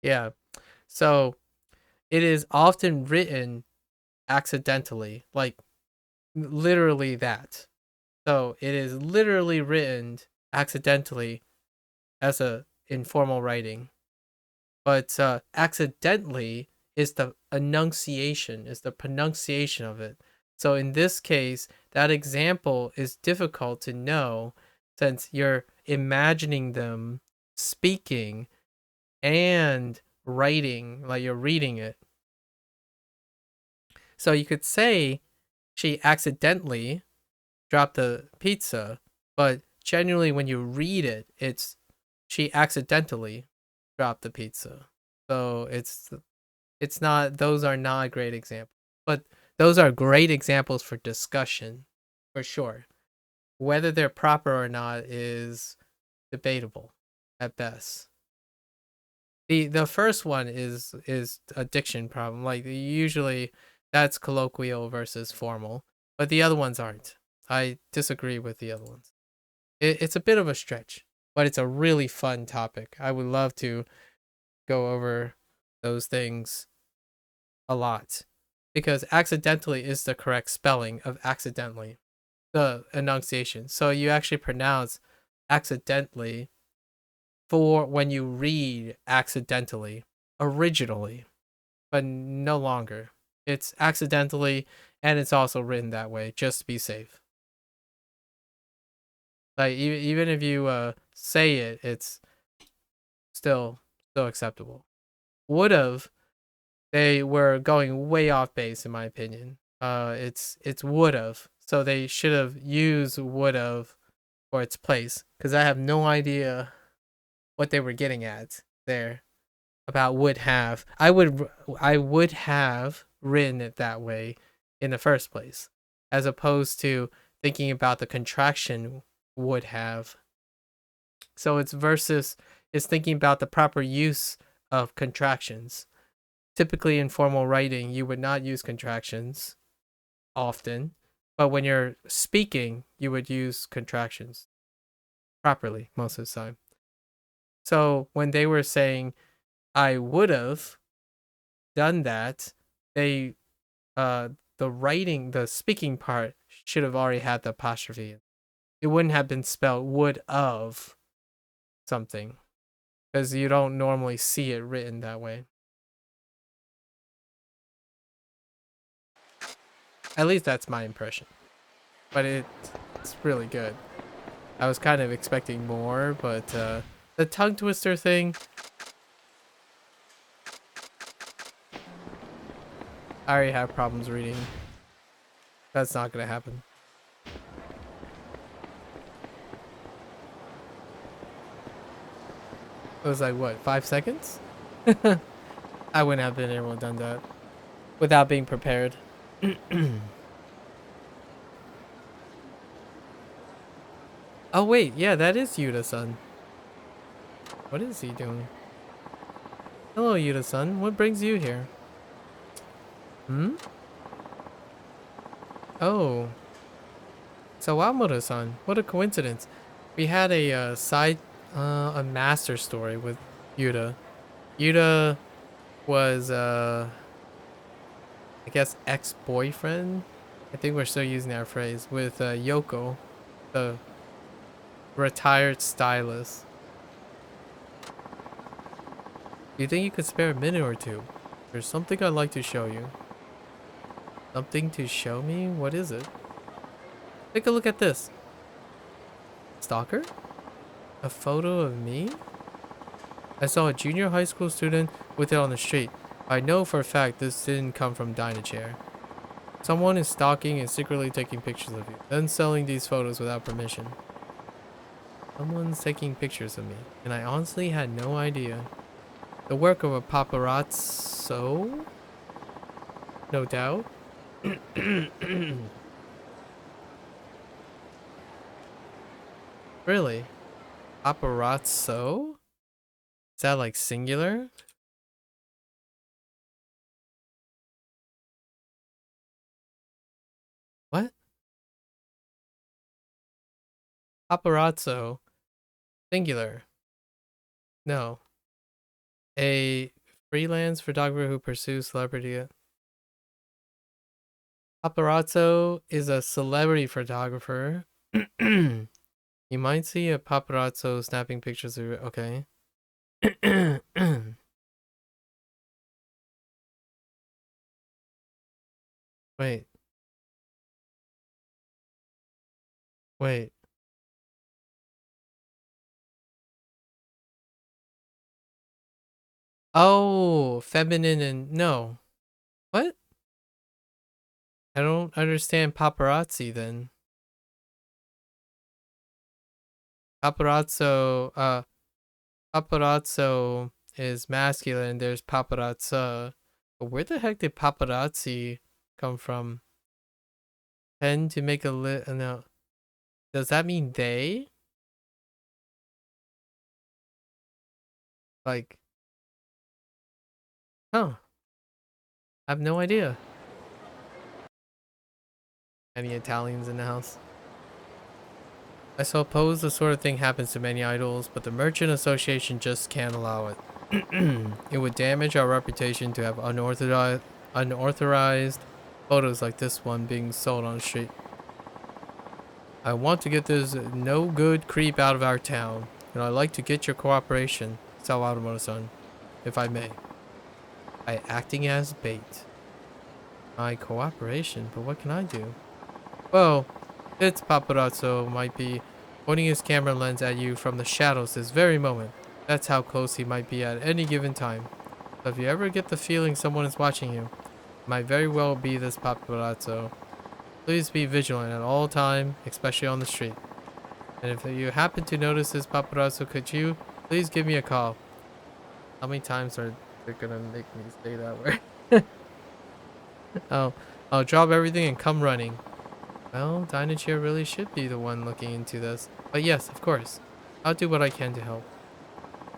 Speaker 1: yeah. So it is often written accidentally, like literally that. So it is literally written accidentally as a informal writing. But accidentally is the enunciation, is the pronunciation of it. So in this case, that example is difficult to know since you're imagining them speaking and writing, like you're reading it. So you could say she accidentally dropped the pizza, but genuinely when you read it, it's she accidentally dropped the pizza. So it's not, those are not great examples. But those are great examples for discussion, for sure. Whether they're proper or not is debatable at best. The first one is a diction problem. Like usually that's colloquial versus formal, but the other ones aren't. I disagree with the other ones. It's a bit of a stretch, but it's a really fun topic. I would love to go over those things a lot because accidentally is the correct spelling of accidentally, the enunciation. So you actually pronounce accidentally for when you read accidentally originally, but no longer. It's accidentally, and it's also written that way just to be safe. Like even if you say it, it's still acceptable. Would've, they were going way off base in my opinion. It's would've, so they should have used would've for its place because I have no idea what they were getting at there about would have. I would have written it that way in the first place, as opposed to thinking about the contraction would have. So it's thinking about the proper use of contractions. Typically in formal writing, you would not use contractions often, but when you're speaking, you would use contractions properly most of the time. So when they were saying, I would have done that, they, the speaking part should have already had the apostrophe. It wouldn't have been spelled would of something because you don't normally see it written that way. At least that's my impression. But it's really good. I was kind of expecting more, but the tongue twister thing, I already have problems reading. That's not gonna happen. It was like, what, 5 seconds? I wouldn't have been able to done that without being prepared. Oh wait, yeah, that is Yuta-san. What is he doing? Hello, Yuta-san. What brings you here? Hmm? Oh. Sawamura-san. What a coincidence. We had a a master story with Yuta. Yuta was I guess ex-boyfriend. I think we're still using that phrase with Yoko, the retired stylist. Do you think you could spare a minute or two? There's something I'd like to show you. Something to show me? What is it? Take a look at this. Stalker? A photo of me? I saw a junior high school student with it on the street. I know for a fact this didn't come from Dynachair. Someone is stalking and secretly taking pictures of you, then selling these photos without permission. Someone's taking pictures of me, and I honestly had no idea. The work of a paparazzo? No doubt. Really? Paparazzo? Is that like singular? What? Paparazzo. Singular. No. A freelance photographer who pursues celebrity. Paparazzo is a celebrity photographer. You might see a paparazzo snapping pictures of you. Okay. Wait. Wait. Oh, feminine and no. What? I don't understand paparazzi then. Paparazzo, paparazzo is masculine. There's paparazza. But where the heck did paparazzi come from? Tend to make a no. Does that mean they? Like, huh. I have no idea. Any Italians in the house? I suppose the sort of thing happens to many idols, but the Merchant Association just can't allow it. It would damage our reputation to have unauthorized photos like this one being sold on the street. I want to get this no good creep out of our town, and I'd like to get your cooperation, Sawarumo-san, if I may. By acting as bait. My cooperation, but what can I do? Well, its paparazzo might be pointing his camera lens at you from the shadows this very moment. That's how close he might be at any given time. So if you ever get the feeling someone is watching you, it might very well be this paparazzo. Please be vigilant at all time, especially on the street. And if you happen to notice this paparazzo, could you please give me a call? How many times are they gonna make me say that word? I'll drop everything and come running. Well, Dynachair really should be the one looking into this. But yes, of course. I'll do what I can to help.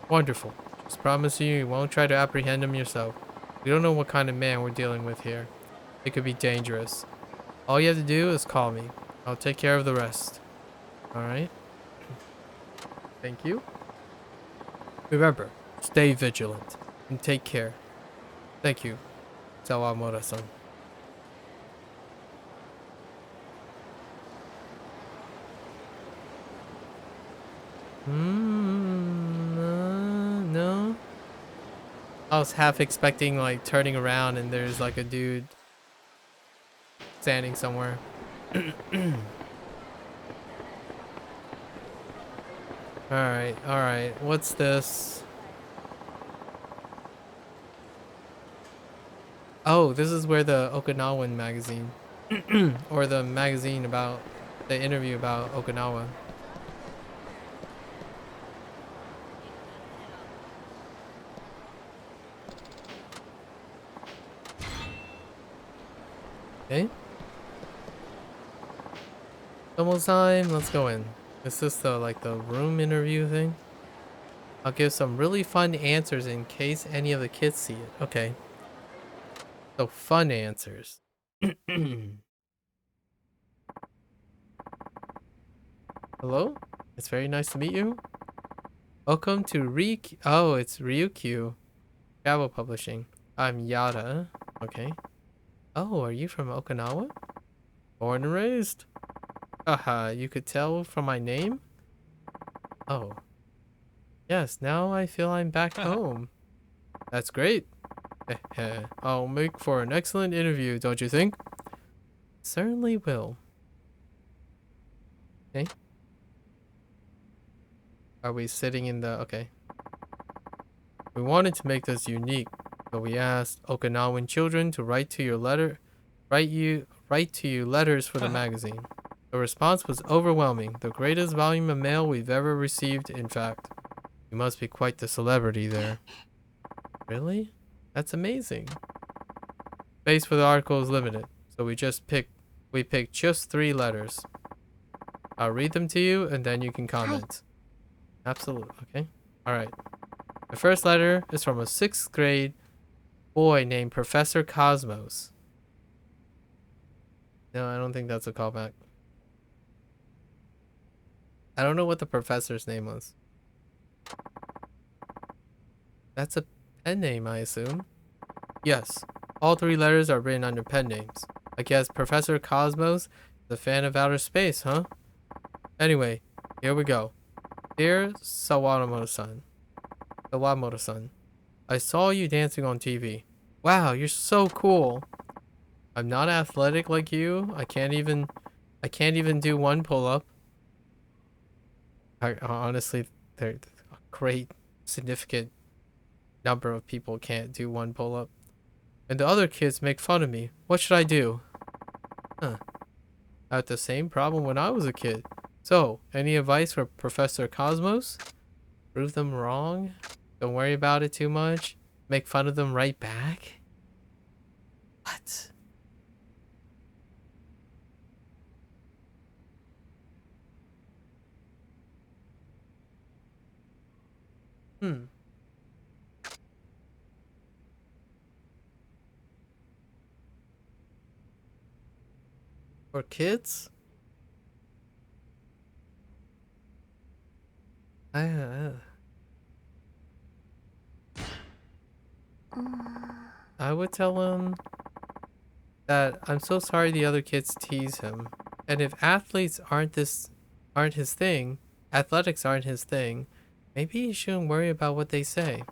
Speaker 1: Wonderful. Just promise you won't try to apprehend him yourself. We don't know what kind of man we're dealing with here. It could be dangerous. All you have to do is call me. I'll take care of the rest. Alright? Thank you. Remember, stay vigilant and take care. Thank you, Sawamura-san. No. I was half expecting like turning around and there's like a dude standing somewhere. Alright. What's this? Oh, this is where the Okinawan magazine or the magazine about the interview about Okinawa. Okay. Almost time. Let's go in. Is this the like the room interview thing? I'll give some really fun answers in case any of the kids see it. Okay. So fun answers. Hello? It's very nice to meet you. Welcome to it's Ryukyu Travel Publishing. I'm Yada. Okay. Oh, are you from Okinawa? Born and raised. Haha, you could tell from my name? Oh. Yes, now I feel I'm back home. That's great. I'll make for an excellent interview, don't you think? Certainly will. Okay. Are we sitting in the... Okay. We wanted to make this unique, so we asked Okinawan children to write to you letters for the magazine. The response was overwhelming, the greatest volume of mail we've ever received, in fact. You must be quite the celebrity there. Really? That's amazing. Space for the article is limited, so we picked just 3 letters. I'll read them to you and then you can comment. Absolutely. Okay. Alright. The first letter is from a 6th grade boy named Professor Cosmos. No, I don't think that's a callback. I don't know what the professor's name was. That's a pen name, I assume. Yes, all 3 letters are written under pen names. I guess Professor Cosmos is a fan of outer space, huh? Anyway, here we go. Dear Sawamoto-san. Sawamoto-san. I saw you dancing on TV. Wow, you're so cool. I'm not athletic like you. I can't even do 1 pull-up. Honestly, a great significant number of people can't do 1 pull-up. And the other kids make fun of me. What should I do? Huh. I had the same problem when I was a kid. So, any advice for Professor Cosmos? Prove them wrong? Don't worry about it too much? Make fun of them right back? What? For kids? I would tell him that I'm so sorry the other kids tease him. And if athletics aren't his thing, maybe he shouldn't worry about what they say.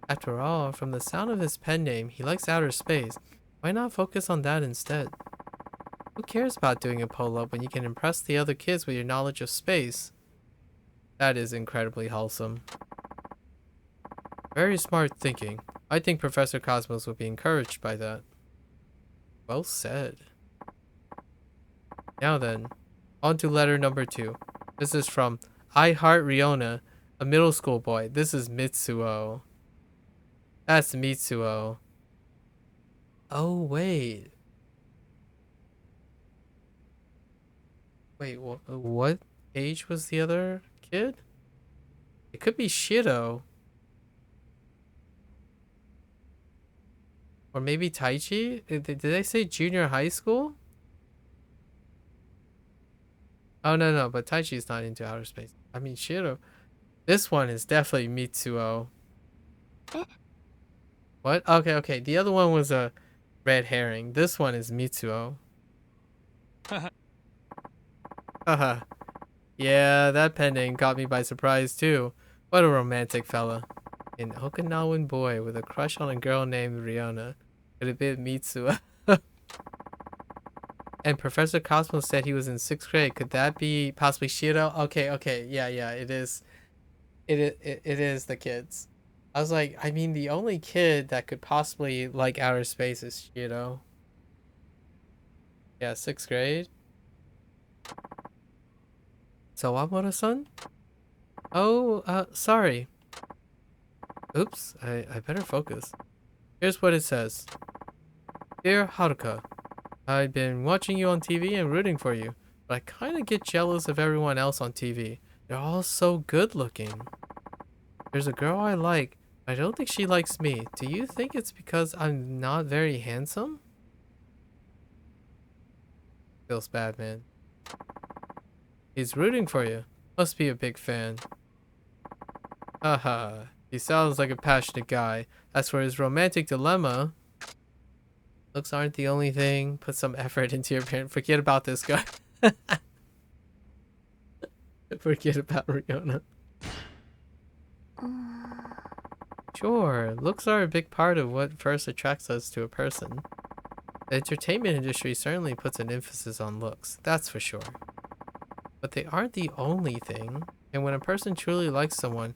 Speaker 1: After all, from the sound of his pen name, he likes outer space. Why not focus on that instead? Who cares about doing a pull-up when you can impress the other kids with your knowledge of space? That is incredibly wholesome. Very smart thinking. I think Professor Cosmos would be encouraged by that. Well said. Now then, on to letter number 2. This is from I Heart Riona, a middle school boy. This is Mitsuo. That's Mitsuo. Oh, wait. Wait, what age was the other kid? It could be Shido. Or maybe Taichi? Did they say junior high school? Oh, no, but Taichi's not into outer space. I mean, Shido. This one is definitely Mitsuo. What? Okay. The other one was a red herring. This one is Mitsuo. Haha. Yeah, that pen name got me by surprise too. What a romantic fella. An Okinawan boy with a crush on a girl named Riona. Could it be Mitsuo? And Professor Cosmos said he was in 6th grade. Could that be possibly Shiro? Okay. Yeah, it is. It is the kids. I was like, I mean, the only kid that could possibly like outer space is Shiro. Yeah, 6th grade. Sawamoto-san? Oh, sorry. Oops, I better focus. Here's what it says. Dear Haruka, I've been watching you on TV and rooting for you, but I kind of get jealous of everyone else on TV. They're all so good looking. There's a girl I like, but I don't think she likes me. Do you think it's because I'm not very handsome? Feels bad, man. He's rooting for you. Must be a big fan. Haha. He sounds like a passionate guy. As for his romantic dilemma, looks aren't the only thing. Put some effort into your parent. Forget about this guy. Forget about Riona. Sure, looks are a big part of what first attracts us to a person. The entertainment industry certainly puts an emphasis on looks, that's for sure. But they aren't the only thing, and when a person truly likes someone,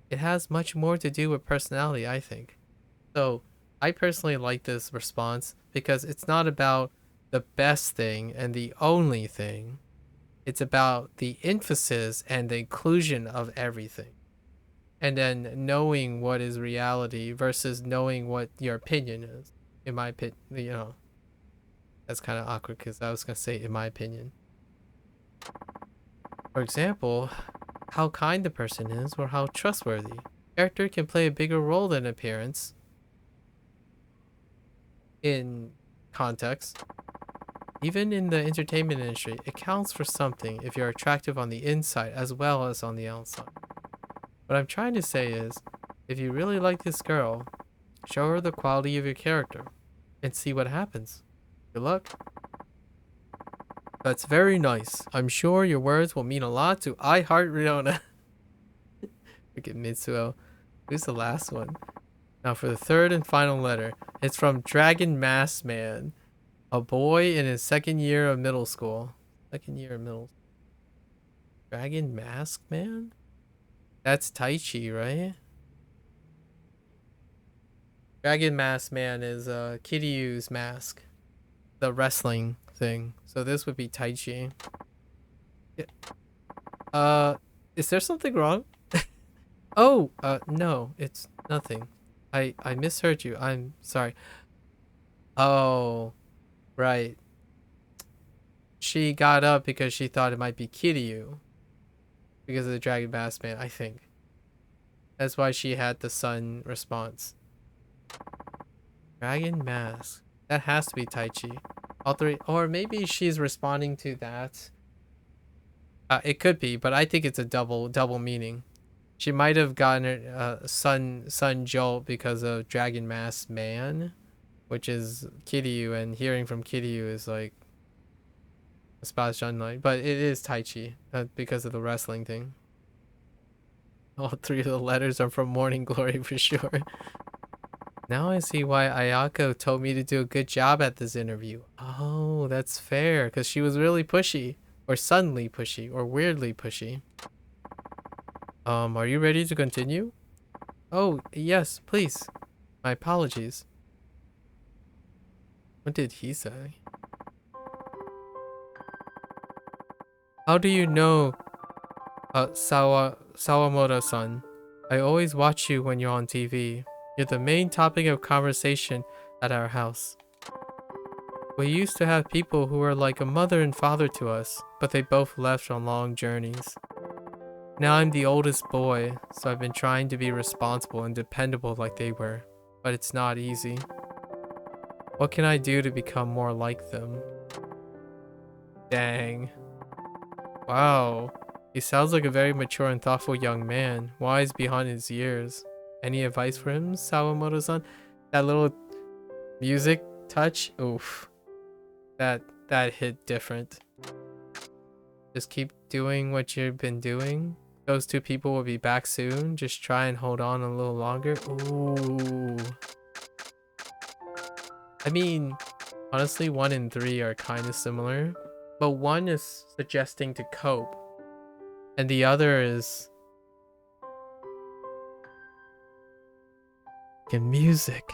Speaker 1: it has much more to do with personality, I think. So, I personally like this response because it's not about the best thing and the only thing. It's about the emphasis and the inclusion of everything. And then knowing what is reality versus knowing what your opinion is. In my opinion, you know, that's kind of awkward because I was going to say in my opinion. For example, how kind the person is or how trustworthy. Character can play a bigger role than appearance in context. Even in the entertainment industry, it counts for something if you're attractive on the inside as well as on the outside. What I'm trying to say is, if you really like this girl, show her the quality of your character and see what happens. Good luck. That's very nice. I'm sure your words will mean a lot to I Heart Riona. Look at Mitsuo. Who's the last one? Now for the third and final letter. It's from Dragon Mask Man. A boy in his second year of middle school. Dragon Mask Man? That's Taichi, right? Dragon Mask Man is Kiryu's mask. The wrestling thing. So this would be Taichi. Yeah. Is there something wrong? Oh, no, it's nothing. I misheard you. I'm sorry. Oh, right. She got up because she thought it might be Kiryu. Because of the Dragon Mask Man, I think. That's why she had the sun response. Dragon Mask. That has to be Taichi. All three. Or maybe she's responding to that. It could be, but I think it's a double meaning. She might have gotten her sun jolt because of Dragon Mask Man, which is Kiryu, and hearing from Kiryu is like a spot sunlight. But it is Taichi because of the wrestling thing. All three of the letters are from Morning Glory for sure. Now I see why Ayako told me to do a good job at this interview. Oh, that's fair, because she was really pushy, or suddenly pushy, or weirdly pushy. Are you ready to continue? Oh, yes, please. My apologies. What did he say? How do you know, Sawamoto-san? I always watch you when you're on TV. You're the main topic of conversation at our house. We used to have people who were like a mother and father to us, but they both left on long journeys. Now I'm the oldest boy, so I've been trying to be responsible and dependable like they were, but it's not easy. What can I do to become more like them? Dang. Wow. He sounds like a very mature and thoughtful young man, wise beyond his years. Any advice for him, Sawamoto-san? That little music touch? Oof. That hit different. Just keep doing what you've been doing. Those two people will be back soon. Just try and hold on a little longer. Ooh. I mean, honestly, 1 and 3 are kind of similar. But one is suggesting to cope. And the other is... music.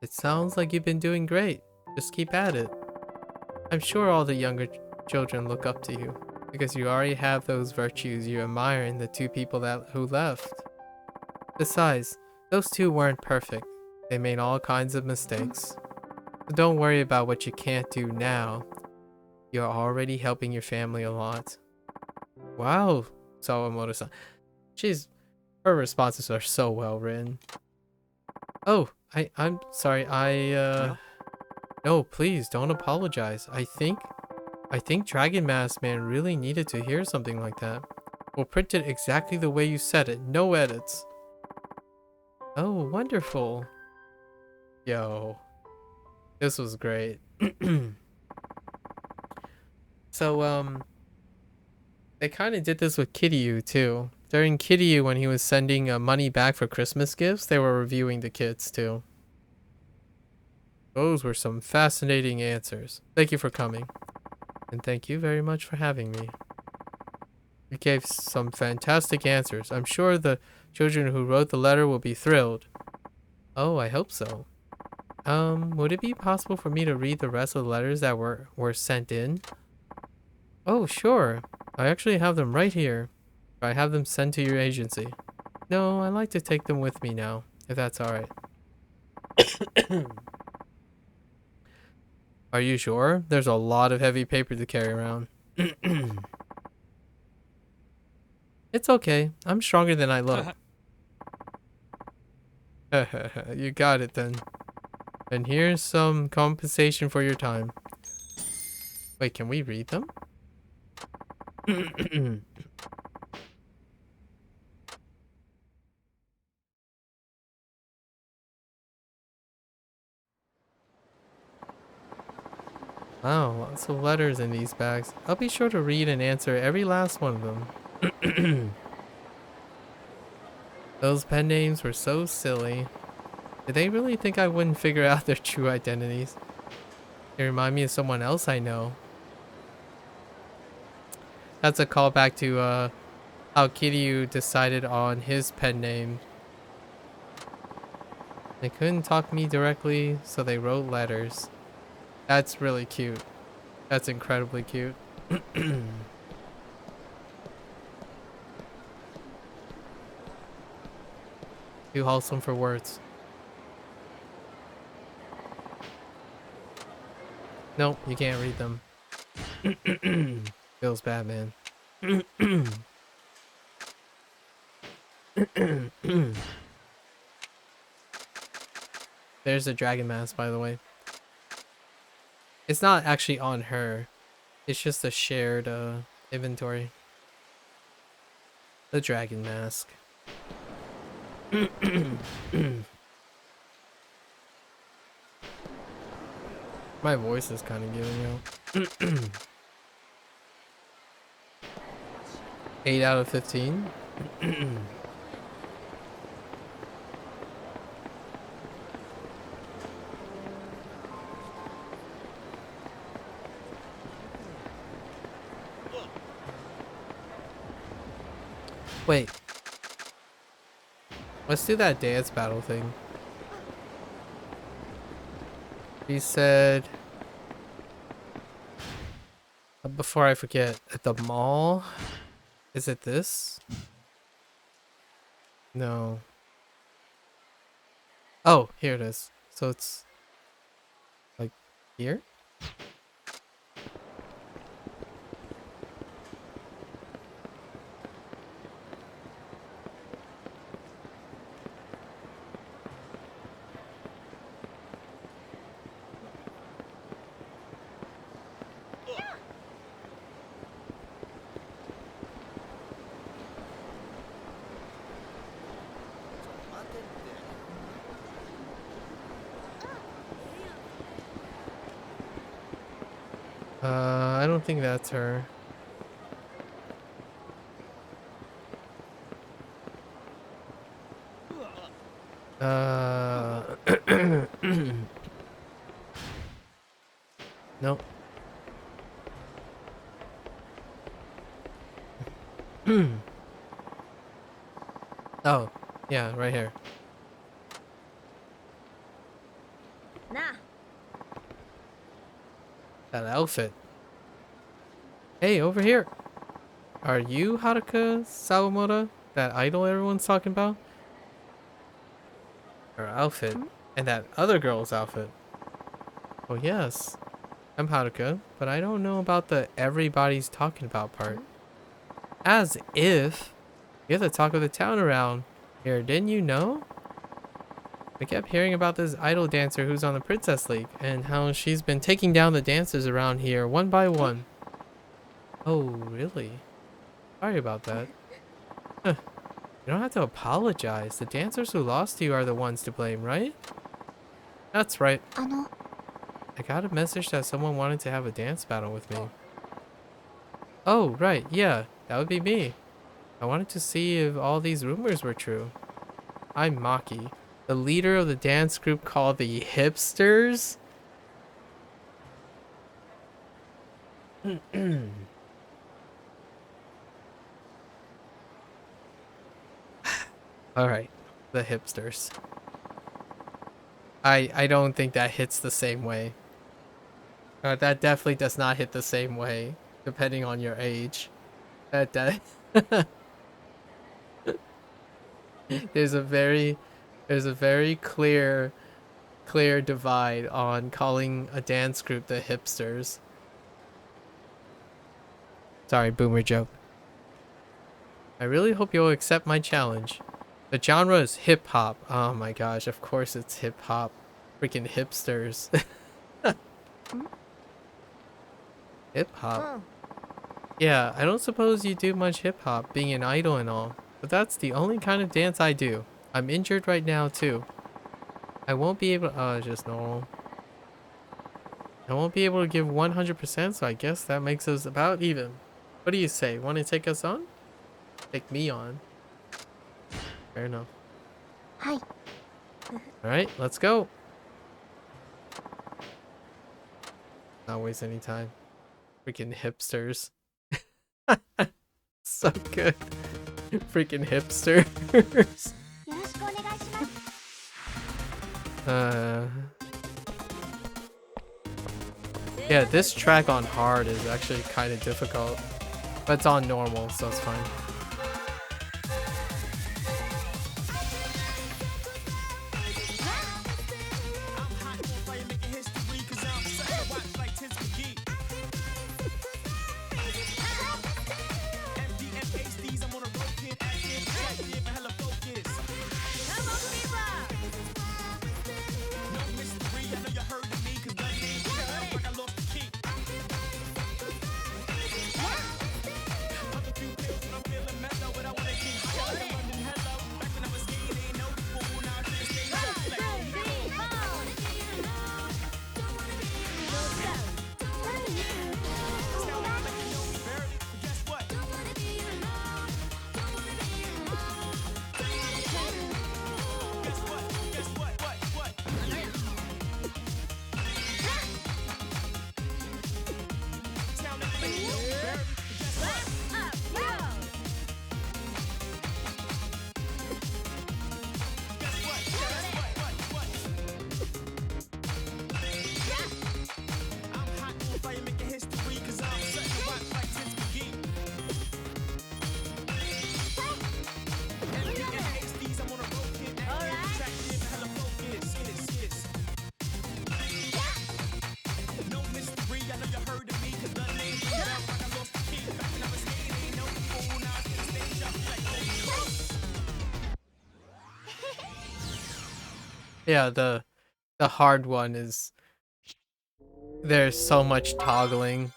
Speaker 1: It sounds like you've been doing great. Just keep at it. I'm sure all the younger children look up to you, because you already have those virtues you admire in the two people who left. Besides, those two weren't perfect. They made all kinds of mistakes. So don't worry about what you can't do now. You're already helping your family a lot. Wow, Sawamoto-san. Her responses are so well written. Oh, I'm sorry. No, please don't apologize. I think Dragon Mask Man really needed to hear something like that. We'll print it exactly the way you said it. No edits. Oh, wonderful. Yo. This was great. So, they kind of did this with Kiryu too. During Kiryu, when he was sending money back for Christmas gifts, they were reviewing the kids too. Those were some fascinating answers. Thank you for coming. And thank you very much for having me. You gave some fantastic answers. I'm sure the children who wrote the letter will be thrilled. Oh, I hope so. Would it be possible for me to read the rest of the letters that were sent in? Oh, sure. I actually have them right here. I have them sent to your agency. No, I'd like to take them with me now, if that's alright. Are you sure? There's a lot of heavy paper to carry around. It's okay. I'm stronger than I look. You got it then. And here's some compensation for your time. Wait, can we read them? Wow, lots of letters in these bags. I'll be sure to read and answer every last one of them. Those pen names were so silly. Did they really think I wouldn't figure out their true identities? They remind me of someone else I know. That's a callback to how Kiryu decided on his pen name. They couldn't talk to me directly, so they wrote letters. That's really cute. That's incredibly cute. Too wholesome for words. Nope, you can't read them. Feels bad, man. There's a dragon mask, by the way. It's not actually on her. It's just a shared inventory. The dragon mask. My voice is kind of giving you. 8 out of 15. Wait. Let's do that dance battle thing. He said... Before I forget, at the mall? Is it this? No. Oh, here it is. So it's... like, here? I don't think that's her. Nope. Oh, yeah, right here. That outfit. Hey, over here. Are you Haruka Sawamura? That idol everyone's talking about? Her outfit. And that other girl's outfit. Oh, yes. I'm Haruka, but I don't know about the everybody's talking about part. As if. You're the talk of the town around here, didn't you know? I kept hearing about this idol dancer who's on the Princess League, and how she's been taking down the dancers around here one by one. Oh, really? Sorry about that. Huh. You don't have to apologize. The dancers who lost to you are the ones to blame, right? That's right. I got a message that someone wanted to have a dance battle with me. Oh, right, yeah, that would be me. I wanted to see if all these rumors were true. I'm Maki, the leader of the dance group called the Hipsters. Alright, the Hipsters. I don't think that hits the same way. That definitely does not hit the same way, depending on your age. That there's a very clear divide on calling a dance group the hipsters. Sorry, boomer joke. I really hope you'll accept my challenge. The genre is hip hop. Oh my gosh, of course it's hip hop. Freaking hipsters. Hip hop. Yeah, I don't suppose you do much hip hop, being an idol and all. But that's the only kind of dance I do. I'm injured right now too. I won't be able to, just normal. I won't be able to give 100%, so I guess that makes us about even. What do you say? Want to take us on? Take me on. Fair enough.
Speaker 4: Hi.
Speaker 1: Alright, let's go. Not waste any time. Freaking hipsters. So good. Freaking hipsters.
Speaker 4: よろしくお願いします
Speaker 1: Yeah, this track on hard is actually kind of difficult. But it's on normal, so it's fine. Yeah, the hard one is there's so much toggling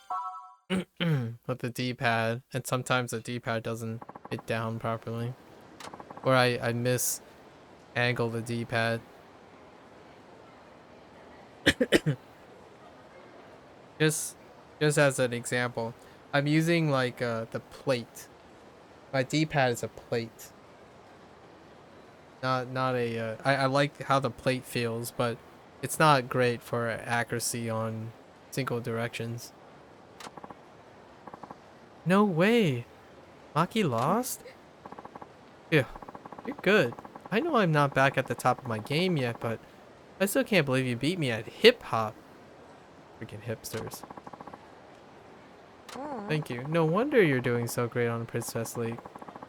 Speaker 1: with the D-pad, and sometimes the D-pad doesn't hit down properly, or I miss angle the D-pad. just as an example, I'm using like the plate. My D-pad is a plate. Not a I like how the plate feels, but it's not great for accuracy on single directions. No way. Maki lost? Yeah, you're good. I know I'm not back at the top of my game yet, but I still can't believe you beat me at hip hop. Freaking hipsters. Thank you. No wonder you're doing so great on the Princess League.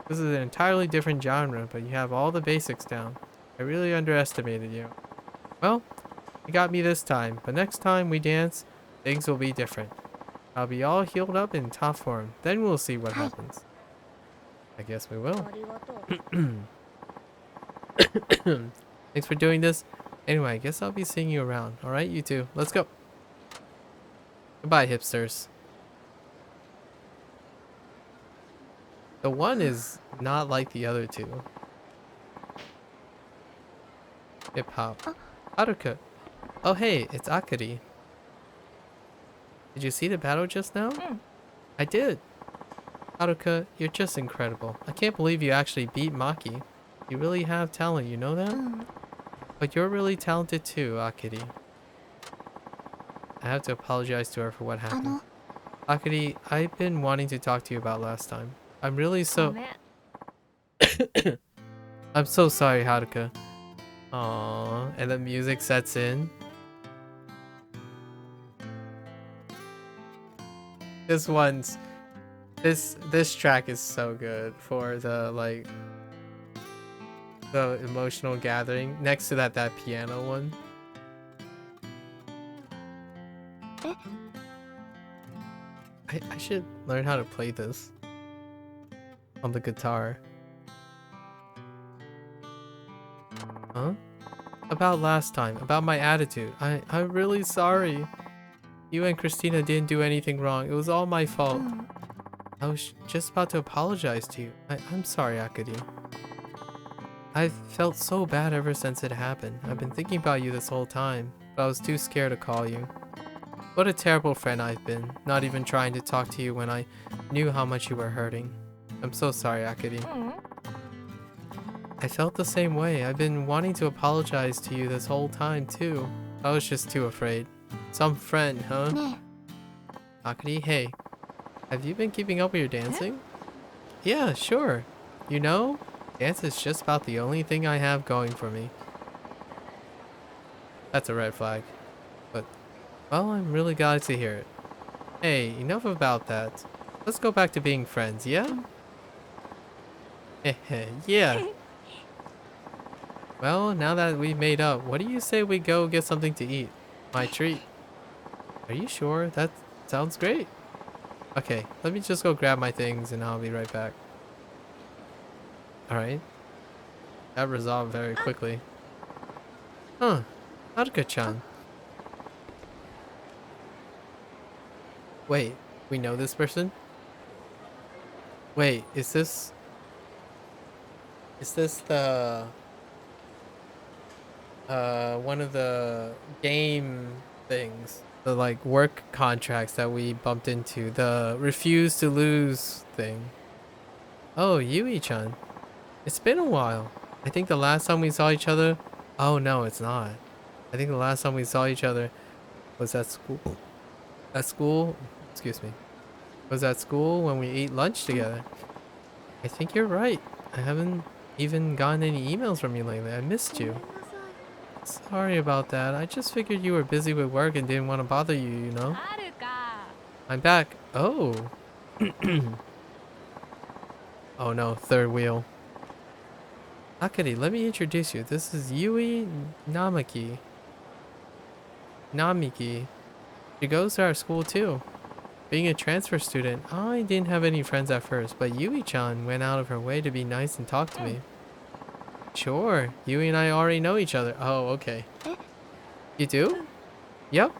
Speaker 1: This is an entirely different genre, but you have all the basics down. I really underestimated you. Well, you got me this time, but next time we dance, things will be different. I'll be all healed up in top form. Then we'll see what happens. I guess we will.
Speaker 4: ありがとう
Speaker 1: Thanks for doing this. Anyway, I guess I'll be seeing you around. Alright, you two. Let's go. Goodbye, hipsters. The one is not like the other two. Hip hop. Haruka. Oh hey, it's Akari. Did you see the battle just now? I did. Haruka, you're just incredible. I can't believe you actually beat Maki. You really have talent, you know that? But you're really talented too, Akari. I have to apologize to her for what happened. Akari, I've been wanting to talk to you about last time. I'm really so... I'm so sorry, Haruka. Aww, and the music sets in. This track is so good for the like the emotional gathering. Next to that piano one. I should learn how to play this on the guitar. Huh? About last time, about my attitude. I'm really sorry. You and Christina didn't do anything wrong. It was all my fault. I was just about to apologize to you. I'm sorry, Akari. I've felt so bad ever since it happened. I've been thinking about you this whole time, but I was too scared to call you. What a terrible friend I've been, not even trying to talk to you when I knew how much you were hurting. I'm so sorry, Akari. I felt the same way. I've been wanting to apologize to you this whole time too. I was just too afraid. Some friend, huh? Akari, hey. Have you been keeping up with your dancing? Yeah, sure. You know, dance is just about the only thing I have going for me. That's a red flag. But, well, I'm really glad to hear it. Hey, enough about that. Let's go back to being friends, yeah? Yeah. Well, now that we've made up, what do you say we go get something to eat? My treat. Are you sure? That sounds great. Okay, let me just go grab my things and I'll be right back. Alright. That resolved very quickly. Huh. Haruka-chan. Wait, we know this person? Wait, is this the one of the game things, the like work contracts that we bumped into, the refuse to lose thing? Oh, Yui-chan. It's been a while. I think the last time we saw each other, oh no, it's not. I think the last time we saw each other was at school. At school, excuse me. Was at school when we ate lunch together. I think you're right. I haven't even gotten any emails from you lately. I missed you. Sorry about that. I just figured you were busy with work and didn't want to bother you, you know? I'm back. Oh. Oh no, third wheel. Akari, let me introduce you. This is Yui Namiki. She goes to our school too. Being a transfer student, I didn't have any friends at first, but Yui-chan went out of her way to be nice and talk to me. Sure, Yui and I already know each other. Oh, okay. You do? Yep.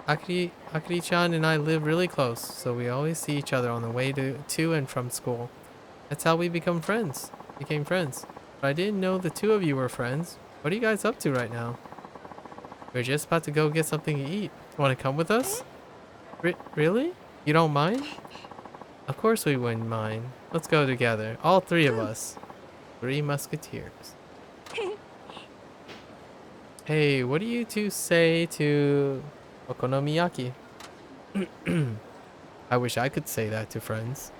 Speaker 1: Akari-chan and I live really close, so we always see each other on the way to and from school. That's how we became friends. But I didn't know the two of you were friends. What are you guys up to right now? We're just about to go get something to eat. Want to come with us? Really? You don't mind? Of course we wouldn't mind. Let's go together. All three of us. 3 musketeers. Hey, what do you two say to okonomiyaki? I wish I could say that to friends.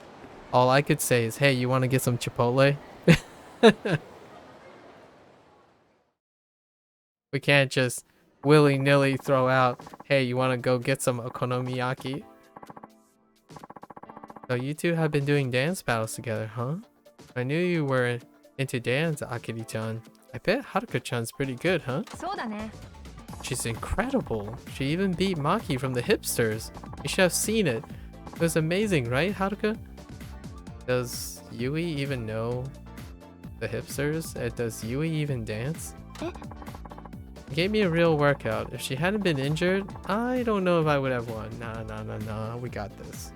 Speaker 1: All I could say is, hey, you want to get some Chipotle? We can't just willy-nilly throw out, hey, you want to go get some okonomiyaki? So you two have been doing dance battles together, huh? I knew you were into dance, Akiri-chan. I bet Haruka-chan's pretty good, huh? She's incredible. She even beat Maki from the hipsters. You should have seen it. It was amazing, right, Haruka? Does Yui even know the hipsters? Does Yui even dance? Gave me a real workout. If she hadn't been injured, I don't know if I would have won. Nah. We got this.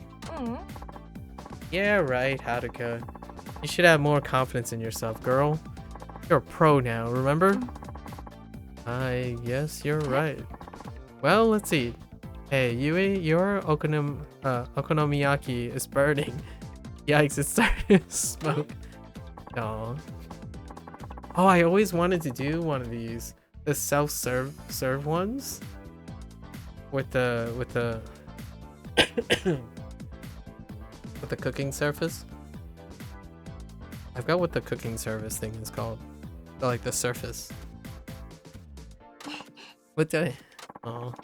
Speaker 1: Yeah, right, Haruka. You should have more confidence in yourself, girl. You're a pro now, remember? I guess you're right. Well, let's see. Hey, Yui, your okonomiyaki is burning. Yikes, it's starting to smoke. Aw. Oh, I always wanted to do one of these. The self-serve ones. With the with the cooking surface. I forgot what the cooking service thing is called. But like the surface. What did I? Oh,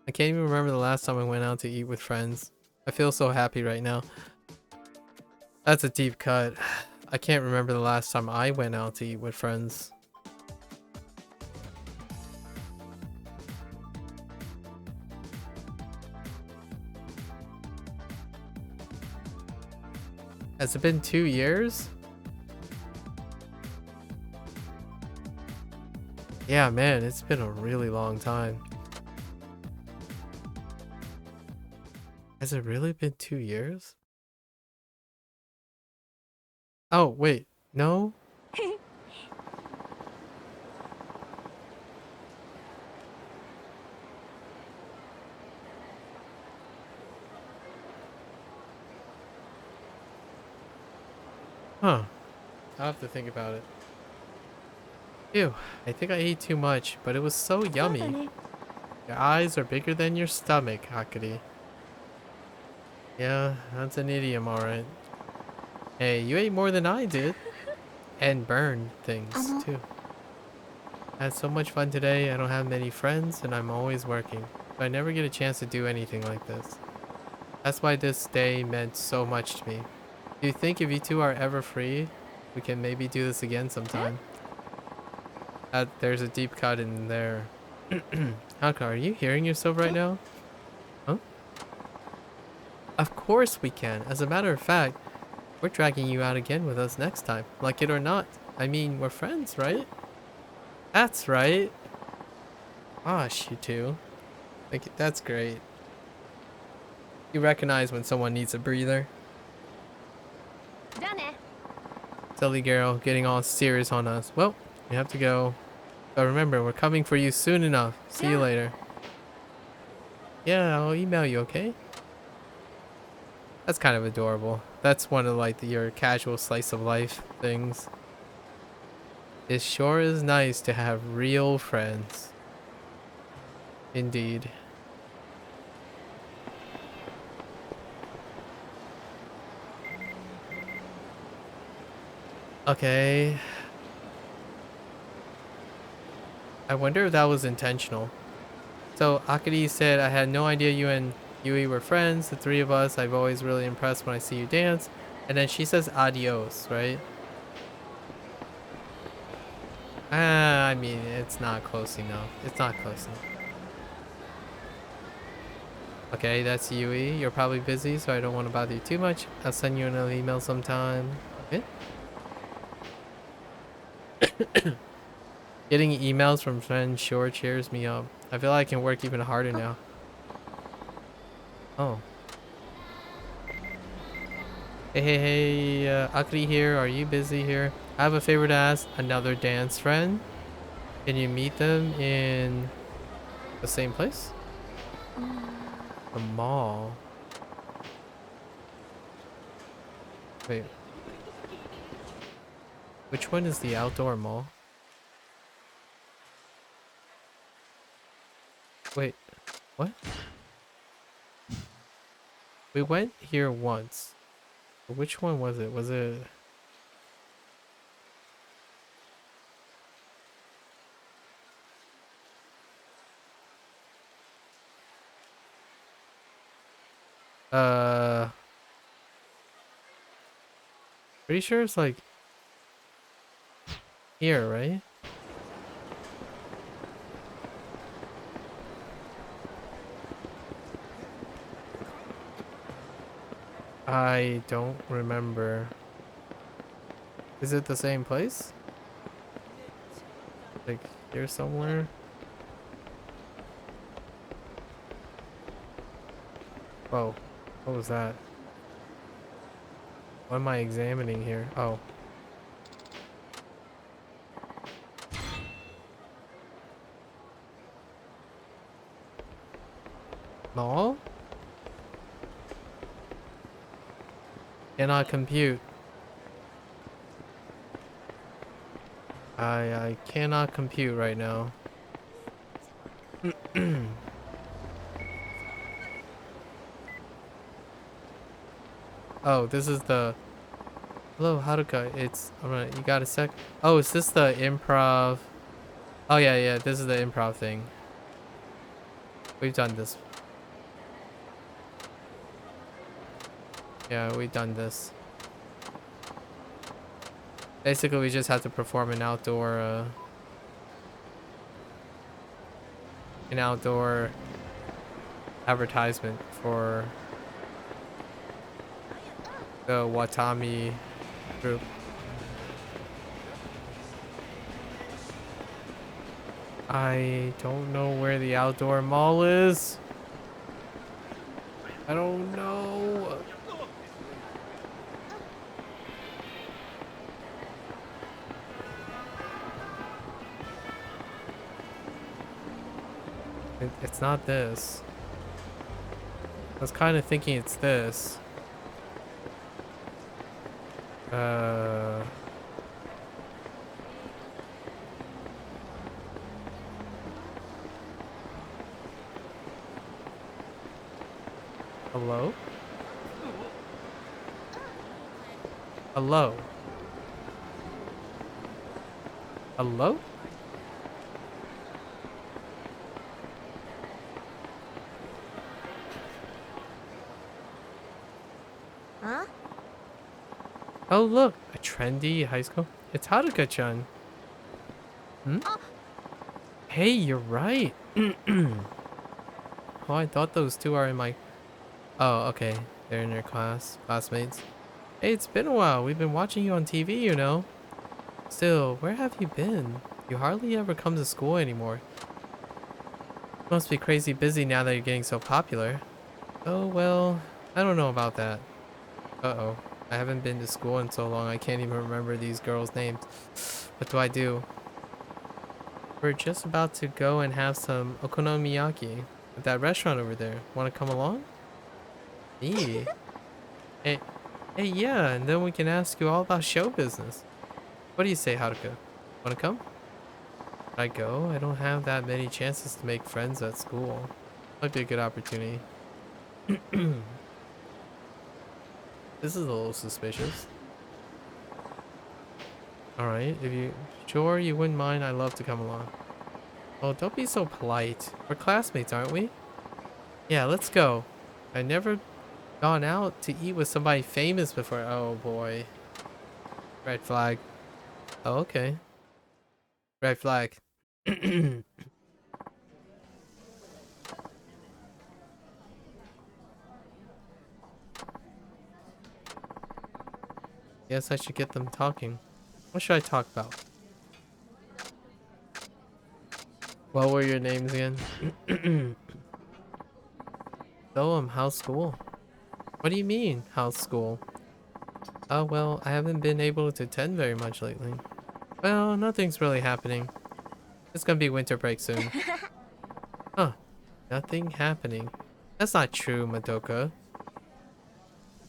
Speaker 1: I can't even remember the last time I went out to eat with friends. I feel so happy right now. That's a deep cut. I can't remember the last time I went out to eat with friends. Has it been 2 years? Yeah, man, it's been a really long time. Has it really been 2 years? Oh, wait. No? Huh. I'll have to think about it. Ew, I think I ate too much, but it was so yummy. Your eyes are bigger than your stomach, Hakari. Yeah, that's an idiom, alright. Hey, you ate more than I did. And burned things, too. I had so much fun today. I don't have many friends, and I'm always working. So I never get a chance to do anything like this. That's why this day meant so much to me. Do you think if you two are ever free, we can maybe do this again sometime? There's a deep cut in there. Haka, are you hearing yourself right now? Huh? Of course we can. As a matter of fact, we're dragging you out again with us next time. Like it or not. I mean, we're friends, right? That's right. Gosh, you two. Like, that's great. You recognize when someone needs a breather. Silly girl, getting all serious on us. Well, we have to go. But remember, we're coming for you soon enough. See you later. Yeah, I'll email you, okay? That's kind of adorable. That's one of like your casual slice of life things. It sure is nice to have real friends. Indeed. Okay. I wonder if that was intentional. So Akari said, I had no idea you and Yui were friends. The three of us, I've always really impressed when I see you dance. And then she says adios, right? I mean, it's not close enough. It's not close enough. Okay, that's Yui. You're probably busy, so I don't want to bother you too much. I'll send you another email sometime. Okay. Getting emails from friends sure cheers me up. I feel like I can work even harder now. Oh. Hey, Akari here. Are you busy here? I have a favor to ask. Another dance friend? Can you meet them in the same place? The mall. Wait. Which one is the outdoor mall? Wait. What? We went here once. Which one was it? Was it... Pretty sure it's like... here, right? I don't remember. Is it the same place? Like here somewhere? Whoa, what was that? What am I examining here? Oh. Mall? Cannot compute. I cannot compute right now. Oh, this is the... Hello, Haruka. It's... Alright, you got a sec? Oh, is this the improv? Oh, yeah, this is the improv thing. We've done this. Yeah, we've done this. Basically, we just have to perform an outdoor advertisement for the Watami group. I don't know where the outdoor mall is. I don't know. It's not this. I was kind of thinking it's this. Hello? Hello? Hello?
Speaker 4: Huh?
Speaker 1: Oh, look, a trendy high school. It's Haruka-chan. Hmm? Hey, you're right. Oh, I thought those two are in my... Oh, okay. They're in your classmates. Hey, it's been a while. We've been watching you on TV, you know. Still, where have you been? You hardly ever come to school anymore. Must be crazy busy now that you're getting so popular. Oh, well, I don't know about that. Uh-oh. I haven't been to school in so long I can't even remember these girls' names. What do I do? We're just about to go and have some okonomiyaki at that restaurant over there. Want to come along? Me? Hey, hey, yeah, and then we can ask you all about show business. What do you say, Haruka? Want to come? Should I go? I don't have that many chances to make friends at school. Might be a good opportunity. This is a little suspicious. Alright, if you... Sure, you wouldn't mind, I'd love to come along. Oh, don't be so polite. We're classmates, aren't we? Yeah, let's go. I've never gone out to eat with somebody famous before. Oh, boy. Red flag. Oh, okay. Red flag. Guess I should get them talking. What should I talk about? What were your names again? So, how's school? What do you mean, how's school? Oh, well, I haven't been able to attend very much lately. Well, nothing's really happening. It's gonna be winter break soon. Huh. Nothing happening. That's not true, Madoka.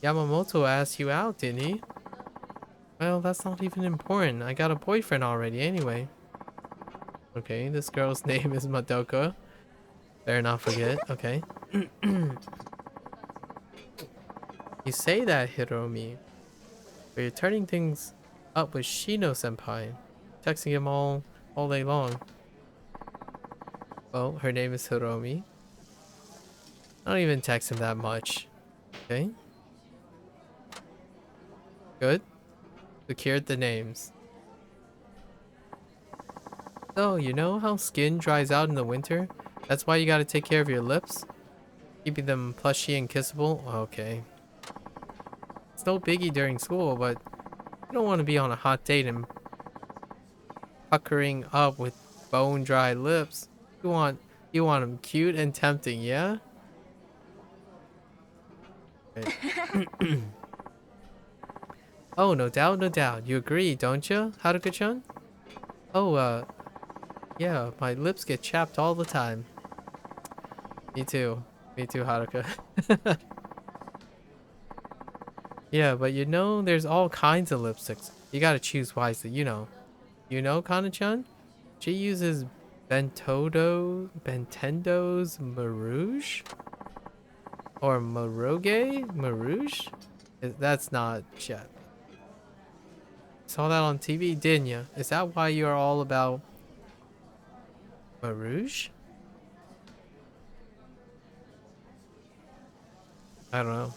Speaker 1: Yamamoto asked you out, didn't he? Well, that's not even important. I got a boyfriend already anyway. Okay, this girl's name is Madoka. Better not forget. Okay. You say that, Hiromi. But you're turning things up with Shino-senpai. Texting him all day long. Well, her name is Hiromi. I don't even text him that much. Okay. Good. Secured the names. So, you know how skin dries out in the winter? That's why you gotta take care of your lips? Keeping them plushy and kissable? Okay. It's no biggie during school, but you don't want to be on a hot date and puckering up with bone-dry lips. You want them cute and tempting, yeah? Okay. Oh, no doubt, no doubt. You agree, don't you, Haruka-chan? Oh, yeah, my lips get chapped all the time. Me too. Me too, Haruka. Yeah, but you know, there's all kinds of lipsticks. You gotta choose wisely, you know. You know, Kana-chan? She uses Bentendo's Marouge? Or Maroge? Marouge? That's not Jet. Saw that on TV, didn't you? Is that why you're all about Marouge? I don't know.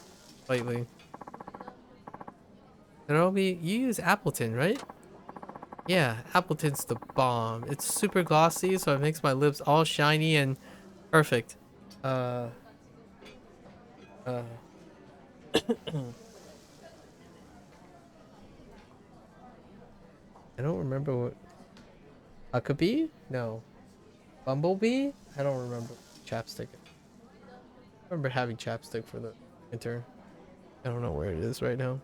Speaker 1: Lately. Hiromi, you use Appleton, right? Yeah, Appleton's the bomb. It's super glossy, so it makes my lips all shiny and perfect. Uh, uh, I don't remember what. Huckabee? No. Bumblebee? I don't remember. Chapstick. I remember having chapstick for the winter. I don't know where it is right now.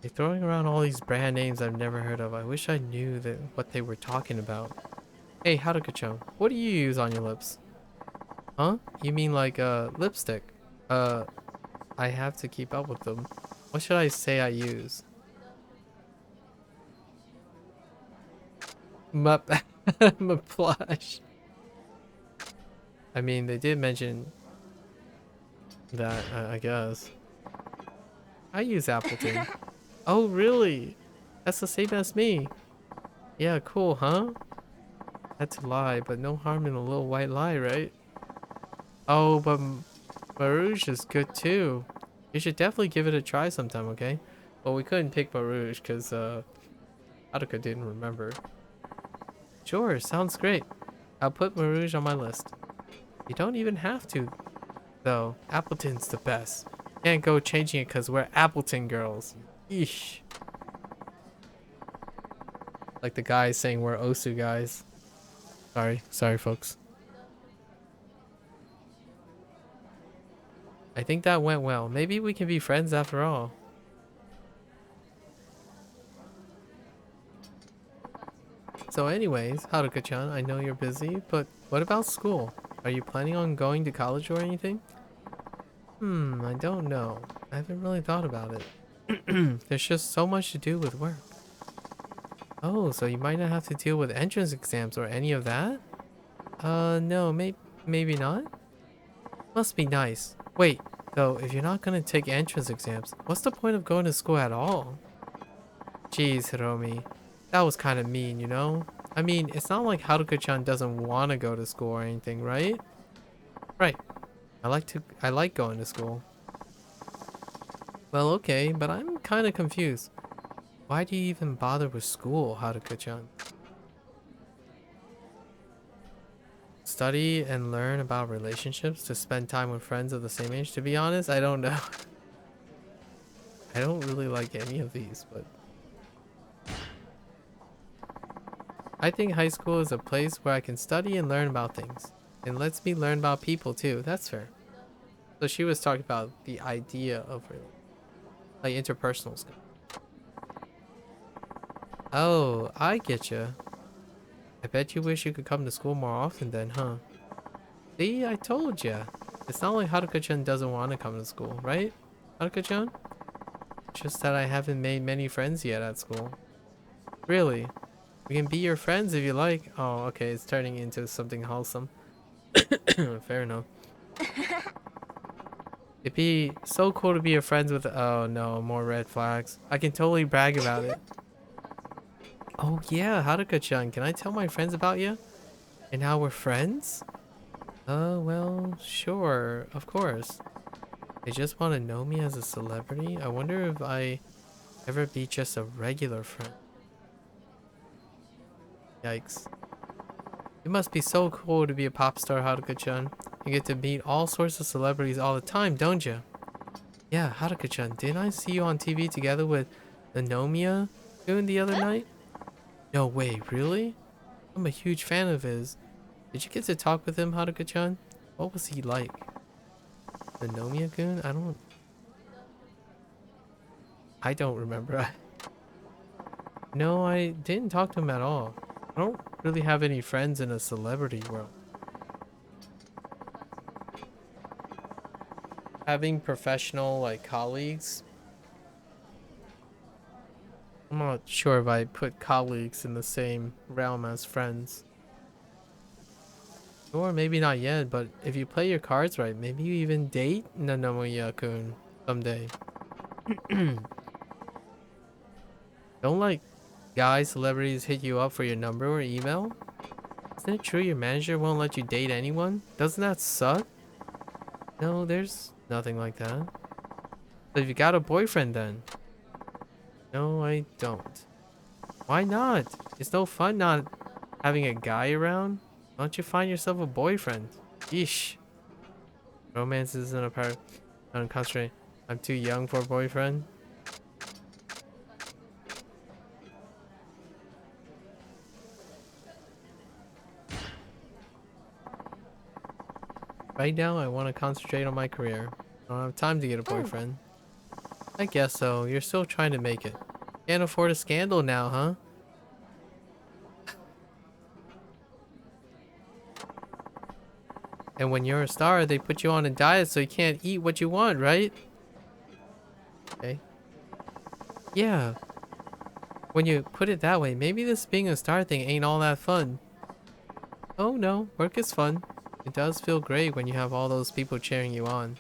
Speaker 1: They're throwing around all these brand names I've never heard of. I wish I knew what they were talking about. Hey, Haruka-chan, what do you use on your lips? Huh? You mean like lipstick? I have to keep up with them. What should I say I use? Plush. I mean, they did mention that, I guess. I use Appleton. Oh, really? That's the same as me. Yeah, cool, huh? Had to lie, but no harm in a little white lie, right? Oh, but Marouge is good too. You should definitely give it a try sometime, okay? Well, we couldn't pick Marouge because, Haruka didn't remember. Sure, sounds great. I'll put Marouge on my list. You don't even have to, though. Appleton's the best. Can't go changing it because we're Appleton girls. Eesh. Like the guys saying we're Osu guys. Sorry folks. I think that went well. Maybe we can be friends after all. So anyways, Haruka-chan, I know you're busy, but what about school? Are you planning on going to college or anything? I don't know. I haven't really thought about it. There's just so much to do with work. Oh, so you might not have to deal with entrance exams or any of that? No, maybe not? Must be nice. Wait, though, if you're not gonna take entrance exams, what's the point of going to school at all? Jeez, Hiromi. That was kind of mean, you know? I mean, it's not like Haruka-chan doesn't want to go to school or anything, right? Right. I like going to school. Well, okay, but I'm kind of confused. Why do you even bother with school, Haruka-chan? Study and learn about relationships to spend time with friends of the same age? To be honest, I don't know. I don't really like any of these, but I think high school is a place where I can study and learn about things. And lets me learn about people too. That's fair. So she was talking about the idea of like interpersonal stuff. Oh, I get you. I bet you wish you could come to school more often then, huh? See, I told ya. It's not like Haruka-chan doesn't want to come to school, right? Haruka-chan? Just that I haven't made many friends yet at school. Really? We can be your friends if you like. Oh, okay, it's turning into something wholesome. Fair enough. It'd be so cool to be your friends with. Oh no, more red flags. I can totally brag about it. Oh yeah, Haruka-chan, can I tell my friends about you? And how we're friends? Well, sure, of course. They just want to know me as a celebrity? I wonder if I ever be just a regular friend. Yikes. It must be so cool to be a pop star, Haruka-chan. You get to meet all sorts of celebrities all the time, don't you? Yeah, Haruka-chan, didn't I see you on TV together with Nanomiya Kun the other night? No way, really? I'm a huge fan of his. Did you get to talk with him, Haruka-chan? What was he like? Nanomiya Kun? I don't remember. No, I didn't talk to him at all. I don't really have any friends in a celebrity world. Having professional, like, colleagues. I'm not sure if I put colleagues in the same realm as friends. Or maybe not yet, but if you play your cards right, maybe you even date Nanomiya-kun someday. Don't like guy celebrities hit you up for your number or email? Isn't it true your manager won't let you date anyone? Doesn't that suck? No, there's nothing like that. But if you got a boyfriend then? No, I don't. Why not? It's no fun not having a guy around. Why don't you find yourself a boyfriend? Yeesh. Romance isn't a part. I'm concentrating. I'm too young for a boyfriend. Right now, I want to concentrate on my career. I don't have time to get a boyfriend. I guess so. You're still trying to make it. Can't afford a scandal now, huh? And when you're a star, they put you on a diet so you can't eat what you want, right? Okay. Yeah. When you put it that way, maybe this being a star thing ain't all that fun. Oh no, work is fun. It does feel great when you have all those people cheering you on.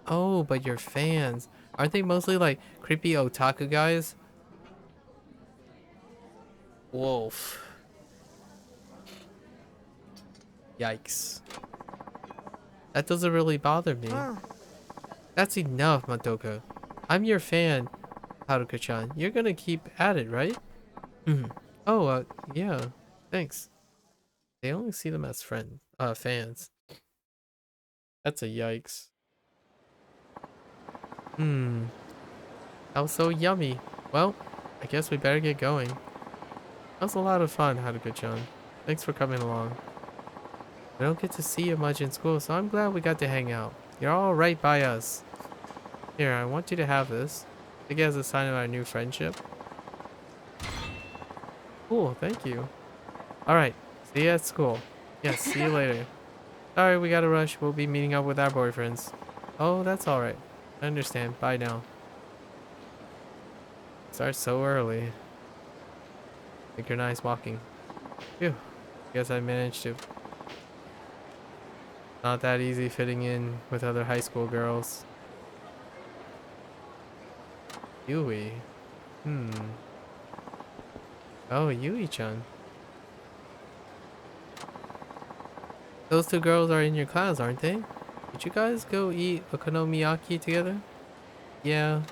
Speaker 1: Oh, but your fans. Aren't they mostly like creepy otaku guys? Wolf. Yikes. That doesn't really bother me. That's enough, Madoka. I'm your fan, Haruka-chan. You're gonna keep at it, right? Oh, yeah. Thanks. They only see them as fans. That's a yikes. That was so yummy. Well, I guess we better get going. That was a lot of fun, Haruka-chan. Thanks for coming along. I don't get to see you much in school, so I'm glad we got to hang out. You're all right by us. Here, I want you to have this. I think it as a sign of our new friendship. Cool, thank you. Alright, see you at school. Yes, see you later. Sorry, we gotta rush. We'll be meeting up with our boyfriends. Oh, that's alright. I understand. Bye now. Starts so early. Synchronized walking. Phew. Guess I managed to. Not that easy fitting in with other high school girls. Yui. Oh, Yui-chan. Those two girls are in your class, aren't they? Did you guys go eat okonomiyaki together? Yeah.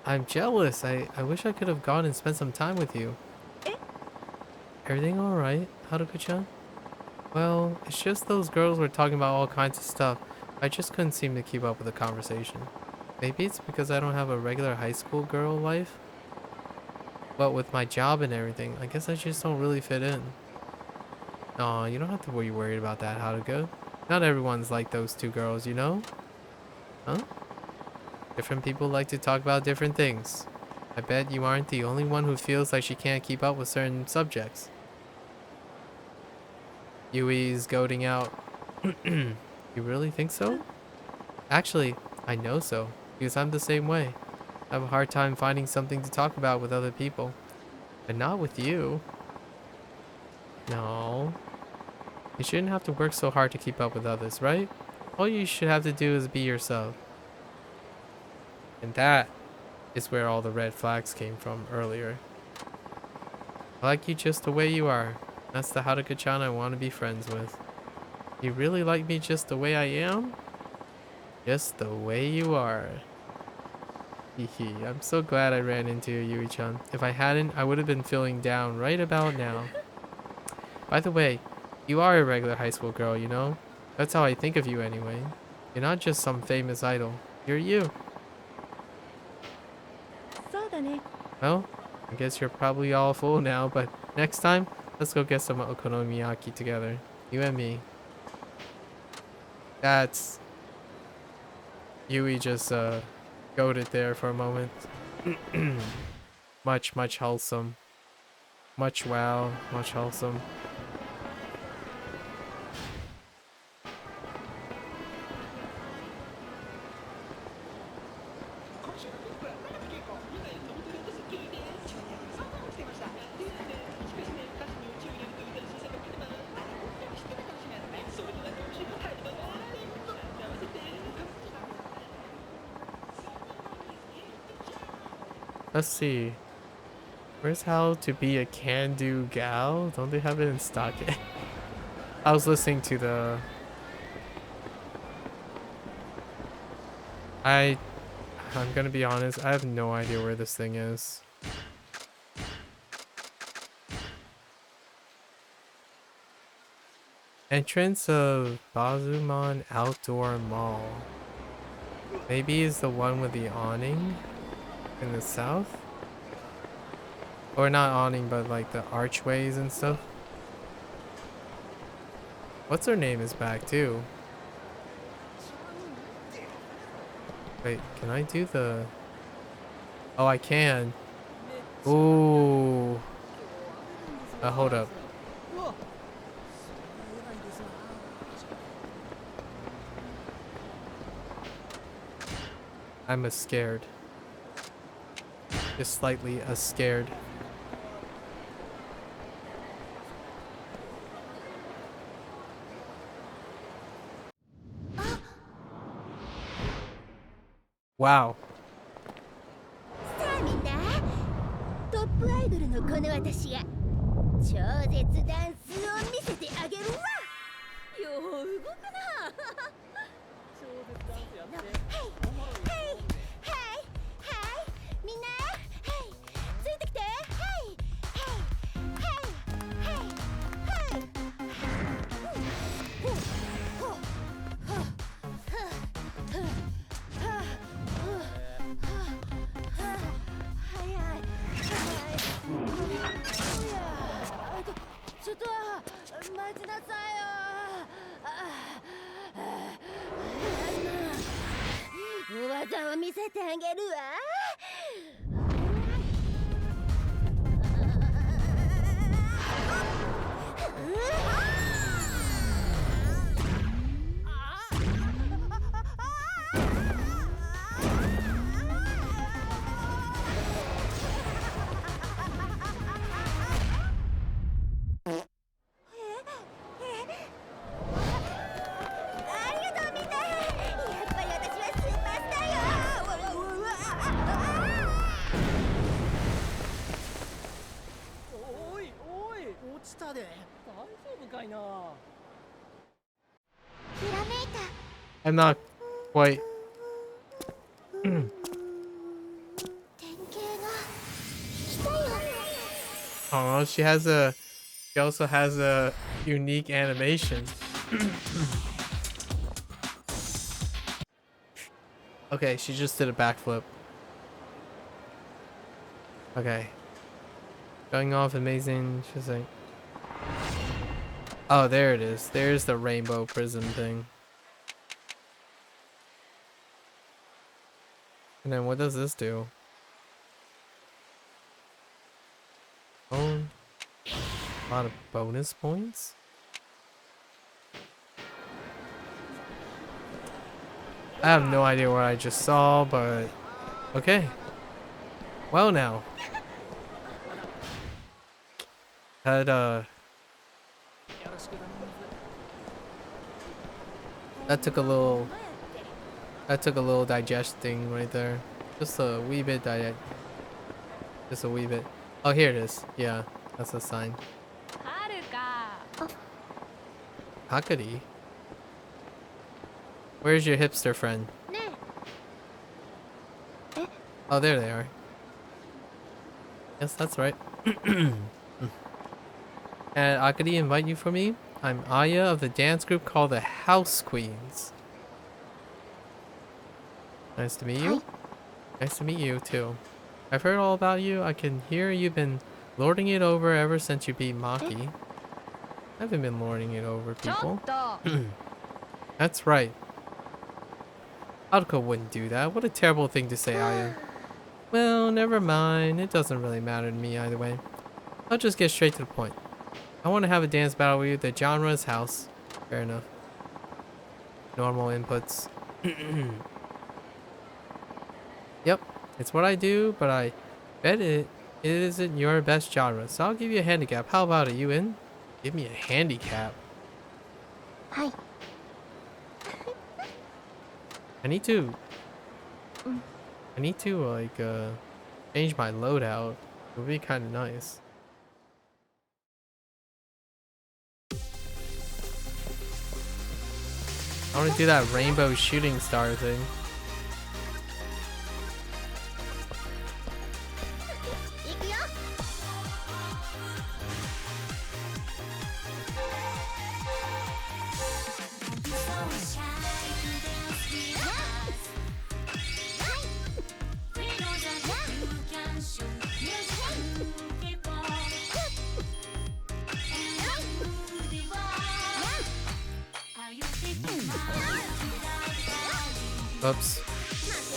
Speaker 1: I'm jealous. I wish I could have gone and spent some time with you. Everything alright, Haruka-chan? Well, it's just those girls were talking about all kinds of stuff. I just couldn't seem to keep up with the conversation. Maybe it's because I don't have a regular high school girl life? But with my job and everything, I guess I just don't really fit in. Aw, you don't have to be worried about that, Haruka. Not everyone's like those two girls, you know? Huh? Different people like to talk about different things. I bet you aren't the only one who feels like she can't keep up with certain subjects. Yui's goading out. You really think so? Actually, I know so, because I'm the same way. I have a hard time finding something to talk about with other people. But not with you. No. You shouldn't have to work so hard to keep up with others, right? All you should have to do is be yourself. And that is where all the red flags came from earlier. I like you just the way you are. That's the Haruka-chan I want to be friends with. You really like me just the way I am? Just the way you are. Hehe, I'm so glad I ran into you, Yui-chan. If I hadn't, I would have been feeling down right about now. By the way, you are a regular high school girl, you know? That's how I think of you anyway. You're not just some famous idol. You're you. Well, I guess you're probably all full now, but next time, let's go get some okonomiyaki together. You and me. That's... Yui just, goaded there for a moment. Much wholesome. Much wow, much wholesome. Let's see. Where's how to be a can-do gal? Don't they have it in stock yet? I was listening to the... I'm gonna be honest, I have no idea where this thing is. Entrance of Bazumon Outdoor Mall. Maybe is the one with the awning in the south? Or not awning, but like the archways and stuff. What's her name is back too? Wait, can I do the... Oh, I can. Ooh. Hold up. I'm a scared. Just slightly a scared. Wow.
Speaker 4: さあみんな、トップアイドルのこの私が超絶ダンスを見せてあげるわ。よう動くな。超絶ダンスやって。はいはいはいはい。みんな、はい。ついてきて。はいはいはいはいはい。ほうほうほうほうほうほう。ちょっと待ちなさいよ。技を見せてあげるわ。
Speaker 1: I'm not quite. Oh, she also has a unique animation. Okay, she just did a backflip. Okay. Going off amazing. She's like, oh, there it is. There's the rainbow prism thing. And then what does this do? Oh, a lot of bonus points? I have no idea what I just saw, but okay. Well now. That took a little digesting right there. Just a wee bit just a wee bit. Oh, here it is. Yeah, that's a sign. Hakari? Where's your hipster friend? Oh, there they are. Yes, that's right. And Akari invite you for me? I'm Aya of the dance group called the House Queens. Nice to meet you. Nice to meet you too. I've heard all about you. I can hear you've been lording it over ever since you beat Maki. I haven't been lording it over people. That's right. Haruka wouldn't do that. What a terrible thing to say, Aya. Well, never mind. It doesn't really matter to me either way. I'll just get straight to the point. I want to have a dance battle with you. The genre is house. Fair enough. Normal inputs. Yep, it's what I do, but I bet it isn't your best genre, so I'll give you a handicap. How about it? You in? Give me a handicap.
Speaker 4: Hi.
Speaker 1: I need to like change my loadout. It would be kind of nice. I want to do that rainbow shooting star thing.
Speaker 4: 行くよ。
Speaker 1: Oops.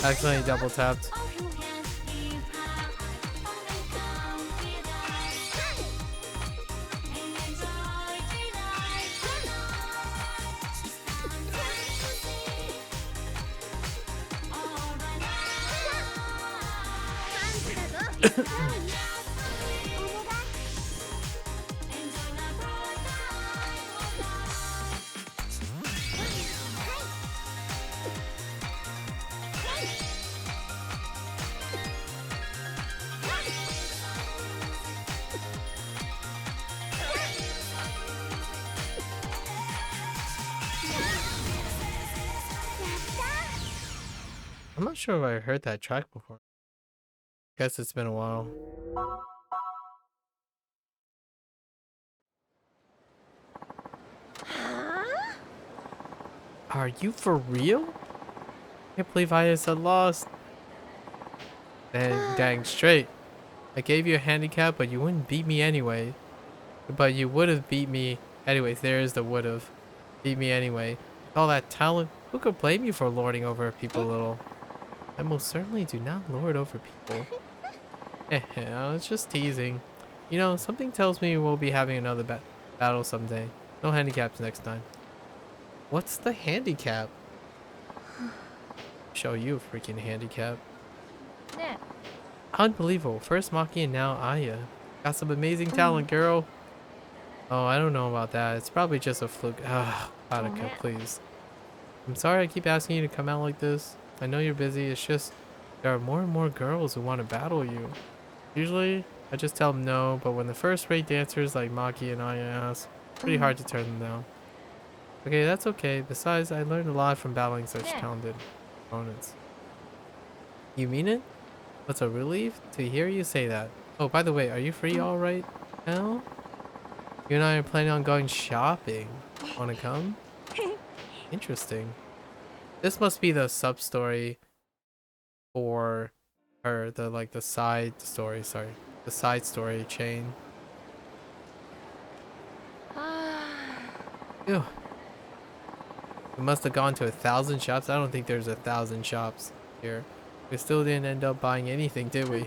Speaker 1: Accidentally double tapped. I'm not sure if I heard that track before. Guess it's been a while. Are you for real? Can't believe I said lost. Dang straight. I gave you a handicap, but you wouldn't beat me anyway. But you would have beat me anyways. There is the would have. Beat me anyway. All that talent. Who could blame you for lording over people a little? I most certainly do not lord over people. I was just teasing. You know, something tells me we'll be having another battle someday. No handicaps next time. What's the handicap? Show you a freaking handicap.
Speaker 4: Yeah.
Speaker 1: Unbelievable. First Maki and now Aya. Got some amazing talent, girl. Oh, I don't know about that. It's probably just a fluke. Ah, Haruka, please. I'm sorry I keep asking you to come out like this. I know you're busy. It's just there are more and more girls who want to battle you. Usually, I just tell them no, but when the first rate dancers like Maki and Aya ask, it's pretty hard to turn them down. Okay, that's okay. Besides, I learned a lot from battling such talented opponents. You mean it? What's a relief to hear you say that. Oh, by the way, are you free all right now? You and I are planning on going shopping. Wanna come? Interesting. This must be the sub story for her, the side story, sorry. The side story chain. Ew. We must have gone to 1,000 shops. I don't think there's 1,000 shops here. We still didn't end up buying anything, did we?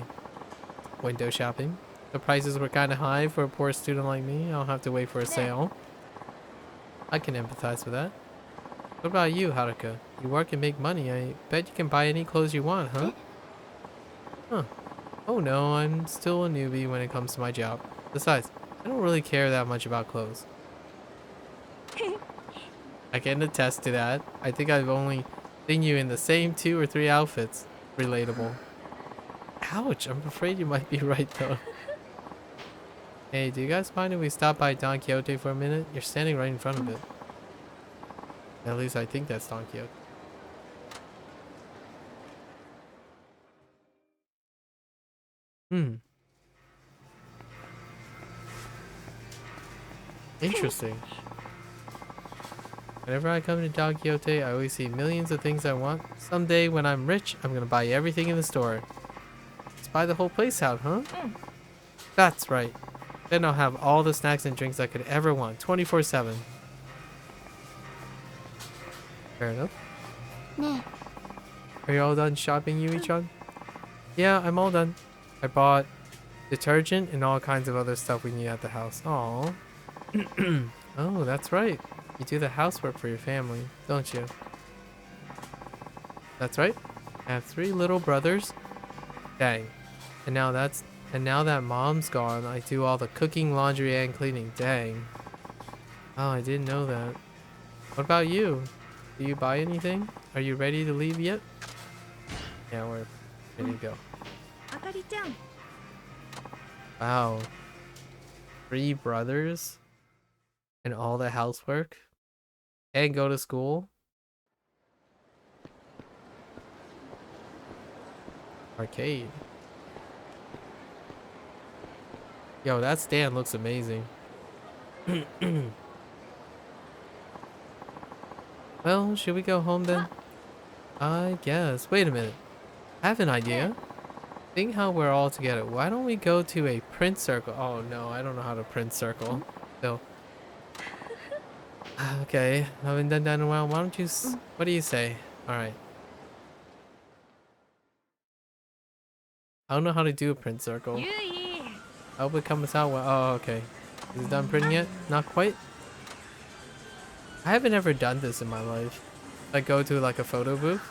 Speaker 1: Window shopping. The prices were kind of high for a poor student like me. I'll have to wait for a sale. I can empathize with that. What about you, Haruka? You work and make money. I bet you can buy any clothes you want, huh? Huh. Oh no, I'm still a newbie when it comes to my job. Besides, I don't really care that much about clothes. I can attest to that. I think I've only seen you in the same 2 or 3 outfits. Relatable. Ouch, I'm afraid you might be right though. Hey, do you guys mind if we stop by Don Quixote for a minute? You're standing right in front of it. At least I think that's Don Quixote. Interesting. Whenever I come to Don Quixote, I always see millions of things I want. Someday, when I'm rich, I'm gonna buy everything in the store. Let's buy the whole place out, huh? That's right. Then I'll have all the snacks and drinks I could ever want, 24/7. Fair enough. Are you all done shopping, Yui-chan? Yeah, I'm all done. I bought detergent and all kinds of other stuff we need at the house. Aww. Oh, that's right. You do the housework for your family, don't you? That's right. I have 3 little brothers. Dang. And now that mom's gone, I do all the cooking, laundry, and cleaning. Dang. Oh, I didn't know that. What about you? Do you buy anything? Are you ready to leave yet? Yeah, we're ready to go. Wow. 3 brothers and all the housework and go to school. Arcade. Yo, that stand looks amazing. Well, should we go home then? I guess. Wait a minute. I have an idea. Think how we're all together. Why don't we go to a print circle? Oh no, I don't know how to print circle. So, okay, I haven't done that in a while. Why don't you? What do you say? All right. I don't know how to do a print circle. I hope it comes out well. Oh, okay. Is it done printing yet? Not quite. I haven't ever done this in my life. Like go to like a photo booth.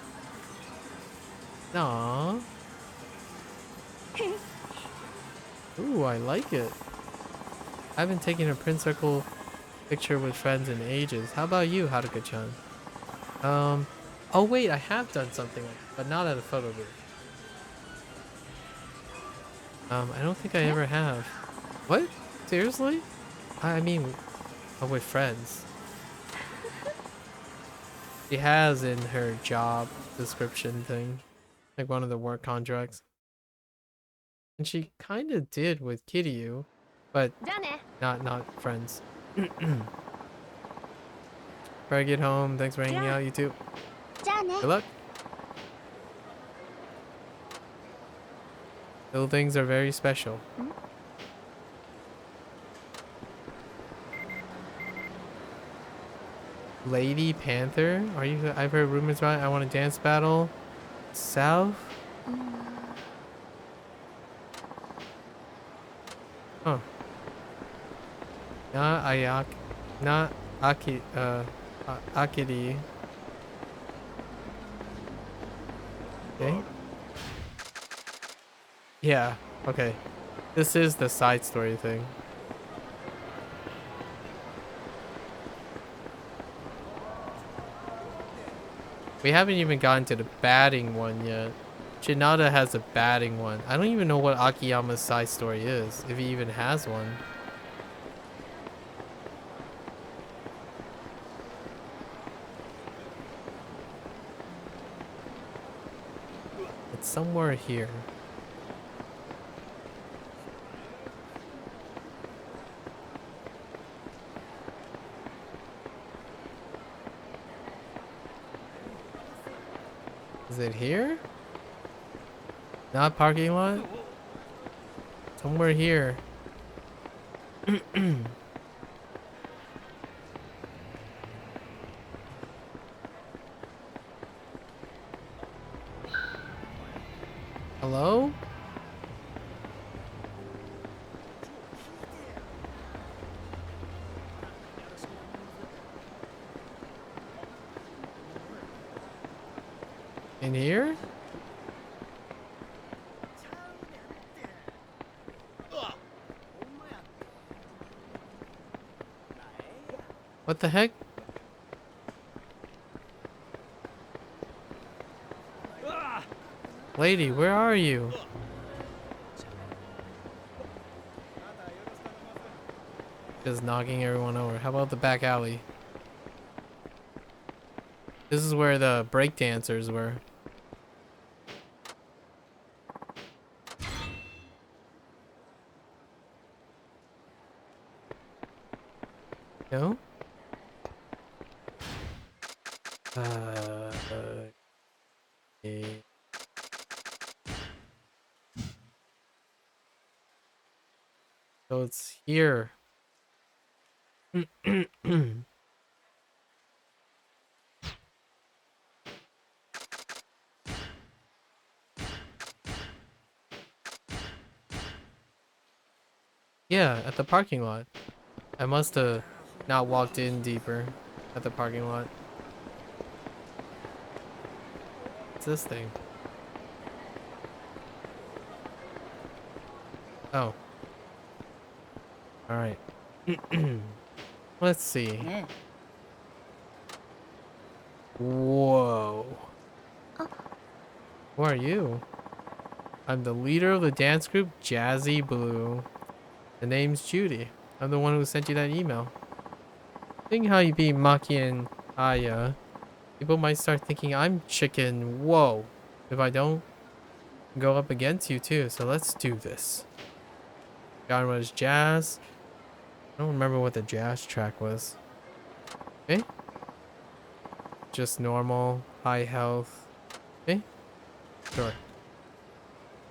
Speaker 1: Aww. Ooh, I like it. I haven't taken a print circle picture with friends in ages. How about you, Haruka-chan? Oh wait, I have done something like that, but not at a photo booth. I don't think I ever have. What? Seriously? I mean, with friends. She has in her job description thing, like one of the work contracts. And she kind of did with Kiryu, but not friends. Before I get home, thanks for hanging out, you two. Good luck. Little things are very special. Lady Panther? Are you? I've heard rumors about it. I want a dance battle. South? Huh. Not Ayak. Not Akiri. Okay. Yeah, okay. This is the side story thing. We haven't even gotten to the batting one yet. Shinada has a batting one. I don't even know what Akiyama's side story is, if he even has one. It's somewhere here. Is it here? Not parking lot? Somewhere here. Hello? In here? What the heck? Lady, where are you? Just knocking everyone over. How about the back alley? This is where the break dancers were. No? Okay. So it's here. Yeah, at the parking lot. I must have not walked in deeper at the parking lot. What's this thing? Oh. Alright. Let's see. Whoa. Who are you? I'm the leader of the dance group, Jazzy Blue. The name's Judy. I'm the one who sent you that email. Seeing how you beat Maki and Aya, people might start thinking I'm chicken. Whoa. If I don't go up against you too, so let's do this. Genre was jazz. I don't remember what the jazz track was. Okay. Just normal, high health. Okay. Sure.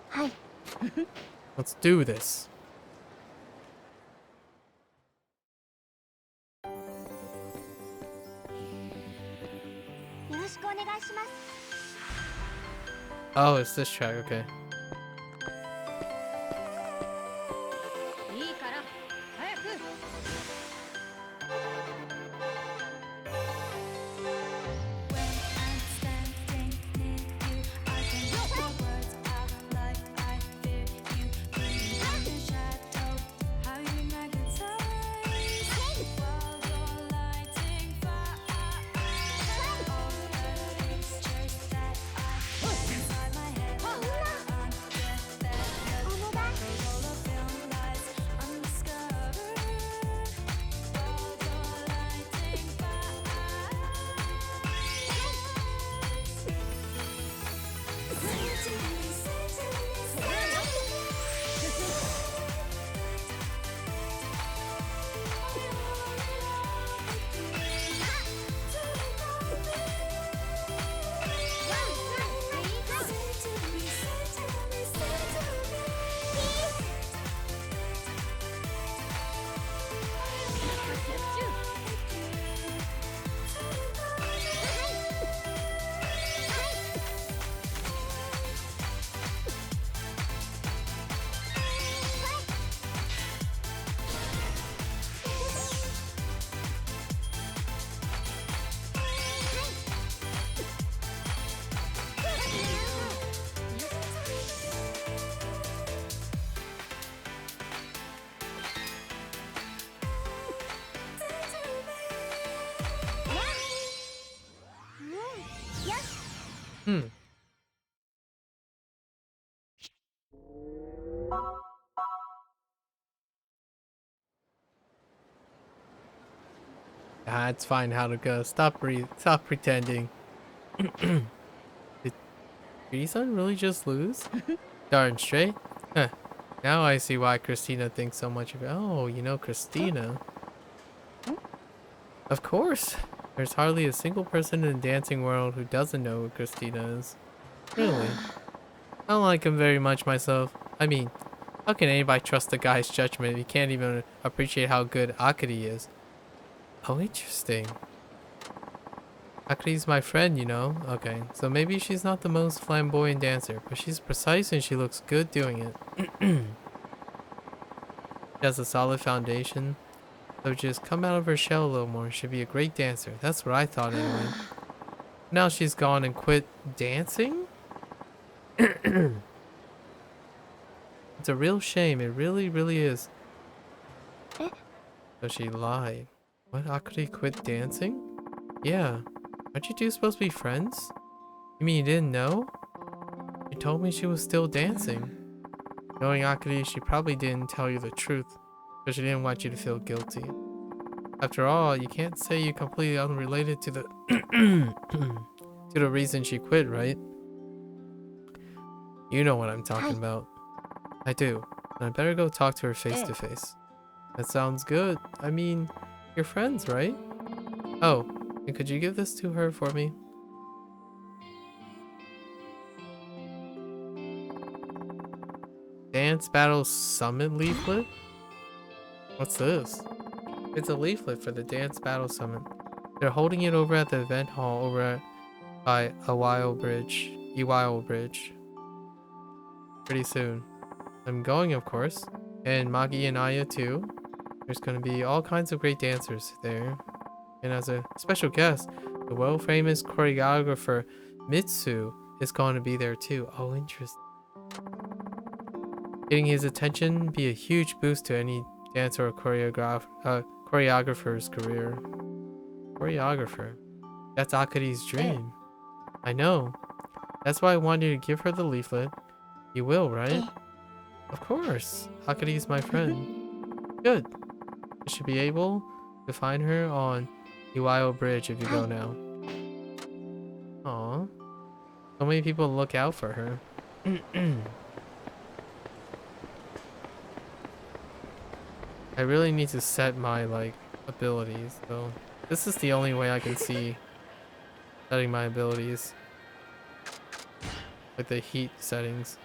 Speaker 4: Hi.
Speaker 1: Let's do this. Oh, it's this track, okay.
Speaker 4: いいから早く。
Speaker 1: Hmm. Ah, it's fine, Haruka. Stop pretending. Did Kiri-san really just lose? Darn straight. Huh. Now I see why Christina thinks so much of it. Oh, you know Christina. Of course. There's hardly a single person in the dancing world who doesn't know who Christina is. Really? I don't like him very much myself. I mean, how can anybody trust the guy's judgment if he can't even appreciate how good Akari is? Oh, interesting. Akari's my friend, you know? Okay, so maybe she's not the most flamboyant dancer, but she's precise and she looks good doing it. She has a solid foundation, so just come out of her shell a little more. She'd be a great dancer. That's what I thought anyway. Now she's gone and quit dancing? It's a real shame. It really, really is. So she lied. What? Akari quit dancing? Yeah. Aren't you two supposed to be friends? You mean you didn't know? She told me she was still dancing. Knowing Akari, she probably didn't tell you the truth, because she didn't want you to feel guilty. After all, you can't say you're completely unrelated to the to the reason she quit, right? You know what I'm talking about. I do. And I better go talk to her face to face. That sounds good. I mean, you're friends, right? Oh, and could you give this to her for me? Dance Battle Summit leaflet? What's this? It's a leaflet for the Dance Battle Summit. They're holding it over at the event hall over by Iwao Bridge. Pretty soon. I'm going, of course. And Maki and Aya too. There's gonna be all kinds of great dancers there. And as a special guest, the world-famous choreographer Mitsu is going to be there too. Oh, interesting. Getting his attention be a huge boost to any dancer or choreographer's career. Choreographer. That's Akari's dream. I know. That's why I wanted you to give her the leaflet. You will, right? Of course. Akari's my friend. Good. You should be able to find her on Iwayo Bridge if you go now. Aw. So many people look out for her. I really need to set my, like, abilities, though. This is the only way I can see setting my abilities. Like the heat settings.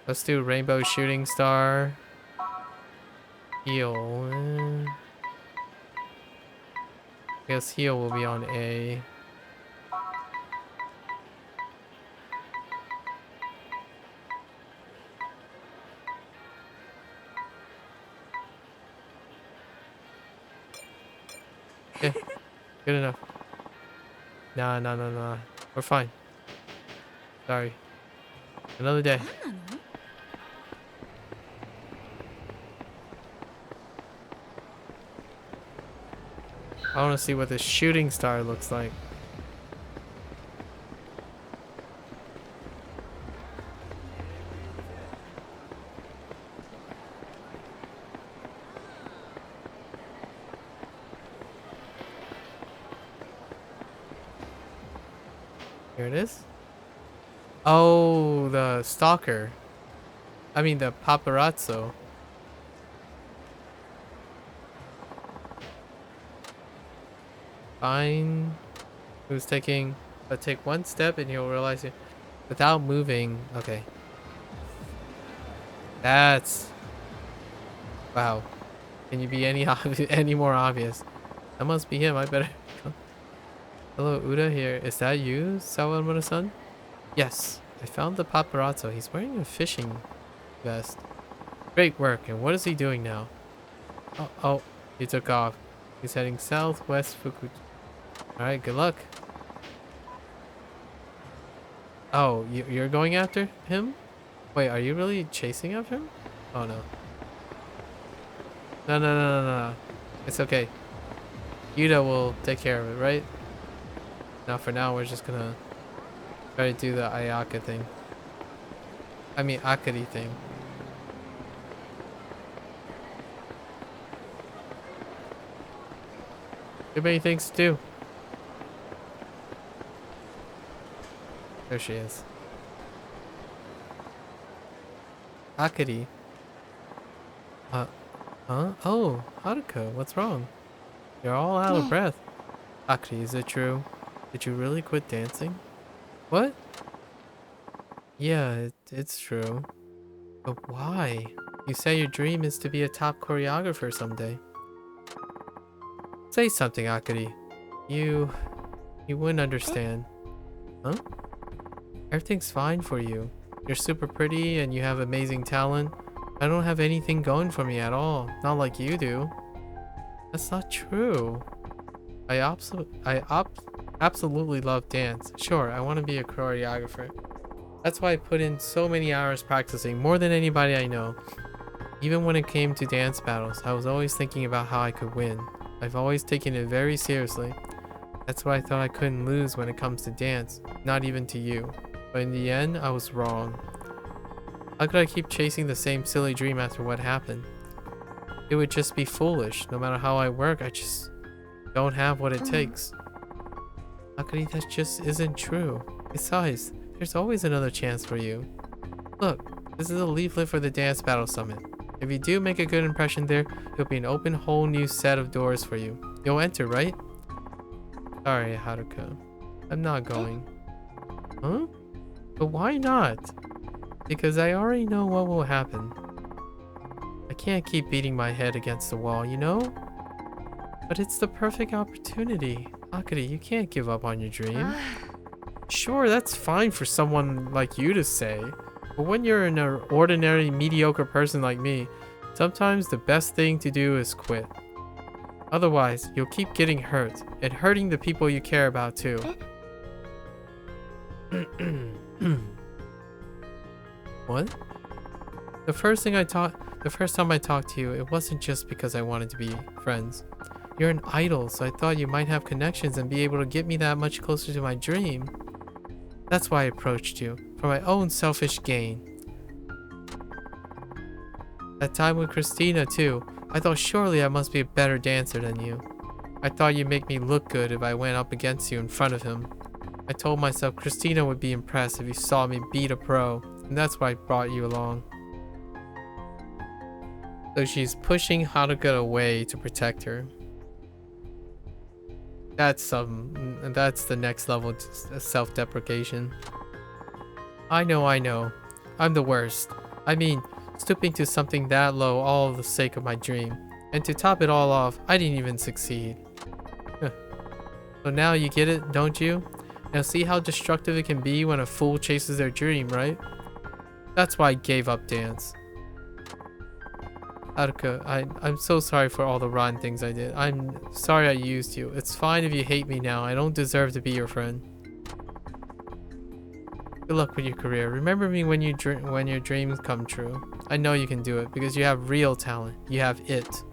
Speaker 1: Let's do Rainbow Shooting Star. Heal. I guess heal will be on A. Okay, good enough. Nah. We're fine. Sorry. Another day. I want to see what this shooting star looks like. Here it is. Oh, the stalker. I mean, the paparazzo. Fine. Who's taking... But take one step and you'll realize it. Without moving. Okay. That's... Wow. Can you be any more obvious? That must be him. I better... Hello, Uda here. Is that you, Sawamura-san? Yes. I found the paparazzo. He's wearing a fishing vest. Great work. And what is he doing now? Oh, he took off. He's heading southwest Fukuji. Alright, good luck. Oh, you're going after him? Wait, are you really chasing after him? Oh, no. No. It's okay. Yuta will take care of it, right? Now, for now, we're just gonna try to do the Ayaka thing. I mean, Akari thing. Too many things to do. There she is. Akari. Huh? Oh, Haruka, what's wrong? You're all out of breath. Akari, is it true? Did you really quit dancing? What? Yeah, it's true. But why? You say your dream is to be a top choreographer someday. Say something, Akari. You wouldn't understand. Huh? Everything's fine for you. You're super pretty and you have amazing talent. I don't have anything going for me at all. Not like you do. That's not true. I absolutely love dance. Sure, I want to be a choreographer. That's why I put in so many hours practicing, more than anybody I know. Even when it came to dance battles, I was always thinking about how I could win. I've always taken it very seriously. That's why I thought I couldn't lose when it comes to dance, not even to you. But in the end, I was wrong. How could I keep chasing the same silly dream after what happened? It would just be foolish. No matter how I work, I just don't have what it takes. Akari, that just isn't true. Besides, there's always another chance for you. Look, this is a leaflet for the Dance Battle Summit. If you do make a good impression there, it'll be an open whole new set of doors for you. You'll enter, right? Sorry, Haruka. I'm not going. Huh? But why not? Because I already know what will happen. I can't keep beating my head against the wall, you know? But it's the perfect opportunity. Akari, you can't give up on your dream. Sure, that's fine for someone like you to say. But when you're an ordinary, mediocre person like me, sometimes the best thing to do is quit. Otherwise, you'll keep getting hurt, and hurting the people you care about too. What? The first time I talked to you, it wasn't just because I wanted to be friends. You're an idol, so I thought you might have connections and be able to get me that much closer to my dream. That's why I approached you, for my own selfish gain. That time with Christina too. I thought surely I must be a better dancer than you. I thought you'd make me look good if I went up against you in front of him. I told myself Christina would be impressed if he saw me beat a pro, and that's why I brought you along. So she's pushing Haruka away to protect her. That's the next level self-deprecation. I know. I'm the worst. I mean, stooping to something that low all for the sake of my dream. And to top it all off, I didn't even succeed. So now you get it, don't you? Now see how destructive it can be when a fool chases their dream, right? That's why I gave up dance. Haruka, I'm so sorry for all the rotten things I did. I'm sorry I used you. It's fine if you hate me now. I don't deserve to be your friend. Good luck with your career. Remember me when your dreams come true. I know you can do it because you have real talent. You have it.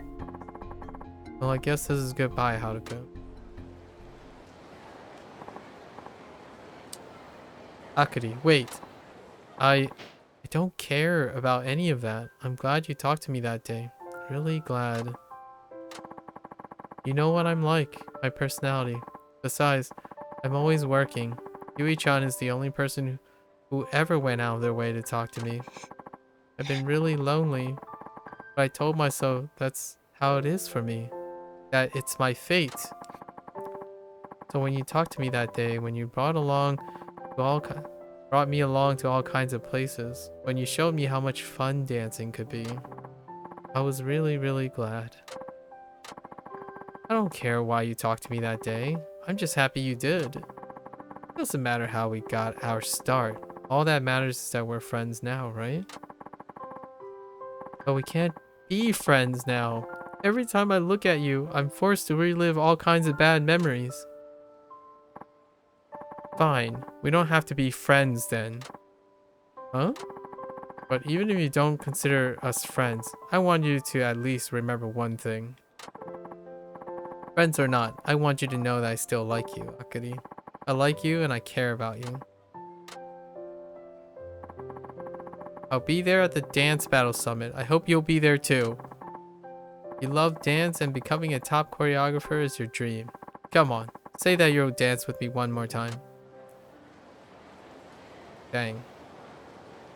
Speaker 1: Well, I guess this is goodbye, Haruka. Akari, wait. I don't care about any of that. I'm glad you talked to me that day. Really glad. You know what I'm like. My personality. Besides, I'm always working. Yui-chan is the only person who ever went out of their way to talk to me. I've been really lonely. But I told myself that's how it is for me. That it's my fate. So when you talked to me that day, when you brought me along to all kinds of places, when you showed me how much fun dancing could be, I was really, really glad. I don't care why you talked to me that day. I'm just happy you did. It doesn't matter how we got our start. All that matters is that we're friends now, right? But we can't be friends now. Every time I look at you, I'm forced to relive all kinds of bad memories. Fine, we don't have to be friends then. Huh? But even if you don't consider us friends, I want you to at least remember one thing. Friends or not, I want you to know that I still like you, Akari. I like you and I care about you. I'll be there at the Dance Battle Summit. I hope you'll be there too. You love dance and becoming a top choreographer is your dream. Come on, say that you'll dance with me one more time. Dang.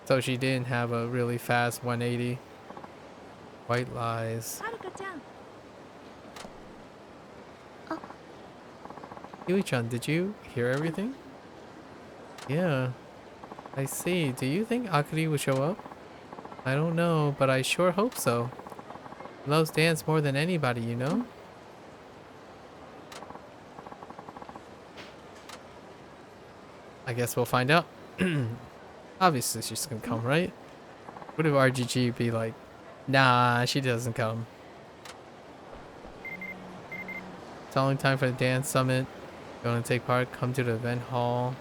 Speaker 1: So she didn't have a really fast 180. White lies. Yui-chan, did you hear everything? Yeah. I see. Do you think Akari will show up? I don't know, but I sure hope so. He loves dance more than anybody, you know? I guess we'll find out. Obviously she's gonna come, right? What if RGG be like, nah, she doesn't come. Telling time for the dance summit. You wanna take part? Come to the event hall.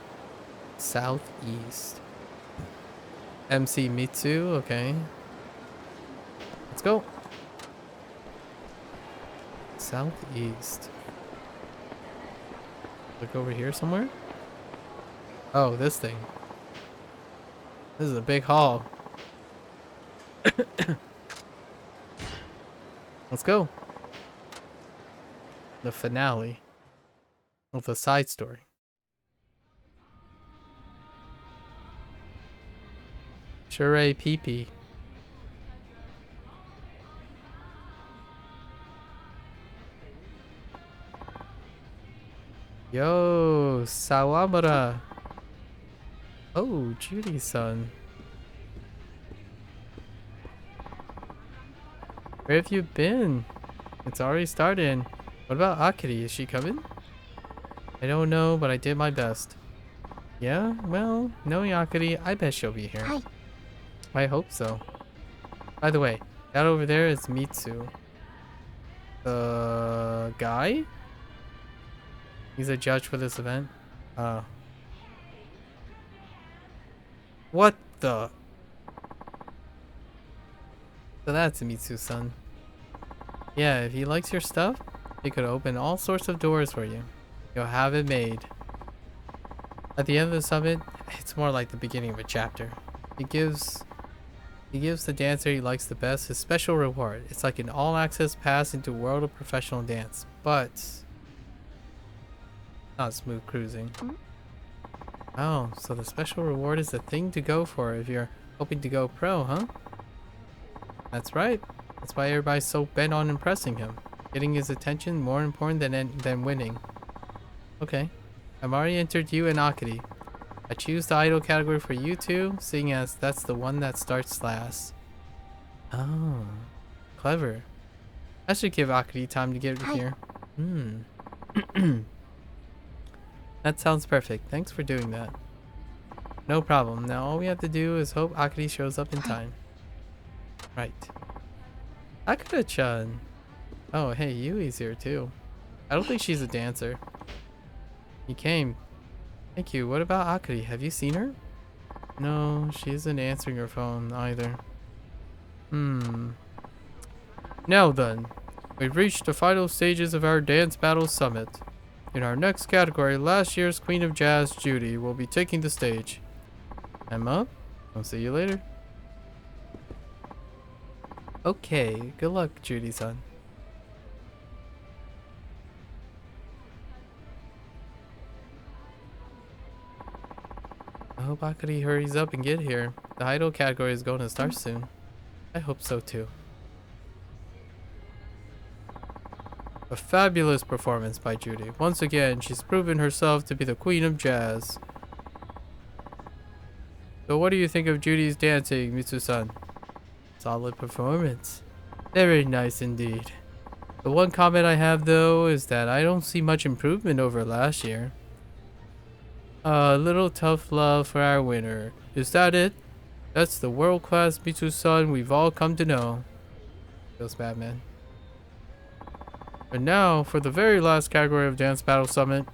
Speaker 1: Southeast. MC Mitsu, okay. Let's go. Southeast. Look over here somewhere. Oh, this thing. This is a big hall. Let's go. The finale of the side story. Shure PP. Yo, Sawamura. Oh, Judy-san. Where have you been? It's already started. What about Akari? Is she coming? I don't know, but I did my best. Yeah? Well, knowing Akari, I bet she'll be here.
Speaker 4: Hi.
Speaker 1: I hope so. By the way, that over there is Mitsu. The guy? He's a judge for this event. What the? So that's Mitsu-san. Yeah, if he likes your stuff, he could open all sorts of doors for you. You'll have it made. At the end of the summit, it's more like the beginning of a chapter. He gives He gives the dancer he likes the best his special reward. It's like an all-access pass into world of professional dance, but not smooth cruising. Oh, so the special reward is the thing to go for if you're hoping to go pro, huh? That's right. That's why everybody's so bent on impressing him. Getting his attention more important than winning. Okay. I've already entered you and Akari. I choose the idol category for you two, seeing as that's the one that starts last. Oh. Clever. I should give Akari time to get here. That sounds perfect. Thanks for doing that. No problem. Now all we have to do is hope Akari shows up in time. Right. Akira-chan. Oh, hey, Yui's here too. I don't think she's a dancer. You came. Thank you. What about Akari? Have you seen her? No, she isn't answering her phone either. Now then, we've reached the final stages of our Dance Battle Summit. In our next category, last year's Queen of Jazz, Judy, will be taking the stage. Emma, I'll see you later. Okay, good luck, Judy-san. I hope Akari hurries up and get here. The idol category is going to start soon. I hope so too. A fabulous performance by Judy. Once again, she's proven herself to be the Queen of Jazz. So what do you think of Judy's dancing, Mitsu-san? Solid performance. Very nice indeed. The one comment I have though is that I don't see much improvement over last year. A little tough love for our winner. Is that it? That's the world-class Mitsu-san we've all come to know. Feels bad, man. And now, for the very last category of Dance Battle Summit,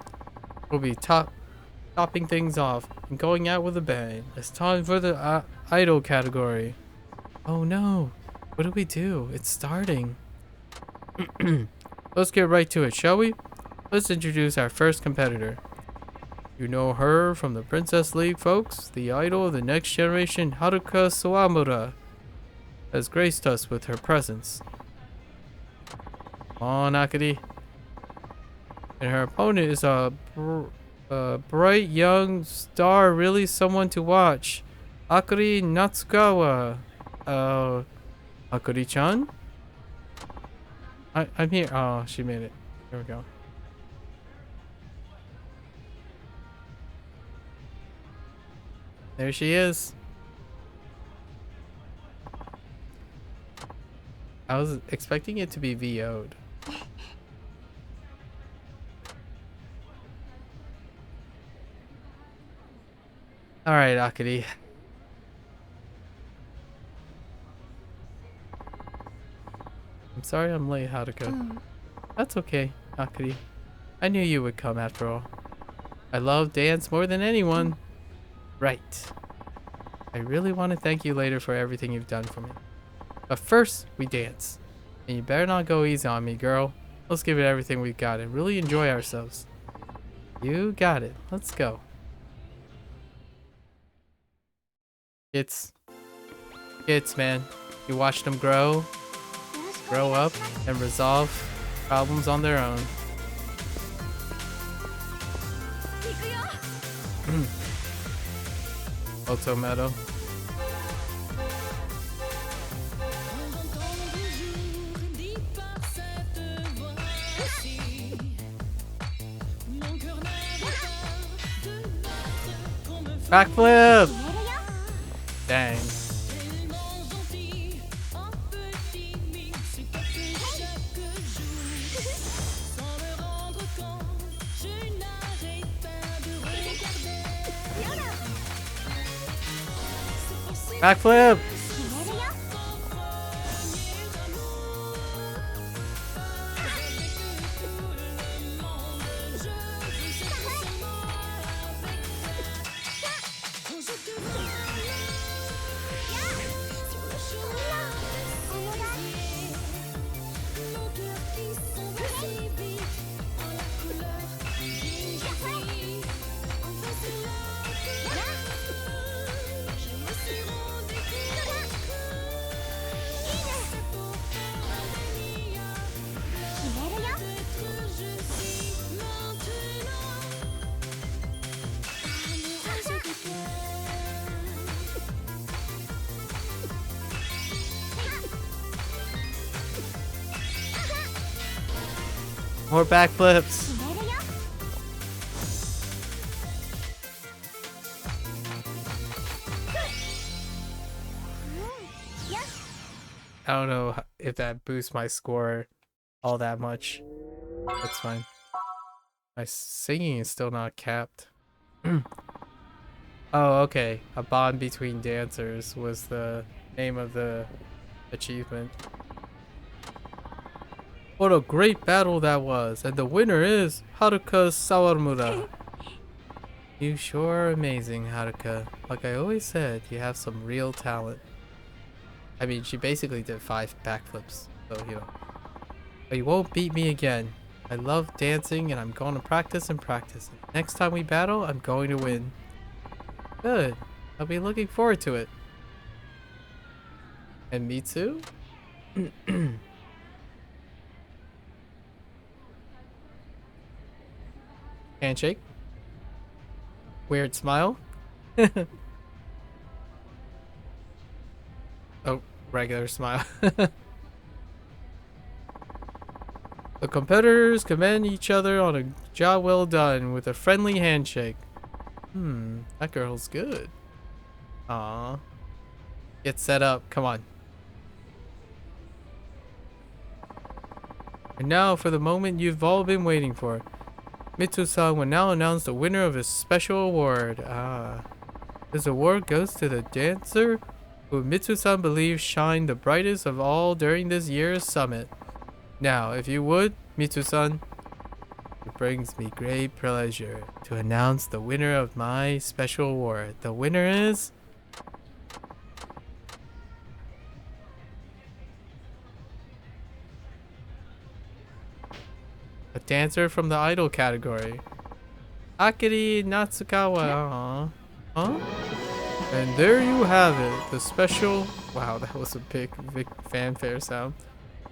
Speaker 1: we'll be topping things off and going out with a bang. It's time for the idol category. Oh no, what do we do? It's starting. Let's get right to it, shall we? Let's introduce our first competitor. You know her from the Princess League, folks. The idol of the next generation, Haruka Sawamura, has graced us with her presence. Come on, Akari. And her opponent is a bright young star, really someone to watch. Akari Natsukawa. Akari-chan? I'm here. Oh, she made it. There we go. There she is. I was expecting it to be VO'd. Alright, Akari. I'm sorry I'm late, Haruka. That's okay, Akari. I knew you would come after all. I love dance more than anyone. Right. I really want to thank you later for everything you've done for me. But first, we dance. And you better not go easy on me, girl. Let's give it everything we've got and really enjoy ourselves. You got it. Let's go. It's man. You watch them grow up, and resolve problems on their own. Otometo. Backflip! Dang. Backflip! More backflips.
Speaker 4: 決めるよ
Speaker 1: I don't know if that boosts my score all that much. That's fine. My singing is still not capped. Oh, okay. A bond between dancers was the name of the achievement. What a great battle that was, and the winner is Haruka Sawamura. You sure are amazing, Haruka. Like I always said, you have some real talent. I mean, she basically did 5 backflips, so you know. But you won't beat me again. I love dancing and I'm going to practice and practice. Next time we battle, I'm going to win. Good. I'll be looking forward to it. And me too? Handshake. Weird smile. Oh, regular smile. The competitors commend each other on a job well done with a friendly handshake. That girl's good. Aww. Get set up. Come on. And now for the moment you've all been waiting for. Mitsu-san will now announce the winner of his special award. This award goes to the dancer who Mitsu-san believes shined the brightest of all during this year's summit. Now, if you would, Mitsu-san, it brings me great pleasure to announce the winner of my special award. The winner is... a dancer from the idol category. Akiri Natsukawa. Huh? And there you have it. The special... Wow, that was a big fanfare sound.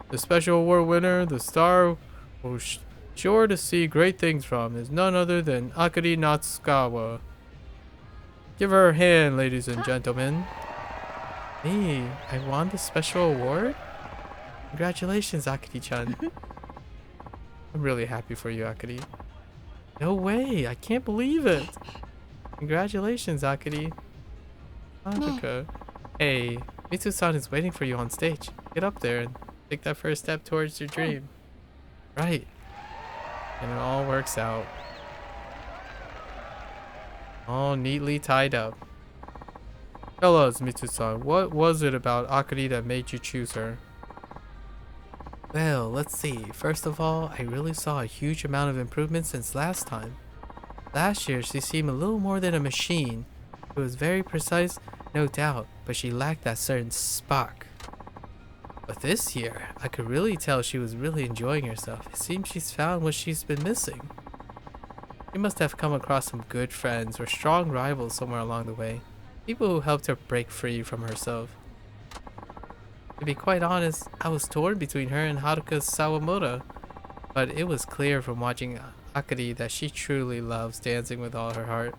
Speaker 1: The special award winner, the star we're sure to see great things from, is none other than Akiri Natsukawa. Give her a hand, ladies and gentlemen. Hey, I won the special award? Congratulations, Akiri-chan. I'm really happy for you, Akiri. No way, I can't believe it. Congratulations, Akiri. Haruka. Hey, Mitsu-san is waiting for you on stage. Get up there and take that first step towards your dream. Right. And it all works out. All neatly tied up. Tell us, Mitsu-san, what was it about Akiri that made you choose her? Well, let's see. First of all, I really saw a huge amount of improvement since last time. Last year, she seemed a little more than a machine. It was very precise, no doubt, but she lacked that certain spark. But this year, I could really tell she was really enjoying herself. It seems she's found what she's been missing. She must have come across some good friends or strong rivals somewhere along the way. People who helped her break free from herself. To be quite honest, I was torn between her and Haruka Sawamura, but it was clear from watching Akiri that she truly loves dancing with all her heart.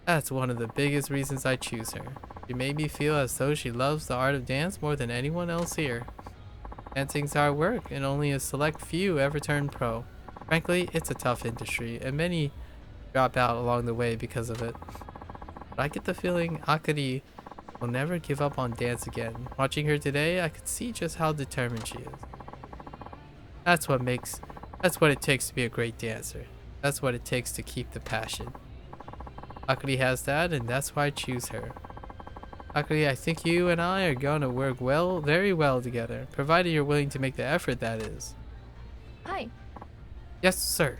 Speaker 1: That's one of the biggest reasons I choose her. She made me feel as though she loves the art of dance more than anyone else here. Dancing's hard work, and only a select few ever turn pro. Frankly, it's a tough industry, and many drop out along the way because of it. But I get the feeling Akiri will never give up on dance again. Watching her today, I could see just how determined she is. That's what it takes to be a great dancer. That's what it takes to keep the passion. Akiri has that, and that's why I choose her. Akiri, I think you and I are gonna work very well together, provided you're willing to make the effort, that is.
Speaker 9: Hi.
Speaker 1: Yes, sir.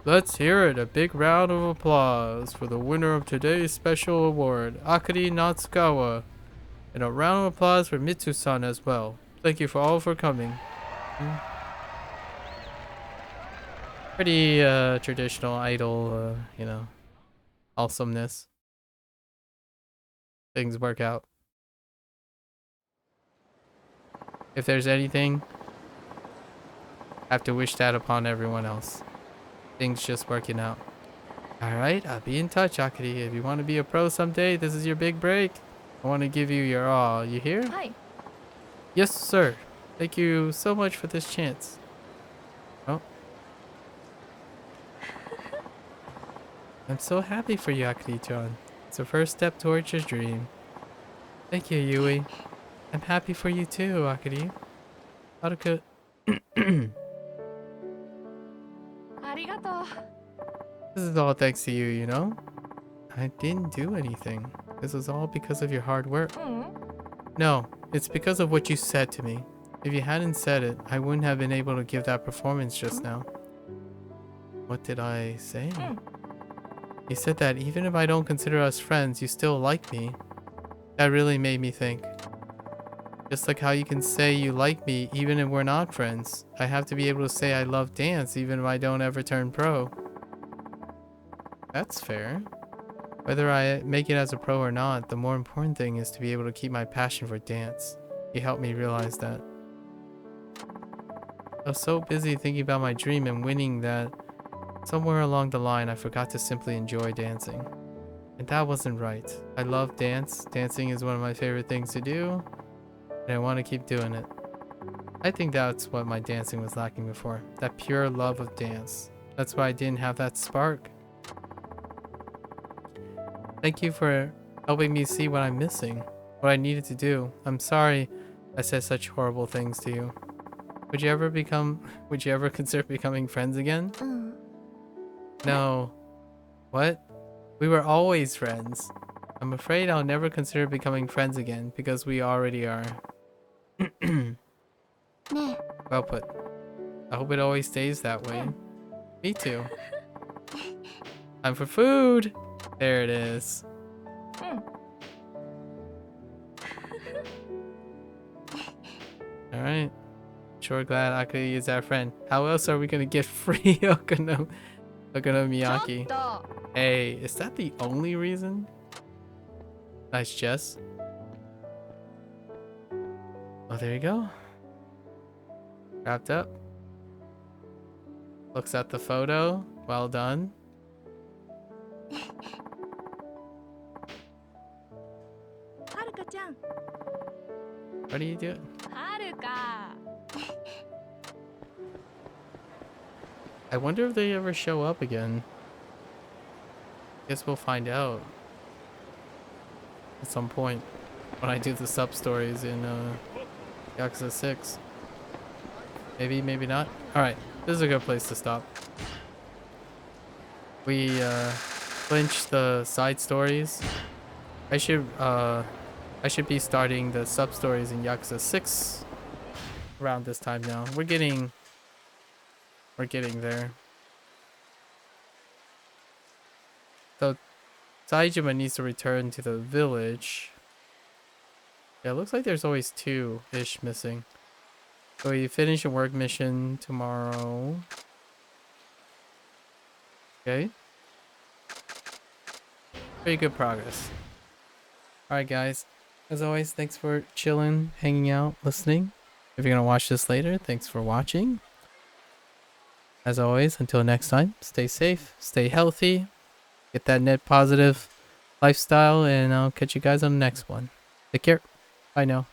Speaker 1: Let's hear it. A big round of applause for the winner of today's special award, Akiri Natsukawa. And a round of applause for Mitsu-san as well. Thank you for coming. Pretty traditional idol, awesomeness. Things work out. If there's anything, I have to wish that upon everyone else. Things just working out. Alright, I'll be in touch, Akiri. If you want to be a pro someday, this is your big break. I want to give you your all. You hear?
Speaker 9: Hi.
Speaker 1: Yes, sir. Thank you so much for this chance. Oh. I'm so happy for you, Akari-chan. It's the first step towards your dream. Thank you, Yui. I'm happy for you too, Akari. Haruka.
Speaker 9: ありがとう。
Speaker 1: This is all thanks to you, you know? I didn't do anything. This was all because of your hard work.
Speaker 9: うん
Speaker 1: No, it's because of what you said to me. If you hadn't said it, I wouldn't have been able to give that performance just now. What did I say? You said that even if I don't consider us friends, you still like me. That really made me think. Just like how you can say you like me even if we're not friends, I have to be able to say I love dance even if I don't ever turn pro. That's fair. Whether I make it as a pro or not, the more important thing is to be able to keep my passion for dance. You helped me realize that. I was so busy thinking about my dream and winning that somewhere along the line I forgot to simply enjoy dancing. And that wasn't right. I love dance. Dancing is one of my favorite things to do, and I want to keep doing it. I think that's what my dancing was lacking before. That pure love of dance. That's why I didn't have that spark. Thank you for helping me see what I'm missing, what I needed to do. I'm sorry I said such horrible things to you. Would you ever consider becoming friends again?
Speaker 4: うん
Speaker 1: No. What? We were always friends. I'm afraid I'll never consider becoming friends again because we already are.
Speaker 4: ねえ
Speaker 1: Well put. I hope it always stays that way. Me too. Time for food! There it is. Alright. Sure glad Akari is our friend. How else are we gonna get free Okonomiyaki?
Speaker 9: ちょっと
Speaker 1: Hey, is that the only reason? Nice, Jess. Oh, there you go. Wrapped up. Looks at the photo. Well done.
Speaker 4: はるかちゃん
Speaker 1: What are you doing?
Speaker 9: はるか
Speaker 1: I wonder if they ever show up again. Guess we'll find out at some point when I do the sub stories in Yakuza 6. Maybe, maybe not. Alright, this is a good place to stop. We clinched the side stories. I should be starting the sub stories in Yakuza 6 around this time now. We're getting there. So Saejima needs to return to the village. Yeah, it looks like there's always 2-ish missing. So we finish a work mission tomorrow. Okay. Pretty good progress. Alright guys, as always, thanks for chilling, hanging out, listening. If you're gonna watch this later, thanks for watching. As always, until next time, stay safe, stay healthy, get that net positive lifestyle, and I'll catch you guys on the next one. Take care. Bye now.